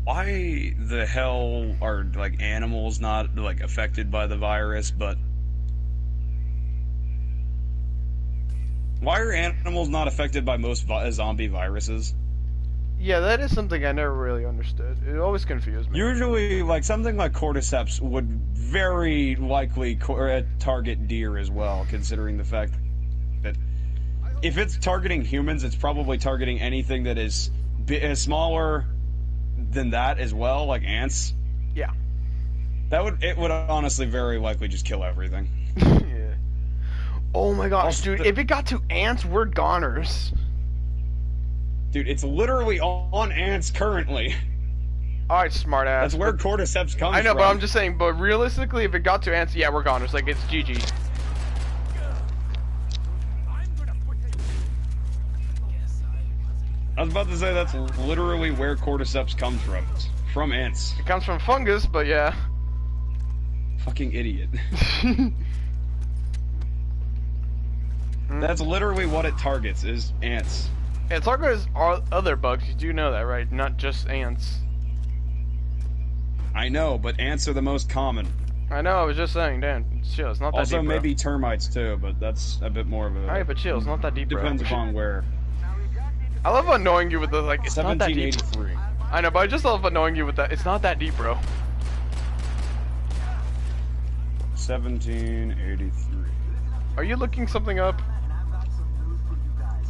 S2: why the hell are, like, animals not, like, affected by the virus, but... Why are animals not affected by most zombie viruses?
S1: Yeah, that is something I never really understood. It always confused me.
S2: Usually, like, something like cordyceps would very likely target deer as well, considering the fact that if it's targeting humans, it's probably targeting anything that is smaller than that as well, like ants.
S1: Yeah.
S2: It would honestly very likely just kill everything.
S1: Yeah. Oh my gosh, dude, if it got to ants, we're goners.
S2: Dude, it's literally on ants currently.
S1: Alright, smartass.
S2: That's where cordyceps comes from.
S1: I know, but I'm just saying, but realistically, if it got to ants, yeah, we're gone. It's like, it's GG.
S2: I was about to say that's literally where cordyceps comes from. It's from ants.
S1: It comes from fungus, but yeah.
S2: Fucking idiot. That's literally what it targets, is ants.
S1: It targets other bugs, you do know that, right? Not just ants.
S2: I know, but ants are the most common.
S1: I know, I was just saying, Dan, chill, it's not that deep,
S2: Also,
S1: bro.
S2: maybe termites too, but that's a bit more of a...
S1: Alright, but chill, it's not that deep, bro.
S2: Depends upon where.
S1: I love annoying you with the, like, it's not that deep.
S2: 1783.
S1: I know, but I just love annoying you with that. It's not that deep, bro.
S2: 1783.
S1: Are you looking something up?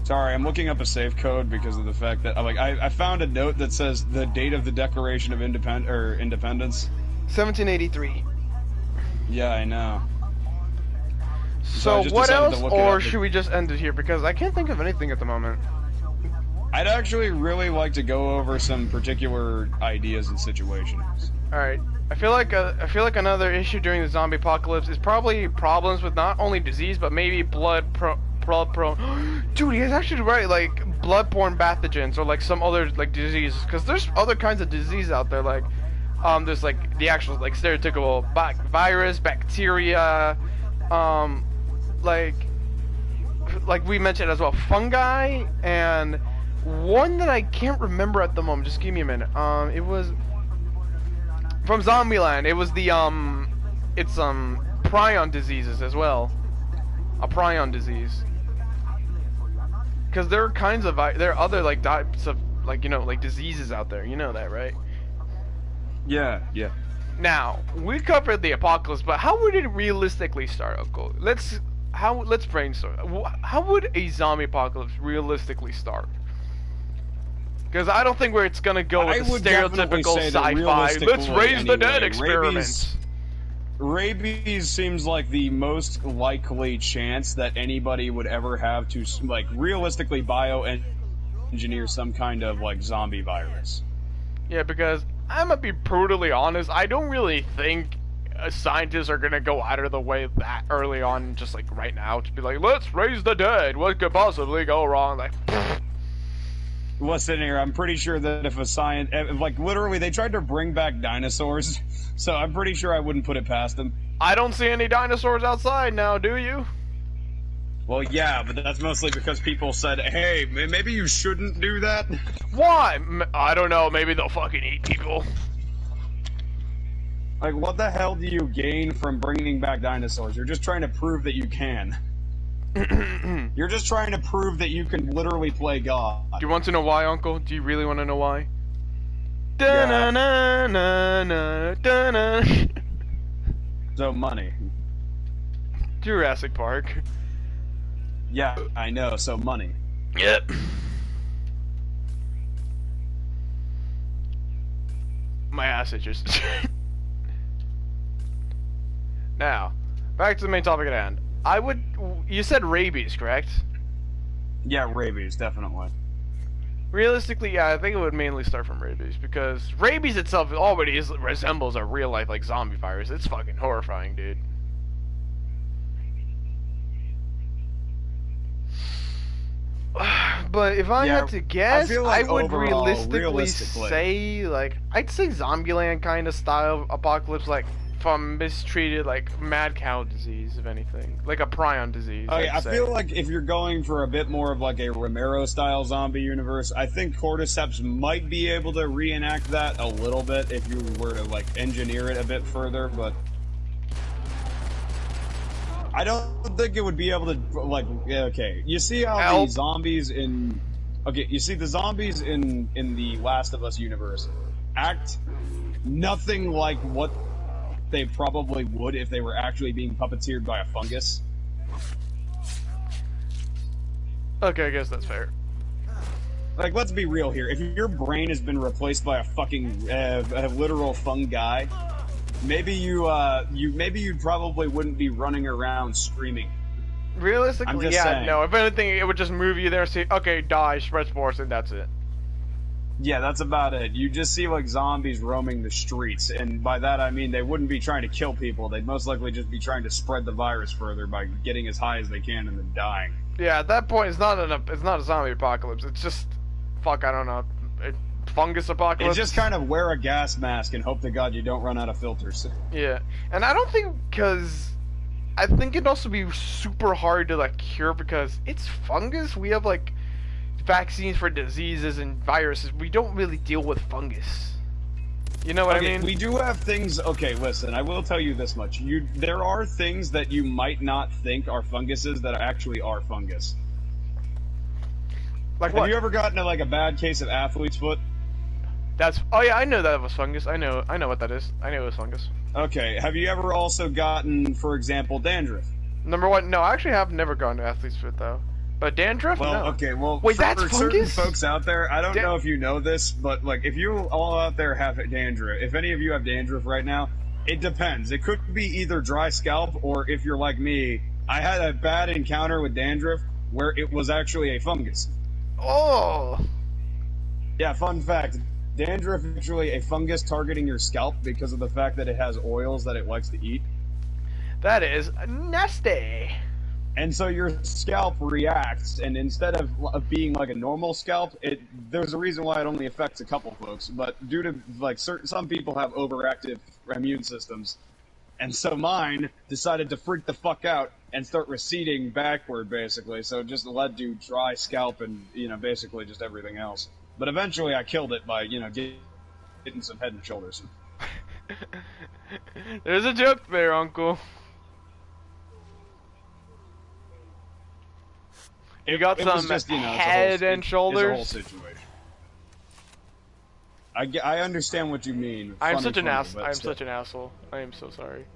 S2: Sorry, I'm looking up a safe code because of the fact that I found a note that says the date of the Declaration of Independence.
S1: 1783.
S2: Yeah, I know.
S1: So
S2: I just
S1: what
S2: decided to
S1: else,
S2: look it
S1: or
S2: up.
S1: should we just end it here? Because I can't think of anything at the moment.
S2: I'd actually really like to go over some particular ideas and situations.
S1: Alright, I feel like another issue during the zombie apocalypse is probably problems with not only disease, but maybe blood prone. Dude, he's actually right, like bloodborne pathogens or like some other like diseases, because there's other kinds of disease out there, like there's like the actual like stereotypical virus, bacteria, like we mentioned as well, fungi, and one that I can't remember at the moment. Just give me a minute. It was from Zombieland. It was the it's prion diseases as well. A prion disease. Because there are kinds of there are other like types of like, you know, like diseases out there. You know that, right?
S2: Yeah, yeah.
S1: Now we covered the apocalypse, but how would it realistically start, Uncle? Let's brainstorm. How would a zombie apocalypse realistically start? Because I don't think where it's gonna go with the stereotypical sci-fi. Let's raise the dead experiments.
S2: Rabies seems like the most likely chance that anybody would ever have to, like, realistically bioengineer some kind of, like, zombie virus.
S1: Yeah, because I'm gonna be brutally honest, I don't really think scientists are gonna go out of the way that early on, just like right now, to be like, let's raise the dead, what could possibly go wrong? Like,
S2: listen here, I'm pretty sure that if like, literally, they tried to bring back dinosaurs, so I'm pretty sure I wouldn't put it past them.
S1: I don't see any dinosaurs outside now, do you?
S2: Well, yeah, but that's mostly because people said, hey, maybe you shouldn't do that.
S1: Why? I don't know, maybe they'll fucking eat people.
S2: Like, what the hell do you gain from bringing back dinosaurs? You're just trying to prove that you can. You're just trying to prove that you can literally play God.
S1: Do you want to know why, Uncle? Do you really want to know why?
S2: Yeah. So, money.
S1: Jurassic Park.
S2: Yeah, I know, so money.
S1: Yep. My ass itches. Now, back to the main topic at hand. You said rabies, correct?
S2: Yeah, rabies, definitely.
S1: Realistically, yeah, I think it would mainly start from rabies, because rabies itself already resembles a real-life, like, zombie virus. It's fucking horrifying, dude. But if I had to guess, I would realistically say, like, I'd say Zombieland kind of style apocalypse, like, from mistreated, like, mad cow disease, if anything. Like a prion disease.
S2: Okay, I feel like if you're going for a bit more of, like, a Romero-style zombie universe, I think cordyceps might be able to reenact that a little bit if you were to, like, engineer it a bit further, but I don't think it would be able to, like, okay, you see how the zombies in, you see the zombies in the Last of Us universe act nothing like what they probably would if they were actually being puppeteered by a fungus.
S1: Okay, I guess that's fair.
S2: Like, let's be real here. If your brain has been replaced by a fucking a literal fungi, maybe you probably wouldn't be running around screaming.
S1: Realistically,
S2: just
S1: yeah,
S2: saying.
S1: no. If anything, it would just move you there, see, okay, die, spread spores, and that's it.
S2: Yeah, that's about it. You just see like zombies roaming the streets, and by that I mean they wouldn't be trying to kill people. They'd most likely just be trying to spread the virus further by getting as high as they can and then dying.
S1: Yeah, at that point, it's not a zombie apocalypse. It's just, fuck, I don't know, fungus apocalypse.
S2: It's just kind of wear a gas mask and hope to God you don't run out of filters.
S1: Yeah, and I don't think, because I think it'd also be super hard to like cure because it's fungus. We have like vaccines for diseases and viruses. We don't really deal with fungus. You know what I mean?
S2: We do have things. Okay, listen. I will tell you this much: there are things that you might not think are funguses that actually are fungus.
S1: Like
S2: have
S1: what?
S2: you ever gotten like a bad case of athlete's foot?
S1: Oh yeah, I know that was fungus. I know what that is. I knew it was fungus.
S2: Okay. Have you ever also gotten, for example, dandruff?
S1: Number one, no, I actually have never gone to athlete's foot though. But dandruff,
S2: well,
S1: no.
S2: Okay, well,
S1: wait,
S2: for
S1: that's
S2: certain
S1: fungus?
S2: folks out there, I don't know if you know this, but like, if you all out there have dandruff, if any of you have dandruff right now, it depends. It could be either dry scalp, or if you're like me, I had a bad encounter with dandruff where it was actually a fungus.
S1: Oh.
S2: Yeah, fun fact. Dandruff is actually a fungus targeting your scalp because of the fact that it has oils that it likes to eat.
S1: That is nasty.
S2: And so your scalp reacts, and instead of being like a normal scalp, there's a reason why it only affects a couple folks. But due to like some people have overactive immune systems, and so mine decided to freak the fuck out and start receding backward, basically. So it just led to dry scalp and basically just everything else. But eventually, I killed it by getting some Head and Shoulders.
S1: There's a joke there, Uncle. You got some
S2: just,
S1: Head and Shoulders.
S2: It's a whole situation. I understand what you mean.
S1: I'm such an asshole. I am so sorry.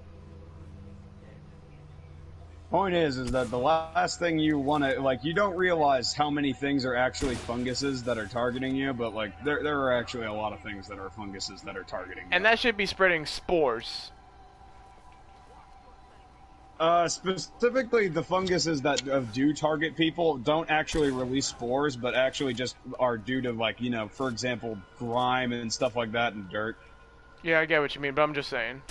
S2: Point is that the last thing you want to, like, you don't realize how many things are actually funguses that are targeting you, but, like, there are actually a lot of things that are funguses that are targeting you.
S1: And that should be spreading spores.
S2: Specifically, the funguses that do target people don't actually release spores, but actually just are due to, like, for example, grime and stuff like that and dirt.
S1: Yeah, I get what you mean, but I'm just saying.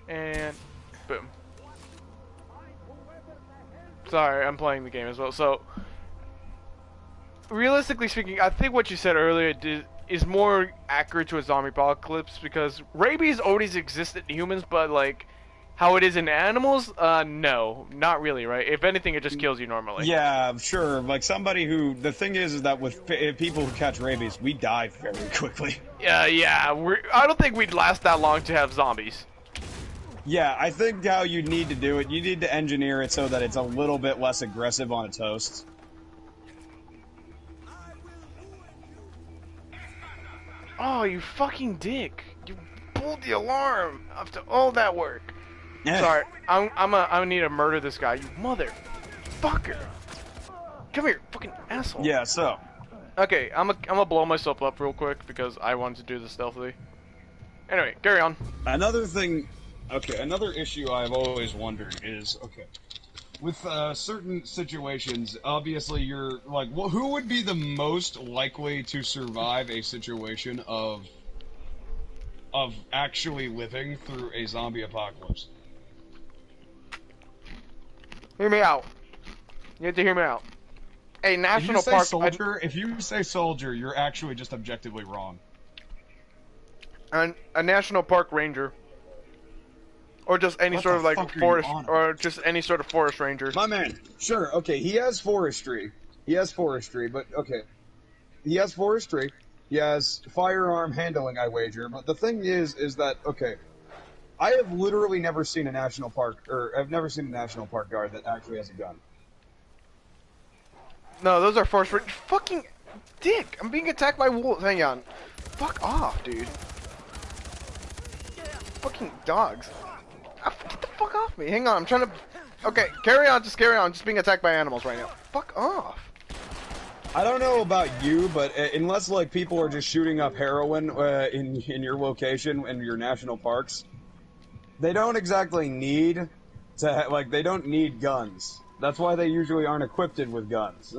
S1: And boom. Sorry, I'm playing the game as well. So, realistically speaking, I think what you said earlier is more accurate to a zombie apocalypse because rabies always existed in humans, but like how it is in animals, no, not really, right? If anything, it just kills you normally.
S2: Yeah, sure. Like somebody who, the thing is that with people who catch rabies, we die very quickly.
S1: Yeah. I don't think we'd last that long to have zombies.
S2: Yeah, I think how you need to do it, you need to engineer it so that it's a little bit less aggressive on its hosts.
S1: Oh, you fucking dick! You pulled the alarm after all that work. Sorry, I need to murder this guy. You motherfucker! Come here, fucking asshole.
S2: Yeah. So.
S1: Okay, I'm gonna blow myself up real quick because I wanted to do this stealthily. Anyway, carry on.
S2: Another thing. Okay, another issue I've always wondered is, okay, with certain situations, obviously you're, like, well, who would be the most likely to survive a situation of actually living through a zombie apocalypse?
S1: Hear me out. You have to hear me out. A national park.
S2: If you say soldier, you're actually just objectively wrong.
S1: A national park ranger. Or just any sort of like forest, or just any sort of forest ranger.
S2: My man, sure, okay, he has forestry, but okay. He has forestry, he has firearm handling, I wager, but the thing is that, okay, I have literally never seen a national park, or I've never seen a national park guard that actually has a gun.
S1: No, those are forest rangers. Fucking dick, I'm being attacked by wolves. Hang on. Fuck off, dude. Fucking dogs. Get the fuck off me. Hang on, I'm trying to... Okay, carry on, just carry on. Just being attacked by animals right now. Fuck off.
S2: I don't know about you, but unless like people are just shooting up heroin in your location in your national parks, they don't exactly need like they don't need guns. That's why they usually aren't equipped with guns.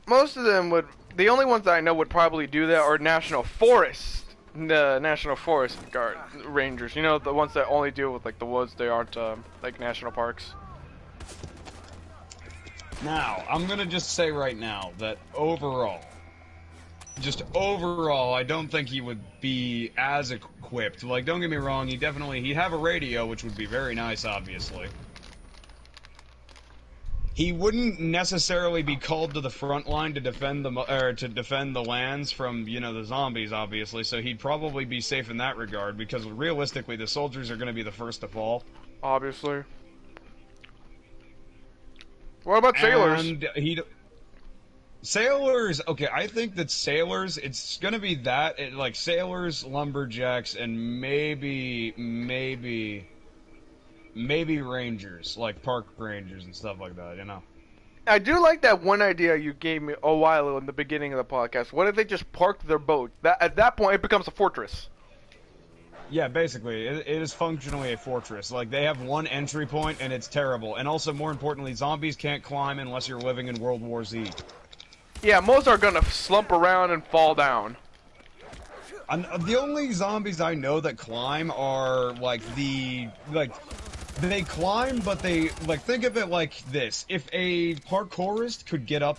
S1: Most of them would. The only ones that I know would probably do that are national forest, the national forest guard rangers. You know, the ones that only deal with like the woods. They aren't like national parks.
S2: Now, I'm gonna just say right now that overall, I don't think he would be as equipped. Like, don't get me wrong, he'd have a radio, which would be very nice, obviously. He wouldn't necessarily be called to the front line to defend the lands from, you know, the zombies, obviously. So he'd probably be safe in that regard, because realistically, the soldiers are going to be the first to fall.
S1: Obviously. What about sailors?
S2: And sailors, okay, I think that sailors, it's gonna be that, like, sailors, lumberjacks, and maybe rangers, like park rangers and stuff like that, you know?
S1: I do like that one idea you gave me a while ago in the beginning of the podcast. What if they just park their boat? At that point, it becomes a fortress.
S2: Yeah, basically, it is functionally a fortress. Like, they have one entry point, and it's terrible. And also, more importantly, zombies can't climb unless you're living in World War Z.
S1: Yeah, most are gonna slump around and fall down.
S2: The only zombies I know that climb are, they climb, but they, like, think of it like this. If a parkourist could get up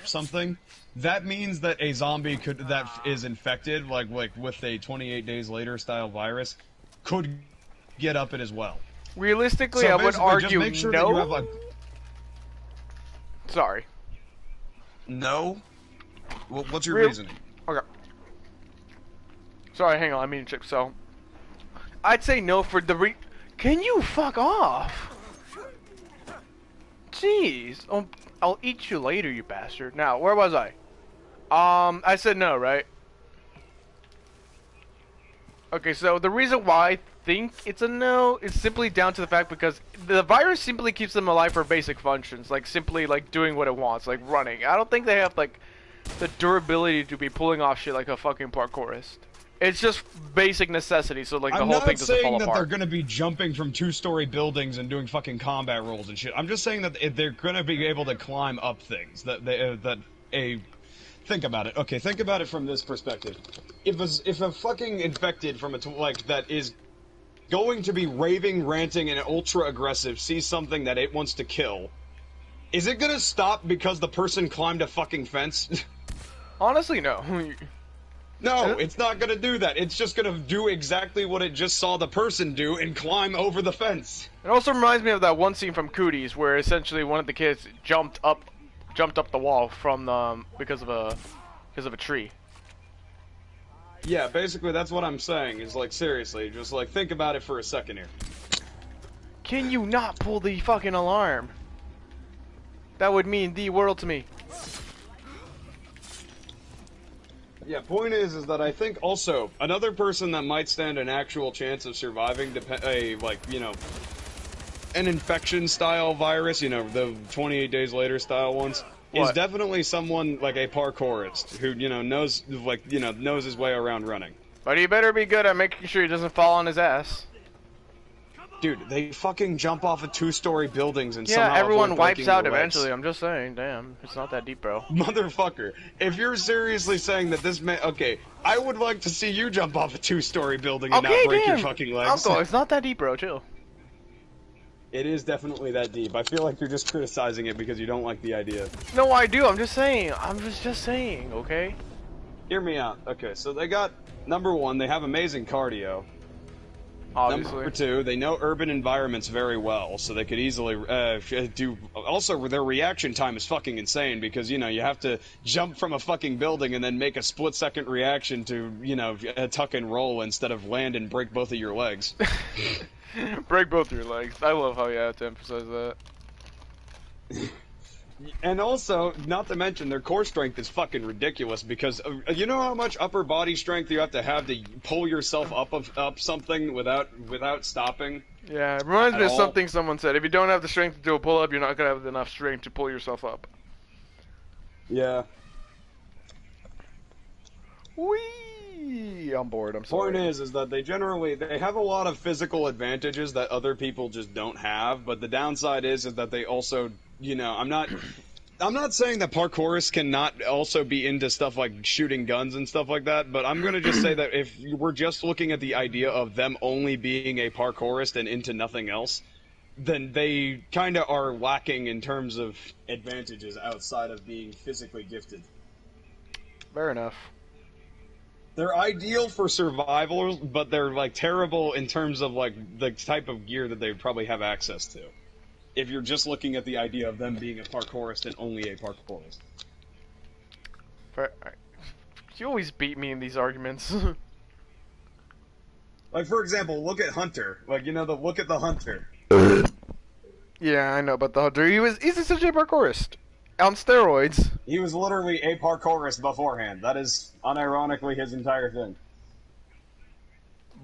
S2: something, that means that a zombie that is infected, like with a 28 days later style virus, could get up it as well.
S1: Realistically,
S2: so
S1: I would argue
S2: just make sure
S1: no.
S2: That you have a...
S1: Sorry.
S2: No? Well, what's your reasoning?
S1: Okay. Sorry, hang on, I mean to check. So, I'd say no for the Can you fuck off? Jeez. I'll eat you later, you bastard. Now, where was I? I said no, right? Okay, so the reason why I think it's a no is simply down to the fact because the virus simply keeps them alive for basic functions, like simply like doing what it wants, like running. I don't think they have like the durability to be pulling off shit like a fucking parkourist. It's just basic necessity, so like the whole thing doesn't fall apart.
S2: I'm not saying that they're gonna be jumping from 2-story buildings and doing fucking combat rolls and shit. I'm just saying that they're gonna be able to climb up things. Think about it. Okay, think about it from this perspective. If a fucking infected from that is going to be raving, ranting, and ultra aggressive sees something that it wants to kill, is it gonna stop because the person climbed a fucking fence?
S1: Honestly, no.
S2: No, it's not gonna do that. It's just gonna do exactly what it just saw the person do and climb over the fence.
S1: It also reminds me of that one scene from Cooties where essentially one of the kids jumped up the wall from because of a tree.
S2: Yeah, basically that's what I'm saying. Is like seriously, just like think about it for a second here.
S1: Can you not pull the fucking alarm? That would mean the world to me.
S2: Yeah, point is that I think also another person that might stand an actual chance of surviving an infection style virus, you know, the 28 days later style ones, is definitely someone like a parkourist who, you know, knows his way around running.
S1: But he better be good at making sure he doesn't fall on his ass.
S2: Dude, they fucking jump off of 2-story buildings and
S1: yeah, everyone wipes out eventually. I'm just saying, damn, it's not that deep, bro.
S2: Motherfucker, if you're seriously saying that this man, okay, I would like to see you jump off a 2-story building and not break your fucking legs.
S1: Uncle, it's not that deep, bro. Chill.
S2: It is definitely that deep. I feel like you're just criticizing it because you don't like the idea.
S1: No, I do. I'm just saying. I'm just saying. Okay.
S2: Hear me out. Okay, so they got number one. They have amazing cardio.
S1: Obviously.
S2: Number two, they know urban environments very well, so they could easily do... Also, their reaction time is fucking insane, because, you know, you have to jump from a fucking building and then make a split-second reaction to, you know, tuck and roll instead of land and break both of your legs.
S1: Break both your legs. I love how you have to emphasize that.
S2: And also, not to mention, their core strength is fucking ridiculous, because you know how much upper body strength you have to pull yourself up something without stopping?
S1: Yeah, it reminds me of something someone said. If you don't have the strength to do a pull-up, you're not going to have enough strength to pull yourself up.
S2: Yeah.
S1: Whee! I'm bored. I'm sorry.
S2: Point is that they have a lot of physical advantages that other people just don't have, but the downside is that they also, I'm not saying that parkourists cannot also be into stuff like shooting guns and stuff like that, but I'm going to just say that if we're just looking at the idea of them only being a parkourist and into nothing else, then they kind of are lacking in terms of advantages outside of being physically gifted.
S1: Fair enough.
S2: They're ideal for survival, but they're like terrible in terms of like the type of gear that they would probably have access to. If you're just looking at the idea of them being a parkourist and only a parkourist.
S1: You always beat me in these arguments.
S2: Like, for example, look at Hunter. Like, look at the Hunter.
S1: Yeah, I know about the Hunter. He's essentially a parkourist. On steroids.
S2: He was literally a parkourist beforehand. That is, unironically, his entire thing.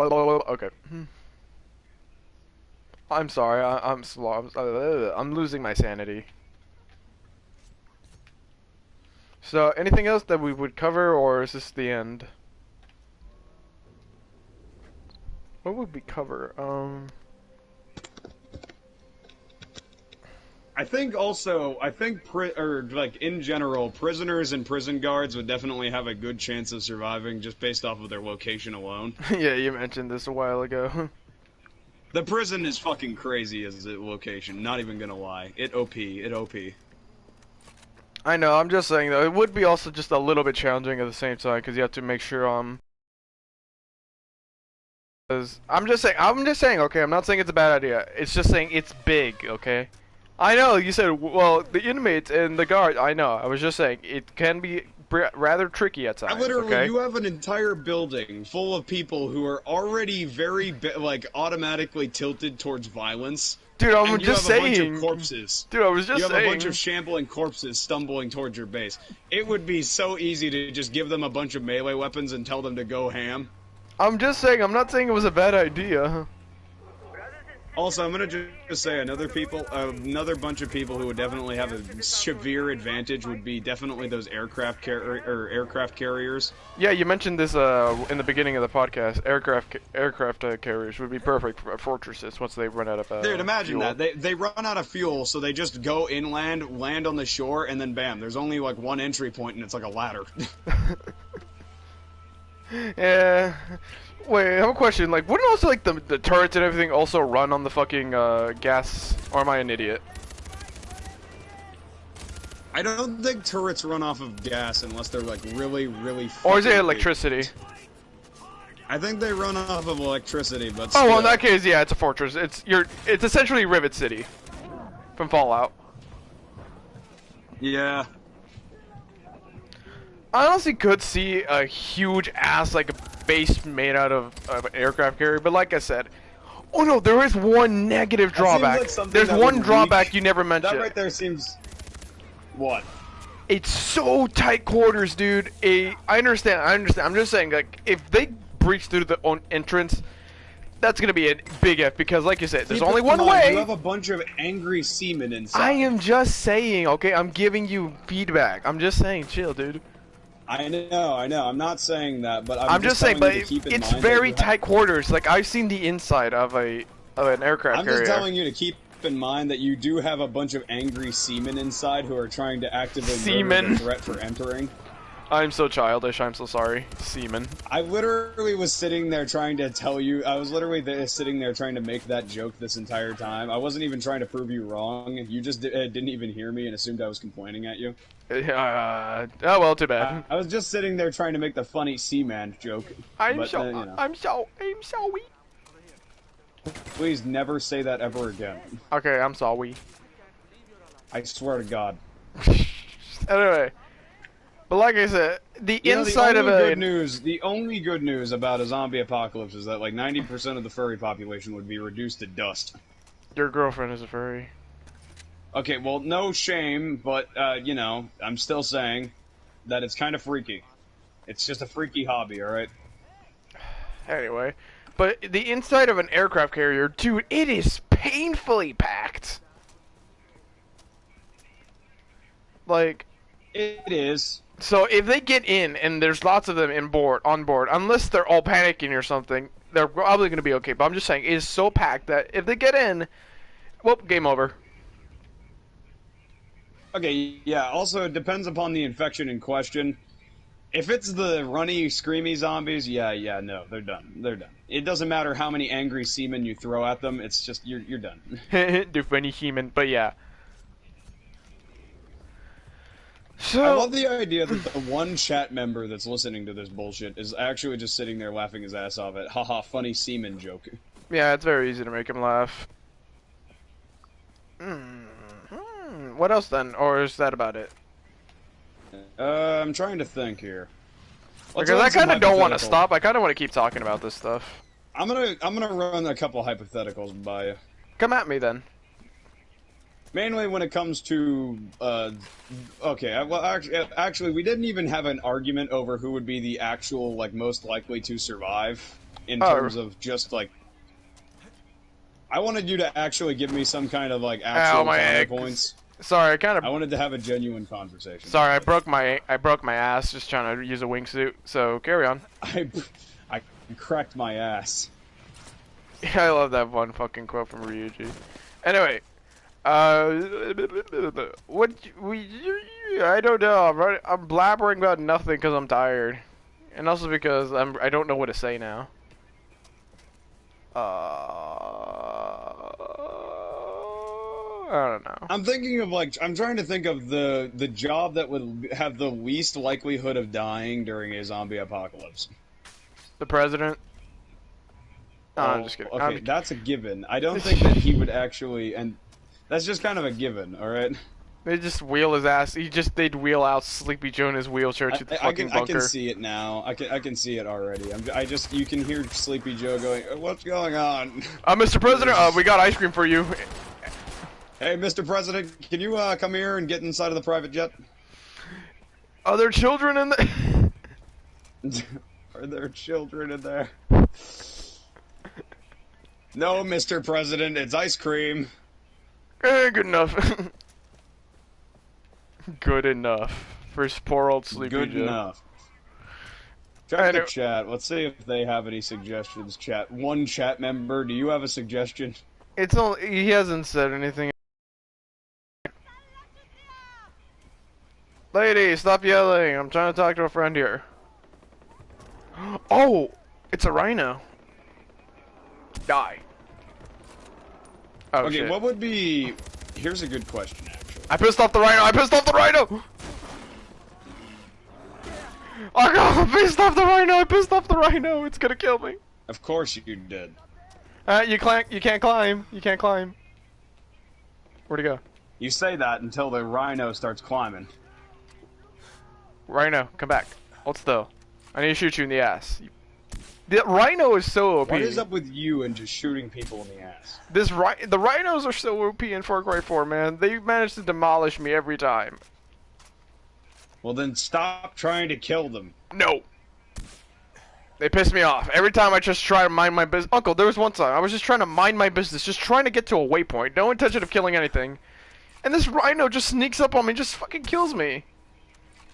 S1: Okay. I'm sorry, I'm slow. I'm losing my sanity. So, anything else that we would cover, or is this the end? What would we cover?
S2: I think in general, prisoners and prison guards would definitely have a good chance of surviving just based off of their location alone.
S1: Yeah, you mentioned this a while ago.
S2: The prison is fucking crazy as a location, not even gonna lie. It OP.
S1: I know, I'm just saying though, it would be also just a little bit challenging at the same time, because you have to make sure, I'm just saying, okay, I'm not saying it's a bad idea, it's just saying it's big, okay? I know, you said, well, the inmates and the guard, I know, I was just saying, it can be rather tricky at times, okay?
S2: You have an entire building full of people who are already very, automatically tilted towards violence.
S1: Dude, I'm just saying.
S2: You have a bunch of corpses.
S1: Dude, I was just saying.
S2: You have a bunch of shambling corpses stumbling towards your base. It would be so easy to just give them a bunch of melee weapons and tell them to go ham.
S1: I'm just saying, I'm not saying it was a bad idea.
S2: Also, I'm gonna just say another bunch of people who would definitely have a severe advantage would be definitely those aircraft carriers.
S1: Yeah, you mentioned this in the beginning of the podcast. Aircraft carriers would be perfect for fortresses once they run out of
S2: Dude, imagine
S1: fuel.
S2: that they run out of fuel, so they just go inland, land on the shore, and then bam, there's only like one entry point, and it's like a ladder.
S1: Yeah. Wait, I have a question. Like, wouldn't also like the turrets and everything also run on the fucking gas? Or am I an idiot?
S2: I don't think turrets run off of gas unless they're like really, really.
S1: Or is it electricity?
S2: I think they run off of electricity, but.
S1: Oh,
S2: still.
S1: well, in that case, yeah, it's a fortress. It's essentially Rivet City from Fallout.
S2: Yeah.
S1: I honestly could see a huge ass like base made out of an aircraft carrier, but like I said, oh no, there is one negative drawback. There's one drawback you never mentioned.
S2: That right there seems. What?
S1: It's so tight quarters, dude. I understand. I'm just saying, like, if they breach through the own entrance, that's gonna be a big F because, like you said, there's only one way.
S2: You have a bunch of angry seamen inside.
S1: I am just saying, okay. I'm giving you feedback. I'm just saying, chill, dude.
S2: I know. I'm not saying that, but
S1: I'm just saying, but it's very tight quarters. Like I've seen the inside of an aircraft carrier.
S2: I'm just telling you to keep in mind that you do have a bunch of angry seamen inside who are trying to actively murder the threat for entering.
S1: I'm so childish. I'm so sorry, seamen.
S2: I literally was sitting there trying to tell you. I was literally sitting there trying to make that joke this entire time. I wasn't even trying to prove you wrong. You just didn't even hear me and assumed I was complaining at you.
S1: Oh well, too bad.
S2: I was just sitting there trying to make the funny seaman joke.
S1: I'm sorry.
S2: Please never say that ever again.
S1: Okay, I'm sorry.
S2: I swear to God.
S1: Anyway, but like I said, the inside of
S2: the only good news about a zombie apocalypse is that like 90% of the furry population would be reduced to dust.
S1: Your girlfriend is a furry.
S2: Okay, well, no shame, but, I'm still saying that it's kind of freaky. It's just a freaky hobby, alright?
S1: Anyway, but the inside of an aircraft carrier, dude, it is painfully packed. Like,
S2: It is.
S1: So if they get in and there's lots of them on board, unless they're all panicking or something, they're probably going to be okay. But I'm just saying, it is so packed that if they get in, whoop, game over.
S2: Okay, yeah, also it depends upon the infection in question. If it's the runny, screamy zombies, yeah, no, they're done. They're done. It doesn't matter how many angry seamen you throw at them, it's just, you're done.
S1: Do funny human, but yeah. So,
S2: I love the idea that the one chat member that's listening to this bullshit is actually just sitting there laughing his ass off at, haha, funny seaman joke.
S1: yeah, it's very easy to make him laugh. What else then? Or is that about it?
S2: I'm trying to think here.
S1: Because I kind of don't want to stop. I kind of want to keep talking about this stuff.
S2: I'm gonna run a couple hypotheticals by you.
S1: Come at me then.
S2: Mainly when it comes to, okay, well, actually, we didn't even have an argument over who would be the actual, like, most likely to survive, in terms of just, like, I wanted you to actually give me some kind of, like, actual counterpoints.
S1: Sorry,
S2: I wanted to have a genuine conversation.
S1: Sorry, I broke my ass just trying to use a wingsuit, so carry on.
S2: I cracked my ass.
S1: Yeah, I love that one fucking quote from Ryuji. Anyway, what I don't know. I'm blabbering about nothing because I'm tired, and also because I don't know what to say now. I don't know.
S2: I'm thinking of I'm trying to think of the job that would have the least likelihood of dying during a zombie apocalypse.
S1: The president. Oh, I'm just kidding.
S2: Okay, that's a given. I don't think that he would actually, and that's just kind of a given. All right.
S1: They just wheel his ass. They'd wheel out Sleepy Joe in his wheelchair to the fucking bunker.
S2: I can see it now. I can see it already. You can hear Sleepy Joe going, "What's going on?"
S1: Mr. President, we got ice cream for you.
S2: Hey, Mr. President, can you come here and get inside of the private jet?
S1: Are there children in there?
S2: Are there children in there? No, Mr. President, it's ice cream.
S1: Good enough. Good enough for poor old Sleepy Joe.
S2: Good enough. Check the chat. Let's see if they have any suggestions. Chat. One chat member, do you have a suggestion?
S1: It's only he hasn't said anything. Lady, stop yelling! I'm trying to talk to a friend here. Oh, it's a rhino. Die. Oh,
S2: okay,
S1: shit.
S2: what would be... Here's a good question, actually.
S1: I pissed off the rhino! I pissed off the rhino! Oh god, I pissed off the rhino! I pissed off the rhino! It's gonna kill me.
S2: Of course you did.
S1: You can't climb. You can't climb. Where'd he go?
S2: You say that until the rhino starts climbing.
S1: Rhino, come back. Hold still. I need to shoot you in the ass. The rhino is so OP.
S2: What is up with you and just shooting people in the ass?
S1: The rhinos are so OP in Far Cry 4, man. They managed to demolish me every time.
S2: Well, then stop trying to kill them.
S1: No. They piss me off. Every time I just try to mind my business. Uncle, there was one time I was just trying to mind my business, just trying to get to a waypoint. No intention of killing anything. And this rhino just sneaks up on me and just fucking kills me.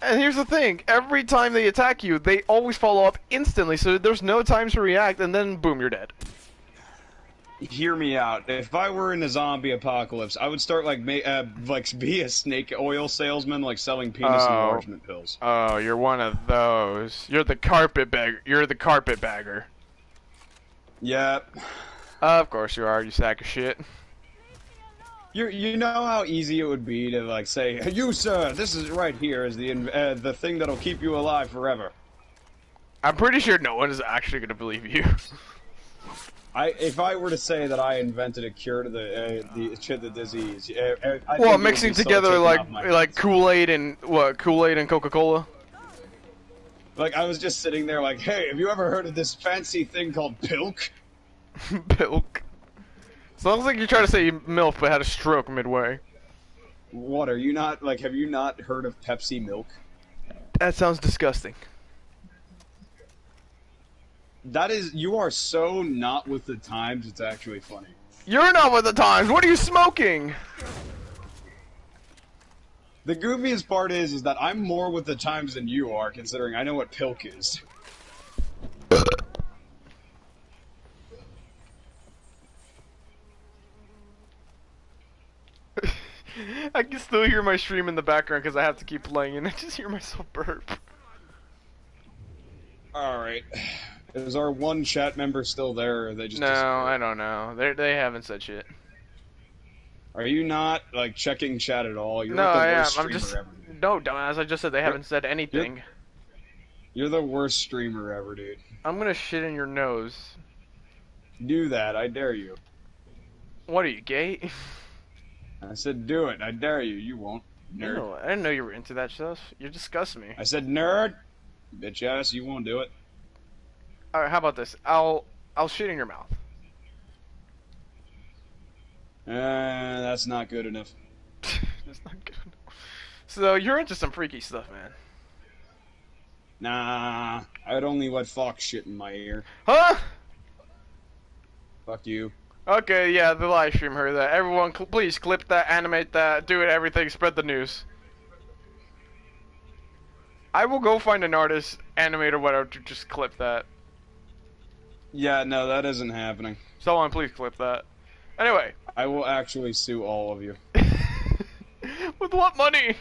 S1: And here's the thing, every time they attack you, they always follow up instantly, so there's no time to react, and then boom, you're dead.
S2: Hear me out. If I were in a zombie apocalypse, I would start be a snake oil salesman, like selling penis enlargement pills.
S1: Oh, you're one of those. You're the carpet bagger. You're the carpet bagger.
S2: Yep.
S1: Of course you are, you sack of shit.
S2: You know how easy it would be to say, "You sir, this is right here is the thing that'll keep you alive forever."
S1: I'm pretty sure no one is actually gonna believe you.
S2: If I were to say that I invented a cure to the disease,
S1: well, mixing together like Kool-Aid and Kool-Aid and Coca-Cola.
S2: Like I was just sitting there like, "Hey, have you ever heard of this fancy thing called pilk?"
S1: Pilk. Sounds like you're trying to say MILF but had a stroke midway.
S2: What, have you not heard of Pepsi milk?
S1: That sounds disgusting.
S2: You are so not with the times, it's actually funny.
S1: You're not with the times, what are you smoking?
S2: The goofiest part is that I'm more with the times than you are, considering I know what pilk is.
S1: I can still hear my stream in the background because I have to keep playing, and I just hear myself burp.
S2: Alright. Is our one chat member still there, or are they just
S1: No,
S2: disappeared?
S1: I don't know. They haven't said shit.
S2: Are you not, like, checking chat at all? You're
S1: No,
S2: like the
S1: I am.
S2: worst
S1: I'm
S2: streamer
S1: just...
S2: ever, dude.
S1: No, dumbass, I just said they haven't said anything.
S2: You're the worst streamer ever, dude.
S1: I'm gonna shit in your nose.
S2: Do that, I dare you.
S1: What are you, gay?
S2: I said do it, I dare you. You won't, nerd.
S1: No, I didn't know you were into that stuff. You disgust me.
S2: I said nerd! Bitch ass, you won't do it.
S1: Alright, how about this? I'll shit in your mouth.
S2: That's not good enough.
S1: That's not good enough. So, you're into some freaky stuff, man.
S2: Nah, I'd only let Fox shit in my ear.
S1: Huh?
S2: Fuck you.
S1: Okay, yeah, the live stream heard that. Everyone, please clip that, animate that, do it, everything, spread the news. I will go find an artist, animator, whatever, to just clip that.
S2: Yeah, no, that isn't happening.
S1: Someone, please clip that. Anyway.
S2: I will actually sue all of you.
S1: With what money?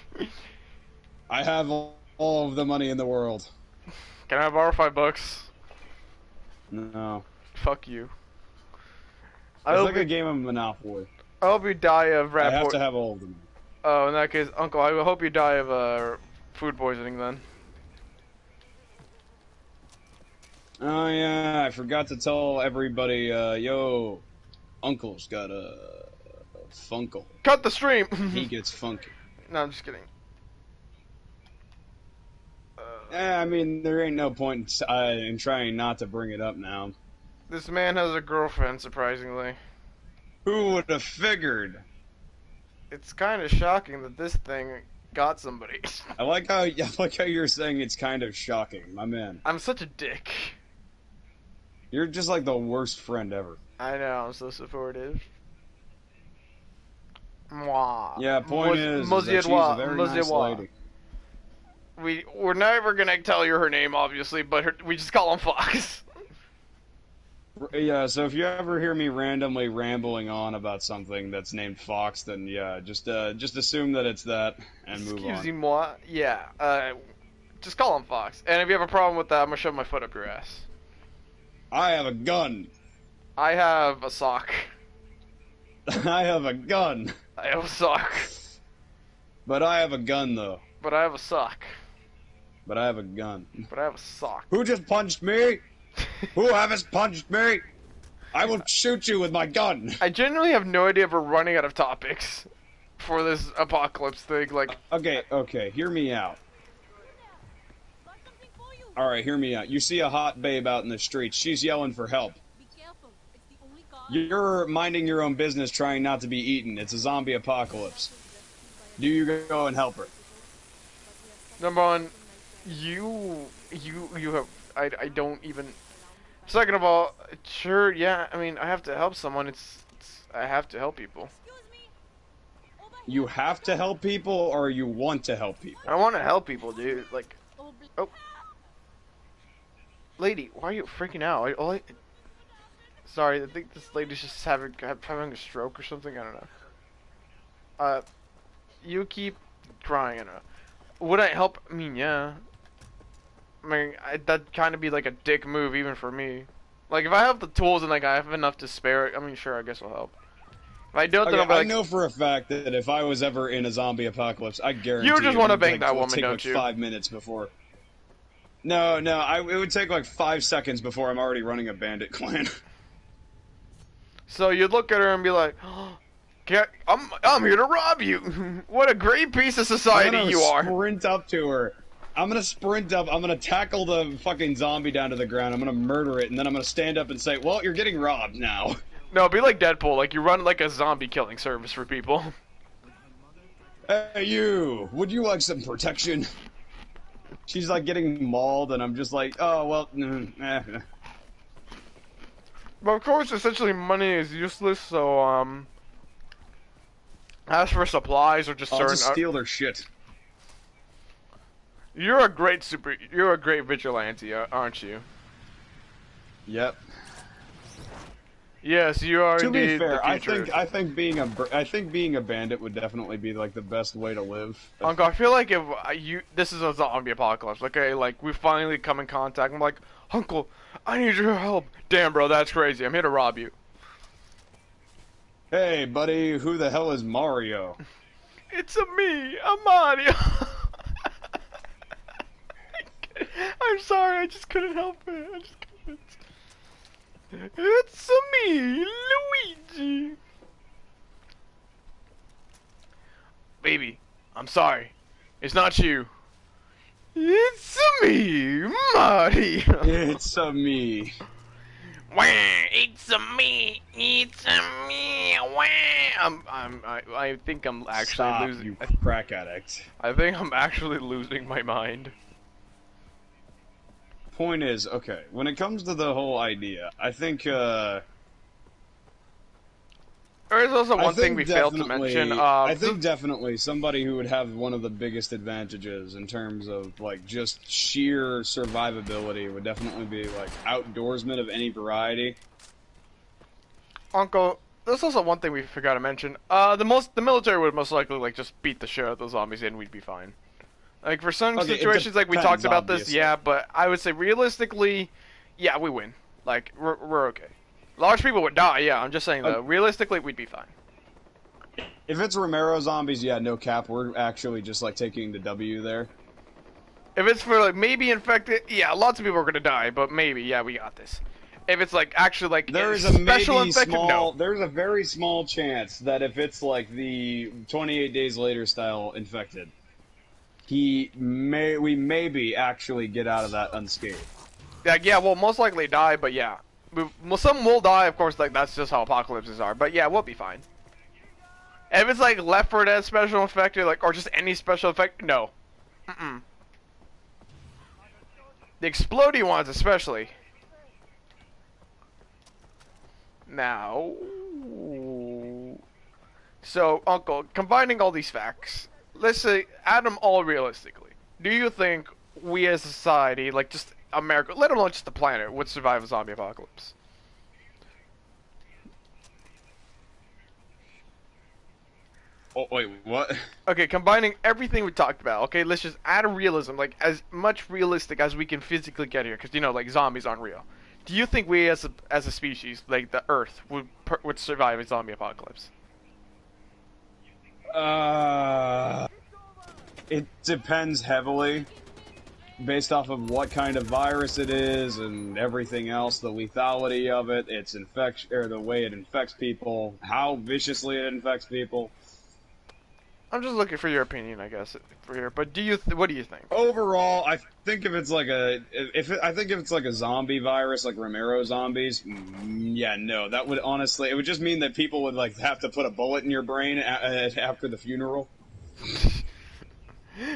S2: I have all of the money in the world.
S1: Can I borrow $5?
S2: No.
S1: Fuck you.
S2: It's like a game of Monopoly.
S1: I hope you die of rat
S2: I have to have all of them.
S1: Oh, in that case, Uncle, I hope you die of food poisoning then.
S2: Oh yeah, I forgot to tell everybody, yo, Uncle's got a Funkle.
S1: Cut the stream!
S2: He gets funky.
S1: No, I'm just kidding.
S2: I mean, there ain't no point in trying not to bring it up now.
S1: This man has a girlfriend, surprisingly.
S2: Who would have figured?
S1: It's kind of shocking that this thing got somebody.
S2: I like how you're saying it's kind of shocking, my man.
S1: I'm such a dick.
S2: You're just like the worst friend ever.
S1: I know, I'm so supportive. Mwah.
S2: Yeah, point is that she's a very nice lady.
S1: We're never gonna tell you her name, obviously, but we just call him Fox.
S2: Yeah, so if you ever hear me randomly rambling on about something that's named Fox, then yeah, just assume that it's that and move on.
S1: Excusez-moi. Yeah, just call him Fox. And if you have a problem with that, I'm gonna shove my foot up your ass.
S2: I have a gun.
S1: I have a sock.
S2: I have a gun.
S1: I have a sock.
S2: But I have a gun, though.
S1: But I have a sock.
S2: But I have a gun.
S1: But I have a sock.
S2: Who just punched me? Who has punched me? I will shoot you with my gun.
S1: I genuinely have no idea if we're running out of topics for this apocalypse thing. Like,
S2: okay, hear me out. Alright, hear me out. You see a hot babe out in the street. She's yelling for help. You're minding your own business, trying not to be eaten. It's a zombie apocalypse. Do you go and help her?
S1: Number one, you have, I don't even. Second of all, sure, yeah, I mean, I have to help someone. I have to help people.
S2: You have to help people, or you want to help people?
S1: I want to help people, dude. Like, oh, lady, why are you freaking out? Sorry, I think this lady's just having a stroke or something. I don't know. You keep crying. I don't know. Would I help? I mean, yeah. I mean, that'd kind of be like a dick move even for me. Like, if I have the tools and like I have enough to spare, I mean, sure, I guess I'll help. If I don't, then I'll be like,
S2: I know for a fact that if I was ever in a zombie apocalypse, I guarantee
S1: you just want to bang
S2: like,
S1: that woman,
S2: take,
S1: don't
S2: like,
S1: you?
S2: 5 minutes before. No, it would take like 5 seconds before I'm already running a bandit clan.
S1: So you'd look at her and be like, I'm here to rob you. What a great piece of society you are.
S2: I'm gonna sprint up to her. I'm gonna sprint up. I'm gonna tackle the fucking zombie down to the ground. I'm gonna murder it, and then I'm gonna stand up and say, "Well, you're getting robbed now."
S1: No, be like Deadpool. Like you run like a zombie killing service for people.
S2: Hey, you. Would you like some protection? She's like getting mauled, and I'm just like, "Oh well."
S1: But of course, essentially, money is useless. So as for supplies or just
S2: I'll
S1: certain,
S2: just steal their shit.
S1: You're a great vigilante, aren't you?
S2: Yep.
S1: Yes, you are
S2: To
S1: indeed
S2: be fair,
S1: the futurist.
S2: I think being a bandit would definitely be like the best way to live.
S1: Uncle, I feel like if this is a zombie apocalypse, okay? Like we finally come in contact. I'm like, Uncle, I need your help. Damn, bro, that's crazy. I'm here to rob you.
S2: Hey, buddy, who the hell is Mario?
S1: It's me, I'm Mario. I'm sorry, I just couldn't help it. I just couldn't. It's me, Luigi. Baby, I'm sorry. It's not you. It's me, Mario.
S2: It's me.
S1: Wah, it's me. It's me. Wah. I think I'm actually
S2: Stop,
S1: losing.
S2: you crack addict.
S1: I think I'm actually losing my mind.
S2: Point is, okay, when it comes to the whole idea, I think,
S1: There is also one thing we failed to mention.
S2: I think definitely somebody who would have one of the biggest advantages in terms of, like, just sheer survivability would definitely be, like, outdoorsmen of any variety.
S1: Uncle, there's also one thing we forgot to mention. The military would most likely, like, just beat the shit out of those zombies and we'd be fine. Like, for some situations, like, we talked about this,
S2: obviously.
S1: yeah, but I would say realistically, yeah, we win. Like, we're okay. Large people would die, yeah, I'm just saying, though. Realistically, we'd be fine.
S2: If it's Romero zombies, yeah, no cap, we're actually just, like, taking the W there.
S1: If it's for, like, maybe infected, yeah, lots of people are gonna die, but maybe, yeah, we got this. If it's, like, actually, like,
S2: There's a
S1: special
S2: maybe
S1: infected,
S2: small,
S1: no.
S2: there's a very small chance that if it's, like, the 28 days later style infected, we maybe actually get out of that unscathed.
S1: Yeah, we'll most likely die, but yeah. Some will die, of course, like, that's just how apocalypses are, but yeah, we'll be fine. If it's, like, Left 4 Dead special infected, like, or just any special effect, no. The explodey ones, especially. Now... So, Uncle, combining all these facts, let's say, add them all realistically. Do you think we as a society, like just America, let alone just the planet, would survive a zombie apocalypse?
S2: Oh, wait, what?
S1: Okay, combining everything we talked about, okay, let's just add a realism, like as much realistic as we can physically get here, because, you know, like, zombies aren't real. Do you think we as a species, like the Earth, would survive a zombie apocalypse?
S2: It depends heavily, based off of what kind of virus it is and everything else, the lethality of it, its infection, or the way it infects people, how viciously it infects people.
S1: I'm just looking for your opinion, I guess, but what do you think?
S2: Overall, I think if it's like a zombie virus, like Romero zombies, yeah, no, that would honestly, it would just mean that people would like have to put a bullet in your brain after the funeral.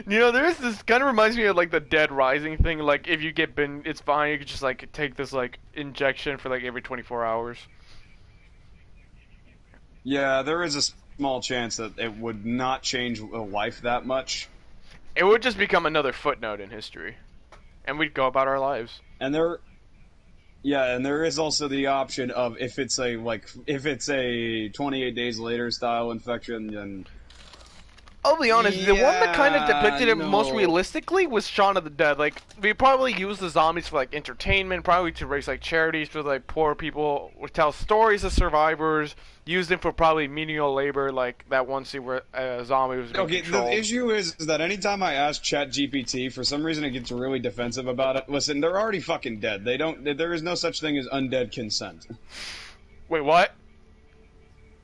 S1: You know, there's this kind of reminds me of like the Dead Rising thing. Like, if you get bitten, it's fine. You could just like take this like injection for like every 24 hours.
S2: Yeah, there is a small chance that it would not change life that much.
S1: It would just become another footnote in history, and we'd go about our lives.
S2: And there is also the option of if it's a 28 days later style infection, then.
S1: I'll be honest, the one that kind of depicted it most
S2: no.
S1: realistically was Shaun of the Dead. Like, we probably use the zombies for, like, entertainment, probably to raise, like, charities for, like, poor people, would tell stories of survivors, use them for probably menial labor, like that one scene where a zombie was being controlled.
S2: The issue is that anytime I ask ChatGPT, for some reason it gets really defensive about it. Listen, they're already fucking dead. There is no such thing as undead consent.
S1: Wait, what?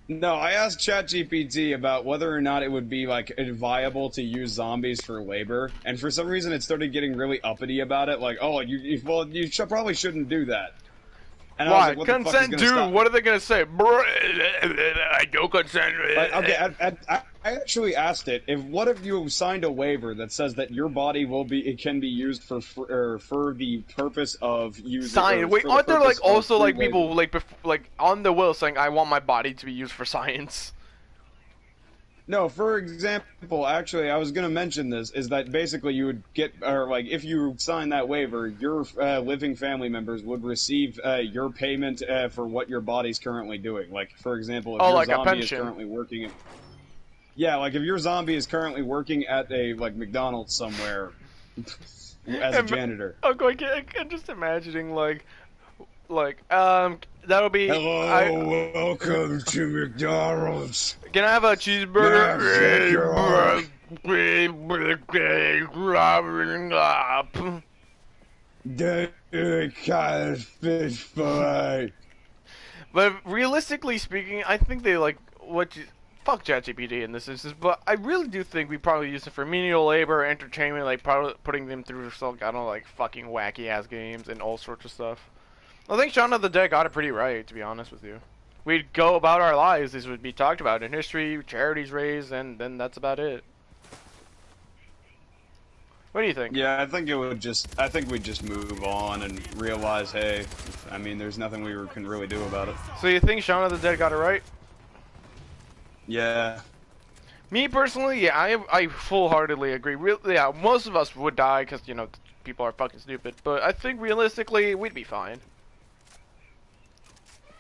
S2: No, I asked ChatGPT about whether or not it would be like viable to use zombies for labor, and for some reason it started getting really uppity about it. Like, oh, you probably shouldn't do that. And
S1: Why?
S2: I was like, what
S1: consent,
S2: the fuck is gonna
S1: dude.
S2: stop?
S1: What are they gonna say? I don't consent.
S2: Like, okay, I actually asked it what if you signed a waiver that says that your body can be used for the purpose of using.
S1: Science. Wait, aren't there like also like people like on the will saying I want my body to be used for science?
S2: No, for example, actually, I was going to mention this, is that basically you would get, or like, if you sign that waiver, your living family members would receive your payment for what your body's currently doing. Like, for example, if
S1: Oh,
S2: your
S1: like a
S2: zombie is
S1: pension.
S2: currently working, yeah, like if your zombie is currently working at a like McDonald's somewhere as a janitor.
S1: I'm going. I'm just imagining that'll be.
S2: Hello, welcome to McDonald's.
S1: Can I have a cheeseburger?
S2: Yeah, check your order. That kind of fish fillet.
S1: But realistically speaking, I think they like what you. Fuck ChatGPT in this instance, but I really do think we probably use it for menial labor, entertainment, like probably putting them through some, I don't know, like fucking wacky ass games and all sorts of stuff. I think Shaun of the Dead got it pretty right, to be honest with you. We'd go about our lives, this would be talked about in history, charities raised, and then that's about it. What do you think?
S2: Yeah, I think we'd just move on and realize, hey, I mean, there's nothing we can really do about it.
S1: So you think Shaun of the Dead got it right?
S2: Yeah.
S1: Me personally, yeah, I full-heartedly agree. Yeah, most of us would die because, you know, people are fucking stupid. But I think realistically, we'd be fine.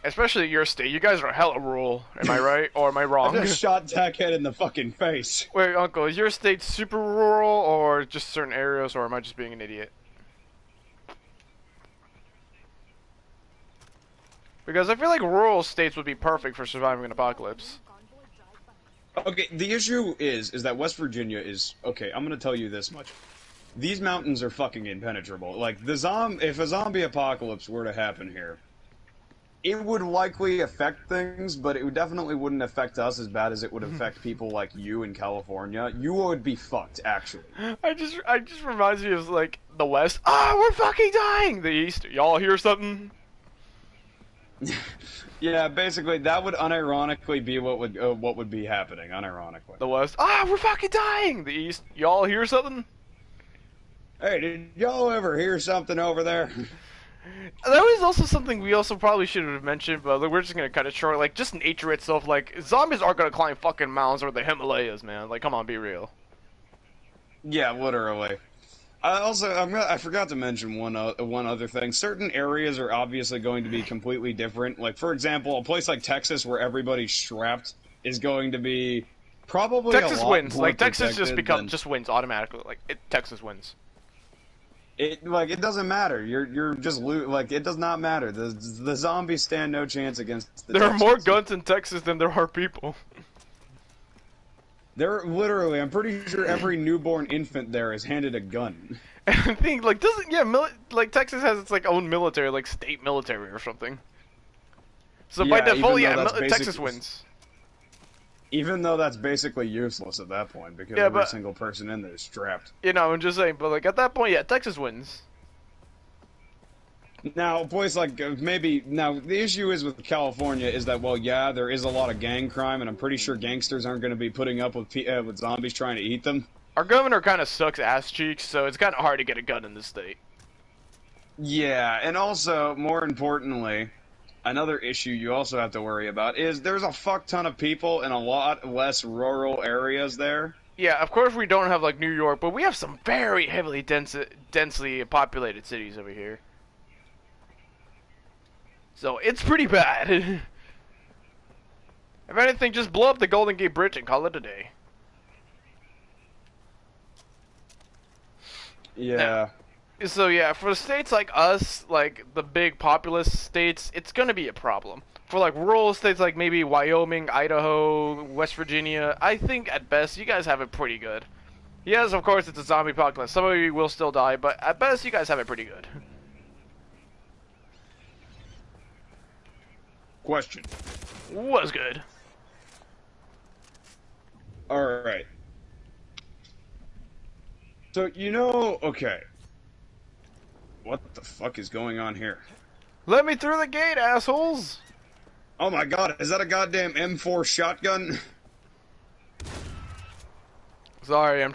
S1: Especially your state. You guys are hella rural. Am I right? Or am I wrong?
S2: I just shot Tackhead in the fucking face.
S1: Wait, Uncle, is your state super rural or just certain areas, or am I just being an idiot? Because I feel like rural states would be perfect for surviving an apocalypse.
S2: Okay, the issue is that West Virginia is, okay, I'm gonna tell you this much. These mountains are fucking impenetrable. Like, if a zombie apocalypse were to happen here, it would likely affect things, but it definitely wouldn't affect us as bad as it would affect people like you in California. You would be fucked, actually.
S1: I just reminds me of, like, the West. Ah, we're fucking dying! The East, y'all hear something?
S2: Yeah, basically, that would unironically be what would be happening, unironically.
S1: The West, ah, we're fucking dying! The East, y'all hear something?
S2: Hey, did y'all ever hear something over there?
S1: That was also something we also probably should have mentioned, but we're just gonna cut it short. Like, just nature itself, like, zombies aren't gonna climb fucking mountains or the Himalayas, man. Like, come on, be real.
S2: Yeah, literally. I forgot to mention one other thing. Certain areas are obviously going to be completely different. Like, for example, a place like Texas where everybody's strapped is going to be probably
S1: Texas
S2: a lot
S1: wins.
S2: more
S1: Like, Texas
S2: protected
S1: just wins automatically. Like, Texas wins.
S2: It doesn't matter. You're just like, it does not matter. The zombies stand no chance against the
S1: There are
S2: Texans.
S1: more guns in Texas than there are people.
S2: They're literally, I'm pretty sure every newborn infant there is handed a gun.
S1: And I think, like, like, Texas has its, like, own military, like, state military or something. So by default, yeah, Texas wins.
S2: Even though that's basically useless at that point, because every single person in there is strapped.
S1: You know, I'm just saying, but, like, at that point, yeah, Texas wins.
S2: Now, a place like, now, the issue is with California is that, well, yeah, there is a lot of gang crime, and I'm pretty sure gangsters aren't going to be putting up with zombies trying to eat them.
S1: Our governor kind of sucks ass cheeks, so it's kind of hard to get a gun in this state.
S2: Yeah, and also, more importantly, another issue you also have to worry about is there's a fuck ton of people in a lot less rural areas there.
S1: Yeah, of course we don't have, like, New York, but we have some very heavily densely populated cities over here. So, it's pretty bad. If anything, just blow up the Golden Gate Bridge and call it a day.
S2: Yeah.
S1: Now, so yeah, for states like us, like the big populous states, it's gonna be a problem. For like rural states like maybe Wyoming, Idaho, West Virginia, I think at best you guys have it pretty good. Yes, of course it's a zombie apocalypse. Some of you will still die, but at best you guys have it pretty good.
S2: Question.
S1: Was good.
S2: Alright. So, okay. What the fuck is going on here?
S1: Let me through the gate, assholes!
S2: Oh my god, is that a goddamn M4 shotgun?
S1: Sorry, I'm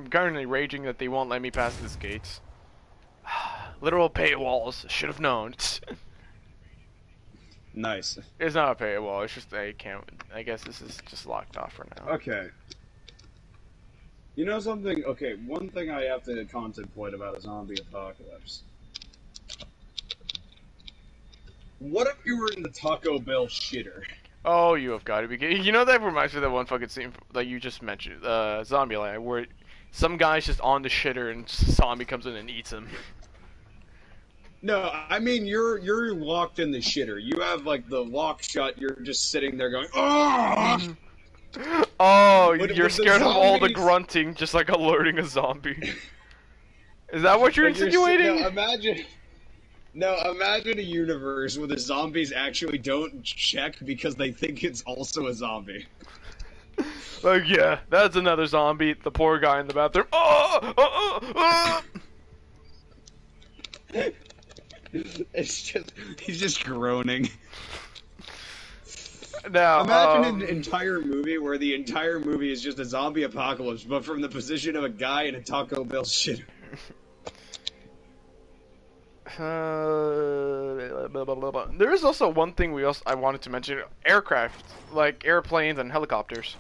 S1: currently raging that they won't let me pass this gate. Literal paywalls. Should have known.
S2: Nice.
S1: It's not a paywall, it's just I guess this is just locked off for now.
S2: Okay. You know something? Okay, one thing I have to contemplate about a zombie apocalypse. What if you were in the Taco Bell shitter?
S1: Oh, you have got to be kidding. You know, that reminds me of that one fucking scene that you just mentioned, Zombieland, where some guy's just on the shitter and zombie comes in and eats him.
S2: No, I mean you're locked in the shitter. You have like the lock shut. You're just sitting there going, "Oh!"
S1: Oh,
S2: But
S1: you're
S2: with the
S1: scared of all the
S2: zombies-
S1: grunting, just like alerting a zombie. Is that what you're
S2: Like,
S1: insinuating?
S2: imagine a universe where the zombies actually don't check because they think it's also a zombie.
S1: Like, yeah, that's another zombie. The poor guy in the bathroom. Oh, oh, oh.
S2: He's just groaning.
S1: Now,
S2: Imagine an entire movie where the entire movie is just a zombie apocalypse, but from the position of a guy in a Taco Bell shitter.
S1: There is also one thing I wanted to mention: aircraft, like airplanes and helicopters.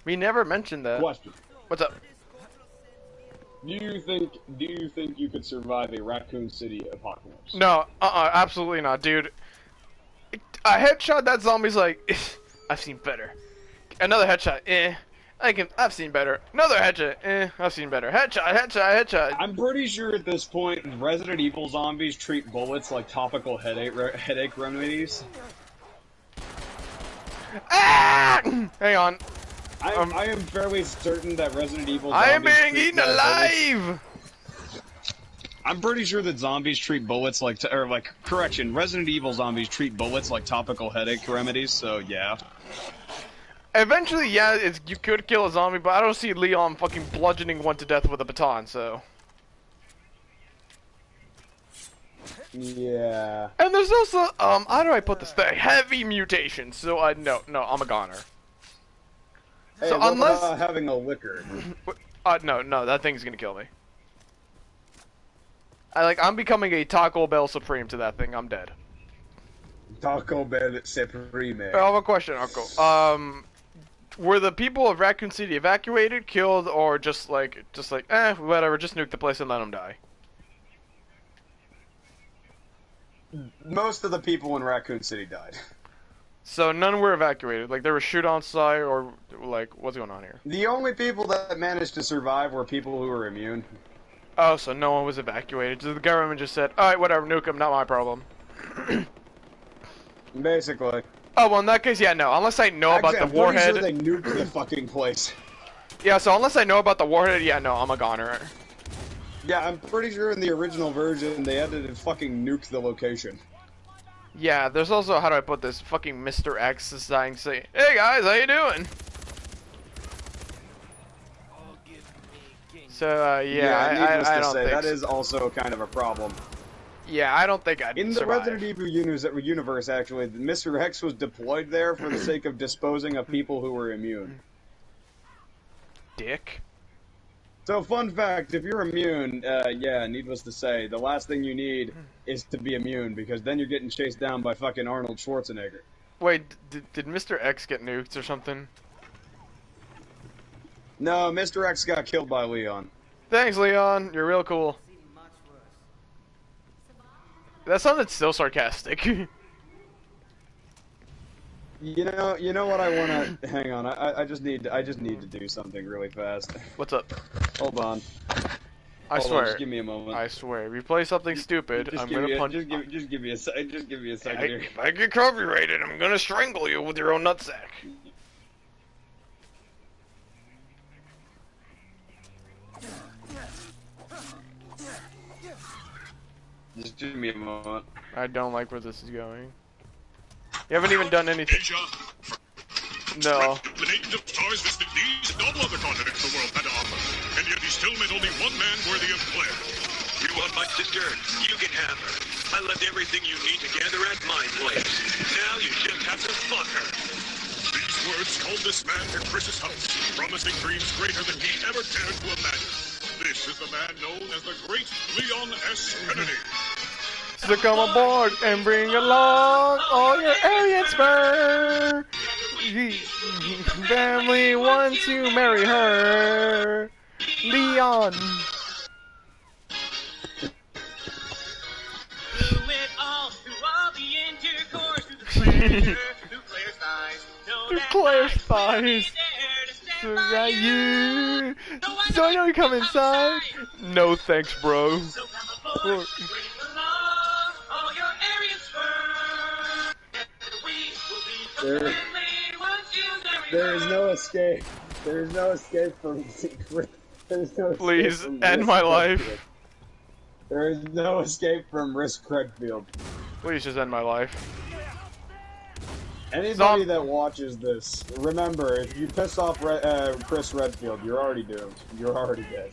S1: We never mentioned that.
S2: Question:
S1: What's up?
S2: Do you think you could survive a Raccoon City apocalypse?
S1: No, absolutely not, dude. A headshot, that zombie's like, I've seen better. Another headshot, I've seen better. Another headshot, I've seen better. Headshot.
S2: I'm pretty sure at this point, Resident Evil zombies treat bullets like topical headache remedies.
S1: Ah! Hang on.
S2: I am fairly certain that Resident Evil
S1: I
S2: zombies
S1: am being
S2: treat
S1: eaten alive!
S2: I'm pretty sure that zombies treat bullets like, Resident Evil zombies treat bullets like topical headache remedies, so yeah.
S1: Eventually, yeah, you could kill a zombie, but I don't see Leon fucking bludgeoning one to death with a baton, so.
S2: Yeah.
S1: And there's also, how do I put this thing? Heavy mutations, so no, I'm a goner.
S2: Hey,
S1: So
S2: what
S1: unless
S2: about having a liquor?
S1: no, that thing's gonna kill me. I'm becoming a Taco Bell Supreme to that thing. I'm dead.
S2: Taco Bell Supreme.
S1: I have a question, Uncle. Were the people of Raccoon City evacuated, killed, or just like, whatever, just nuke the place and let them die?
S2: Most of the people in Raccoon City died.
S1: So none were evacuated. Like, there was shoot on site, or like, what's going on here?
S2: The only people that managed to survive were people who were immune.
S1: Oh, so no one was evacuated. So the government just said, alright, whatever, nuke them, not my problem.
S2: Basically.
S1: Oh, well, in that case, yeah, no. Unless I know about the warhead.
S2: I'm pretty sure they nuked the fucking place.
S1: Yeah, so unless I know about the warhead, yeah, no, I'm a goner.
S2: Yeah, I'm pretty sure in the original version they had to fucking nuke the location.
S1: Yeah, there's also, how do I put this, fucking Mr. X is dying saying, hey guys, how you doing? So, yeah, I don't think
S2: that is also kind of a problem.
S1: Yeah, I don't think I'd
S2: In the
S1: survive.
S2: Resident Evil universe, actually, Mr. X was deployed there for the sake of disposing of people who were immune.
S1: Dick.
S2: So, fun fact, if you're immune, yeah, needless to say, the last thing you need is to be immune, because then you're getting chased down by fucking Arnold Schwarzenegger.
S1: Wait, did Mr. X get nuked or something?
S2: No, Mr. X got killed by Leon.
S1: Thanks, Leon. You're real cool. That sounded so sarcastic.
S2: You know what I wanna... Hang on, I just need to do something really fast.
S1: What's up?
S2: Hold on.
S1: I
S2: Hold
S1: swear.
S2: on, just give me a moment.
S1: I swear. If you play something stupid, I'm gonna punch...
S2: Just give me a second here.
S1: If I get copyrighted, I'm gonna strangle you with your own nutsack.
S2: Just give me a moment.
S1: I don't like where this is going. You haven't even done anything. No.
S3: The nations of stars visited these and all other continents the world had to offer, and yet he still met only one man worthy of Claire.
S4: You want my sister? You can have her. I left everything you need together at my place. Now you just have to fuck her.
S3: These words called this man to Chris's house, promising dreams greater than he ever dared to imagine. This is the man known as the Great Leon S. Kennedy.
S1: So come aboard and bring along all your alien sperm. Family wants to marry her. Leon. Through Claire's thighs. So that you. So I know you come inside. No thanks, bro.
S2: There is no escape. There is no escape from.
S1: Please end my life.
S2: There is no escape from Risk Redfield.
S1: Please just end my life.
S2: Anybody that watches this, remember, if you piss off Chris Redfield, you're already doomed. You're already dead.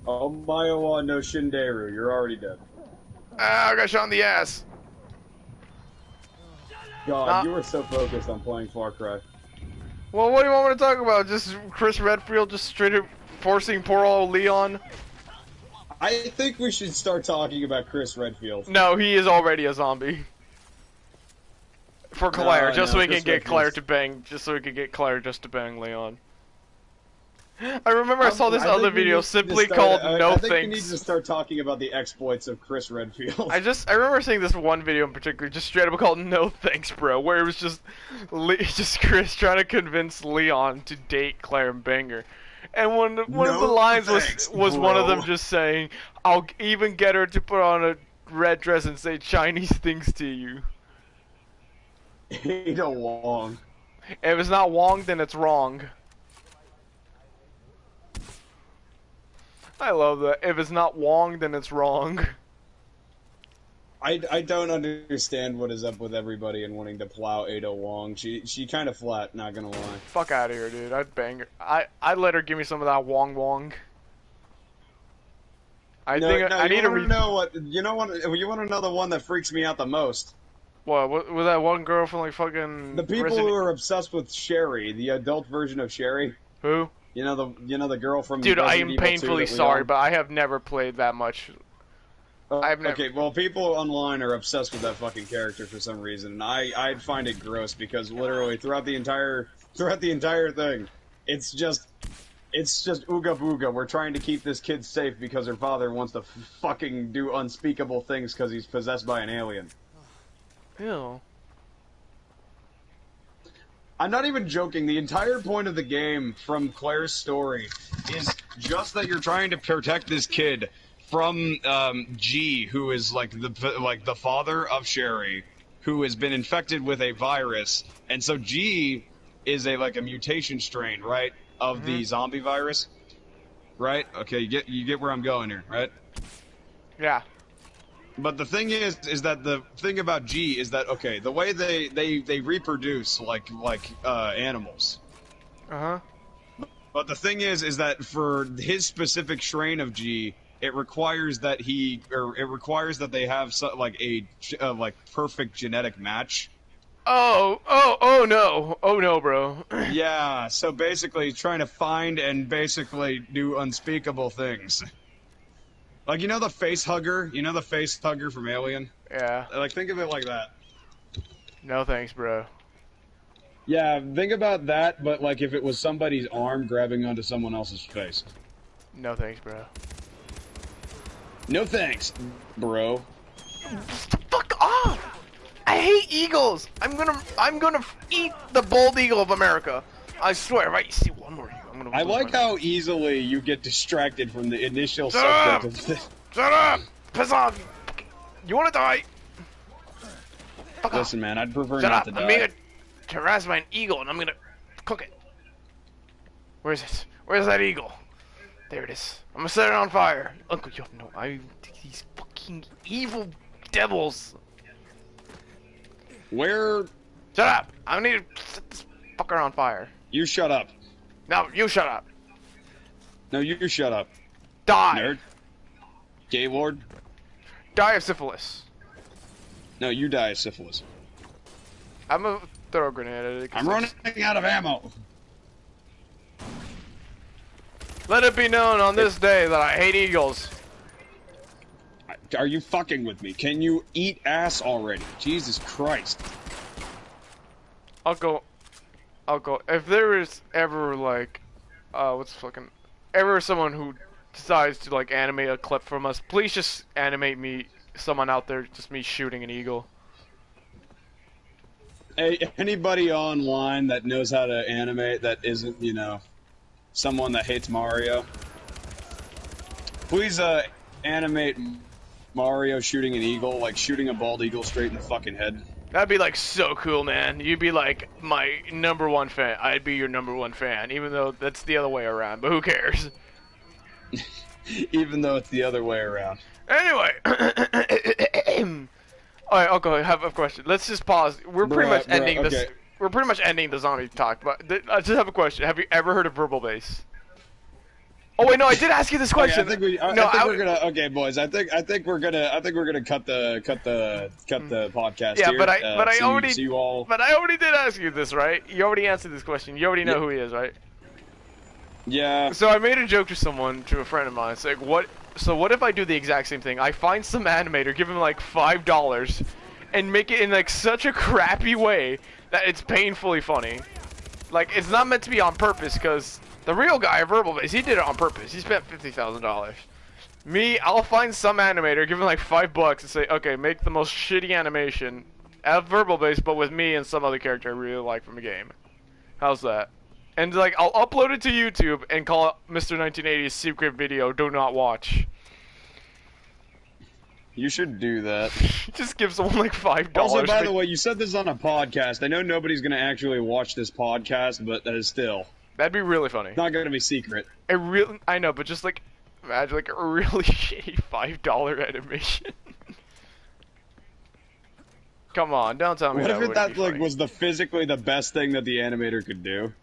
S2: Omaewa no Shinderu, you're already dead.
S1: Ah, I got shot in the ass.
S2: God, you were so focused on playing Far Cry.
S1: Well, what do you want me to talk about? Just Chris Redfield just straight up forcing poor old Leon?
S2: I think we should start talking about Chris Redfield.
S1: No, he is already a zombie. For Claire, just so we can get Claire to bang, just to bang Leon. I remember I saw this other video simply called No Thanks.
S2: I think we need to start talking about the exploits of Chris Redfield.
S1: I remember seeing this one video in particular, just straight up called No Thanks, Bro, where it was just Chris trying to convince Leon to date Claire and bang her. And one of the lines was one of them just saying, "I'll even get her to put on a red dress and say Chinese things to you."
S2: Ada Wong.
S1: If it's not Wong, then it's wrong. I love that. If it's not Wong, then it's wrong.
S2: I don't understand what is up with everybody and wanting to plow Ada Wong. She kind of flat, not gonna lie.
S1: Fuck out of here, dude. I'd bang her. I'd let her give me some of that Wong. I need to
S2: know what you want to know the one that freaks me out the most.
S1: What was that one girl from like fucking
S2: the people who are obsessed with Sherry, the adult version of Sherry?
S1: Who?
S2: You know the girl from
S1: Dude, I am painfully sorry, but I have never played that much.
S2: Okay, well, people online are obsessed with that fucking character for some reason, and I'd find it gross because literally throughout the entire thing, it's just ooga booga. We're trying to keep this kid safe because her father wants to fucking do unspeakable things because he's possessed by an alien.
S1: Ew.
S2: I'm not even joking. The entire point of the game from Claire's story is just that you're trying to protect this kid from G, who is like the father of Sherry, who has been infected with a virus, and so G is a mutation strain, right, of the zombie virus, right? Okay, you get where I'm going here, right?
S1: Yeah.
S2: But the thing is that the thing about G is that the way they reproduce like animals.
S1: Uh-huh.
S2: But the thing is that for his specific strain of G, it requires that they have a perfect genetic match.
S1: Oh no, bro.
S2: Yeah, so basically trying to find and basically do unspeakable things. Like, you know the face hugger? You know the face hugger from Alien?
S1: Yeah.
S2: Like, think of it like that.
S1: No thanks, bro.
S2: Yeah, think about that, but like if it was somebody's arm grabbing onto someone else's face.
S1: No thanks, bro.
S2: No thanks, bro.
S1: Fuck off! I hate eagles! I'm gonna eat the bald eagle of America. I swear, if I see one more eagle, I'm gonna...
S2: I like how easily you get distracted from the initial subject of this.
S1: Shut up! Piss off! You wanna die? Fuck
S2: Listen,
S1: off.
S2: man, I'd prefer
S1: Shut
S2: not
S1: up.
S2: to die.
S1: I'm being harassed by an eagle, and I'm gonna cook it. Where is it? Where's that eagle? There it is. I'm gonna set it on fire. Uncle, you don't know. These fucking evil devils.
S2: Where?
S1: Shut up! I need to set this fucker on fire.
S2: You shut up.
S1: No, you shut up.
S2: No, you shut up.
S1: Die!
S2: Nerd. Gaylord.
S1: Die of syphilis.
S2: No, you die of syphilis.
S1: I'm a throw grenade at it.
S2: I'm running out of ammo.
S1: Let it be known on this day that I hate eagles.
S2: Are you fucking with me? Can you eat ass already? Jesus Christ.
S1: Uncle, if there is ever like, ever someone who decides to like animate a clip from us, please just animate me, someone out there, just me shooting an eagle.
S2: Hey, anybody online that knows how to animate that isn't, you know, someone that hates Mario, please animate Mario shooting an eagle, like shooting a bald eagle straight in the fucking head.
S1: That'd be like so cool, man. You'd be like my #1 fan. I'd be your #1 fan, even though that's the other way around. But who cares?
S2: Even though it's the other way around.
S1: Anyway, all right, Uncle, I have a question. Let's just pause. We're pretty much ending this.
S2: okay.
S1: We're pretty much ending the zombie talk. But I just have a question. Have you ever heard of verbal bass? Oh wait, no, I did ask you this question.
S2: Okay, I think we're gonna. Okay, boys. I think we're gonna cut the podcast.
S1: Yeah,
S2: here.
S1: but I already.
S2: See you all.
S1: But I already did ask you this, right? You already answered this question. You already know who he is, right?
S2: Yeah.
S1: So I made a joke to a friend of mine. It's like, what if I do the exact same thing? I find some animator, give him like $5, and make it in like such a crappy way that it's painfully funny. Like, it's not meant to be on purpose, because the real guy, Verbal Base, he did it on purpose. He spent $50,000. Me, I'll find some animator, give him like $5 and say, okay, make the most shitty animation at Verbal Base, but with me and some other character I really like from the game. How's that? And like, I'll upload it to YouTube and call it Mr. 1980's secret video, do not watch.
S2: You should do that.
S1: Just give someone like $5.
S2: Also, by the way, you said this on a podcast. I know nobody's gonna actually watch this podcast, but that is still.
S1: That'd be really funny.
S2: Not gonna be secret.
S1: I know, but just like, imagine like a really shitty $5 animation. Come on, don't tell me
S2: What
S1: that
S2: if
S1: wouldn't be
S2: like
S1: funny.
S2: was the physically the best thing that the animator could do?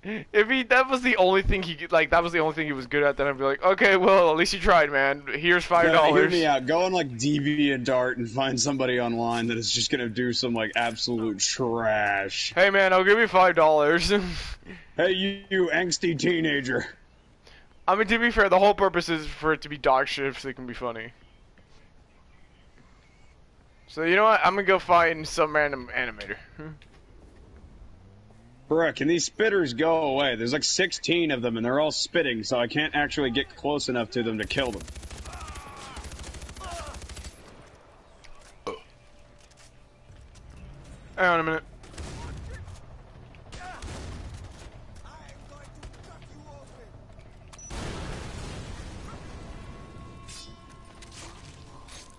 S1: If that was the only thing he was good at, then I'd be like, okay, well, at least you tried, man. Here's $5.
S2: No, hear me out. Go on like DeviantArt and find somebody online that is just gonna do some like absolute trash.
S1: Hey, man, I'll give you $5.
S2: Hey, you angsty teenager.
S1: I mean, to be fair, the whole purpose is for it to be dog shit so it can be funny. So, you know what? I'm gonna go find some random animator.
S2: Bruh, can these spitters go away? There's like 16 of them and they're all spitting, so I can't actually get close enough to them to kill them.
S1: Hang on a minute.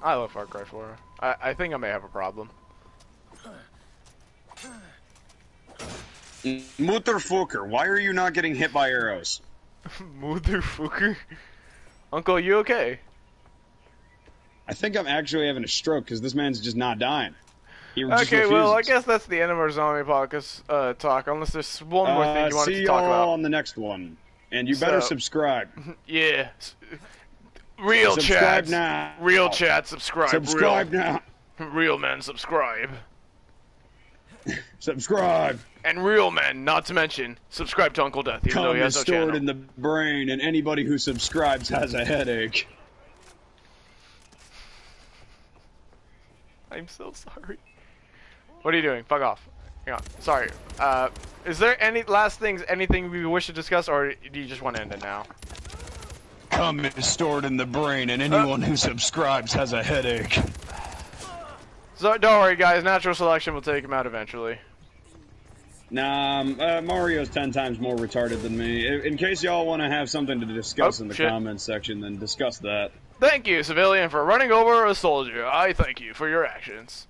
S1: I love Far Cry 4. I think I may have a problem.
S2: Mutterfucker, why are you not getting hit by arrows?
S1: Motherfucker. Uncle, you okay?
S2: I think I'm actually having a stroke because this man's just not dying. He just
S1: Okay, well, I
S2: refuses.
S1: guess that's the end of our zombie podcast talk, unless there's one more thing you wanted
S2: see
S1: to talk
S2: y'all
S1: about.
S2: on the next one. And you better
S1: So-
S2: subscribe.
S1: Yeah. Real
S2: Subscribe
S1: chat.
S2: now.
S1: Real chat, subscribe.
S2: Subscribe now.
S1: Real men, subscribe.
S2: Subscribe.
S1: And real men, not to mention, subscribe to Uncle Death, even though
S2: Cum
S1: he
S2: is
S1: has no
S2: stored
S1: channel.
S2: in the brain, and anybody who subscribes has a headache.
S1: I'm so sorry. What are you doing? Fuck off. Hang on. Sorry. Is there any last things, anything we wish to discuss, or do you just want to end it now?
S2: Cum is stored in the brain, and anyone who subscribes has a headache.
S1: So don't worry, guys. Natural selection will take him out eventually.
S2: Nah, Mario's 10 times more retarded than me. In case y'all want to have something to discuss
S1: Oh,
S2: in the
S1: shit.
S2: comments section, then discuss that.
S1: Thank you, civilian, for running over a soldier. I thank you for your actions.